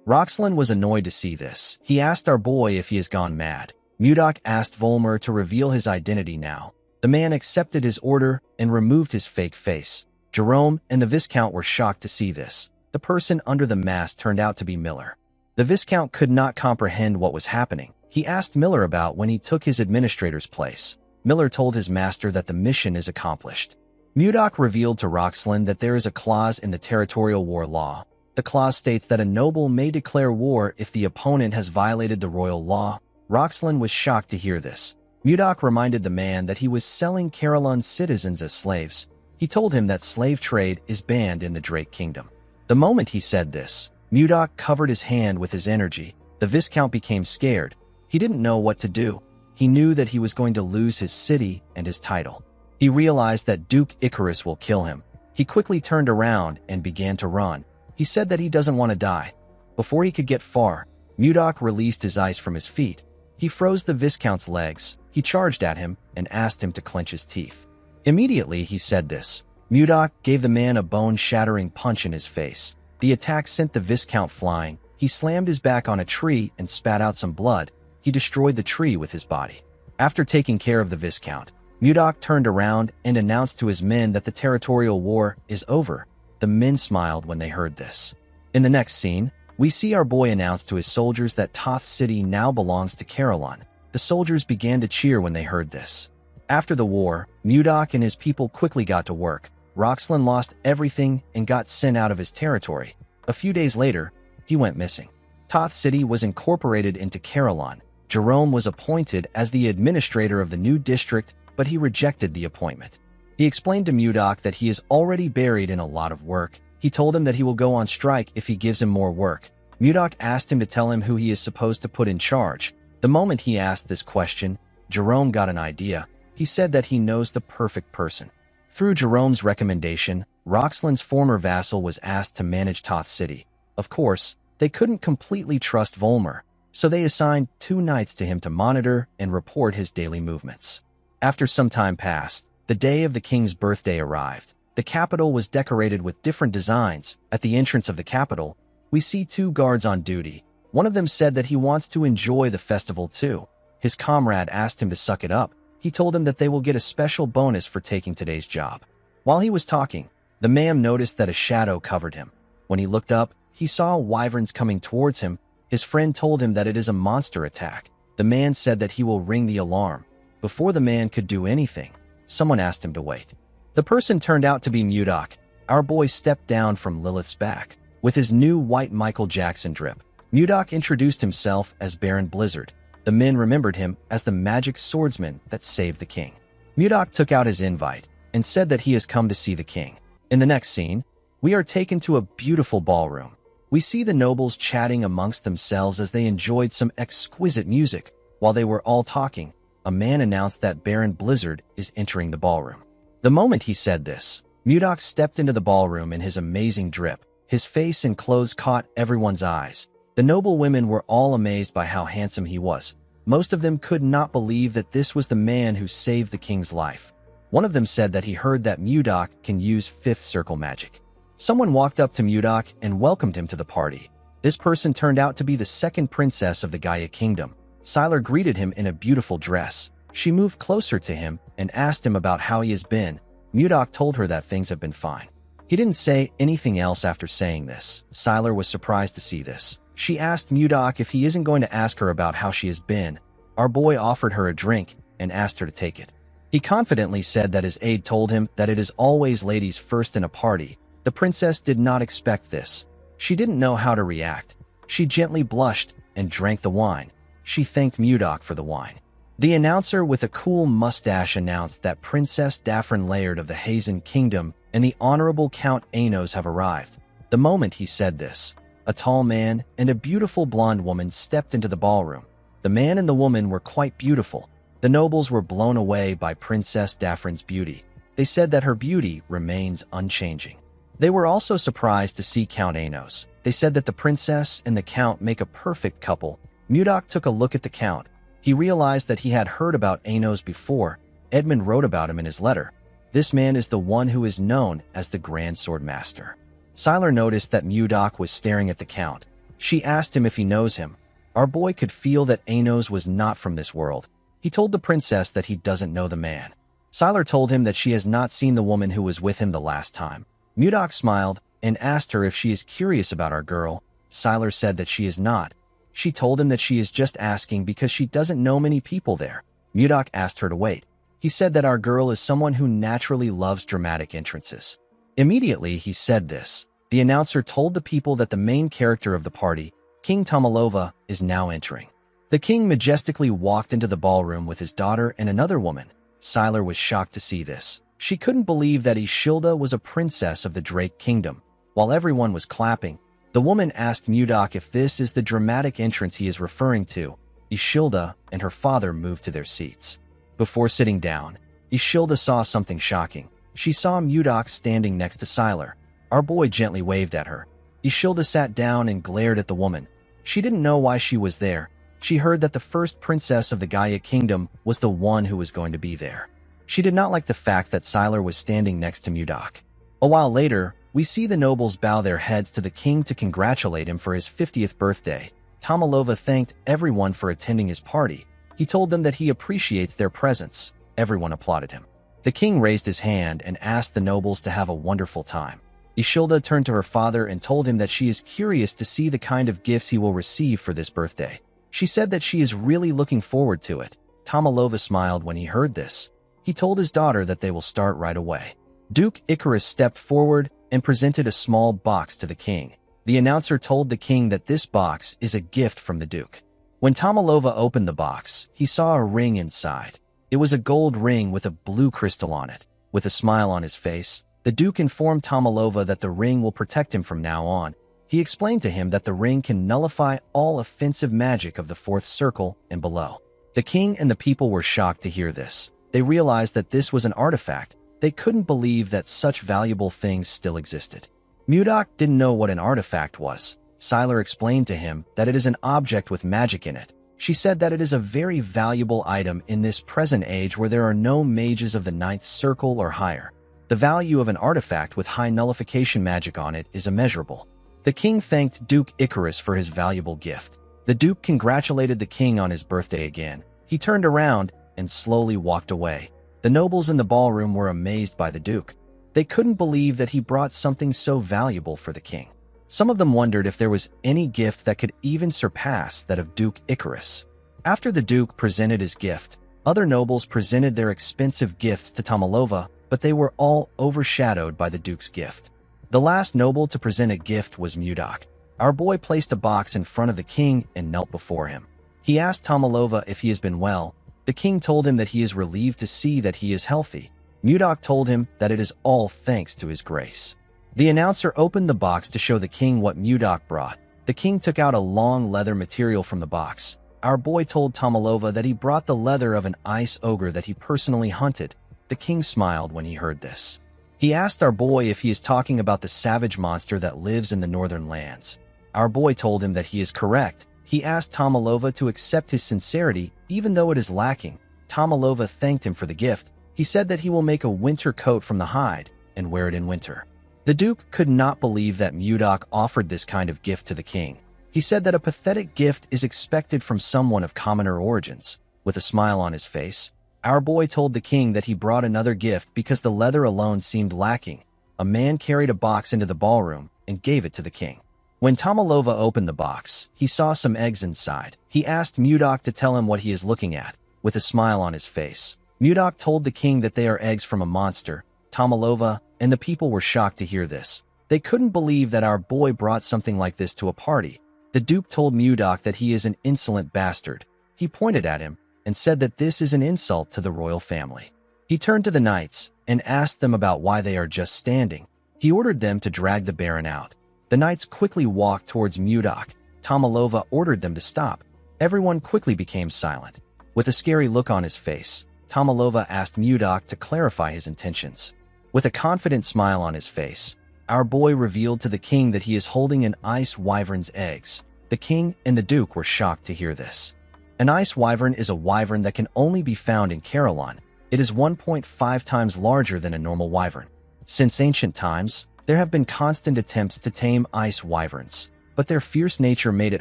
Roxlin was annoyed to see this. He asked our boy if he has gone mad. Mudok asked Volmer to reveal his identity now. The man accepted his order and removed his fake face. Jerome and the Viscount were shocked to see this. The person under the mask turned out to be Miller. The Viscount could not comprehend what was happening. He asked Miller about when he took his administrator's place. Miller told his master that the mission is accomplished. Mudok revealed to Roxlin that there is a clause in the territorial war law. The clause states that a noble may declare war if the opponent has violated the royal law. Roxlin was shocked to hear this. Mudok reminded the man that he was selling Carolon's citizens as slaves. He told him that slave trade is banned in the Drake Kingdom. The moment he said this, Mudok covered his hand with his energy. The Viscount became scared. He didn't know what to do. He knew that he was going to lose his city and his title. He realized that Duke Icarus will kill him. He quickly turned around and began to run. He said that he doesn't want to die. Before he could get far, Mudok released his ice from his feet. He froze the Viscount's legs. He charged at him and asked him to clench his teeth. Immediately he said this. Mudok gave the man a bone-shattering punch in his face. The attack sent the Viscount flying. He slammed his back on a tree and spat out some blood. He destroyed the tree with his body. After taking care of the Viscount, Mudok turned around and announced to his men that the territorial war is over. The men smiled when they heard this. In the next scene, we see our boy announce to his soldiers that Toth City now belongs to Carolon. The soldiers began to cheer when they heard this. After the war, Mudok and his people quickly got to work. Roxlin lost everything and got sent out of his territory. A few days later, he went missing. Toth City was incorporated into Carolon. Jerome was appointed as the administrator of the new district, but he rejected the appointment. He explained to Mudok that he is already buried in a lot of work. He told him that he will go on strike if he gives him more work. Mudok asked him to tell him who he is supposed to put in charge. The moment he asked this question, Jerome got an idea. He said that he knows the perfect person. Through Jerome's recommendation, Roxland's former vassal was asked to manage Toth City. Of course, they couldn't completely trust Volmer, so they assigned 2 knights to him to monitor and report his daily movements. After some time passed, the day of the king's birthday arrived. The capital was decorated with different designs. At the entrance of the capital, we see 2 guards on duty. One of them said that he wants to enjoy the festival too. His comrade asked him to suck it up. He told him that they will get a special bonus for taking today's job. While he was talking, the man noticed that a shadow covered him. When he looked up, he saw wyverns coming towards him. His friend told him that it is a monster attack. The man said that he will ring the alarm. Before the man could do anything, someone asked him to wait. The person turned out to be Mudok. Our boy stepped down from Lilith's back. With his new white Michael Jackson drip, Mudok introduced himself as Baron Blizzard. The men remembered him as the magic swordsman that saved the king. Mudok took out his invite and said that he has come to see the king. In the next scene, we are taken to a beautiful ballroom. We see the nobles chatting amongst themselves as they enjoyed some exquisite music. While they were all talking, a man announced that Baron Blizzard is entering the ballroom. The moment he said this, Mudok stepped into the ballroom in his amazing drip. His face and clothes caught everyone's eyes. The noble women were all amazed by how handsome he was. Most of them could not believe that this was the man who saved the king's life. One of them said that he heard that Mudok can use 5th circle magic. Someone walked up to Mudok and welcomed him to the party. This person turned out to be the 2nd princess of the Gaia kingdom. Sylar greeted him in a beautiful dress. She moved closer to him and asked him about how he has been. Mudok told her that things have been fine. He didn't say anything else after saying this. Sylar was surprised to see this. She asked Mudok if he isn't going to ask her about how she has been. Our boy offered her a drink and asked her to take it. He confidently said that his aide told him that it is always ladies first in a party. The princess did not expect this. She didn't know how to react. She gently blushed and drank the wine. She thanked Mudok for the wine. The announcer with a cool mustache announced that Princess Daphne Laird of the Hazen Kingdom and the Honorable Count Anos have arrived. The moment he said this, a tall man and a beautiful blonde woman stepped into the ballroom. The man and the woman were quite beautiful. The nobles were blown away by Princess Daphne's beauty. They said that her beauty remains unchanging. They were also surprised to see Count Anos. They said that the princess and the count make a perfect couple. Mudok took a look at the count. He realized that he had heard about Anos before. Edmund wrote about him in his letter. This man is the one who is known as the Grand Sword Master. Sylar noticed that Mudok was staring at the count. She asked him if he knows him. Our boy could feel that Anos was not from this world. He told the princess that he doesn't know the man. Sylar told him that she has not seen the woman who was with him the last time. Mudok smiled and asked her if she is curious about our girl. Sylar said that she is not. She told him that she is just asking because she doesn't know many people there. Mudok asked her to wait. He said that our girl is someone who naturally loves dramatic entrances. Immediately he said this, the announcer told the people that the main character of the party, King Tomalova, is now entering. The king majestically walked into the ballroom with his daughter and another woman. Sylar was shocked to see this. She couldn't believe that Ishilda was a princess of the Drake Kingdom. While everyone was clapping, the woman asked Mudok if this is the dramatic entrance he is referring to. Ishilda and her father moved to their seats. Before sitting down, Ishilda saw something shocking. She saw Mudok standing next to Sylar. Our boy gently waved at her. Ishilda sat down and glared at the woman. She didn't know why she was there. She heard that the first princess of the Gaia Kingdom was the one who was going to be there. She did not like the fact that Sylar was standing next to Mudok. A while later, we see the nobles bow their heads to the king to congratulate him for his 50th birthday. Tomalova thanked everyone for attending his party. He told them that he appreciates their presence. Everyone applauded him. The king raised his hand and asked the nobles to have a wonderful time. Ishilda turned to her father and told him that she is curious to see the kind of gifts he will receive for this birthday. She said that she is really looking forward to it. Tomalova smiled when he heard this. He told his daughter that they will start right away. Duke Icarus stepped forward and presented a small box to the king. The announcer told the king that this box is a gift from the duke. When Tomalova opened the box, he saw a ring inside. It was a gold ring with a blue crystal on it. With a smile on his face, the duke informed Tomalova that the ring will protect him from now on. He explained to him that the ring can nullify all offensive magic of the 4th circle and below. The king and the people were shocked to hear this. They realized that this was an artifact. They couldn't believe that such valuable things still existed. Mudok didn't know what an artifact was. Sylar explained to him that it is an object with magic in it. She said that it is a very valuable item in this present age where there are no mages of the ninth circle or higher. The value of an artifact with high nullification magic on it is immeasurable. The king thanked Duke Icarus for his valuable gift. The duke congratulated the king on his birthday again. He turned around and slowly walked away. The nobles in the ballroom were amazed by the duke. They couldn't believe that he brought something so valuable for the king. Some of them wondered if there was any gift that could even surpass that of Duke Icarus. After the duke presented his gift, other nobles presented their expensive gifts to Tomalova, but they were all overshadowed by the duke's gift. The last noble to present a gift was Mudok. Our boy placed a box in front of the king and knelt before him. He asked Tomalova if he has been well. The king told him that he is relieved to see that he is healthy. Mudok told him that it is all thanks to his grace. The announcer opened the box to show the king what Mudok brought. The king took out a long leather material from the box. Our boy told Tomalova that he brought the leather of an ice ogre that he personally hunted. The king smiled when he heard this. He asked our boy if he is talking about the savage monster that lives in the northern lands. Our boy told him that he is correct. He asked Tomalova to accept his sincerity, even though it is lacking. Tomalova thanked him for the gift. He said that he will make a winter coat from the hide and wear it in winter. The duke could not believe that Mudok offered this kind of gift to the king. He said that a pathetic gift is expected from someone of commoner origins. With a smile on his face, our boy told the king that he brought another gift because the leather alone seemed lacking. A man carried a box into the ballroom and gave it to the king. When Tomalova opened the box, he saw some eggs inside. He asked Mudok to tell him what he is looking at. With a smile on his face, Mudok told the king that they are eggs from a monster. Tomalova and the people were shocked to hear this. They couldn't believe that our boy brought something like this to a party. The duke told Mudok that he is an insolent bastard. He pointed at him and said that this is an insult to the royal family. He turned to the knights and asked them about why they are just standing. He ordered them to drag the baron out. The knights quickly walked towards Mudok. Tomalova ordered them to stop. Everyone quickly became silent. With a scary look on his face, Tomalova asked Mudok to clarify his intentions. With a confident smile on his face, our boy revealed to the king that he is holding an ice wyvern's eggs. The king and the duke were shocked to hear this. An ice wyvern is a wyvern that can only be found in Carillon. It is 1.5 times larger than a normal wyvern. Since ancient times, there have been constant attempts to tame ice wyverns, but their fierce nature made it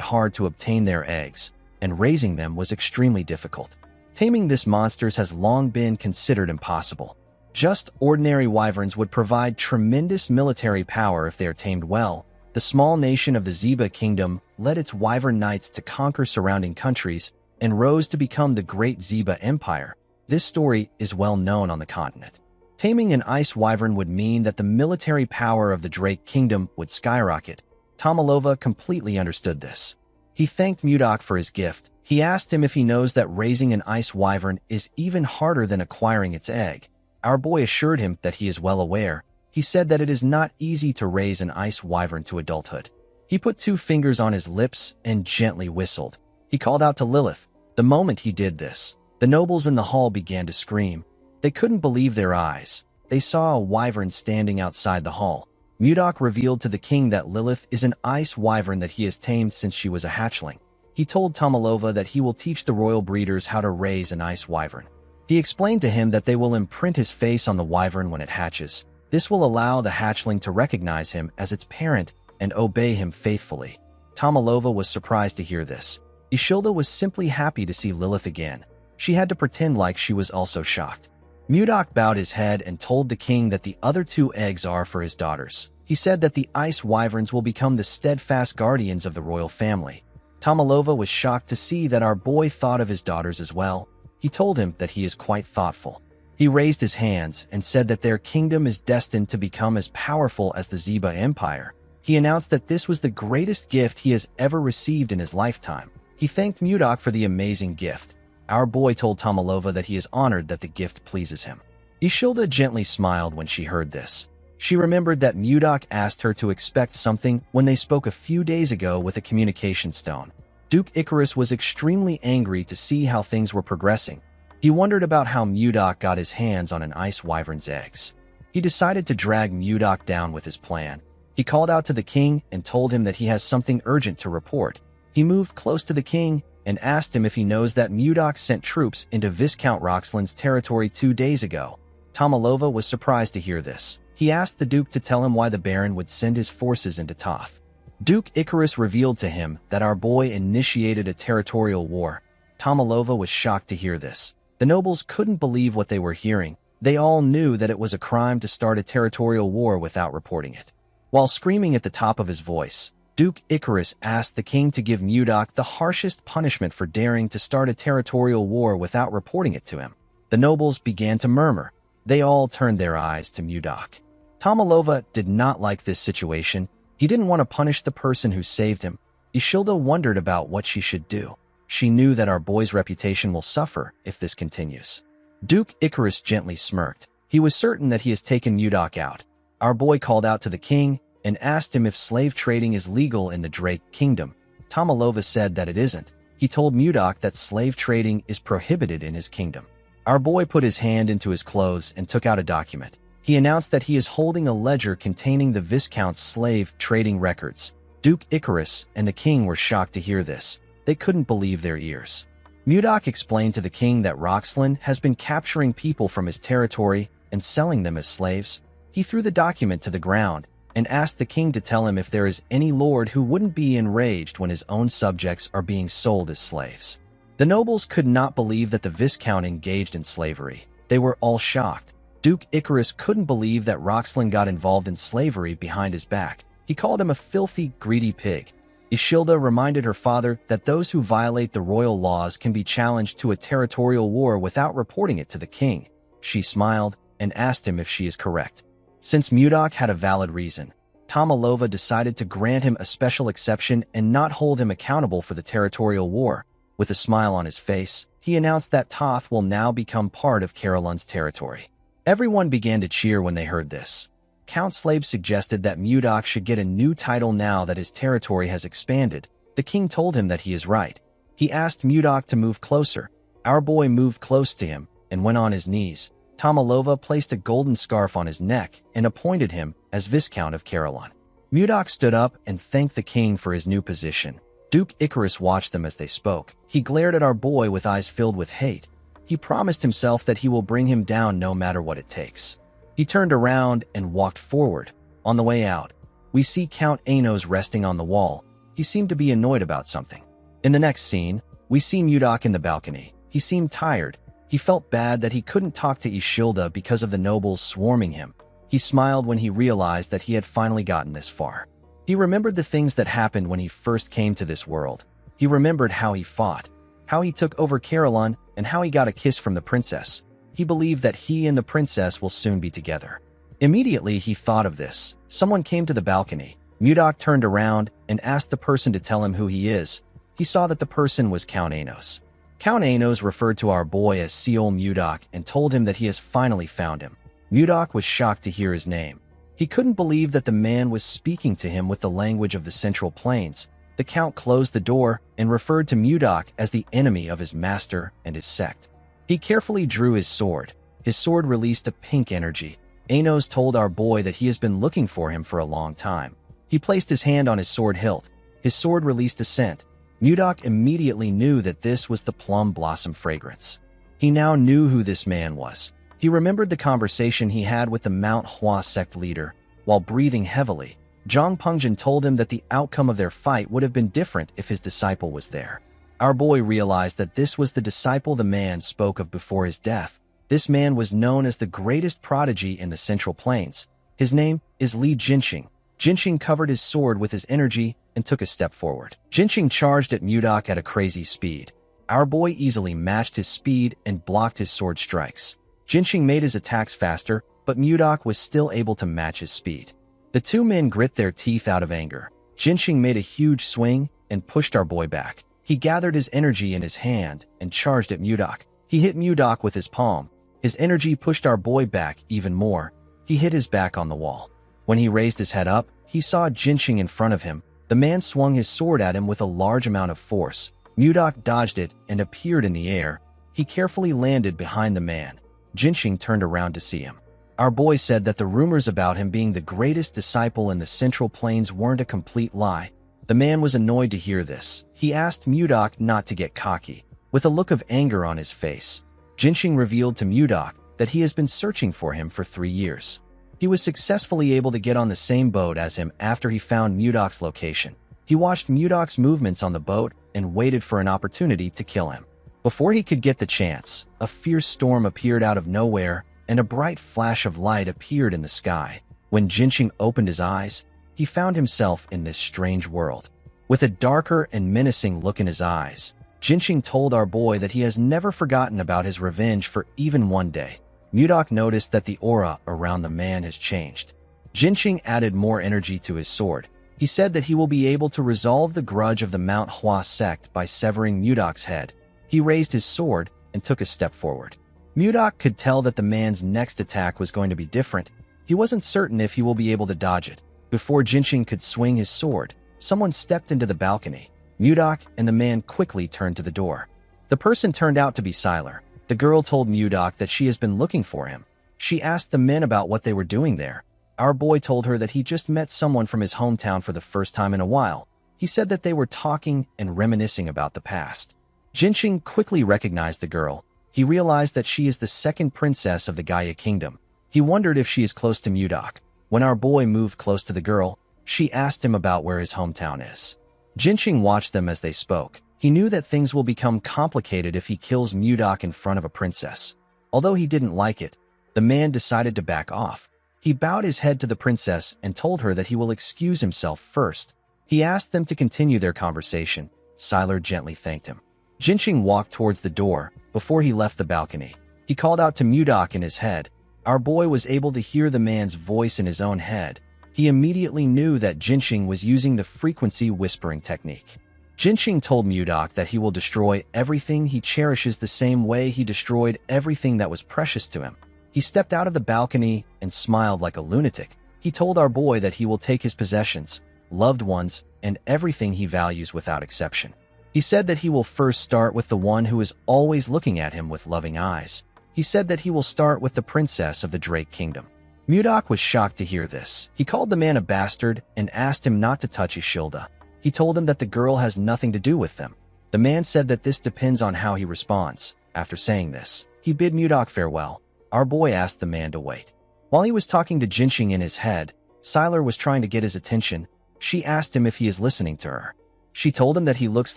hard to obtain their eggs, and raising them was extremely difficult. Taming this monsters has long been considered impossible. Just ordinary wyverns would provide tremendous military power if they are tamed well. The small nation of the Zeba Kingdom led its wyvern knights to conquer surrounding countries and rose to become the Great Zeba Empire. This story is well known on the continent. Taming an ice wyvern would mean that the military power of the Drake Kingdom would skyrocket. Tomalova completely understood this. He thanked Mudok for his gift. He asked him if he knows that raising an ice wyvern is even harder than acquiring its egg. Our boy assured him that he is well aware. He said that it is not easy to raise an ice wyvern to adulthood. He put 2 fingers on his lips and gently whistled. He called out to Lilith. The moment he did this, the nobles in the hall began to scream. They couldn't believe their eyes. They saw a wyvern standing outside the hall. Mudok revealed to the king that Lilith is an ice wyvern that he has tamed since she was a hatchling. He told Tomalova that he will teach the royal breeders how to raise an ice wyvern. He explained to him that they will imprint his face on the wyvern when it hatches. This will allow the hatchling to recognize him as its parent and obey him faithfully. Tomalova was surprised to hear this. Ishilda was simply happy to see Lilith again. She had to pretend like she was also shocked. Mudok bowed his head and told the king that the other 2 eggs are for his daughters. He said that the ice wyverns will become the steadfast guardians of the royal family. Tomalova was shocked to see that our boy thought of his daughters as well. He told him that he is quite thoughtful. He raised his hands and said that their kingdom is destined to become as powerful as the Zeba Empire. He announced that this was the greatest gift he has ever received in his lifetime. He thanked Mudok for the amazing gift. Our boy told Tomalova that he is honored that the gift pleases him. Ishilda gently smiled when she heard this. She remembered that Mudok asked her to expect something when they spoke a few days ago with a communication stone. Duke Icarus was extremely angry to see how things were progressing. He wondered about how Mudok got his hands on an ice wyvern's eggs. He decided to drag Mudok down with his plan. He called out to the king and told him that he has something urgent to report. He moved close to the king and asked him if he knows that Mudok sent troops into Viscount Roxland's territory 2 days ago. Tomalova was surprised to hear this. He asked the Duke to tell him why the Baron would send his forces into Toth. Duke Icarus revealed to him that our boy initiated a territorial war. Tomalova was shocked to hear this. The nobles couldn't believe what they were hearing. They all knew that it was a crime to start a territorial war without reporting it. While screaming at the top of his voice, Duke Icarus asked the king to give Mudok the harshest punishment for daring to start a territorial war without reporting it to him. The nobles began to murmur. They all turned their eyes to Mudok. Tomalova did not like this situation. He didn't want to punish the person who saved him. Ishilda wondered about what she should do. She knew that our boy's reputation will suffer if this continues. Duke Icarus gently smirked. He was certain that he has taken Mudok out. Our boy called out to the king and asked him if slave trading is legal in the Drake Kingdom. Tomalova said that it isn't. He told Mudok that slave trading is prohibited in his kingdom. Our boy put his hand into his clothes and took out a document. He announced that he is holding a ledger containing the Viscount's slave trading records. Duke Icarus and the king were shocked to hear this. They couldn't believe their ears. Mudok explained to the king that Roxland has been capturing people from his territory and selling them as slaves. He threw the document to the ground and asked the king to tell him if there is any lord who wouldn't be enraged when his own subjects are being sold as slaves. The nobles could not believe that the Viscount engaged in slavery. They were all shocked. Duke Icarus couldn't believe that Roxland got involved in slavery behind his back. He called him a filthy, greedy pig. Ishilda reminded her father that those who violate the royal laws can be challenged to a territorial war without reporting it to the king. She smiled and asked him if she is correct. Since Mudok had a valid reason, Tomalova decided to grant him a special exception and not hold him accountable for the territorial war. With a smile on his face, he announced that Toth will now become part of Carolyn's territory. Everyone began to cheer when they heard this. Count Slave suggested that Mudok should get a new title now that his territory has expanded. The king told him that he is right. He asked Mudok to move closer. Our boy moved close to him and went on his knees. Tomalova placed a golden scarf on his neck and appointed him as Viscount of Carolyn. Mudok stood up and thanked the king for his new position. Duke Icarus watched them as they spoke. He glared at our boy with eyes filled with hate. He promised himself that he will bring him down no matter what it takes. He turned around and walked forward. On the way out, we see Count Anos resting on the wall. He seemed to be annoyed about something. In the next scene, we see Mudok in the balcony. He seemed tired. He felt bad that he couldn't talk to Ishilda because of the nobles swarming him. He smiled when he realized that he had finally gotten this far. He remembered the things that happened when he first came to this world. He remembered how he fought, how he took over Carolyn, and how he got a kiss from the princess. He believed that he and the princess will soon be together. Immediately, he thought of this. Someone came to the balcony. Mudok turned around and asked the person to tell him who he is. He saw that the person was Count Anos. Count Anos referred to our boy as Seol Mudok and told him that he has finally found him. Mudok was shocked to hear his name. He couldn't believe that the man was speaking to him with the language of the Central Plains. The Count closed the door and referred to Mudok as the enemy of his master and his sect. He carefully drew his sword. His sword released a pink energy. Anos told our boy that he has been looking for him for a long time. He placed his hand on his sword hilt. His sword released a scent. Mudok immediately knew that this was the plum blossom fragrance. He now knew who this man was. He remembered the conversation he had with the Mount Hua sect leader. While breathing heavily, Zhang Pengjin told him that the outcome of their fight would have been different if his disciple was there. Our boy realized that this was the disciple the man spoke of before his death. This man was known as the greatest prodigy in the Central Plains. His name is Li Jinxing. Jinxing covered his sword with his energy and took a step forward. Jinxing charged at Mudok at a crazy speed. Our boy easily matched his speed and blocked his sword strikes. Jinxing made his attacks faster, but Mudok was still able to match his speed. The two men grit their teeth out of anger. Jinxing made a huge swing and pushed our boy back. He gathered his energy in his hand and charged at Mudok. He hit Mudok with his palm. His energy pushed our boy back even more. He hit his back on the wall. When he raised his head up, he saw Jinxing in front of him. The man swung his sword at him with a large amount of force. Mudok dodged it and appeared in the air. He carefully landed behind the man. Jinxing turned around to see him. Our boy said that the rumors about him being the greatest disciple in the Central Plains weren't a complete lie. The man was annoyed to hear this. He asked Mudok not to get cocky. With a look of anger on his face, Jinxing revealed to Mudok that he has been searching for him for 3 years. He was successfully able to get on the same boat as him after he found Mudok's location. He watched Mudok's movements on the boat and waited for an opportunity to kill him. Before he could get the chance, a fierce storm appeared out of nowhere, and a bright flash of light appeared in the sky. When Jinxing opened his eyes, he found himself in this strange world. With a darker and menacing look in his eyes, Jinxing told our boy that he has never forgotten about his revenge for even one day. Mudok noticed that the aura around the man has changed. Jinxing added more energy to his sword. He said that he will be able to resolve the grudge of the Manhwa sect by severing Mudok's head. He raised his sword and took a step forward. Mudok could tell that the man's next attack was going to be different. He wasn't certain if he will be able to dodge it. Before Jinxing could swing his sword, someone stepped into the balcony. Mudok and the man quickly turned to the door. The person turned out to be Sylar. The girl told Mudok that she has been looking for him. She asked the men about what they were doing there. Our boy told her that he just met someone from his hometown for the first time in a while. He said that they were talking and reminiscing about the past. Jinxing quickly recognized the girl. He realized that she is the second princess of the Gaia kingdom. He wondered if she is close to Mudok. When our boy moved close to the girl, she asked him about where his hometown is. Jinxing watched them as they spoke. He knew that things will become complicated if he kills Mudok in front of a princess. Although he didn't like it, the man decided to back off. He bowed his head to the princess and told her that he will excuse himself first. He asked them to continue their conversation. Sylar gently thanked him. Jinxing walked towards the door. Before he left the balcony, he called out to Mudok in his head. Our boy was able to hear the man's voice in his own head. He immediately knew that Jinxing was using the frequency whispering technique. Jinxing told Mudok that he will destroy everything he cherishes the same way he destroyed everything that was precious to him. He stepped out of the balcony and smiled like a lunatic. He told our boy that he will take his possessions, loved ones, and everything he values without exception. He said that he will first start with the one who is always looking at him with loving eyes. He said that he will start with the princess of the Drake Kingdom. Mudok was shocked to hear this. He called the man a bastard and asked him not to touch Ishilda. He told him that the girl has nothing to do with them. The man said that this depends on how he responds. After saying this, he bid Mudok farewell. Our boy asked the man to wait. While he was talking to Jinxing in his head, Sylar was trying to get his attention. She asked him if he is listening to her. She told him that he looks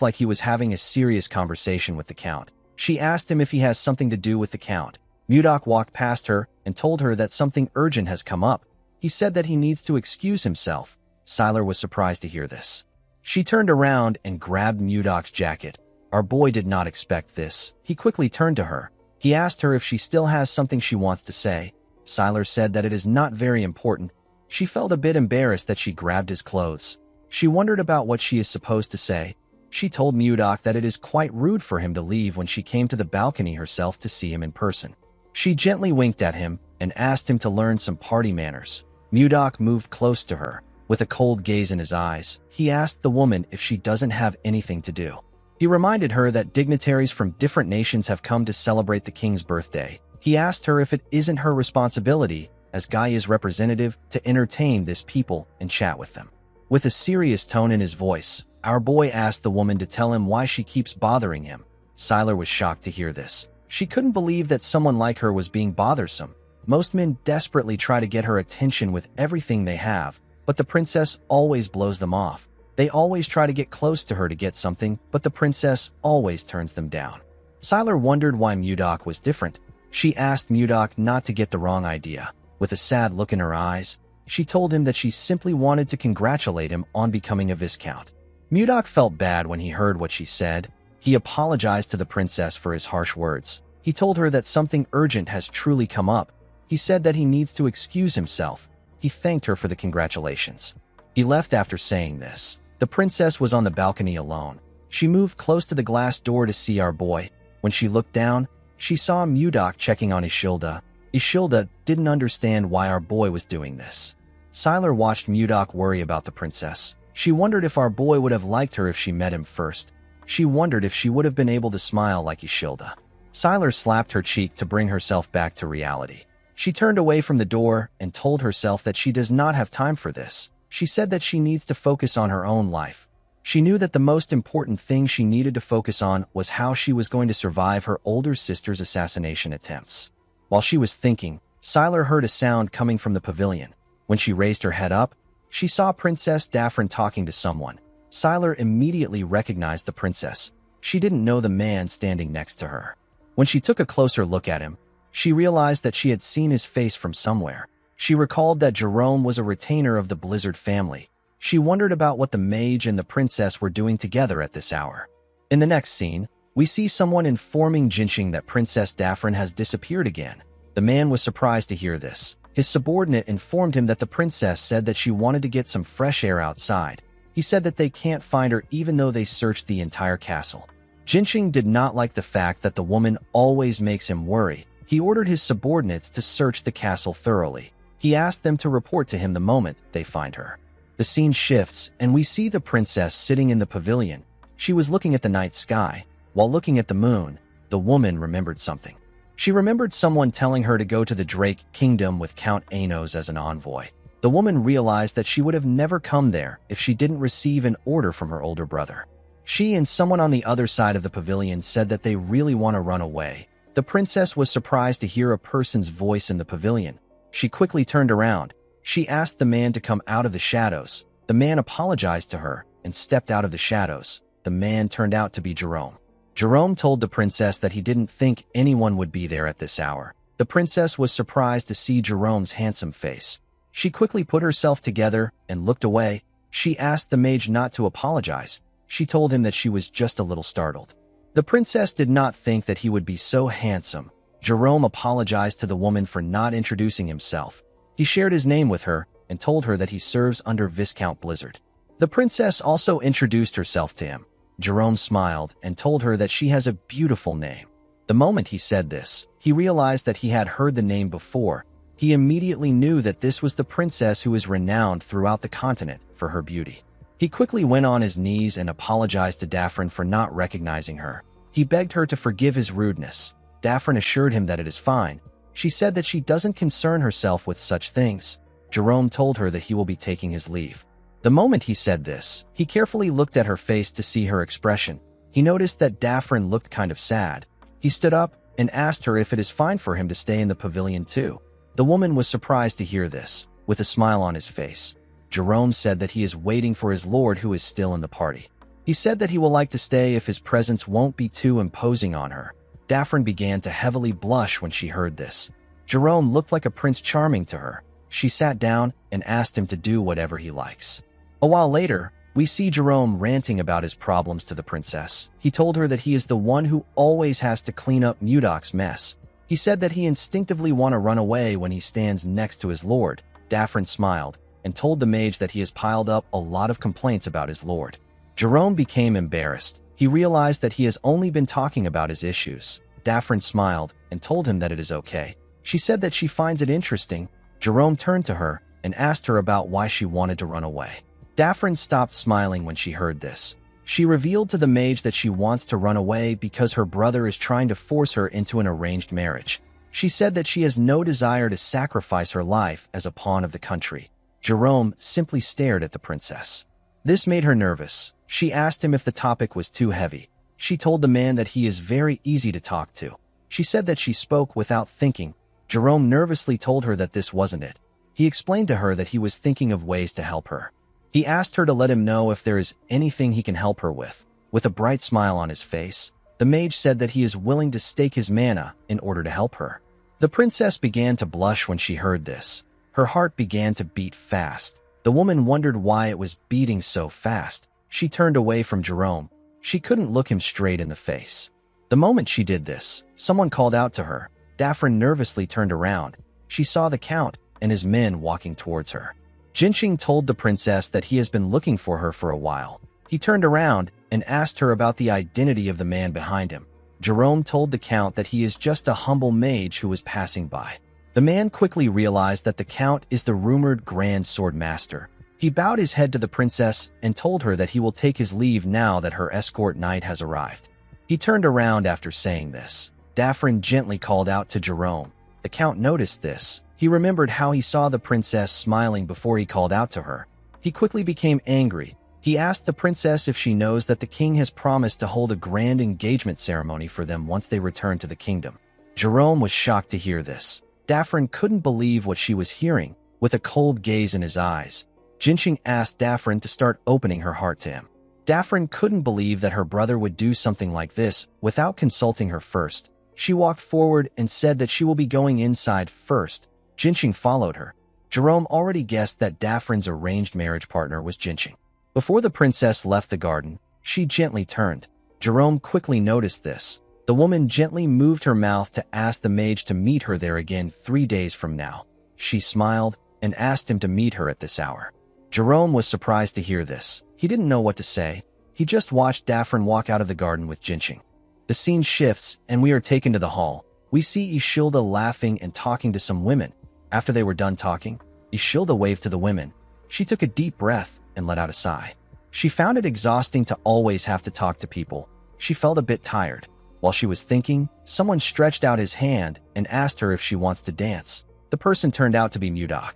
like he was having a serious conversation with the Count. She asked him if he has something to do with the Count. Mudok walked past her and told her that something urgent has come up. He said that he needs to excuse himself. Sylar was surprised to hear this. She turned around and grabbed Mudok's jacket. Our boy did not expect this. He quickly turned to her. He asked her if she still has something she wants to say. Sylar said that it is not very important. She felt a bit embarrassed that she grabbed his clothes. She wondered about what she is supposed to say. She told Mudok that it is quite rude for him to leave when she came to the balcony herself to see him in person. She gently winked at him and asked him to learn some party manners. Mudok moved close to her. With a cold gaze in his eyes, he asked the woman if she doesn't have anything to do. He reminded her that dignitaries from different nations have come to celebrate the king's birthday. He asked her if it isn't her responsibility, as Gaia's representative, to entertain this people and chat with them. With a serious tone in his voice, our boy asked the woman to tell him why she keeps bothering him. Sylar was shocked to hear this. She couldn't believe that someone like her was being bothersome. Most men desperately try to get her attention with everything they have, but the princess always blows them off. They always try to get close to her to get something, but the princess always turns them down. Sylar wondered why Mudok was different. She asked Mudok not to get the wrong idea. With a sad look in her eyes, she told him that she simply wanted to congratulate him on becoming a viscount. Mudok felt bad when he heard what she said. He apologized to the princess for his harsh words. He told her that something urgent has truly come up. He said that he needs to excuse himself. He thanked her for the congratulations. He left after saying this. The princess was on the balcony alone. She moved close to the glass door to see our boy. When she looked down, she saw Mudok checking on Ishilda. Ishilda didn't understand why our boy was doing this. Sylar watched Mudok worry about the princess. She wondered if our boy would have liked her if she met him first. She wondered if she would have been able to smile like Ishilda. Siler slapped her cheek to bring herself back to reality. She turned away from the door and told herself that she does not have time for this. She said that she needs to focus on her own life. She knew that the most important thing she needed to focus on was how she was going to survive her older sister's assassination attempts. While she was thinking, Siler heard a sound coming from the pavilion. When she raised her head up, she saw Princess Daphne talking to someone. Siler immediately recognized the princess. She didn't know the man standing next to her. When she took a closer look at him, she realized that she had seen his face from somewhere. She recalled that Jerome was a retainer of the Blizzard family. She wondered about what the mage and the princess were doing together at this hour. In the next scene, we see someone informing Jinxing that Princess Daphne has disappeared again. The man was surprised to hear this. His subordinate informed him that the princess said that she wanted to get some fresh air outside. He said that they can't find her even though they searched the entire castle. Jinxing did not like the fact that the woman always makes him worry. He ordered his subordinates to search the castle thoroughly. He asked them to report to him the moment they find her. The scene shifts, and we see the princess sitting in the pavilion. She was looking at the night sky. While looking at the moon, the woman remembered something. She remembered someone telling her to go to the Drake Kingdom with Count Anos as an envoy. The woman realized that she would have never come there if she didn't receive an order from her older brother. She and someone on the other side of the pavilion said that they really want to run away. The princess was surprised to hear a person's voice in the pavilion. She quickly turned around. She asked the man to come out of the shadows. The man apologized to her and stepped out of the shadows. The man turned out to be Jerome. Jerome told the princess that he didn't think anyone would be there at this hour. The princess was surprised to see Jerome's handsome face. She quickly put herself together and looked away. She asked the mage not to apologize. She told him that she was just a little startled. The princess did not think that he would be so handsome. Jerome apologized to the woman for not introducing himself. He shared his name with her and told her that he serves under Viscount Blizzard. The princess also introduced herself to him. Jerome smiled and told her that she has a beautiful name. The moment he said this, he realized that he had heard the name before. He immediately knew that this was the princess who is renowned throughout the continent for her beauty. He quickly went on his knees and apologized to Daphne for not recognizing her. He begged her to forgive his rudeness. Daphne assured him that it is fine. She said that she doesn't concern herself with such things. Jerome told her that he will be taking his leave. The moment he said this, he carefully looked at her face to see her expression. He noticed that Daphne looked kind of sad. He stood up and asked her if it is fine for him to stay in the pavilion too. The woman was surprised to hear this, with a smile on his face. Jerome said that he is waiting for his lord who is still in the party. He said that he will like to stay if his presence won't be too imposing on her. Daphne began to heavily blush when she heard this. Jerome looked like a Prince Charming to her. She sat down and asked him to do whatever he likes. A while later, we see Jerome ranting about his problems to the princess. He told her that he is the one who always has to clean up Mudok's mess. He said that he instinctively wants to run away when he stands next to his lord. Daphne smiled and told the mage that he has piled up a lot of complaints about his lord. Jerome became embarrassed. He realized that he has only been talking about his issues. Daphne smiled and told him that it is okay. She said that she finds it interesting. Jerome turned to her and asked her about why she wanted to run away. Daphne stopped smiling when she heard this. She revealed to the mage that she wants to run away because her brother is trying to force her into an arranged marriage. She said that she has no desire to sacrifice her life as a pawn of the country. Jerome simply stared at the princess. This made her nervous. She asked him if the topic was too heavy. She told the man that he is very easy to talk to. She said that she spoke without thinking. Jerome nervously told her that this wasn't it. He explained to her that he was thinking of ways to help her. He asked her to let him know if there is anything he can help her with. With a bright smile on his face, the mage said that he is willing to stake his mana in order to help her. The princess began to blush when she heard this. Her heart began to beat fast. The woman wondered why it was beating so fast. She turned away from Jerome. She couldn't look him straight in the face. The moment she did this, someone called out to her. Daphne nervously turned around. She saw the count and his men walking towards her. Jinxing told the princess that he has been looking for her for a while. He turned around and asked her about the identity of the man behind him. Jerome told the count that he is just a humble mage who was passing by. The man quickly realized that the count is the rumored Grand Sword Master. He bowed his head to the princess and told her that he will take his leave now that her escort knight has arrived. He turned around after saying this. Daphne gently called out to Jerome. The count noticed this. He remembered how he saw the princess smiling before he called out to her. He quickly became angry. He asked the princess if she knows that the king has promised to hold a grand engagement ceremony for them once they return to the kingdom. Jerome was shocked to hear this. Daphne couldn't believe what she was hearing. With a cold gaze in his eyes, Jinqing asked Daphne to start opening her heart to him. Daphne couldn't believe that her brother would do something like this without consulting her first. She walked forward and said that she will be going inside first. Jinqing followed her. Jerome already guessed that Daphne's arranged marriage partner was Jinqing. Before the princess left the garden, she gently turned. Jerome quickly noticed this. The woman gently moved her mouth to ask the mage to meet her there again 3 days from now. She smiled and asked him to meet her at this hour. Jerome was surprised to hear this. He didn't know what to say. He just watched Daphne walk out of the garden with Jinqing. The scene shifts, and we are taken to the hall. We see Ishilda laughing and talking to some women. After they were done talking, Ishilda waved to the women. She took a deep breath and let out a sigh. She found it exhausting to always have to talk to people. She felt a bit tired. While she was thinking, someone stretched out his hand and asked her if she wants to dance. The person turned out to be Mudok.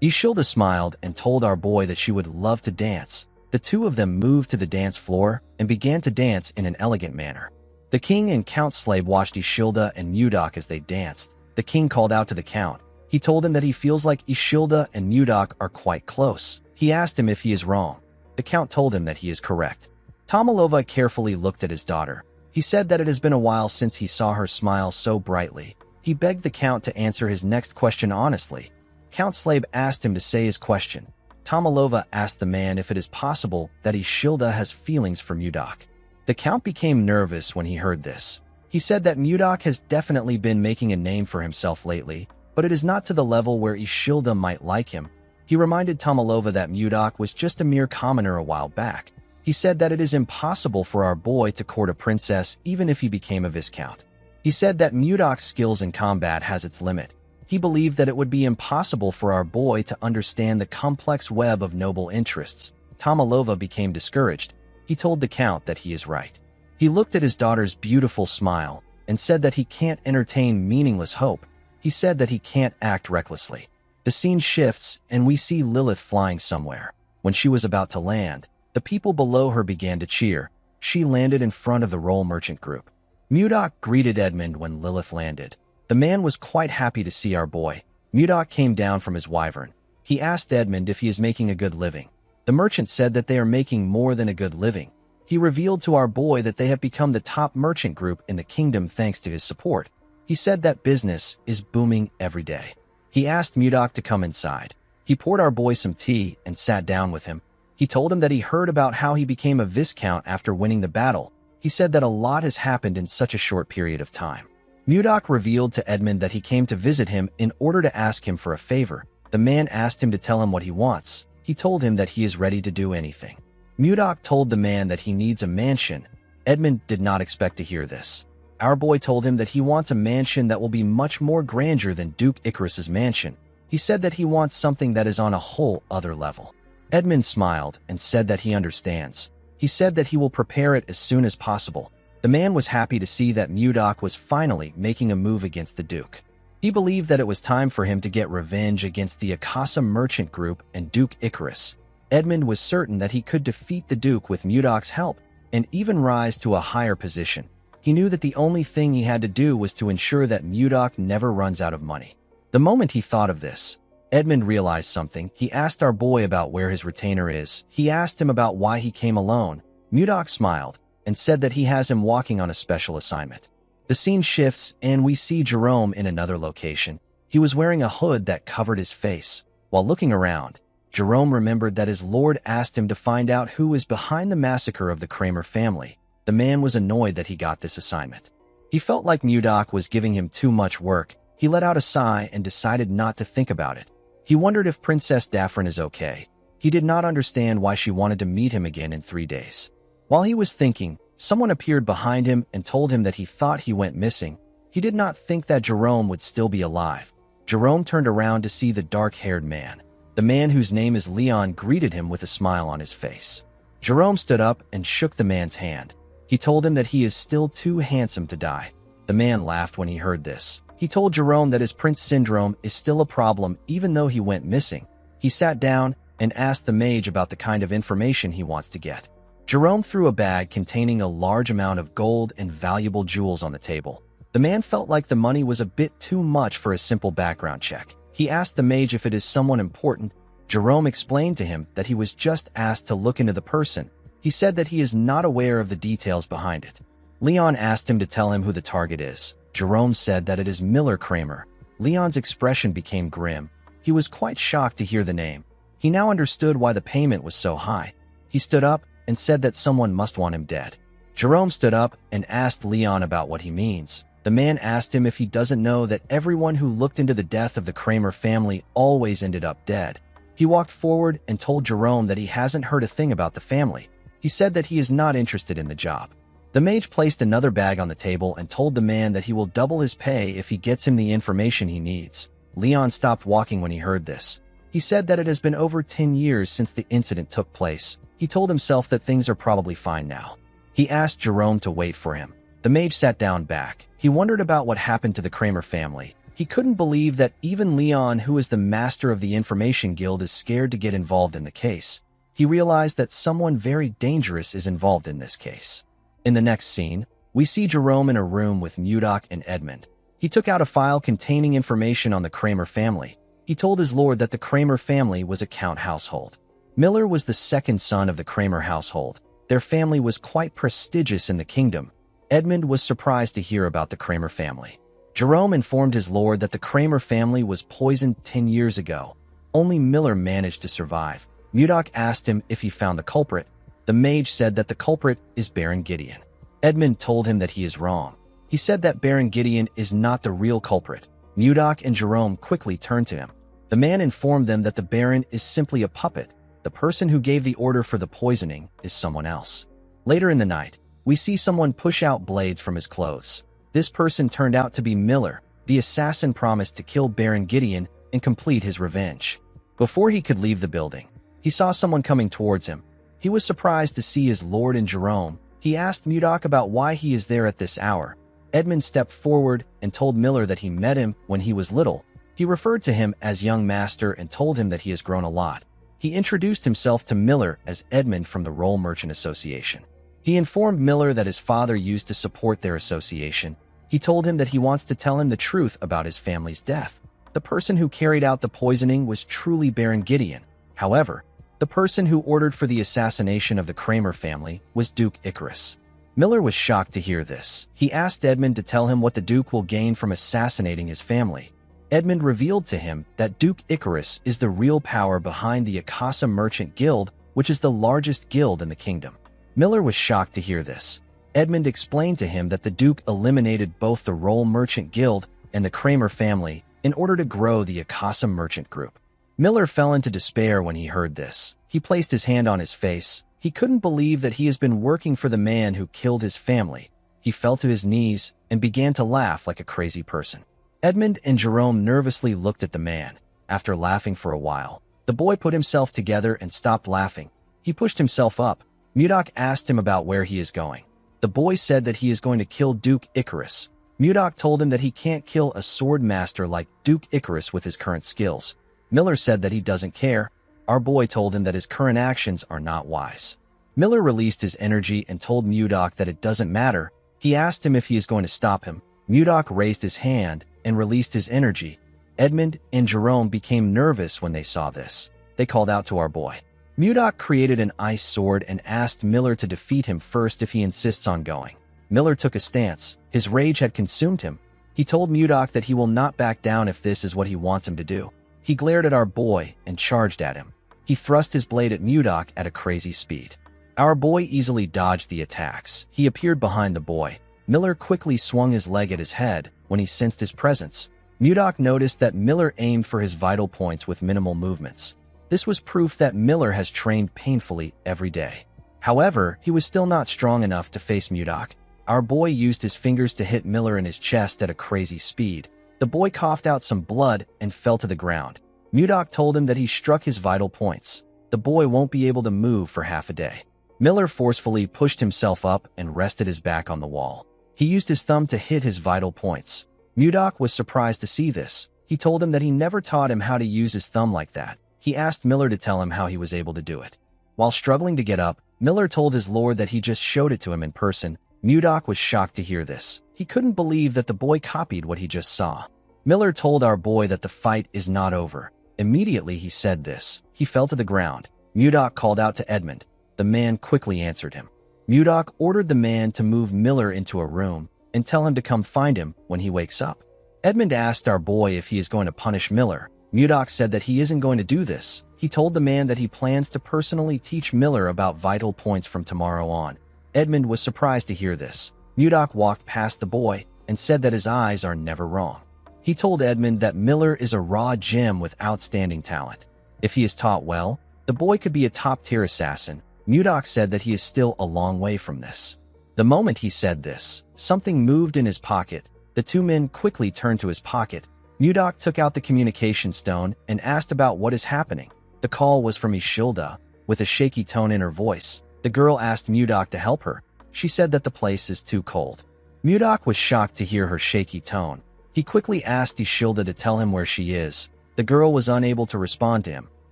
Ishilda smiled and told our boy that she would love to dance. The two of them moved to the dance floor and began to dance in an elegant manner. The king and Count Slave watched Ishilda and Mudok as they danced. The king called out to the count. He told him that he feels like Ishilda and Mudok are quite close. He asked him if he is wrong. The count told him that he is correct. Tomalova carefully looked at his daughter. He said that it has been a while since he saw her smile so brightly. He begged the count to answer his next question honestly. Count Slave asked him to say his question. Tomalova asked the man if it is possible that Ishilda has feelings for Mudok. The count became nervous when he heard this. He said that Mudok has definitely been making a name for himself lately, but it is not to the level where Ishilda might like him. He reminded Tomalova that Mudok was just a mere commoner a while back. He said that it is impossible for our boy to court a princess even if he became a viscount. He said that Mudok's skills in combat has its limit. He believed that it would be impossible for our boy to understand the complex web of noble interests. Tomalova became discouraged. He told the count that he is right. He looked at his daughter's beautiful smile and said that he can't entertain meaningless hope. He said that he can't act recklessly. The scene shifts and we see Lilith flying somewhere. When she was about to land, the people below her began to cheer. She landed in front of the Roll Merchant group. Mudok greeted Edmund when Lilith landed. The man was quite happy to see our boy. Mudok came down from his wyvern. He asked Edmund if he is making a good living. The merchant said that they are making more than a good living. He revealed to our boy that they have become the top merchant group in the kingdom thanks to his support. He said that business is booming every day. He asked Mudok to come inside. He poured our boy some tea and sat down with him. He told him that he heard about how he became a viscount after winning the battle. He said that a lot has happened in such a short period of time. Mudok revealed to Edmund that he came to visit him in order to ask him for a favor. The man asked him to tell him what he wants. He told him that he is ready to do anything. Mudok told the man that he needs a mansion. Edmund did not expect to hear this. Our boy told him that he wants a mansion that will be much more grandeur than Duke Icarus's mansion. He said that he wants something that is on a whole other level. Edmund smiled and said that he understands. He said that he will prepare it as soon as possible. The man was happy to see that Mudok was finally making a move against the Duke. He believed that it was time for him to get revenge against the Akasa merchant group and Duke Icarus. Edmund was certain that he could defeat the Duke with Mudok's help and even rise to a higher position. He knew that the only thing he had to do was to ensure that Mudok never runs out of money. The moment he thought of this, Edmund realized something. He asked our boy about where his retainer is. He asked him about why he came alone. Mudok smiled and said that he has him walking on a special assignment. The scene shifts and we see Jerome in another location. He was wearing a hood that covered his face. While looking around, Jerome remembered that his lord asked him to find out who was behind the massacre of the Kramer family. The man was annoyed that he got this assignment. He felt like Mudok was giving him too much work. He let out a sigh and decided not to think about it. He wondered if Princess Daphne is okay. He did not understand why she wanted to meet him again in 3 days. While he was thinking, someone appeared behind him and told him that he thought he went missing. He did not think that Jerome would still be alive. Jerome turned around to see the dark-haired man. The man, whose name is Leon, greeted him with a smile on his face. Jerome stood up and shook the man's hand. He told him that he is still too handsome to die. The man laughed when he heard this. He told Jerome that his Prince syndrome is still a problem even though he went missing. He sat down and asked the mage about the kind of information he wants to get. Jerome threw a bag containing a large amount of gold and valuable jewels on the table. The man felt like the money was a bit too much for a simple background check. He asked the mage if it is someone important. Jerome explained to him that he was just asked to look into the person. He said that he is not aware of the details behind it. Leon asked him to tell him who the target is. Jerome said that it is Miller Kramer. Leon's expression became grim. He was quite shocked to hear the name. He now understood why the payment was so high. He stood up and said that someone must want him dead. Jerome stood up and asked Leon about what he means. The man asked him if he doesn't know that everyone who looked into the death of the Kramer family always ended up dead. He walked forward and told Jerome that he hasn't heard a thing about the family. He said that he is not interested in the job. The mage placed another bag on the table and told the man that he will double his pay if he gets him the information he needs. Leon stopped walking when he heard this. He said that it has been over 10 years since the incident took place. He told himself that things are probably fine now. He asked Jerome to wait for him. The mage sat down back. He wondered about what happened to the Kramer family. He couldn't believe that even Leon, who is the master of the Information Guild, is scared to get involved in the case. He realized that someone very dangerous is involved in this case. In the next scene, we see Jerome in a room with Mudok and Edmund. He took out a file containing information on the Kramer family. He told his lord that the Kramer family was a count household. Miller was the second son of the Kramer household. Their family was quite prestigious in the kingdom. Edmund was surprised to hear about the Kramer family. Jerome informed his lord that the Kramer family was poisoned 10 years ago. Only Miller managed to survive. Mudok asked him if he found the culprit. The mage said that the culprit is Baron Gideon. Edmund told him that he is wrong. He said that Baron Gideon is not the real culprit. Mudok and Jerome quickly turned to him. The man informed them that the Baron is simply a puppet. The person who gave the order for the poisoning is someone else. Later in the night, we see someone push out blades from his clothes. This person turned out to be Miller. The assassin promised to kill Baron Gideon and complete his revenge. Before he could leave the building, he saw someone coming towards him. He was surprised to see his lord and Jerome. He asked Mudok about why he is there at this hour. Edmund stepped forward and told Miller that he met him when he was little. He referred to him as young master and told him that he has grown a lot. He introduced himself to Miller as Edmund from the Roll Merchant Association. He informed Miller that his father used to support their association. He told him that he wants to tell him the truth about his family's death. The person who carried out the poisoning was truly Baron Gideon. However, the person who ordered for the assassination of the Kramer family was Duke Icarus. Miller was shocked to hear this. He asked Edmund to tell him what the Duke will gain from assassinating his family. Edmund revealed to him that Duke Icarus is the real power behind the Akasa Merchant Guild, which is the largest guild in the kingdom. Miller was shocked to hear this. Edmund explained to him that the Duke eliminated both the Roll Merchant Guild and the Kramer family in order to grow the Akasa Merchant Group. Miller fell into despair when he heard this. He placed his hand on his face. He couldn't believe that he has been working for the man who killed his family. He fell to his knees and began to laugh like a crazy person. Edmund and Jerome nervously looked at the man. After laughing for a while, the boy put himself together and stopped laughing. He pushed himself up. Mudok asked him about where he is going. The boy said that he is going to kill Duke Icarus. Mudok told him that he can't kill a sword master like Duke Icarus with his current skills. Miller said that he doesn't care. Our boy told him that his current actions are not wise. Miller released his energy and told Mudok that it doesn't matter. He asked him if he is going to stop him. Mudok raised his hand and released his energy. Edmund and Jerome became nervous when they saw this. They called out to our boy. Mudok created an ice sword and asked Miller to defeat him first if he insists on going. Miller took a stance. His rage had consumed him. He told Mudok that he will not back down if this is what he wants him to do. He glared at our boy and charged at him. He thrust his blade at Mudok at a crazy speed. Our boy easily dodged the attacks. He appeared behind the boy. Miller quickly swung his leg at his head when he sensed his presence. Mudok noticed that Miller aimed for his vital points with minimal movements. This was proof that Miller has trained painfully every day. However, he was still not strong enough to face Mudok. Our boy used his fingers to hit Miller in his chest at a crazy speed. The boy coughed out some blood and fell to the ground. Mudok told him that he struck his vital points. The boy won't be able to move for half a day. Miller forcefully pushed himself up and rested his back on the wall. He used his thumb to hit his vital points. Mudok was surprised to see this. He told him that he never taught him how to use his thumb like that. He asked Miller to tell him how he was able to do it. While struggling to get up, Miller told his lord that he just showed it to him in person. Mudok was shocked to hear this. He couldn't believe that the boy copied what he just saw. Miller told our boy that the fight is not over. Immediately he said this. He fell to the ground. Mudok called out to Edmund. The man quickly answered him. Mudok ordered the man to move Miller into a room and tell him to come find him when he wakes up. Edmund asked our boy if he is going to punish Miller. Mudok said that he isn't going to do this. He told the man that he plans to personally teach Miller about vital points from tomorrow on. Edmund was surprised to hear this. Mudok walked past the boy and said that his eyes are never wrong. He told Edmund that Miller is a raw gem with outstanding talent. If he is taught well, the boy could be a top-tier assassin. Mudok said that he is still a long way from this. The moment he said this, something moved in his pocket. The two men quickly turned to his pocket. Mudok took out the communication stone and asked about what is happening. The call was from Ishilda, with a shaky tone in her voice. The girl asked Mudok to help her. She said that the place is too cold. Mudok was shocked to hear her shaky tone. He quickly asked Ishilda to tell him where she is. The girl was unable to respond to him.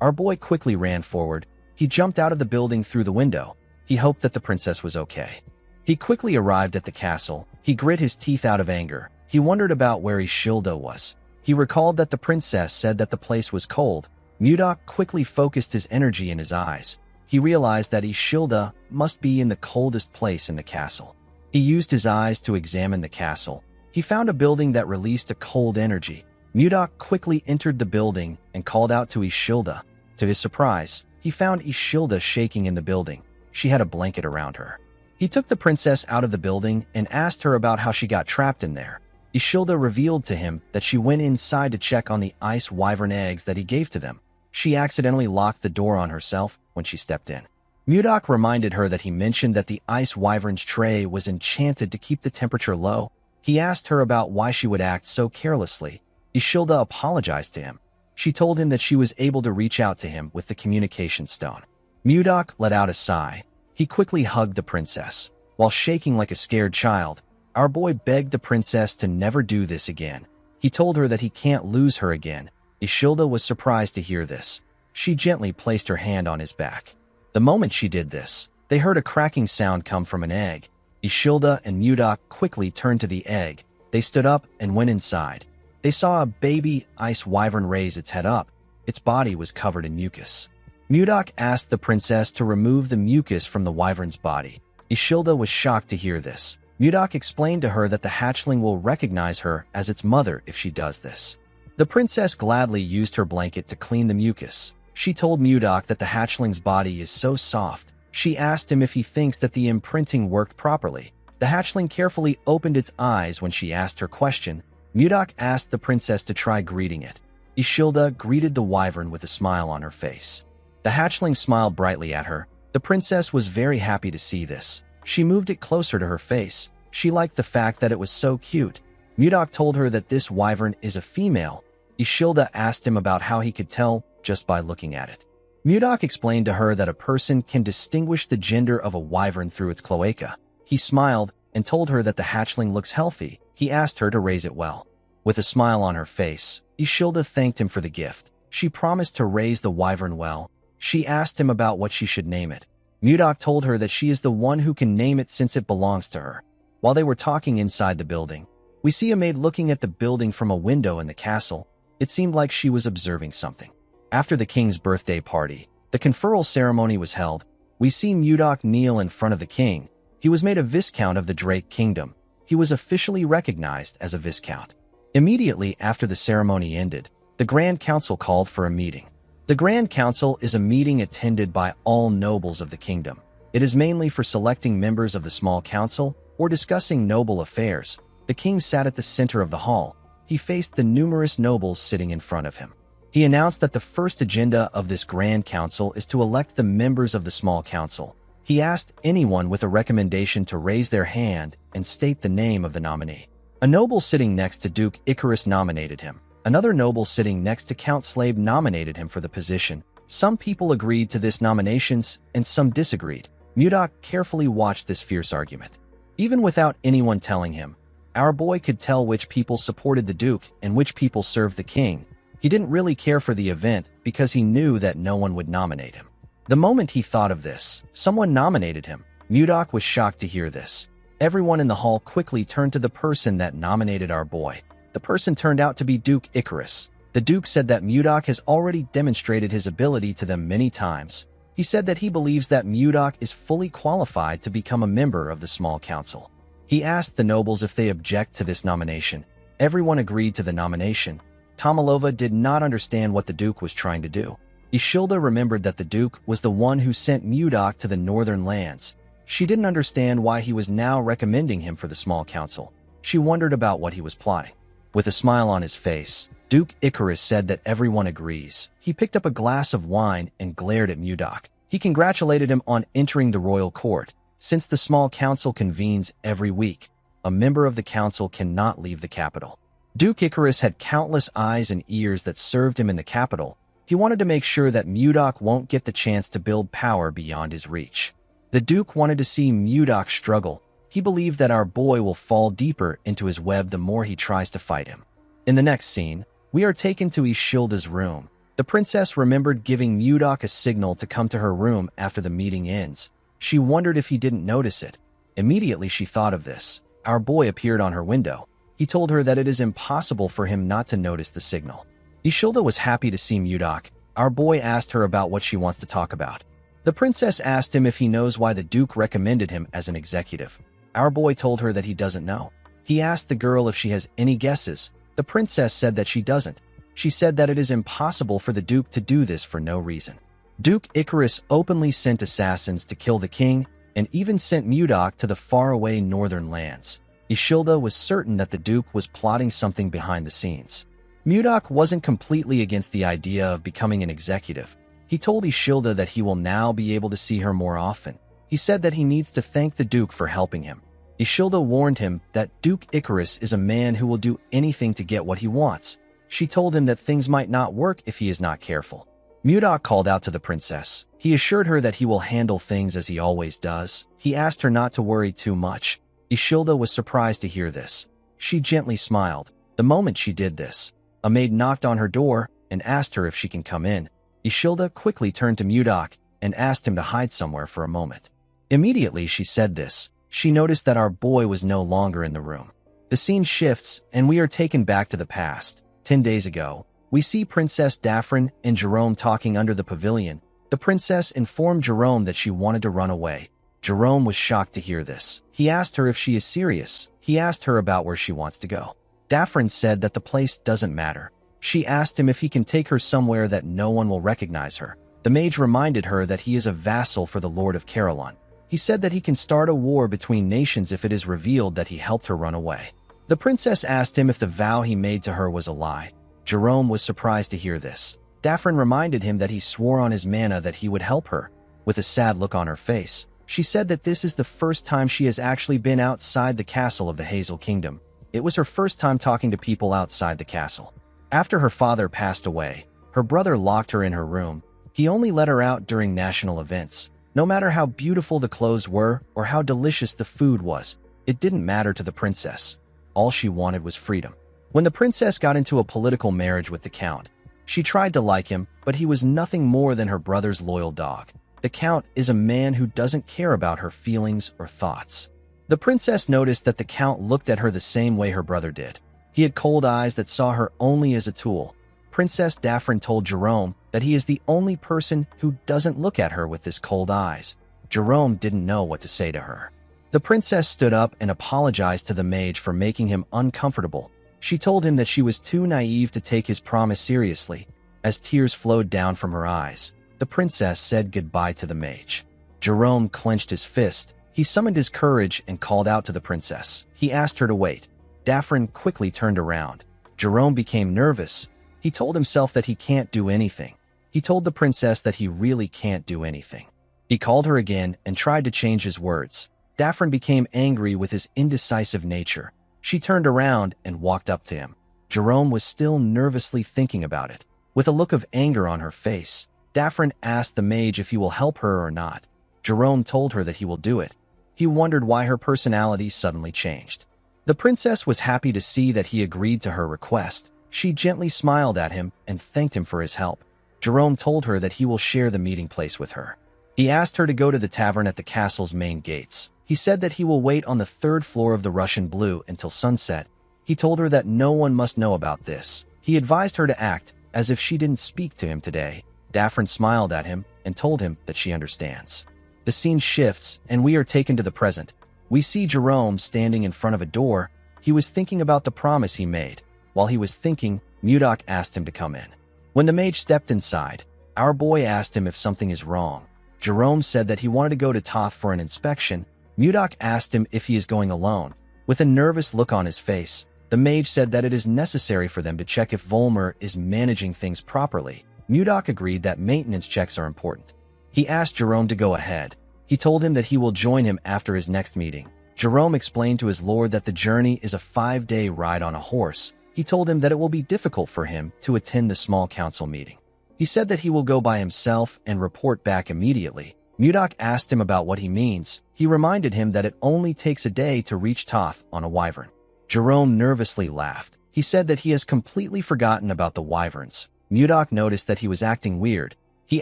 Our boy quickly ran forward. He jumped out of the building through the window. He hoped that the princess was okay. He quickly arrived at the castle. He grit his teeth out of anger. He wondered about where Ishilda was. He recalled that the princess said that the place was cold. Mudok quickly focused his energy in his eyes. He realized that Ishilda must be in the coldest place in the castle. He used his eyes to examine the castle. He found a building that released a cold energy. Mudok quickly entered the building and called out to Ishilda. To his surprise, he found Ishilda shaking in the building. She had a blanket around her. He took the princess out of the building and asked her about how she got trapped in there. Ishilda revealed to him that she went inside to check on the ice wyvern eggs that he gave to them. She accidentally locked the door on herself when she stepped in. Mudok reminded her that he mentioned that the ice wyvern's tray was enchanted to keep the temperature low. He asked her about why she would act so carelessly. Ishilda apologized to him. She told him that she was able to reach out to him with the communication stone. Mudok let out a sigh. He quickly hugged the princess. While shaking like a scared child, our boy begged the princess to never do this again. He told her that he can't lose her again. Ishilda was surprised to hear this. She gently placed her hand on his back. The moment she did this, they heard a cracking sound come from an egg. Ishilda and Mudok quickly turned to the egg. They stood up and went inside. They saw a baby ice wyvern raise its head up. Its body was covered in mucus. Mudok asked the princess to remove the mucus from the wyvern's body. Ishilda was shocked to hear this. Mudok explained to her that the hatchling will recognize her as its mother if she does this. The princess gladly used her blanket to clean the mucus. She told Mudok that the hatchling's body is so soft. She asked him if he thinks that the imprinting worked properly. The hatchling carefully opened its eyes when she asked her question. Mudok asked the princess to try greeting it. Ishilda greeted the wyvern with a smile on her face. The hatchling smiled brightly at her. The princess was very happy to see this. She moved it closer to her face. She liked the fact that it was so cute. Mudok told her that this wyvern is a female. Ishilda asked him about how he could tell just by looking at it. Mudok explained to her that a person can distinguish the gender of a wyvern through its cloaca. He smiled and told her that the hatchling looks healthy. He asked her to raise it well. With a smile on her face, Ishilda thanked him for the gift. She promised to raise the wyvern well. She asked him about what she should name it. Mudok told her that she is the one who can name it since it belongs to her. While they were talking inside the building, we see a maid looking at the building from a window in the castle. It seemed like she was observing something. After the king's birthday party, the conferral ceremony was held. We see Mudok kneel in front of the king. He was made a viscount of the Drake Kingdom. He was officially recognized as a viscount. Immediately after the ceremony ended, the Grand Council called for a meeting. The Grand Council is a meeting attended by all nobles of the kingdom. It is mainly for selecting members of the small council or discussing noble affairs. The king sat at the center of the hall. He faced the numerous nobles sitting in front of him. He announced that the first agenda of this Grand Council is to elect the members of the small council. He asked anyone with a recommendation to raise their hand and state the name of the nominee. A noble sitting next to Duke Icarus nominated him. Another noble sitting next to Count Slave nominated him for the position. Some people agreed to this nominations and some disagreed. Mudok carefully watched this fierce argument. Even without anyone telling him, our boy could tell which people supported the Duke and which people served the king. He didn't really care for the event because he knew that no one would nominate him. The moment he thought of this, someone nominated him. Mudok was shocked to hear this. Everyone in the hall quickly turned to the person that nominated our boy. The person turned out to be Duke Icarus. The Duke said that Mudok has already demonstrated his ability to them many times. He said that he believes that Mudok is fully qualified to become a member of the small council. He asked the nobles if they object to this nomination. Everyone agreed to the nomination. Tomalova did not understand what the Duke was trying to do. Ishilda remembered that the Duke was the one who sent Mudok to the northern lands. She didn't understand why he was now recommending him for the small council. She wondered about what he was plotting. With a smile on his face, Duke Icarus said that everyone agrees. He picked up a glass of wine and glared at Mudok. He congratulated him on entering the royal court. Since the small council convenes every week, a member of the council cannot leave the capital. Duke Icarus had countless eyes and ears that served him in the capital. He wanted to make sure that Mudok won't get the chance to build power beyond his reach. The Duke wanted to see Mudok struggle. He believed that our boy will fall deeper into his web the more he tries to fight him. In the next scene, we are taken to Ishilda's room. The princess remembered giving Mudok a signal to come to her room after the meeting ends. She wondered if he didn't notice it. Immediately she thought of this. Our boy appeared on her window. He told her that it is impossible for him not to notice the signal. Ishilda was happy to see Mudok. Our boy asked her about what she wants to talk about. The princess asked him if he knows why the Duke recommended him as an executive. Our boy told her that he doesn't know. He asked the girl if she has any guesses. The princess said that she doesn't. She said that it is impossible for the Duke to do this for no reason. Duke Icarus openly sent assassins to kill the king and even sent Mudok to the faraway northern lands. Ishilda was certain that the Duke was plotting something behind the scenes. Mudok wasn't completely against the idea of becoming an executive. He told Ishilda that he will now be able to see her more often. He said that he needs to thank the Duke for helping him. Ishilda warned him that Duke Icarus is a man who will do anything to get what he wants. She told him that things might not work if he is not careful. Mudok called out to the princess. He assured her that he will handle things as he always does. He asked her not to worry too much. Ishilda was surprised to hear this. She gently smiled. The moment she did this, a maid knocked on her door and asked her if she can come in. Ishilda quickly turned to Mudok and asked him to hide somewhere for a moment. Immediately she said this, she noticed that our boy was no longer in the room. The scene shifts and we are taken back to the past. 10 days ago, we see Princess Daphne and Jerome talking under the pavilion. The princess informed Jerome that she wanted to run away. Jerome was shocked to hear this. He asked her if she is serious. He asked her about where she wants to go. Daphne said that the place doesn't matter. She asked him if he can take her somewhere that no one will recognize her. The mage reminded her that he is a vassal for the Lord of Carillon. He said that he can start a war between nations if it is revealed that he helped her run away. The princess asked him if the vow he made to her was a lie. Jerome was surprised to hear this. Daphne reminded him that he swore on his mana that he would help her. With a sad look on her face, she said that this is the first time she has actually been outside the castle of the Hazel Kingdom. It was her first time talking to people outside the castle. After her father passed away, her brother locked her in her room. He only let her out during national events. No matter how beautiful the clothes were or how delicious the food was, it didn't matter to the princess. All she wanted was freedom. When the princess got into a political marriage with the count, she tried to like him, but he was nothing more than her brother's loyal dog. The count is a man who doesn't care about her feelings or thoughts. The princess noticed that the count looked at her the same way her brother did. He had cold eyes that saw her only as a tool. Princess Daphne told Jerome that he is the only person who doesn't look at her with his cold eyes. Jerome didn't know what to say to her. The princess stood up and apologized to the mage for making him uncomfortable. She told him that she was too naive to take his promise seriously. As tears flowed down from her eyes, the princess said goodbye to the mage. Jerome clenched his fist. He summoned his courage and called out to the princess. He asked her to wait. Daphne quickly turned around. Jerome became nervous. He told himself that he can't do anything. He told the princess that he really can't do anything. He called her again and tried to change his words. Daphne became angry with his indecisive nature. She turned around and walked up to him. Jerome was still nervously thinking about it. With a look of anger on her face, Daphne asked the mage if he will help her or not. Jerome told her that he will do it. He wondered why her personality suddenly changed. The princess was happy to see that he agreed to her request. She gently smiled at him and thanked him for his help. Jerome told her that he will share the meeting place with her. He asked her to go to the tavern at the castle's main gates. He said that he will wait on the 3rd floor of the Russian Blue until sunset. He told her that no one must know about this. He advised her to act as if she didn't speak to him today. Daphne smiled at him and told him that she understands. The scene shifts, and we are taken to the present. We see Jerome standing in front of a door. He was thinking about the promise he made. While he was thinking, Mudok asked him to come in. When the mage stepped inside, our boy asked him if something is wrong. Jerome said that he wanted to go to Toth for an inspection. Mudok asked him if he is going alone. With a nervous look on his face, the mage said that it is necessary for them to check if Volmer is managing things properly. Mudok agreed that maintenance checks are important. He asked Jerome to go ahead. He told him that he will join him after his next meeting. Jerome explained to his lord that the journey is a 5-day ride on a horse. He told him that it will be difficult for him to attend the small council meeting. He said that he will go by himself and report back immediately. Mudok asked him about what he means. He reminded him that it only takes a day to reach Toth on a wyvern. Jerome nervously laughed. He said that he has completely forgotten about the wyverns. Mudok noticed that he was acting weird. He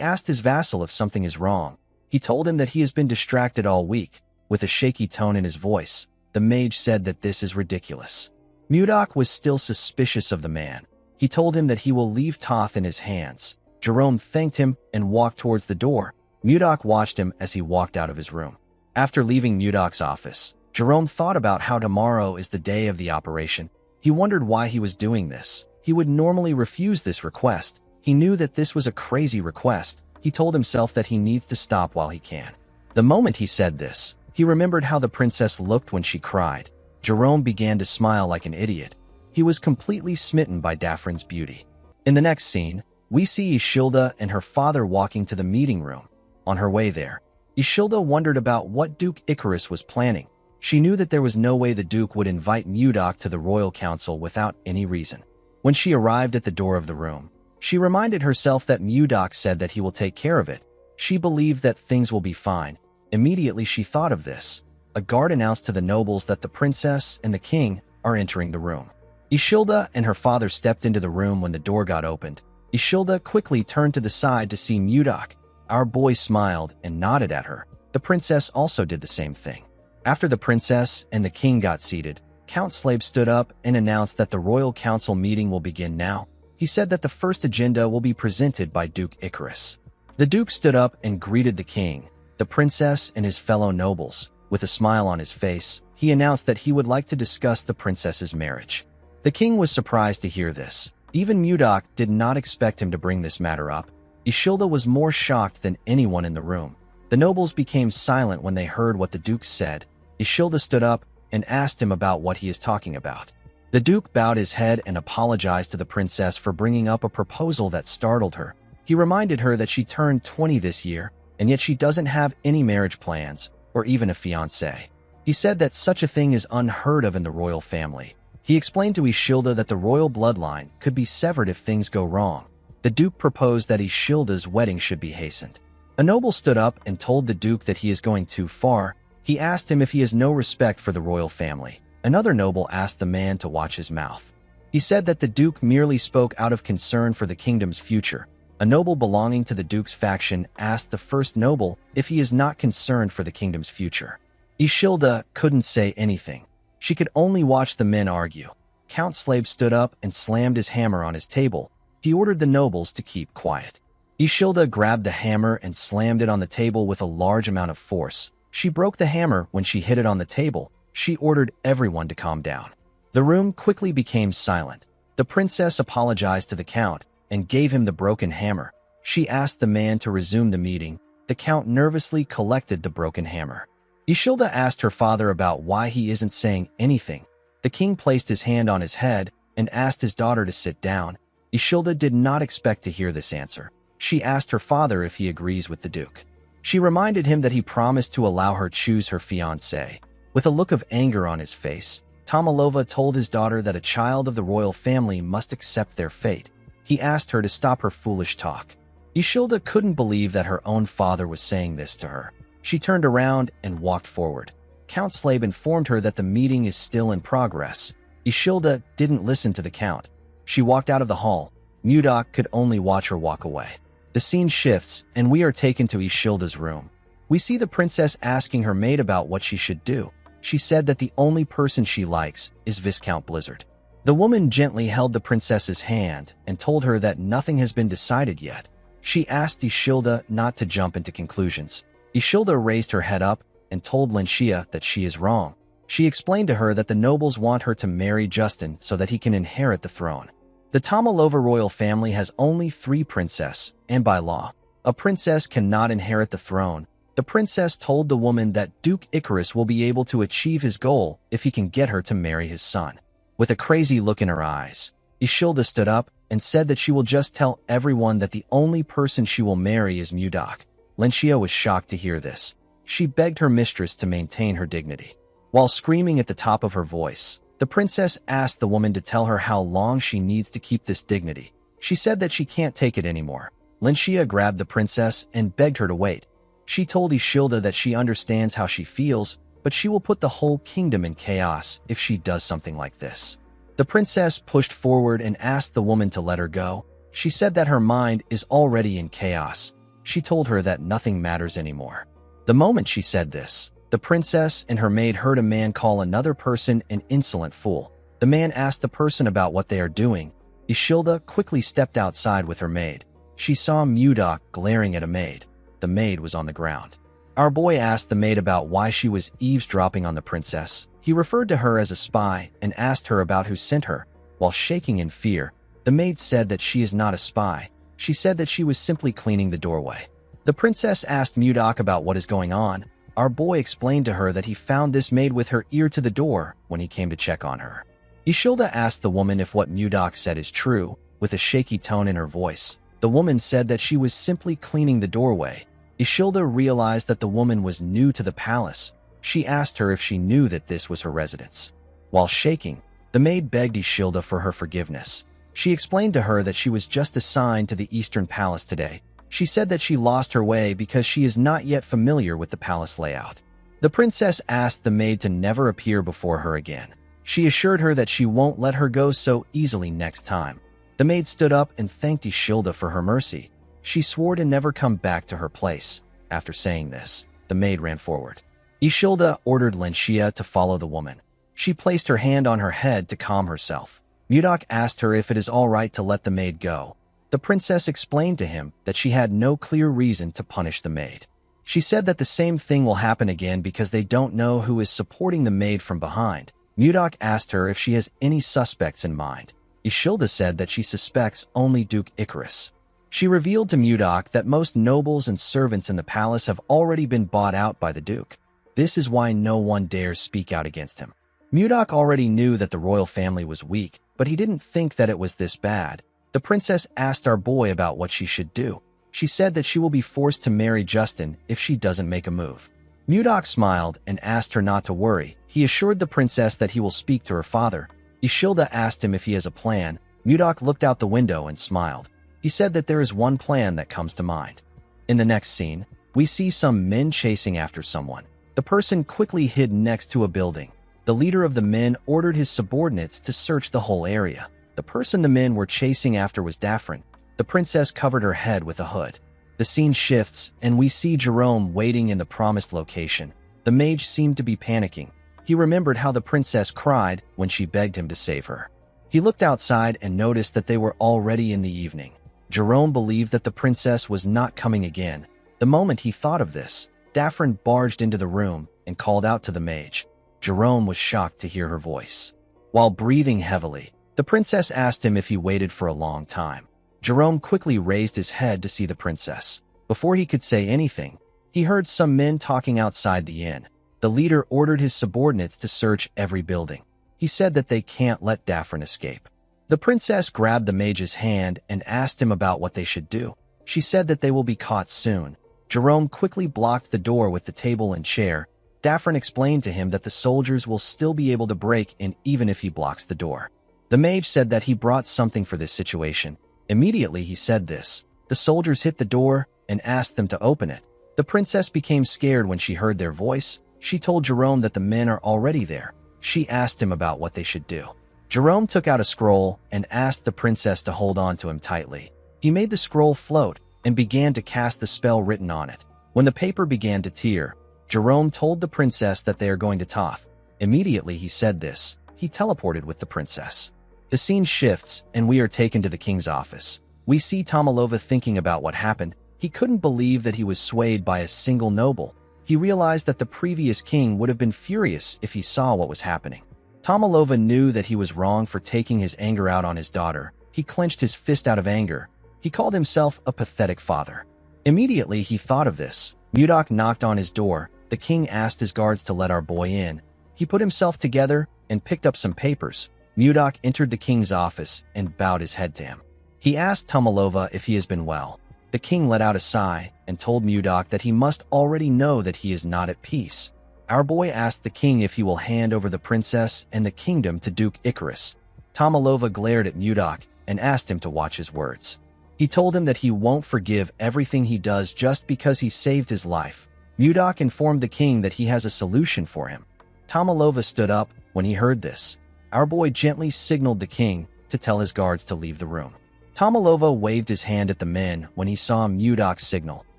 asked his vassal if something is wrong. He told him that he has been distracted all week. With a shaky tone in his voice, the mage said that this is ridiculous. Mudok was still suspicious of the man. He told him that he will leave Toth in his hands. Jerome thanked him and walked towards the door. Mudok watched him as he walked out of his room. After leaving Mudok's office, Jerome thought about how tomorrow is the day of the operation. He wondered why he was doing this. He would normally refuse this request. He knew that this was a crazy request. He told himself that he needs to stop while he can. The moment he said this, he remembered how the princess looked when she cried. Jerome began to smile like an idiot. He was completely smitten by Daphne's beauty. In the next scene, we see Ishilda and her father walking to the meeting room. On her way there, Ishilda wondered about what Duke Icarus was planning. She knew that there was no way the Duke would invite Mudok to the royal council without any reason. When she arrived at the door of the room, she reminded herself that Mudok said that he will take care of it. She believed that things will be fine. Immediately she thought of this. A guard announced to the nobles that the princess and the king are entering the room. Ishilda and her father stepped into the room when the door got opened. Ishilda quickly turned to the side to see Mudok. Our boy smiled and nodded at her. The princess also did the same thing. After the princess and the king got seated, Count Slave stood up and announced that the royal council meeting will begin now. He said that the first agenda will be presented by Duke Icarus. The duke stood up and greeted the king, the princess, and his fellow nobles. With a smile on his face, he announced that he would like to discuss the princess's marriage. The king was surprised to hear this. Even Mudok did not expect him to bring this matter up. Ishilda was more shocked than anyone in the room. The nobles became silent when they heard what the duke said. Ishilda stood up and asked him about what he is talking about. The duke bowed his head and apologized to the princess for bringing up a proposal that startled her. He reminded her that she turned 20 this year, and yet she doesn't have any marriage plans or even a fiancé. He said that such a thing is unheard of in the royal family. He explained to Ishilda that the royal bloodline could be severed if things go wrong. The duke proposed that Ishilda's wedding should be hastened. A noble stood up and told the duke that he is going too far. He asked him if he has no respect for the royal family. Another noble asked the man to watch his mouth. He said that the duke merely spoke out of concern for the kingdom's future. A noble belonging to the duke's faction asked the first noble if he is not concerned for the kingdom's future. Ishilda couldn't say anything. She could only watch the men argue. Count Slave stood up and slammed his hammer on his table. He ordered the nobles to keep quiet. Ishilda grabbed the hammer and slammed it on the table with a large amount of force. She broke the hammer when she hit it on the table. She ordered everyone to calm down. The room quickly became silent. The princess apologized to the count and gave him the broken hammer. She asked the man to resume the meeting. The count nervously collected the broken hammer. Ishilda asked her father about why he isn't saying anything. The king placed his hand on his head and asked his daughter to sit down. Ishilda did not expect to hear this answer. She asked her father if he agrees with the duke. She reminded him that he promised to allow her choose her fiancé. With a look of anger on his face, Tomalova told his daughter that a child of the royal family must accept their fate. He asked her to stop her foolish talk. Ishilda couldn't believe that her own father was saying this to her. She turned around and walked forward. Count Slab informed her that the meeting is still in progress. Ishilda didn't listen to the count. She walked out of the hall. Mudok could only watch her walk away. The scene shifts, and we are taken to Ishilda's room. We see the princess asking her maid about what she should do. She said that the only person she likes is Viscount Blizzard. The woman gently held the princess's hand and told her that nothing has been decided yet. She asked Ishilda not to jump into conclusions. Ishilda raised her head up and told Lenshia that she is wrong. She explained to her that the nobles want her to marry Justin so that he can inherit the throne. The Tomalova royal family has only 3 princesses, and by law, a princess cannot inherit the throne. The princess told the woman that Duke Icarus will be able to achieve his goal if he can get her to marry his son. With a crazy look in her eyes, Ishilda stood up and said that she will just tell everyone that the only person she will marry is Mudok. Lenshia was shocked to hear this. She begged her mistress to maintain her dignity. While screaming at the top of her voice, the princess asked the woman to tell her how long she needs to keep this dignity. She said that she can't take it anymore. Lenshia grabbed the princess and begged her to wait. She told Ishilda that she understands how she feels, but she will put the whole kingdom in chaos if she does something like this. The princess pushed forward and asked the woman to let her go. She said that her mind is already in chaos. She told her that nothing matters anymore. The moment she said this, the princess and her maid heard a man call another person an insolent fool. The man asked the person about what they are doing. Ishilda quickly stepped outside with her maid. She saw Mudok glaring at a maid. The maid was on the ground. Our boy asked the maid about why she was eavesdropping on the princess. He referred to her as a spy and asked her about who sent her. While shaking in fear, the maid said that she is not a spy. She said that she was simply cleaning the doorway. The princess asked Mudok about what is going on. Our boy explained to her that he found this maid with her ear to the door when he came to check on her. Ishilda asked the woman if what Mudok said is true, with a shaky tone in her voice. The woman said that she was simply cleaning the doorway. Ishilda realized that the woman was new to the palace. She asked her if she knew that this was her residence. While shaking, the maid begged Ishilda for her forgiveness. She explained to her that she was just assigned to the Eastern Palace today. She said that she lost her way because she is not yet familiar with the palace layout. The princess asked the maid to never appear before her again. She assured her that she won't let her go so easily next time. The maid stood up and thanked Ishilda for her mercy. She swore to never come back to her place. After saying this, the maid ran forward. Ishilda ordered Lenshia to follow the woman. She placed her hand on her head to calm herself. Mudok asked her if it is all right to let the maid go. The princess explained to him that she had no clear reason to punish the maid. She said that the same thing will happen again because they don't know who is supporting the maid from behind. Mudok asked her if she has any suspects in mind. Ishilda said that she suspects only Duke Icarus. She revealed to Mudok that most nobles and servants in the palace have already been bought out by the Duke. This is why no one dares speak out against him. Mudok already knew that the royal family was weak, but he didn't think that it was this bad. The princess asked our boy about what she should do. She said that she will be forced to marry Justin if she doesn't make a move. Mudok smiled and asked her not to worry. He assured the princess that he will speak to her father. Ishilda asked him if he has a plan. Mudok looked out the window and smiled. He said that there is one plan that comes to mind. In the next scene, we see some men chasing after someone. The person quickly hid next to a building. The leader of the men ordered his subordinates to search the whole area. The person the men were chasing after was Daphne. The princess covered her head with a hood. The scene shifts, and we see Jerome waiting in the promised location. The mage seemed to be panicking. He remembered how the princess cried when she begged him to save her. He looked outside and noticed that they were already in the evening. Jerome believed that the princess was not coming again. The moment he thought of this, Daphne barged into the room and called out to the mage. Jerome was shocked to hear her voice. While breathing heavily, the princess asked him if he waited for a long time. Jerome quickly raised his head to see the princess. Before he could say anything, he heard some men talking outside the inn. The leader ordered his subordinates to search every building. He said that they can't let Daphne escape. The princess grabbed the mage's hand and asked him about what they should do. She said that they will be caught soon. Jerome quickly blocked the door with the table and chair. Daffrin explained to him that the soldiers will still be able to break in even if he blocks the door. The mage said that he brought something for this situation. Immediately he said this. The soldiers hit the door and asked them to open it. The princess became scared when she heard their voice. She told Jerome that the men are already there. She asked him about what they should do. Jerome took out a scroll and asked the princess to hold on to him tightly. He made the scroll float and began to cast the spell written on it. When the paper began to tear, Jerome told the princess that they are going to Toth. Immediately he said this. He teleported with the princess. The scene shifts and we are taken to the king's office. We see Tomalova thinking about what happened. He couldn't believe that he was swayed by a single noble. He realized that the previous king would have been furious if he saw what was happening. Tomalova knew that he was wrong for taking his anger out on his daughter. He clenched his fist out of anger. He called himself a pathetic father. Immediately he thought of this. Mudok knocked on his door. The king asked his guards to let our boy in. He put himself together and picked up some papers. Mudok entered the king's office and bowed his head to him. He asked Tomalova if he has been well. The king let out a sigh and told Mudok that he must already know that he is not at peace. Our boy asked the king if he will hand over the princess and the kingdom to Duke Icarus. Tomalova glared at Mudok and asked him to watch his words. He told him that he won't forgive everything he does just because he saved his life. Mudok informed the king that he has a solution for him. Tomalova stood up when he heard this. Our boy gently signaled the king to tell his guards to leave the room. Tomalova waved his hand at the men when he saw Mudok's signal.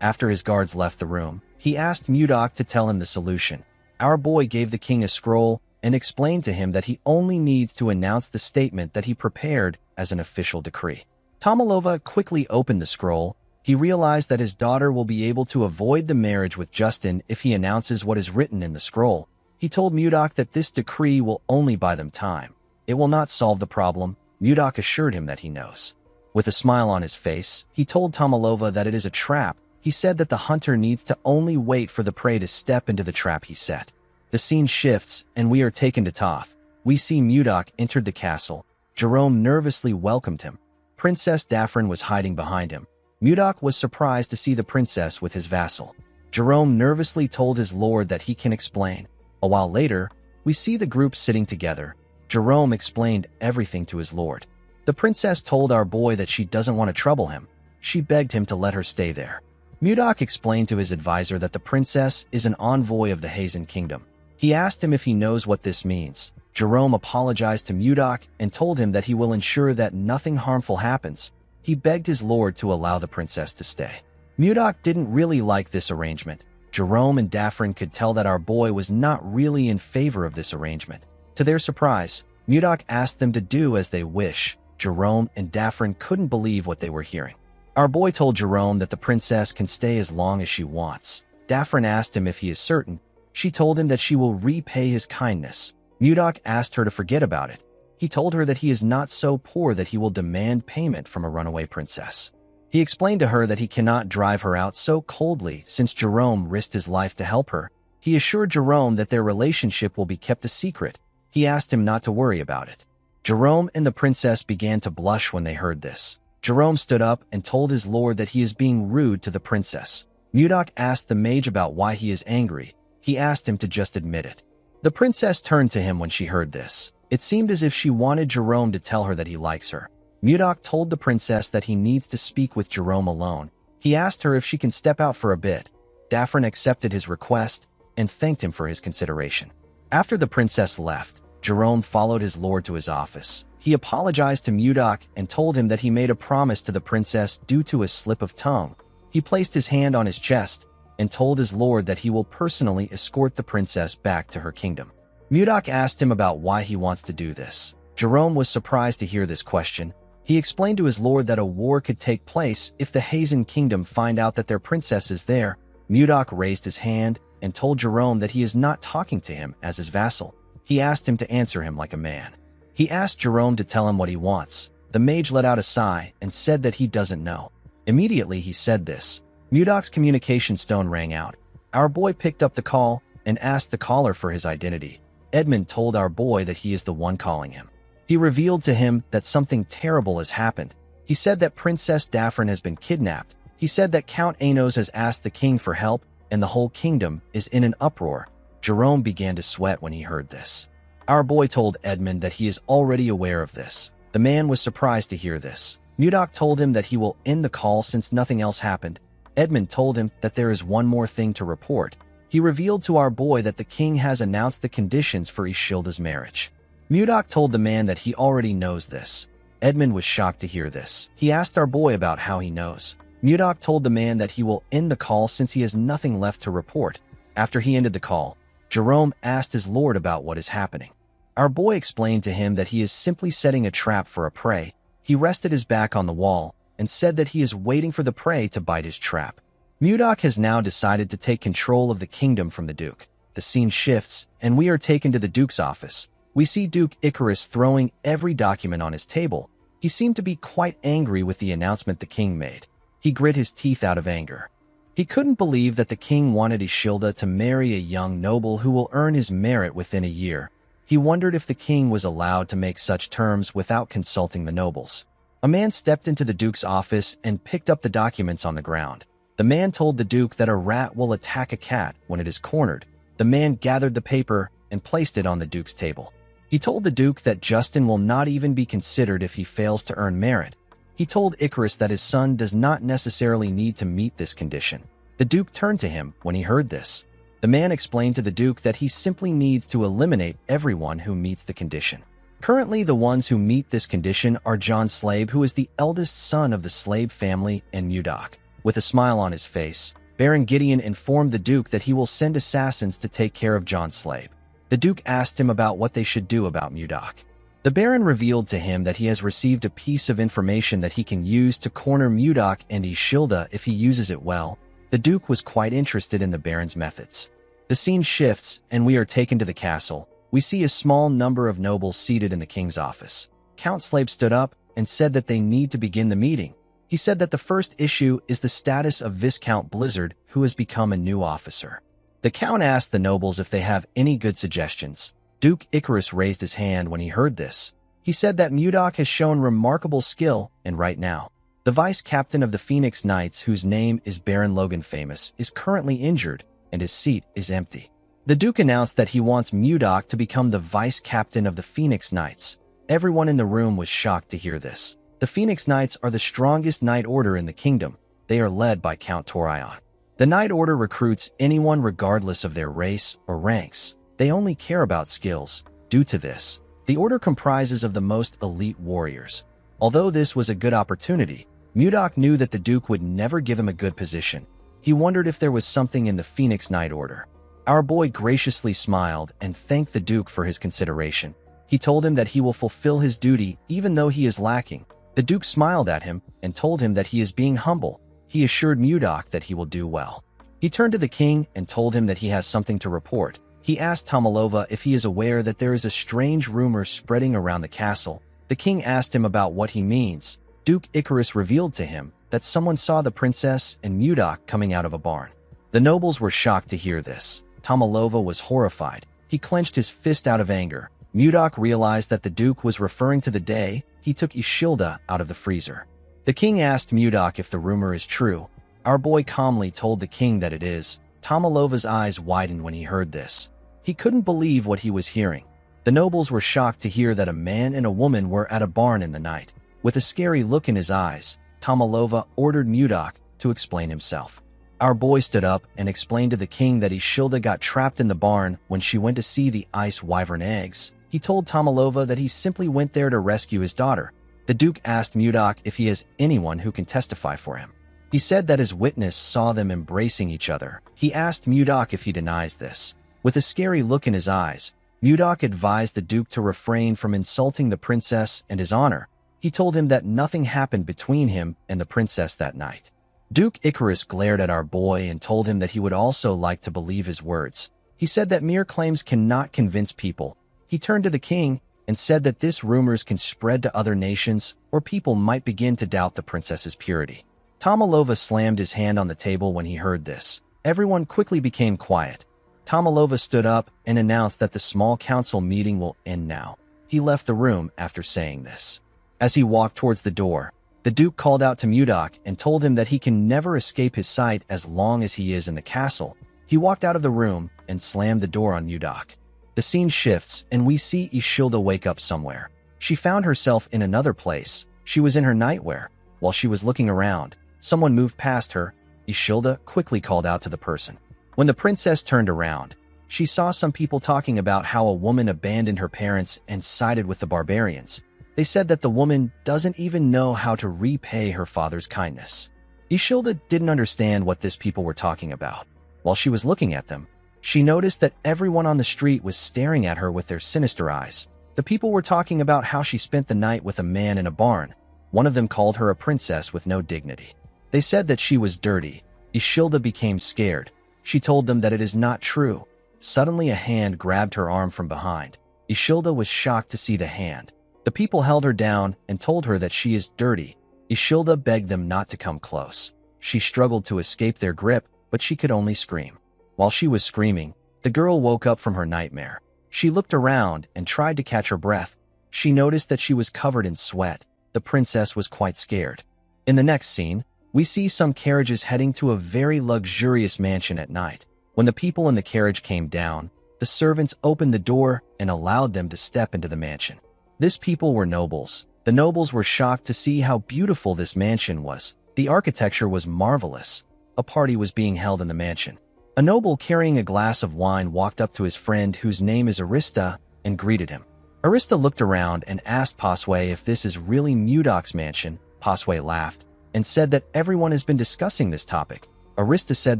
After his guards left the room, he asked Mudok to tell him the solution. Our boy gave the king a scroll and explained to him that he only needs to announce the statement that he prepared as an official decree. Tomalova quickly opened the scroll. He realized that his daughter will be able to avoid the marriage with Justin if he announces what is written in the scroll. He told Mudok that this decree will only buy them time. It will not solve the problem. Mudok assured him that he knows. With a smile on his face, he told Tomalova that it is a trap. He said that the hunter needs to only wait for the prey to step into the trap he set. The scene shifts, and we are taken to Toth. We see Mudok entered the castle. Jerome nervously welcomed him. Princess Daffrin was hiding behind him. Mudok was surprised to see the princess with his vassal. Jerome nervously told his lord that he can explain. A while later, we see the group sitting together. Jerome explained everything to his lord. The princess told our boy that she doesn't want to trouble him. She begged him to let her stay there. Mudok explained to his advisor that the princess is an envoy of the Hazen kingdom. He asked him if he knows what this means. Jerome apologized to Mudok and told him that he will ensure that nothing harmful happens. He begged his lord to allow the princess to stay. Mudok didn't really like this arrangement. Jerome and Daffrin could tell that our boy was not really in favor of this arrangement. To their surprise, Mudok asked them to do as they wish. Jerome and Daffrin couldn't believe what they were hearing. Our boy told Jerome that the princess can stay as long as she wants. Daffrin asked him if he is certain. She told him that she will repay his kindness. Mudok asked her to forget about it. He told her that he is not so poor that he will demand payment from a runaway princess. He explained to her that he cannot drive her out so coldly since Jerome risked his life to help her. He assured Jerome that their relationship will be kept a secret. He asked him not to worry about it. Jerome and the princess began to blush when they heard this. Jerome stood up and told his lord that he is being rude to the princess. Mudok asked the mage about why he is angry. He asked him to just admit it. The princess turned to him when she heard this. It seemed as if she wanted Jerome to tell her that he likes her. Mudok told the princess that he needs to speak with Jerome alone. He asked her if she can step out for a bit. Daffrin accepted his request and thanked him for his consideration. After the princess left, Jerome followed his lord to his office. He apologized to Mudok and told him that he made a promise to the princess due to a slip of tongue. He placed his hand on his chest and told his lord that he will personally escort the princess back to her kingdom. Mudok asked him about why he wants to do this. Jerome was surprised to hear this question. He explained to his lord that a war could take place if the Hazen kingdom find out that their princess is there. Mudok raised his hand and told Jerome that he is not talking to him as his vassal. He asked him to answer him like a man. He asked Jerome to tell him what he wants. The mage let out a sigh and said that he doesn't know. Immediately he said this. Mudok's communication stone rang out. Our boy picked up the call and asked the caller for his identity. Edmund told our boy that he is the one calling him. He revealed to him that something terrible has happened. He said that Princess Daffrin has been kidnapped. He said that Count Anos has asked the king for help and the whole kingdom is in an uproar. Jerome began to sweat when he heard this. Our boy told Edmund that he is already aware of this. The man was surprised to hear this. Mudok told him that he will end the call since nothing else happened. Edmund told him that there is one more thing to report. He revealed to our boy that the king has announced the conditions for Ishilda's marriage. Mudok told the man that he already knows this. Edmund was shocked to hear this. He asked our boy about how he knows. Mudok told the man that he will end the call since he has nothing left to report. After he ended the call, Jerome asked his lord about what is happening. Our boy explained to him that he is simply setting a trap for a prey. He rested his back on the wall and said that he is waiting for the prey to bite his trap. Mudok has now decided to take control of the kingdom from the Duke. The scene shifts, and we are taken to the Duke's office. We see Duke Icarus throwing every document on his table. He seemed to be quite angry with the announcement the king made. He grit his teeth out of anger. He couldn't believe that the king wanted Ishilda to marry a young noble who will earn his merit within a year. He wondered if the king was allowed to make such terms without consulting the nobles. A man stepped into the Duke's office and picked up the documents on the ground. The man told the Duke that a rat will attack a cat when it is cornered. The man gathered the paper and placed it on the Duke's table. He told the Duke that Justin will not even be considered if he fails to earn merit. He told Icarus that his son does not necessarily need to meet this condition. The Duke turned to him when he heard this. The man explained to the Duke that he simply needs to eliminate everyone who meets the condition. Currently, the ones who meet this condition are John Slave, who is the eldest son of the Slave family, and Mudok. With a smile on his face, Baron Gideon informed the Duke that he will send assassins to take care of John Slave. The Duke asked him about what they should do about Mudok. The Baron revealed to him that he has received a piece of information that he can use to corner Mudok and Ishilda if he uses it well. The Duke was quite interested in the Baron's methods. The scene shifts, and we are taken to the castle. We see a small number of nobles seated in the king's office. Count Slave stood up and said that they need to begin the meeting. He said that the first issue is the status of Viscount Blizzard, who has become a new officer. The Count asked the nobles if they have any good suggestions. Duke Icarus raised his hand when he heard this. He said that Mudok has shown remarkable skill, and right now, the vice captain of the Phoenix Knights, whose name is Baron Logan Famous, is currently injured, and his seat is empty. The Duke announced that he wants Mudok to become the vice captain of the Phoenix Knights. Everyone in the room was shocked to hear this. The Phoenix Knights are the strongest knight order in the kingdom. They are led by Count Torion. The Knight Order recruits anyone regardless of their race or ranks. They only care about skills. Due to this, the order comprises of the most elite warriors. Although this was a good opportunity, Mudok knew that the Duke would never give him a good position. He wondered if there was something in the Phoenix Knight Order. Our boy graciously smiled and thanked the Duke for his consideration. He told him that he will fulfill his duty even though he is lacking. The Duke smiled at him and told him that he is being humble. He assured Mudok that he will do well. He turned to the king and told him that he has something to report. He asked Tomalova if he is aware that there is a strange rumor spreading around the castle. The king asked him about what he means. Duke Icarus revealed to him that someone saw the princess and Mudok coming out of a barn. The nobles were shocked to hear this. Tomalova was horrified. He clenched his fist out of anger. Mudok realized that the Duke was referring to the day he took Ishilda out of the freezer. The king asked Mudok if the rumor is true. Our boy calmly told the king that it is. Tomalova's eyes widened when he heard this. He couldn't believe what he was hearing. The nobles were shocked to hear that a man and a woman were at a barn in the night. With a scary look in his eyes, Tomalova ordered Mudok to explain himself. Our boy stood up and explained to the king that Ishilda got trapped in the barn when she went to see the ice wyvern eggs. He told Tomalova that he simply went there to rescue his daughter. The Duke asked Mudok if he has anyone who can testify for him. He said that his witness saw them embracing each other. He asked Mudok if he denies this. With a scary look in his eyes, Mudok advised the Duke to refrain from insulting the princess and his honor. He told him that nothing happened between him and the princess that night. Duke Icarus glared at our boy and told him that he would also like to believe his words. He said that mere claims cannot convince people. He turned to the king and said that this rumors can spread to other nations or people might begin to doubt the princess's purity. Tomalova slammed his hand on the table when he heard this. Everyone quickly became quiet. Tomalova stood up and announced that the small council meeting will end now. He left the room after saying this. As he walked towards the door, the Duke called out to Mudok and told him that he can never escape his sight as long as he is in the castle. He walked out of the room and slammed the door on Mudok. The scene shifts, and we see Ishilda wake up somewhere. She found herself in another place. She was in her nightwear. While she was looking around, someone moved past her. Ishilda quickly called out to the person. When the princess turned around, she saw some people talking about how a woman abandoned her parents and sided with the barbarians. They said that the woman doesn't even know how to repay her father's kindness. Ishilda didn't understand what these people were talking about. While she was looking at them, she noticed that everyone on the street was staring at her with their sinister eyes. The people were talking about how she spent the night with a man in a barn. One of them called her a princess with no dignity. They said that she was dirty. Ishilda became scared. She told them that it is not true. Suddenly a hand grabbed her arm from behind. Ishilda was shocked to see the hand. The people held her down and told her that she is dirty. Ishilda begged them not to come close. She struggled to escape their grip, but she could only scream. While she was screaming, the girl woke up from her nightmare. She looked around and tried to catch her breath. She noticed that she was covered in sweat. The princess was quite scared. In the next scene, we see some carriages heading to a very luxurious mansion at night. When the people in the carriage came down, the servants opened the door and allowed them to step into the mansion. These people were nobles. The nobles were shocked to see how beautiful this mansion was. The architecture was marvelous. A party was being held in the mansion. A noble carrying a glass of wine walked up to his friend, whose name is Arista, and greeted him. Arista looked around and asked Pasway if this is really Mudok's mansion. Pasway laughed and said that everyone has been discussing this topic. Arista said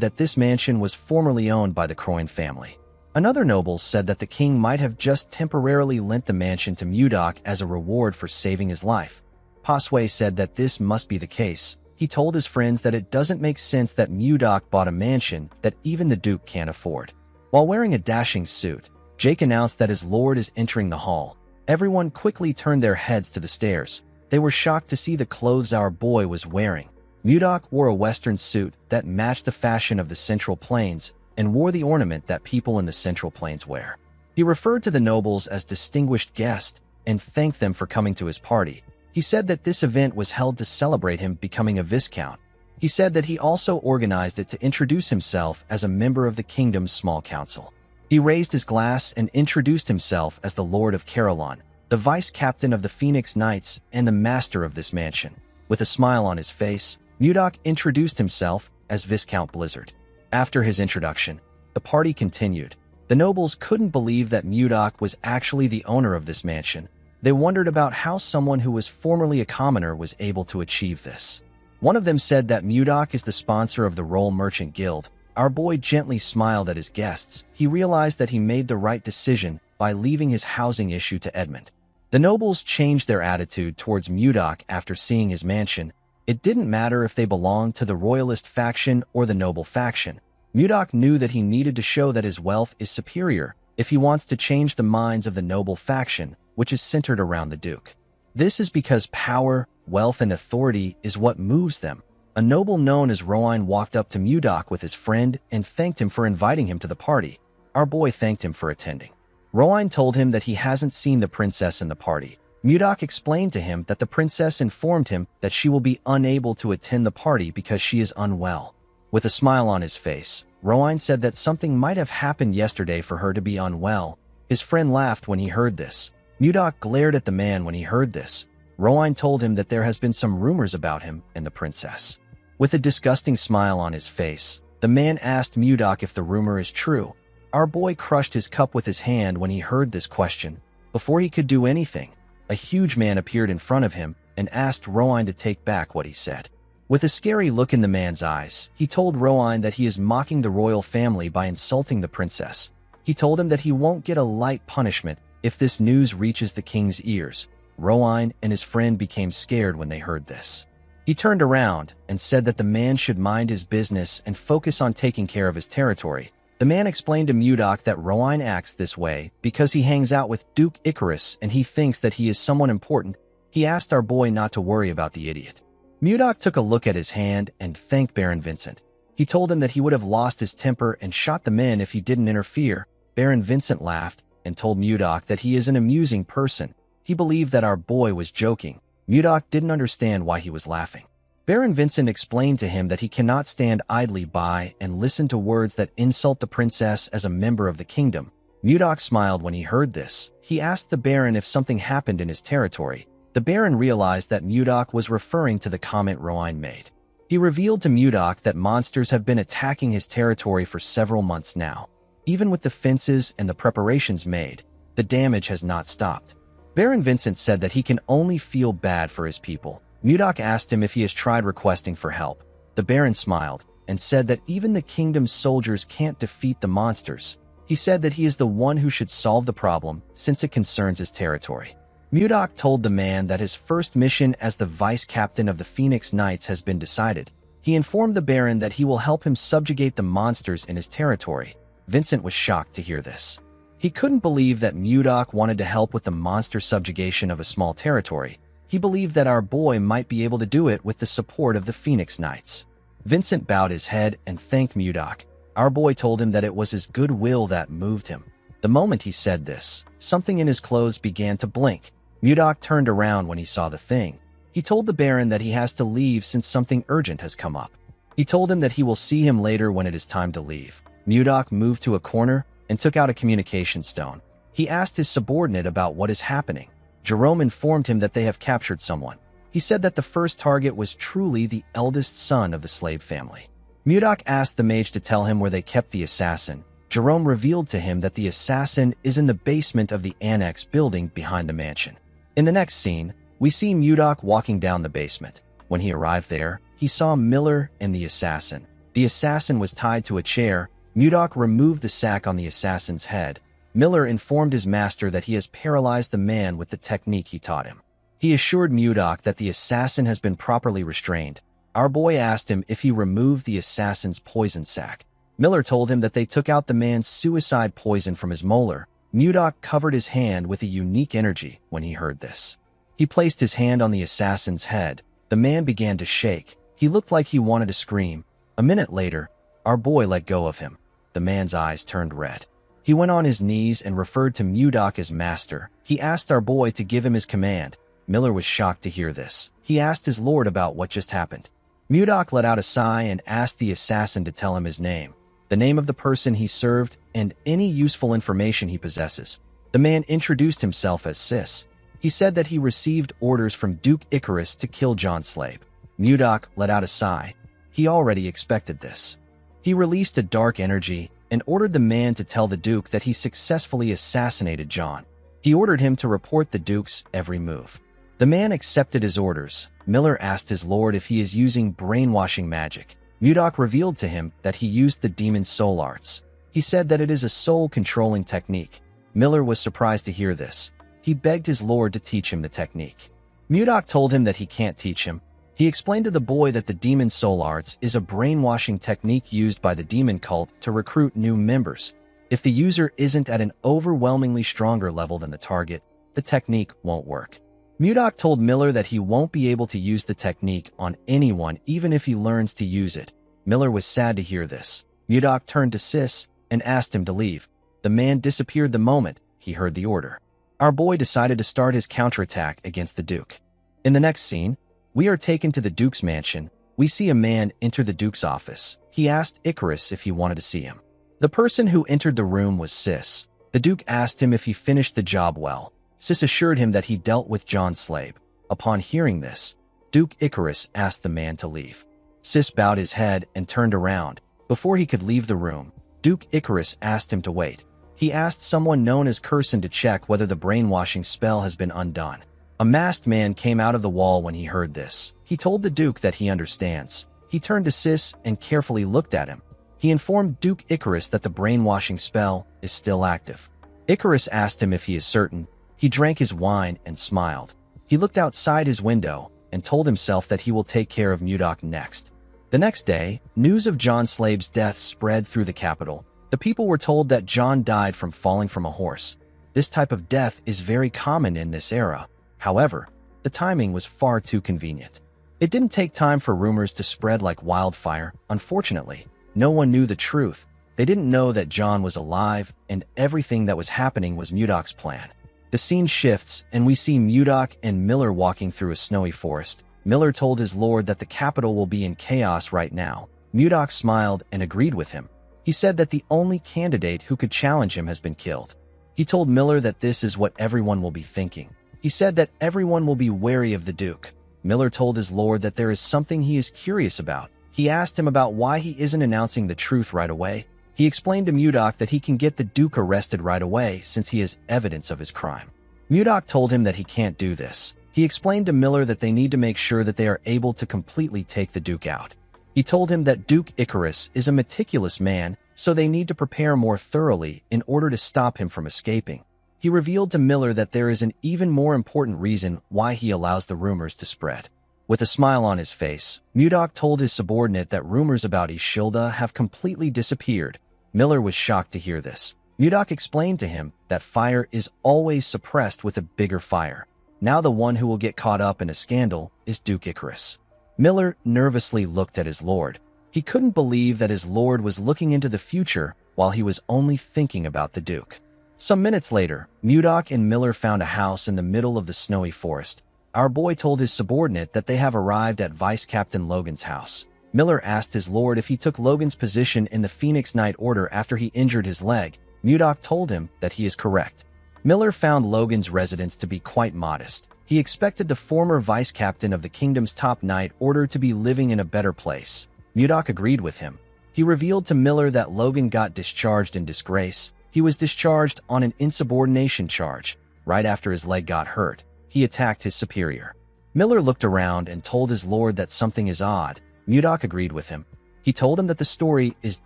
that this mansion was formerly owned by the Croyne family. Another noble said that the king might have just temporarily lent the mansion to Mudok as a reward for saving his life. Pasway said that this must be the case. He told his friends that it doesn't make sense that Mudok bought a mansion that even the duke can't afford. While wearing a dashing suit, Jake announced that his lord is entering the hall. Everyone quickly turned their heads to the stairs. They were shocked to see the clothes our boy was wearing. Mudok wore a western suit that matched the fashion of the Central Plains and wore the ornament that people in the Central Plains wear. He referred to the nobles as distinguished guests and thanked them for coming to his party. He said that this event was held to celebrate him becoming a viscount. He said that he also organized it to introduce himself as a member of the kingdom's small council. He raised his glass and introduced himself as the Lord of Carolon, the vice captain of the Phoenix Knights and the master of this mansion. With a smile on his face, Mudok introduced himself as Viscount Blizzard. After his introduction, the party continued. The nobles couldn't believe that Mudok was actually the owner of this mansion. They wondered about how someone who was formerly a commoner was able to achieve this. One of them said that Mudok is the sponsor of the Roll Merchant Guild. Our boy gently smiled at his guests. He realized that he made the right decision by leaving his housing issue to Edmund. The nobles changed their attitude towards Mudok after seeing his mansion. It didn't matter if they belonged to the royalist faction or the noble faction. Mudok knew that he needed to show that his wealth is superior if he wants to change the minds of the noble faction, which is centered around the duke. This is because power, wealth, and authority is what moves them. A noble known as Roine walked up to Mudok with his friend and thanked him for inviting him to the party. Our boy thanked him for attending. Roine told him that he hasn't seen the princess in the party. Mudok explained to him that the princess informed him that she will be unable to attend the party because she is unwell. With a smile on his face, Roine said that something might have happened yesterday for her to be unwell. His friend laughed when he heard this. Mudok glared at the man when he heard this. Roine told him that there has been some rumors about him and the princess. With a disgusting smile on his face, the man asked Mudok if the rumor is true. Our boy crushed his cup with his hand when he heard this question. Before he could do anything, a huge man appeared in front of him and asked Roine to take back what he said. With a scary look in the man's eyes, he told Roine that he is mocking the royal family by insulting the princess. He told him that he won't get a light punishment if this news reaches the king's ears. Roine and his friend became scared when they heard this. He turned around and said that the man should mind his business and focus on taking care of his territory. The man explained to Mudok that Roine acts this way because he hangs out with Duke Icarus and he thinks that he is someone important. He asked our boy not to worry about the idiot. Mudok took a look at his hand and thanked Baron Vincent. He told him that he would have lost his temper and shot the men if he didn't interfere. Baron Vincent laughed and told Mudok that he is an amusing person. He believed that our boy was joking. Mudok didn't understand why he was laughing. Baron Vincent explained to him that he cannot stand idly by and listen to words that insult the princess as a member of the kingdom. Mudok smiled when he heard this. He asked the Baron if something happened in his territory. The Baron realized that Mudok was referring to the comment Roine made. He revealed to Mudok that monsters have been attacking his territory for several months now. Even with the fences and the preparations made, the damage has not stopped. Baron Vincent said that he can only feel bad for his people. Mudok asked him if he has tried requesting for help. The Baron smiled and said that even the kingdom's soldiers can't defeat the monsters. He said that he is the one who should solve the problem since it concerns his territory. Mudok told the man that his first mission as the vice captain of the Phoenix Knights has been decided. He informed the Baron that he will help him subjugate the monsters in his territory. Vincent was shocked to hear this. He couldn't believe that Mudok wanted to help with the monster subjugation of a small territory. He believed that our boy might be able to do it with the support of the Phoenix Knights. Vincent bowed his head and thanked Mudok. Our boy told him that it was his goodwill that moved him. The moment he said this, something in his clothes began to blink. Mudok turned around when he saw the thing. He told the Baron that he has to leave since something urgent has come up. He told him that he will see him later when it is time to leave. Mudok moved to a corner and took out a communication stone. He asked his subordinate about what is happening. Jerome informed him that they have captured someone. He said that the first target was truly the eldest son of the slave family. Mudok asked the mage to tell him where they kept the assassin. Jerome revealed to him that the assassin is in the basement of the annex building behind the mansion. In the next scene, we see Mudok walking down the basement. When he arrived there, he saw Miller and the assassin. The assassin was tied to a chair. Mudok removed the sack on the assassin's head. Miller informed his master that he has paralyzed the man with the technique he taught him. He assured Mudok that the assassin has been properly restrained. Our boy asked him if he removed the assassin's poison sac. Miller told him that they took out the man's suicide poison from his molar. Mudok covered his hand with a unique energy when he heard this. He placed his hand on the assassin's head. The man began to shake. He looked like he wanted to scream. A minute later, our boy let go of him. The man's eyes turned red. He went on his knees and referred to Mudok as master. He asked our boy to give him his command. Miller was shocked to hear this. He asked his lord about what just happened. Mudok let out a sigh and asked the assassin to tell him his name, the name of the person he served, and any useful information he possesses. The man introduced himself as Sis. He said that he received orders from Duke Icarus to kill John Slade. Mudok let out a sigh. He already expected this. He released a dark energy and ordered the man to tell the Duke that he successfully assassinated John. He ordered him to report the Duke's every move. The man accepted his orders. Miller asked his lord if he is using brainwashing magic. Mudok revealed to him that he used the demon's soul arts. He said that it is a soul-controlling technique. Miller was surprised to hear this. He begged his lord to teach him the technique. Mudok told him that he can't teach him. He explained to the boy that the demon's soul arts is a brainwashing technique used by the demon cult to recruit new members. If the user isn't at an overwhelmingly stronger level than the target, the technique won't work. Mudok told Miller that he won't be able to use the technique on anyone even if he learns to use it. Miller was sad to hear this. Mudok turned to Sis and asked him to leave. The man disappeared the moment he heard the order. Our boy decided to start his counterattack against the Duke. In the next scene, we are taken to the Duke's mansion. We see a man enter the Duke's office. He asked Icarus if he wanted to see him. The person who entered the room was Sis. The Duke asked him if he finished the job well. Sis assured him that he dealt with John Slade. Upon hearing this, Duke Icarus asked the man to leave. Sis bowed his head and turned around. Before he could leave the room, Duke Icarus asked him to wait. He asked someone known as Curson to check whether the brainwashing spell has been undone. A masked man came out of the wall when he heard this. He told the Duke that he understands. He turned to Sis and carefully looked at him. He informed Duke Icarus that the brainwashing spell is still active. Icarus asked him if he is certain. He drank his wine and smiled. He looked outside his window and told himself that he will take care of Mudok next. The next day, news of John Slade's death spread through the capital. The people were told that John died from falling from a horse. This type of death is very common in this era. However, the timing was far too convenient. It didn't take time for rumors to spread like wildfire. Unfortunately, no one knew the truth. They didn't know that John was alive, and everything that was happening was Mudok's plan. The scene shifts, and we see Mudok and Miller walking through a snowy forest. Miller told his lord that the capital will be in chaos right now. Mudok smiled and agreed with him. He said that the only candidate who could challenge him has been killed. He told Miller that this is what everyone will be thinking. He said that everyone will be wary of the Duke. Miller told his lord that there is something he is curious about. He asked him about why he isn't announcing the truth right away. He explained to Mudok that he can get the Duke arrested right away since he has evidence of his crime. Mudok told him that he can't do this. He explained to Miller that they need to make sure that they are able to completely take the Duke out. He told him that Duke Icarus is a meticulous man, so they need to prepare more thoroughly in order to stop him from escaping. He revealed to Miller that there is an even more important reason why he allows the rumors to spread. With a smile on his face, Mudok told his subordinate that rumors about Ishilda have completely disappeared. Miller was shocked to hear this. Mudok explained to him that fire is always suppressed with a bigger fire. Now the one who will get caught up in a scandal is Duke Icarus. Miller nervously looked at his lord. He couldn't believe that his lord was looking into the future while he was only thinking about the Duke. Some minutes later, Mudok and Miller found a house in the middle of the snowy forest. Our boy told his subordinate that they have arrived at Vice Captain Logan's house. Miller asked his lord if he took Logan's position in the Phoenix Knight Order after he injured his leg. Mudok told him that he is correct. Miller found Logan's residence to be quite modest. He expected the former vice captain of the kingdom's top knight order to be living in a better place. Mudok agreed with him. He revealed to Miller that Logan got discharged in disgrace. He was discharged on an insubordination charge. Right after his leg got hurt, he attacked his superior. Miller looked around and told his lord that something is odd. Mudok agreed with him. He told him that the story is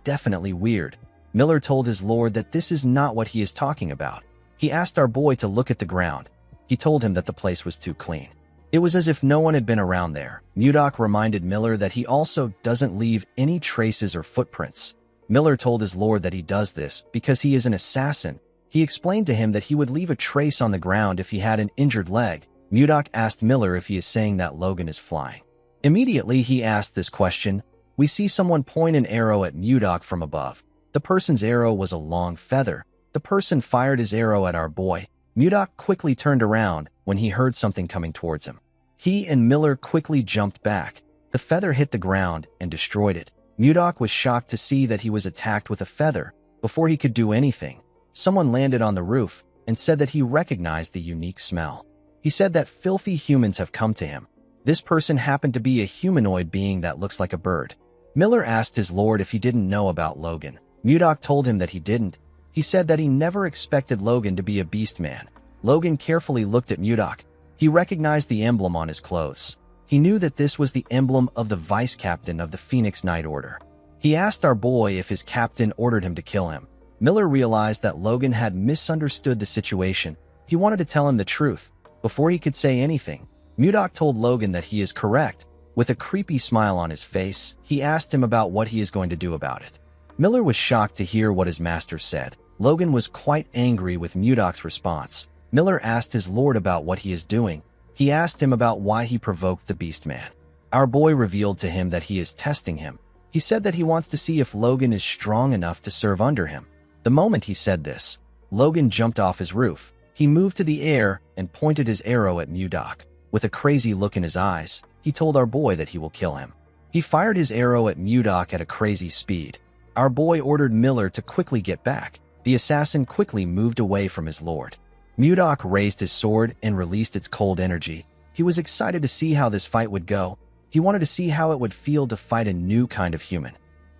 definitely weird. Miller told his lord that this is not what he is talking about. He asked our boy to look at the ground. He told him that the place was too clean. It was as if no one had been around there. Mudok reminded Miller that he also doesn't leave any traces or footprints. Miller told his lord that he does this because he is an assassin. He explained to him that he would leave a trace on the ground if he had an injured leg. Mudok asked Miller if he is saying that Logan is flying. Immediately he asked this question. We see someone point an arrow at Mudok from above. The person's arrow was a long feather. The person fired his arrow at our boy. Mudok quickly turned around when he heard something coming towards him. He and Miller quickly jumped back. The feather hit the ground and destroyed it. Mudok was shocked to see that he was attacked with a feather. Before he could do anything, someone landed on the roof and said that he recognized the unique smell. He said that filthy humans have come to him. This person happened to be a humanoid being that looks like a bird. Miller asked his lord if he didn't know about Logan. Mudok told him that he didn't. He said that he never expected Logan to be a beast man. Logan carefully looked at Mudok. He recognized the emblem on his clothes. He knew that this was the emblem of the vice captain of the Phoenix Knight Order. He asked our boy if his captain ordered him to kill him. Miller realized that Logan had misunderstood the situation. He wanted to tell him the truth. Before he could say anything, Mudok told Logan that he is correct. With a creepy smile on his face, he asked him about what he is going to do about it. Miller was shocked to hear what his master said. Logan was quite angry with Mudok's response. Miller asked his lord about what he is doing. He asked him about why he provoked the beast man. Our boy revealed to him that he is testing him. He said that he wants to see if Logan is strong enough to serve under him. The moment he said this, Logan jumped off his roof. He moved to the air and pointed his arrow at Mudok. With a crazy look in his eyes, he told our boy that he will kill him. He fired his arrow at Mudok at a crazy speed. Our boy ordered Miller to quickly get back. The assassin quickly moved away from his lord. Mudok raised his sword and released its cold energy. He was excited to see how this fight would go. He wanted to see how it would feel to fight a new kind of human.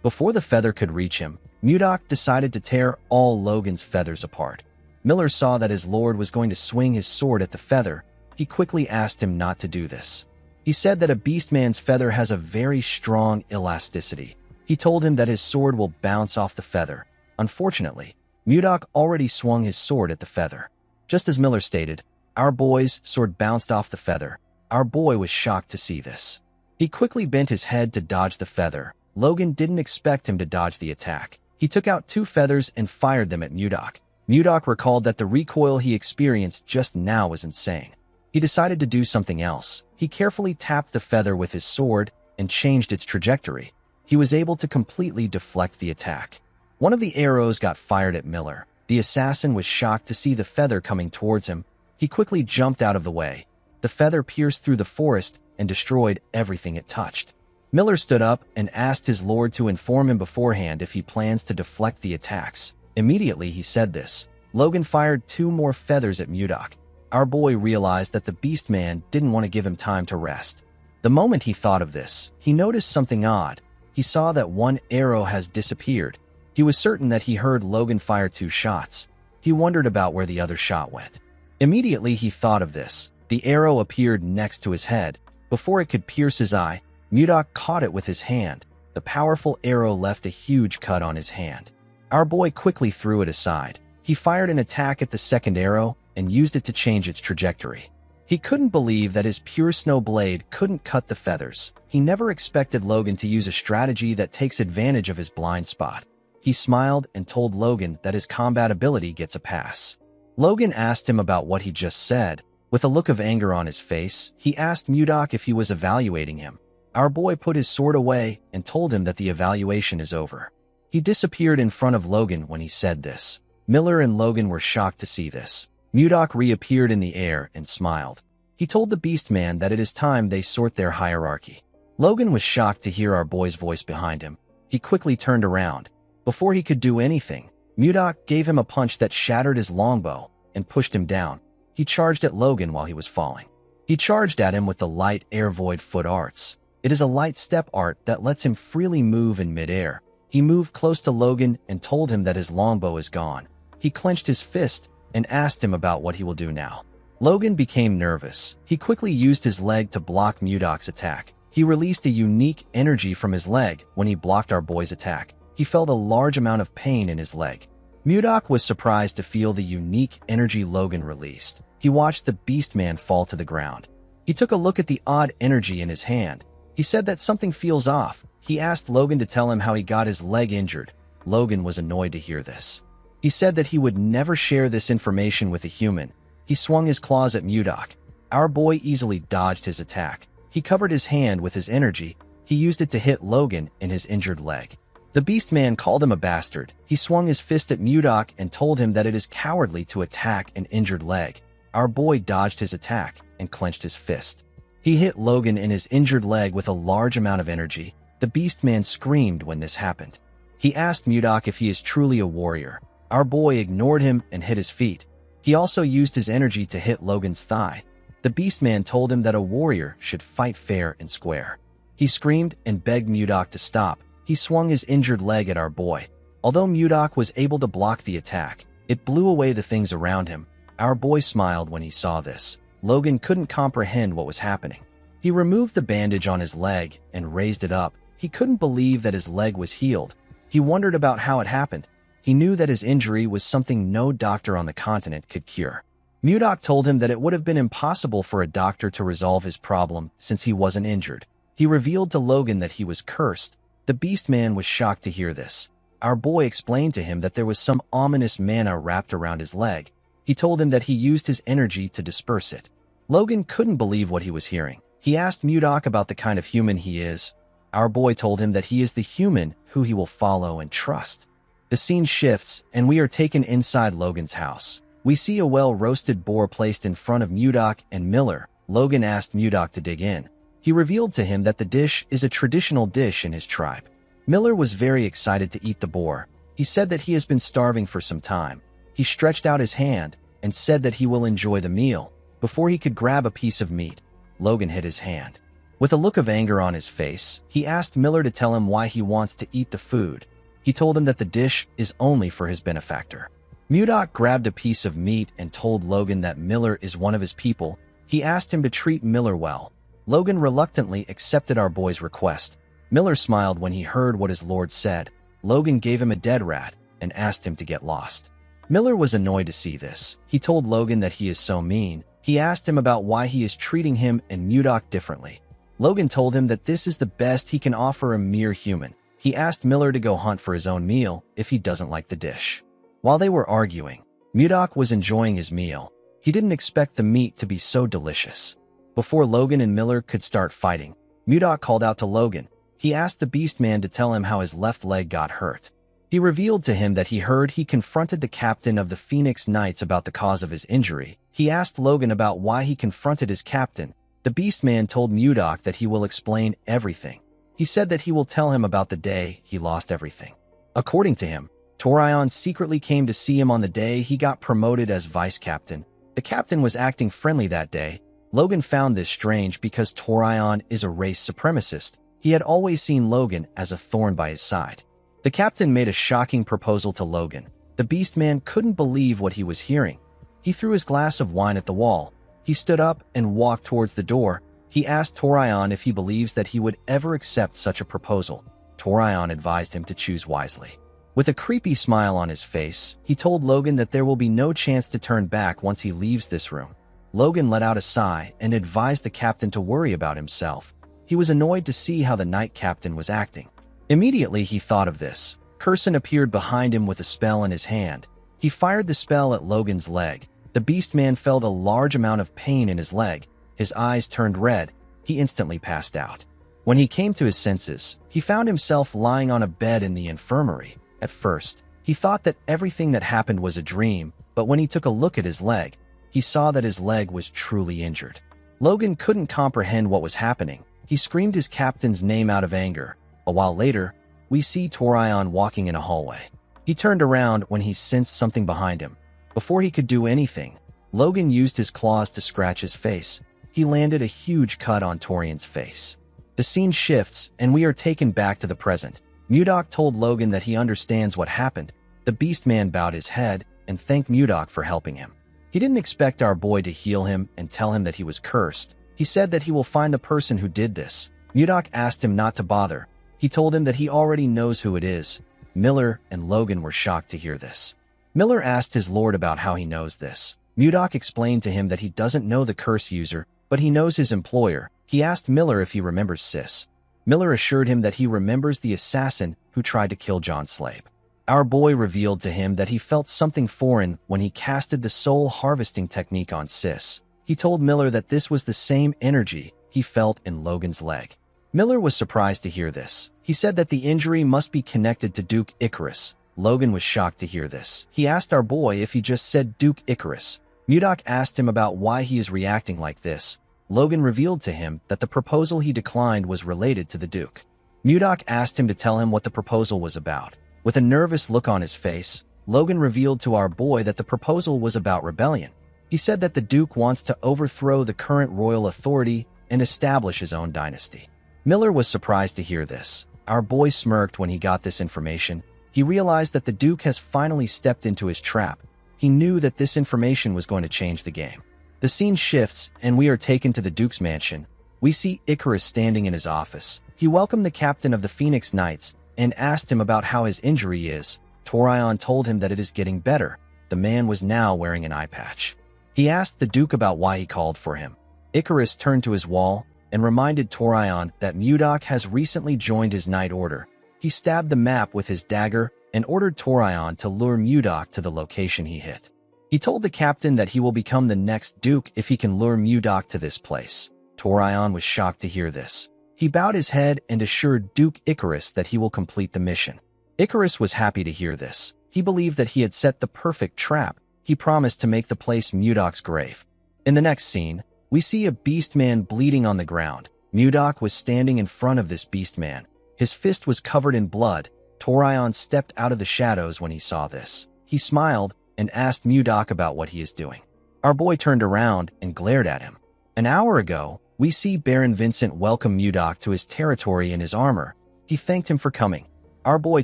Before the feather could reach him, Mudok decided to tear all Logan's feathers apart. Miller saw that his lord was going to swing his sword at the feather. He quickly asked him not to do this. He said that a beastman's feather has a very strong elasticity. He told him that his sword will bounce off the feather. Unfortunately, Mudok already swung his sword at the feather. Just as Miller stated, our boy's sword bounced off the feather. Our boy was shocked to see this. He quickly bent his head to dodge the feather. Logan didn't expect him to dodge the attack. He took out 2 feathers and fired them at Mudok. Mudok recalled that the recoil he experienced just now was insane. He decided to do something else. He carefully tapped the feather with his sword and changed its trajectory. He was able to completely deflect the attack. One of the arrows got fired at Miller. The assassin was shocked to see the feather coming towards him. He quickly jumped out of the way. The feather pierced through the forest and destroyed everything it touched. Miller stood up and asked his lord to inform him beforehand if he plans to deflect the attacks. Immediately he said this. Logan fired 2 more feathers at Mudok. Our boy realized that the beast man didn't want to give him time to rest. The moment he thought of this, he noticed something odd. He saw that 1 arrow has disappeared. He was certain that he heard Logan fire 2 shots. He wondered about where the other shot went. Immediately he thought of this. The arrow appeared next to his head. Before it could pierce his eye, Mudok caught it with his hand. The powerful arrow left a huge cut on his hand. Our boy quickly threw it aside. He fired an attack at the second arrow and used it to change its trajectory. He couldn't believe that his pure snow blade couldn't cut the feathers. He never expected Logan to use a strategy that takes advantage of his blind spot. He smiled and told Logan that his combat ability gets a pass. Logan asked him about what he just said. With a look of anger on his face, he asked Mudok if he was evaluating him. Our boy put his sword away and told him that the evaluation is over. He disappeared in front of Logan when he said this. Miller and Logan were shocked to see this. Mudok reappeared in the air and smiled. He told the beast man that it is time they sort their hierarchy. Logan was shocked to hear our boy's voice behind him. He quickly turned around. Before he could do anything, Mudok gave him a punch that shattered his longbow and pushed him down. He charged at Logan while he was falling. He charged at him with the light air void foot arts. It is a light step art that lets him freely move in midair. He moved close to Logan and told him that his longbow is gone. He clenched his fist and asked him about what he will do now. Logan became nervous. He quickly used his leg to block Mudok's attack. He released a unique energy from his leg when he blocked our boy's attack. He felt a large amount of pain in his leg. Mudok was surprised to feel the unique energy Logan released. He watched the beast man fall to the ground. He took a look at the odd energy in his hand. He said that something feels off. He asked Logan to tell him how he got his leg injured. Logan was annoyed to hear this. He said that he would never share this information with a human. He swung his claws at Mudok. Our boy easily dodged his attack. He covered his hand with his energy. He used it to hit Logan in his injured leg. The beast man called him a bastard. He swung his fist at Mudok and told him that it is cowardly to attack an injured leg. Our boy dodged his attack and clenched his fist. He hit Logan in his injured leg with a large amount of energy. The beast man screamed when this happened. He asked Mudok if he is truly a warrior. Our boy ignored him and hit his feet. He also used his energy to hit Logan's thigh. The beast man told him that a warrior should fight fair and square. He screamed and begged Mudok to stop. He swung his injured leg at our boy. Although Mudok was able to block the attack, it blew away the things around him. Our boy smiled when he saw this. Logan couldn't comprehend what was happening. He removed the bandage on his leg and raised it up. He couldn't believe that his leg was healed. He wondered about how it happened. He knew that his injury was something no doctor on the continent could cure. Mudok told him that it would have been impossible for a doctor to resolve his problem since he wasn't injured. He revealed to Logan that he was cursed. The beast man was shocked to hear this. Our boy explained to him that there was some ominous mana wrapped around his leg. He told him that he used his energy to disperse it. Logan couldn't believe what he was hearing. He asked Mudok about the kind of human he is. Our boy told him that he is the human who he will follow and trust. The scene shifts, and we are taken inside Logan's house. We see a well-roasted boar placed in front of Mudok and Miller. Logan asked Mudok to dig in. He revealed to him that the dish is a traditional dish in his tribe. Miller was very excited to eat the boar. He said that he has been starving for some time. He stretched out his hand and said that he will enjoy the meal. Before he could grab a piece of meat, Logan hit his hand. With a look of anger on his face, he asked Miller to tell him why he wants to eat the food. He told him that the dish is only for his benefactor. Mudok grabbed a piece of meat and told Logan that Miller is one of his people. He asked him to treat Miller well. Logan reluctantly accepted our boy's request. Miller smiled when he heard what his lord said. Logan gave him a dead rat and asked him to get lost. Miller was annoyed to see this. He told Logan that he is so mean. He asked him about why he is treating him and Mudok differently. Logan told him that this is the best he can offer a mere human. He asked Miller to go hunt for his own meal if he doesn't like the dish. While they were arguing, Mudok was enjoying his meal. He didn't expect the meat to be so delicious. Before Logan and Miller could start fighting, Mudok called out to Logan. He asked the beast man to tell him how his left leg got hurt. He revealed to him that he confronted the captain of the Phoenix Knights about the cause of his injury. He asked Logan about why he confronted his captain. The Beastman told Mudok that he will explain everything. He said that he will tell him about the day he lost everything. According to him, Torion secretly came to see him on the day he got promoted as vice captain. The captain was acting friendly that day. Logan found this strange because Torion is a race supremacist. He had always seen Logan as a thorn by his side. The captain made a shocking proposal to Logan. The Beastman couldn't believe what he was hearing. He threw his glass of wine at the wall. He stood up and walked towards the door. He asked Torion if he believes that he would ever accept such a proposal. Torion advised him to choose wisely. With a creepy smile on his face, he told Logan that there will be no chance to turn back once he leaves this room. Logan let out a sigh and advised the captain to worry about himself. He was annoyed to see how the night captain was acting. Immediately he thought of this. Curson appeared behind him with a spell in his hand. He fired the spell at Logan's leg. The Beastman felt a large amount of pain in his leg. His eyes turned red. He instantly passed out. When he came to his senses, he found himself lying on a bed in the infirmary. At first, he thought that everything that happened was a dream, but when he took a look at his leg, he saw that his leg was truly injured. Logan couldn't comprehend what was happening. He screamed his captain's name out of anger. A while later, we see Torion walking in a hallway. He turned around when he sensed something behind him. Before he could do anything, Logan used his claws to scratch his face. He landed a huge cut on Torion's face. The scene shifts, and we are taken back to the present. Mudok told Logan that he understands what happened. The Beastman bowed his head and thanked Mudok for helping him. He didn't expect our boy to heal him and tell him that he was cursed. He said that he will find the person who did this. Mudok asked him not to bother. He told him that he already knows who it is. Miller and Logan were shocked to hear this. Miller asked his lord about how he knows this. Mudok explained to him that he doesn't know the curse user, but he knows his employer. He asked Miller if he remembers Sis. Miller assured him that he remembers the assassin who tried to kill John Slabe. Our boy revealed to him that he felt something foreign when he casted the soul harvesting technique on Sis. He told Miller that this was the same energy he felt in Logan's leg. Miller was surprised to hear this. He said that the injury must be connected to Duke Icarus. Logan was shocked to hear this. He asked our boy if he just said Duke Icarus. Mudok asked him about why he is reacting like this. Logan revealed to him that the proposal he declined was related to the Duke. Mudok asked him to tell him what the proposal was about. With a nervous look on his face, Logan revealed to our boy that the proposal was about rebellion. He said that the Duke wants to overthrow the current royal authority and establish his own dynasty. Miller was surprised to hear this. Our boy smirked when he got this information. He realized that the Duke has finally stepped into his trap. He knew that this information was going to change the game. The scene shifts, and we are taken to the Duke's mansion. We see Icarus standing in his office. He welcomed the captain of the Phoenix Knights and asked him about how his injury is. Torion told him that it is getting better. The man was now wearing an eye patch. He asked the Duke about why he called for him. Icarus turned to his wall and reminded Torion that Mudok has recently joined his Knight Order. He stabbed the map with his dagger and ordered Torion to lure Mudok to the location he hit. He told the captain that he will become the next Duke if he can lure Mudok to this place. Torion was shocked to hear this. He bowed his head and assured Duke Icarus that he will complete the mission. Icarus was happy to hear this. He believed that he had set the perfect trap. He promised to make the place Mudok's grave. In the next scene, we see a Beastman bleeding on the ground. Mudok was standing in front of this Beastman. His fist was covered in blood. Torion stepped out of the shadows when he saw this. He smiled and asked Mudok about what he is doing. Our boy turned around and glared at him. An hour ago, we see Baron Vincent welcome Mudok to his territory in his armor. He thanked him for coming. Our boy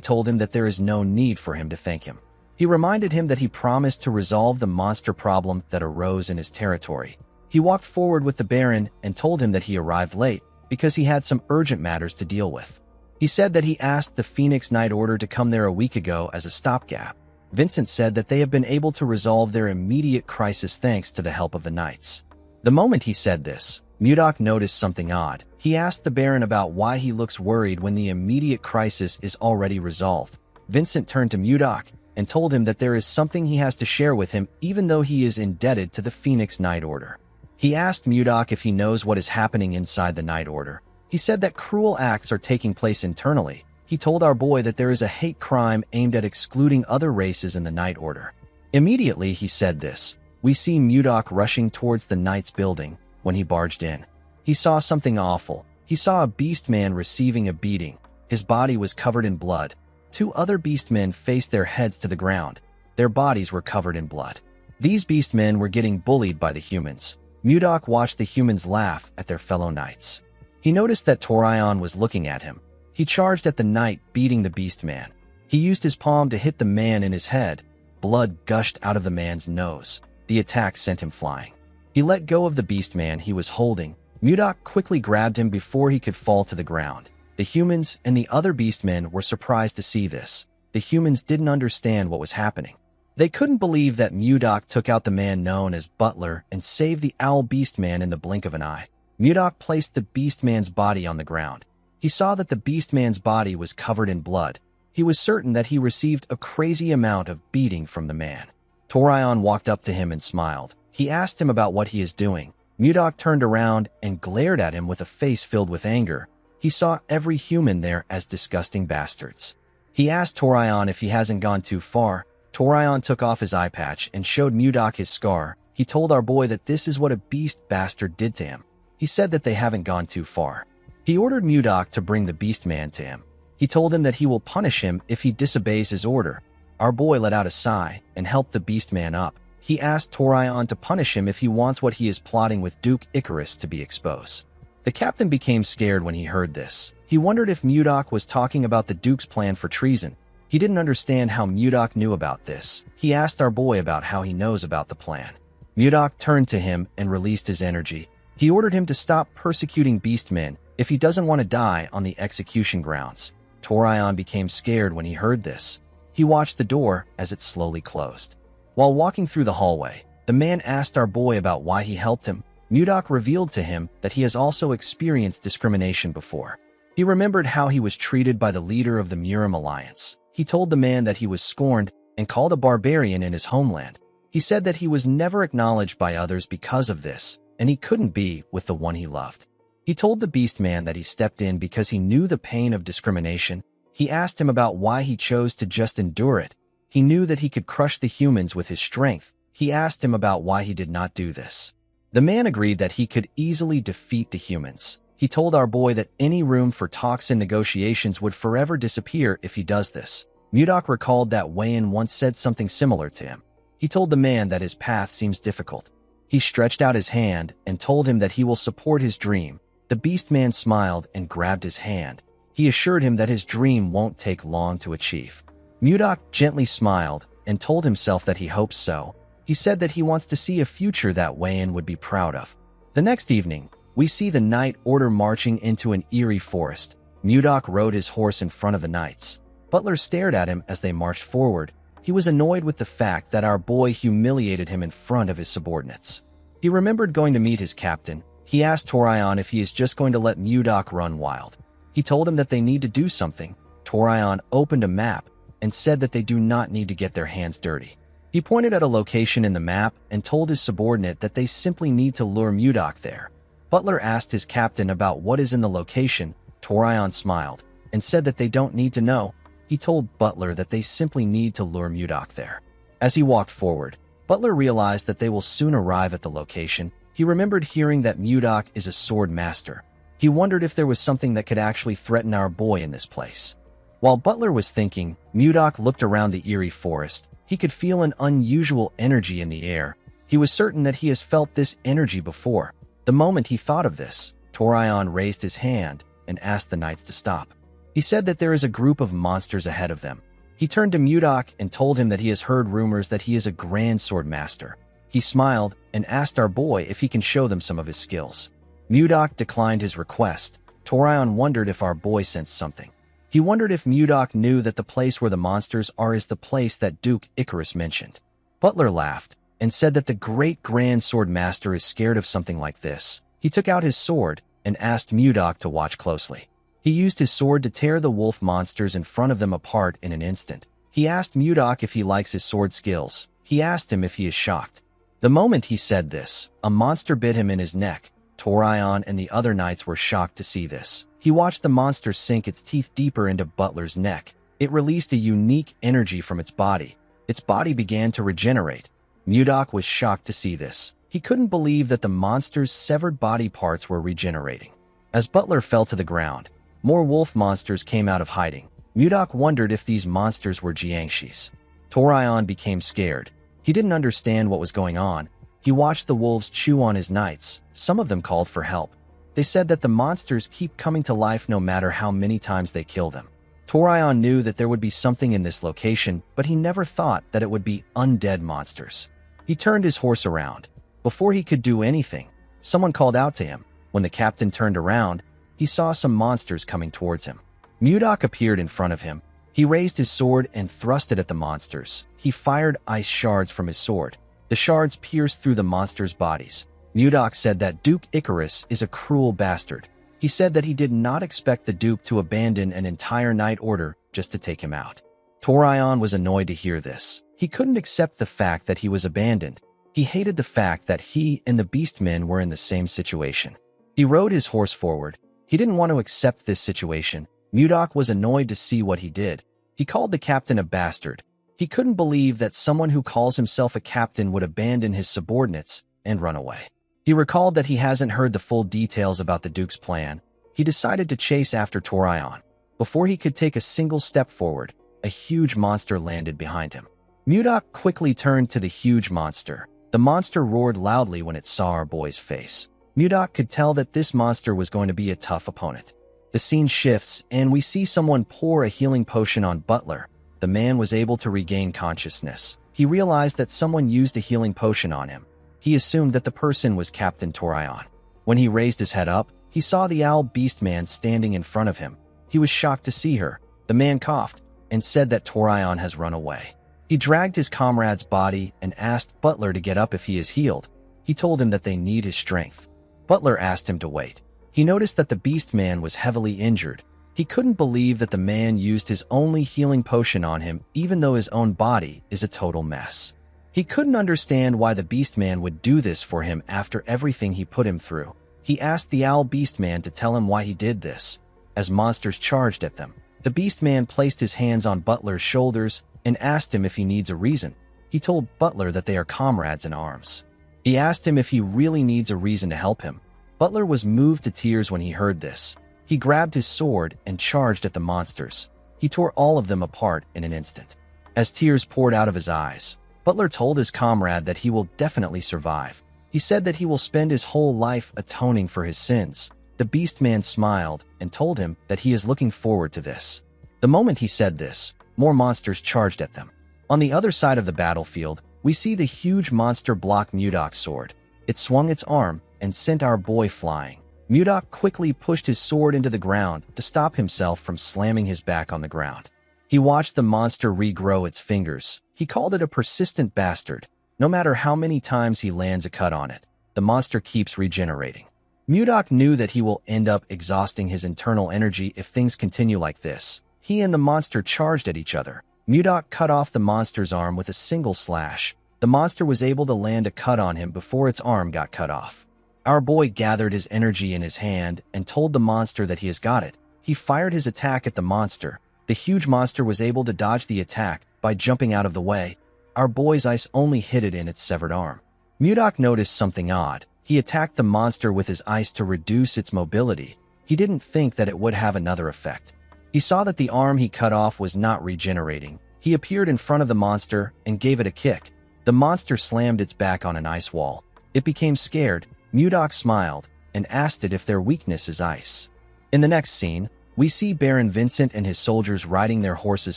told him that there is no need for him to thank him. He reminded him that he promised to resolve the monster problem that arose in his territory. He walked forward with the Baron and told him that he arrived late because he had some urgent matters to deal with. He said that he asked the Phoenix Knight Order to come there a week ago as a stopgap. Vincent said that they have been able to resolve their immediate crisis thanks to the help of the Knights. The moment he said this, Mudok noticed something odd. He asked the Baron about why he looks worried when the immediate crisis is already resolved. Vincent turned to Mudok and told him that there is something he has to share with him even though he is indebted to the Phoenix Knight Order. He asked Mudok if he knows what is happening inside the Knight Order. He said that cruel acts are taking place internally. he told our boy that there is a hate crime aimed at excluding other races in the Night Order. Immediately he said this, we see Mudok rushing towards the Knight's building. When he barged in, he saw something awful. He saw a beast man receiving a beating. His body was covered in blood. 2 other beast men faced their heads to the ground. Their bodies were covered in blood. These beast men were getting bullied by the humans. Mudok watched the humans laugh at their fellow knights. He noticed that Torion was looking at him. He charged at the knight, beating the beast man. He used his palm to hit the man in his head. Blood gushed out of the man's nose. The attack sent him flying. He let go of the beast man he was holding. Mudok quickly grabbed him before he could fall to the ground. The humans and the other beastmen were surprised to see this. The humans didn't understand what was happening. They couldn't believe that Mudok took out the man known as Butler and saved the owl beastman in the blink of an eye. Mudok placed the beastman's body on the ground. He saw that the beastman's body was covered in blood. He was certain that he received a crazy amount of beating from the man. Torion walked up to him and smiled. He asked him about what he is doing. Mudok turned around and glared at him with a face filled with anger. He saw every human there as disgusting bastards. He asked Torion if he hasn't gone too far. Torion took off his eye patch and showed Mudok his scar. He told our boy that this is what a beast bastard did to him. He said that they haven't gone too far. He ordered Mudok to bring the beast man to him. He told him that he will punish him if he disobeys his order. Our boy let out a sigh and helped the beast man up. He asked Torion to punish him if he wants what he is plotting with Duke Icarus to be exposed. The captain became scared when he heard this. He wondered if Mudok was talking about the Duke's plan for treason. He didn't understand how Mudok knew about this. He asked our boy about how he knows about the plan. Mudok turned to him and released his energy. He ordered him to stop persecuting beastmen if he doesn't want to die on the execution grounds. Torion became scared when he heard this. He watched the door as it slowly closed. While walking through the hallway, the man asked our boy about why he helped him. Mudok revealed to him that he has also experienced discrimination before. He remembered how he was treated by the leader of the Murim Alliance. He told the man that he was scorned and called a barbarian in his homeland. He said that he was never acknowledged by others because of this, and he couldn't be with the one he loved. He told the beast man that he stepped in because he knew the pain of discrimination. He asked him about why he chose to just endure it. He knew that he could crush the humans with his strength. He asked him about why he did not do this. The man agreed that he could easily defeat the humans. He told our boy that any room for talks and negotiations would forever disappear if he does this. Mudok recalled that Wayan once said something similar to him. He told the man that his path seems difficult. He stretched out his hand and told him that he will support his dream. The beast man smiled and grabbed his hand. He assured him that his dream won't take long to achieve. Mudok gently smiled and told himself that he hopes so. He said that he wants to see a future that Wayan would be proud of. The next evening, we see the Night Order marching into an eerie forest. Mudok rode his horse in front of the knights. Butler stared at him as they marched forward. He was annoyed with the fact that our boy humiliated him in front of his subordinates. He remembered going to meet his captain. He asked Torion if he is just going to let Mudok run wild. He told him that they need to do something. Torion opened a map and said that they do not need to get their hands dirty. He pointed at a location in the map and told his subordinate that they simply need to lure Mudok there. Butler asked his captain about what is in the location. Torion smiled and said that they don't need to know. He told Butler that they simply need to lure Mudok there. As he walked forward, Butler realized that they will soon arrive at the location. He remembered hearing that Mudok is a sword master. He wondered if there was something that could actually threaten our boy in this place. While Butler was thinking, Mudok looked around the eerie forest. He could feel an unusual energy in the air. He was certain that he has felt this energy before. The moment he thought of this, Torion raised his hand and asked the knights to stop. He said that there is a group of monsters ahead of them. He turned to Mudok and told him that he has heard rumors that he is a grand sword master. He smiled and asked our boy if he can show them some of his skills. Mudok declined his request. Torion wondered if our boy sensed something. He wondered if Mudok knew that the place where the monsters are is the place that Duke Icarus mentioned. Butler laughed and said that the great grand sword master is scared of something like this. He took out his sword and asked Mudok to watch closely. He used his sword to tear the wolf monsters in front of them apart in an instant. He asked Mudok if he likes his sword skills. He asked him if he is shocked. The moment he said this, a monster bit him in his neck. Torion and the other knights were shocked to see this. He watched the monster sink its teeth deeper into Butler's neck. It released a unique energy from its body. Its body began to regenerate. Mudok was shocked to see this. He couldn't believe that the monster's severed body parts were regenerating. As Butler fell to the ground, more wolf monsters came out of hiding. Mudok wondered if these monsters were Jiangshis. Torion became scared. He didn't understand what was going on. He watched the wolves chew on his knights. Some of them called for help. They said that the monsters keep coming to life no matter how many times they kill them. Torion knew that there would be something in this location, but he never thought that it would be undead monsters. He turned his horse around. Before he could do anything, someone called out to him. When the captain turned around, he saw some monsters coming towards him. Mudok appeared in front of him. He raised his sword and thrust it at the monsters. He fired ice shards from his sword. The shards pierced through the monsters' bodies. Mudok said that Duke Icarus is a cruel bastard. He said that he did not expect the Duke to abandon an entire knight order just to take him out. Torion was annoyed to hear this. He couldn't accept the fact that he was abandoned. He hated the fact that he and the Beastmen were in the same situation. He rode his horse forward. He didn't want to accept this situation. Mudok was annoyed to see what he did. He called the captain a bastard. He couldn't believe that someone who calls himself a captain would abandon his subordinates and run away. He recalled that he hasn't heard the full details about the Duke's plan. He decided to chase after Torion. Before he could take a single step forward, a huge monster landed behind him. Mudok quickly turned to the huge monster. The monster roared loudly when it saw our boy's face. Mudok could tell that this monster was going to be a tough opponent. The scene shifts, and we see someone pour a healing potion on Butler. The man was able to regain consciousness. He realized that someone used a healing potion on him. He assumed that the person was Captain Torion. When he raised his head up, he saw the owl beast man standing in front of him. He was shocked to see her. The man coughed and said that Torion has run away. He dragged his comrade's body and asked Butler to get up if he is healed. He told him that they need his strength. Butler asked him to wait. He noticed that the beast man was heavily injured. He couldn't believe that the man used his only healing potion on him, even though his own body is a total mess. He couldn't understand why the beast man would do this for him after everything he put him through. He asked the owl beast man to tell him why he did this. As monsters charged at them, the beast man placed his hands on Butler's shoulders and asked him if he needs a reason. He told Butler that they are comrades in arms. He asked him if he really needs a reason to help him. Butler was moved to tears when he heard this. He grabbed his sword and charged at the monsters. He tore all of them apart in an instant. As tears poured out of his eyes, Butler told his comrade that he will definitely survive. He said that he will spend his whole life atoning for his sins. The beast man smiled and told him that he is looking forward to this. The moment he said this, more monsters charged at them. On the other side of the battlefield, we see the huge monster block Mudok's sword. It swung its arm and sent our boy flying. Mudok quickly pushed his sword into the ground to stop himself from slamming his back on the ground. He watched the monster regrow its fingers. He called it a persistent bastard. No matter how many times he lands a cut on it, the monster keeps regenerating. Mudok knew that he will end up exhausting his internal energy if things continue like this. He and the monster charged at each other. Mudok cut off the monster's arm with a single slash. The monster was able to land a cut on him before its arm got cut off. Our boy gathered his energy in his hand and told the monster that he has got it. He fired his attack at the monster. The huge monster was able to dodge the attack by jumping out of the way. Our boy's ice only hit it in its severed arm. Mudok noticed something odd. He attacked the monster with his ice to reduce its mobility. He didn't think that it would have another effect. He saw that the arm he cut off was not regenerating. He appeared in front of the monster and gave it a kick. The monster slammed its back on an ice wall. It became scared. Mudok smiled and asked it if their weakness is ice. In the next scene, we see Baron Vincent and his soldiers riding their horses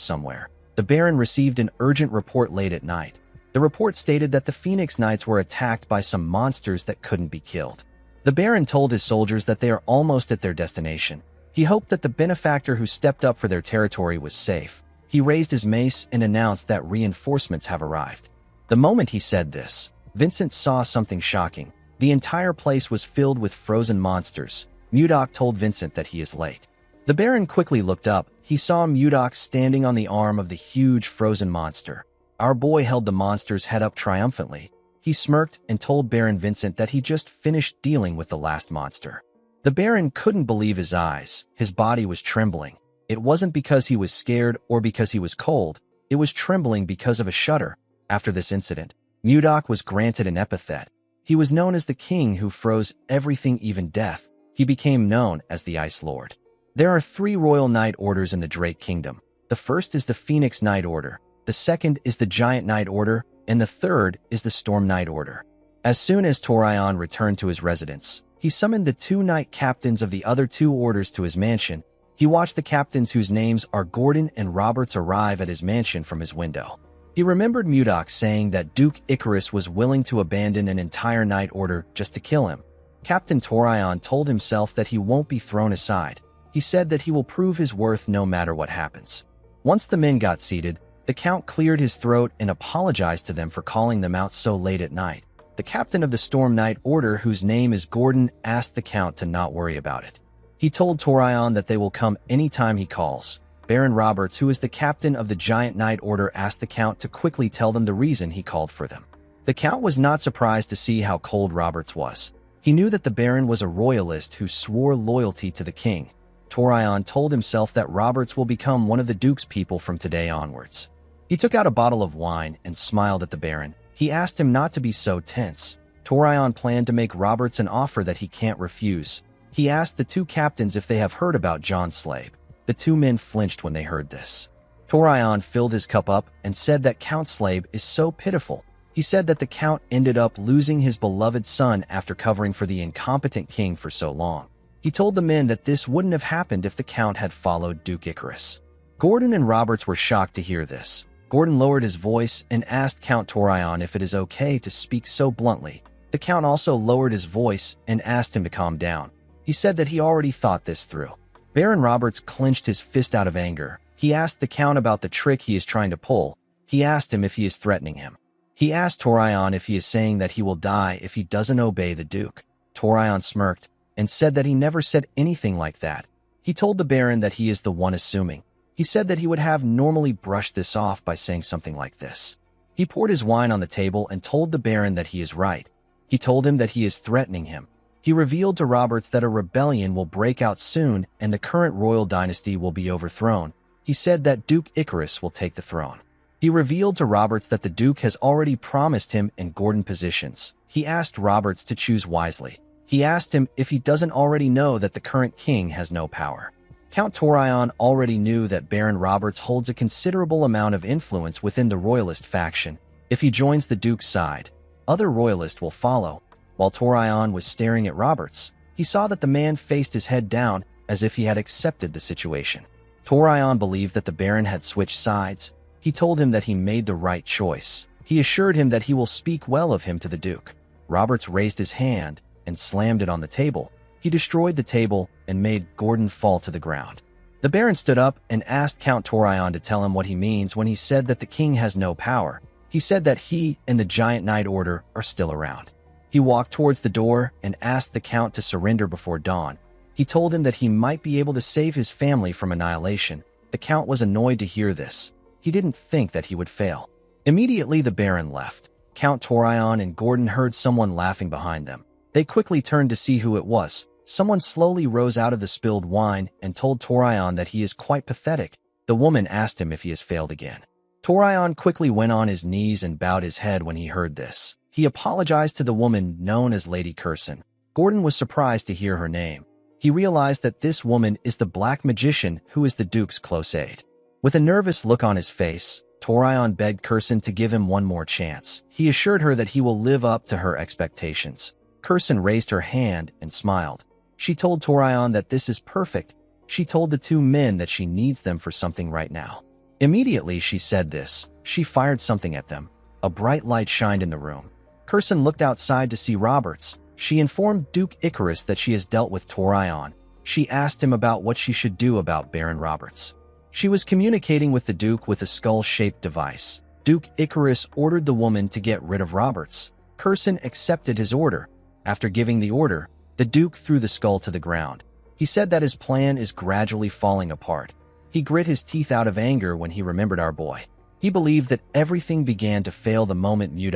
somewhere. The Baron received an urgent report late at night. The report stated that the Phoenix Knights were attacked by some monsters that couldn't be killed. The Baron told his soldiers that they are almost at their destination. He hoped that the benefactor who stepped up for their territory was safe. He raised his mace and announced that reinforcements have arrived. The moment he said this, Vincent saw something shocking. The entire place was filled with frozen monsters. Mudok told Vincent that he is late. The Baron quickly looked up. He saw Mudok standing on the arm of the huge frozen monster. Our boy held the monster's head up triumphantly. He smirked and told Baron Vincent that he just finished dealing with the last monster. The The Baron couldn't believe his eyes. His body was trembling. It wasn't because he was scared or because he was cold. It was trembling because of a shudder. After this incident, Mudok was granted an epithet. He was known as the king who froze everything, even death. He became known as the Ice Lord. There are 3 royal knight orders in the Drake Kingdom. The first is the Phoenix Knight Order, the second is the Giant Knight Order, and the third is the Storm Knight Order. As soon as Torion returned to his residence, he summoned the 2 knight captains of the other 2 orders to his mansion. He watched the captains whose names are Gordon and Roberts arrive at his mansion from his window. He remembered Mudok saying that Duke Icarus was willing to abandon an entire knight order just to kill him. Captain Torion told himself that he won't be thrown aside. He said that he will prove his worth no matter what happens. Once the men got seated, the Count cleared his throat and apologized to them for calling them out so late at night. The captain of the Storm Knight Order, whose name is Gordon, asked the Count to not worry about it. He told Torion that they will come anytime he calls. Baron Roberts, who is the captain of the Giant Knight Order, asked the Count to quickly tell them the reason he called for them. The Count was not surprised to see how cold Roberts was. He knew that the Baron was a royalist who swore loyalty to the king. Torion told himself that Roberts will become one of the Duke's people from today onwards. He took out a bottle of wine and smiled at the Baron. He asked him not to be so tense. Torion planned to make Roberts an offer that he can't refuse. He asked the 2 captains if they have heard about John Slabe. The 2 men flinched when they heard this. Torion filled his cup up and said that Count Slabe is so pitiful. He said that the Count ended up losing his beloved son after covering for the incompetent king for so long. He told the men that this wouldn't have happened if the Count had followed Duke Icarus. Gordon and Roberts were shocked to hear this. Gordon lowered his voice and asked Count Torion if it is okay to speak so bluntly. The Count also lowered his voice and asked him to calm down. He said that he already thought this through. Baron Roberts clenched his fist out of anger. He asked the Count about the trick he is trying to pull. He asked him if he is threatening him. He asked Torion if he is saying that he will die if he doesn't obey the Duke. Torion smirked and said that he never said anything like that. He told the Baron that he is the one assuming. He said that he would have normally brushed this off by saying something like this. He poured his wine on the table and told the Baron that he is right. He told him that he is threatening him. He revealed to Roberts that a rebellion will break out soon and the current royal dynasty will be overthrown. He said that Duke Icarus will take the throne. He revealed to Roberts that the Duke has already promised him and Gordon positions. He asked Roberts to choose wisely. He asked him if he doesn't already know that the current king has no power. Count Torion already knew that Baron Roberts holds a considerable amount of influence within the royalist faction. If he joins the Duke's side, other royalists will follow. While Torion was staring at Roberts, he saw that the man faced his head down as if he had accepted the situation. Torion believed that the Baron had switched sides. He told him that he made the right choice. He assured him that he will speak well of him to the Duke. Roberts raised his hand and slammed it on the table. He destroyed the table and made Gordon fall to the ground. The Baron stood up and asked Count Torion to tell him what he means when he said that the king has no power. He said that he and the Giant Knight Order are still around. He walked towards the door and asked the Count to surrender before dawn. He told him that he might be able to save his family from annihilation. The Count was annoyed to hear this. He didn't think that he would fail. Immediately the Baron left. Count Torion and Gordon heard someone laughing behind them. They quickly turned to see who it was. Someone slowly rose out of the spilled wine and told Torion that he is quite pathetic. The woman asked him if he has failed again. Torion quickly went on his knees and bowed his head when he heard this. He apologized to the woman known as Lady Curson. Gordon was surprised to hear her name. He realized that this woman is the Black Magician who is the Duke's close aide. With a nervous look on his face, Torion begged Curson to give him one more chance. He assured her that he will live up to her expectations. Curson raised her hand and smiled. She told Torion that this is perfect. She told the 2 men that she needs them for something right now. Immediately she said this, she fired something at them. A bright light shined in the room. Curson looked outside to see Roberts. She informed Duke Icarus that she has dealt with Torion. She asked him about what she should do about Baron Roberts. She was communicating with the Duke with a skull-shaped device. Duke Icarus ordered the woman to get rid of Roberts. Curson accepted his order. After giving the order, the Duke threw the skull to the ground. He said that his plan is gradually falling apart. He grit his teeth out of anger when he remembered our boy. He believed that everything began to fail the moment Muda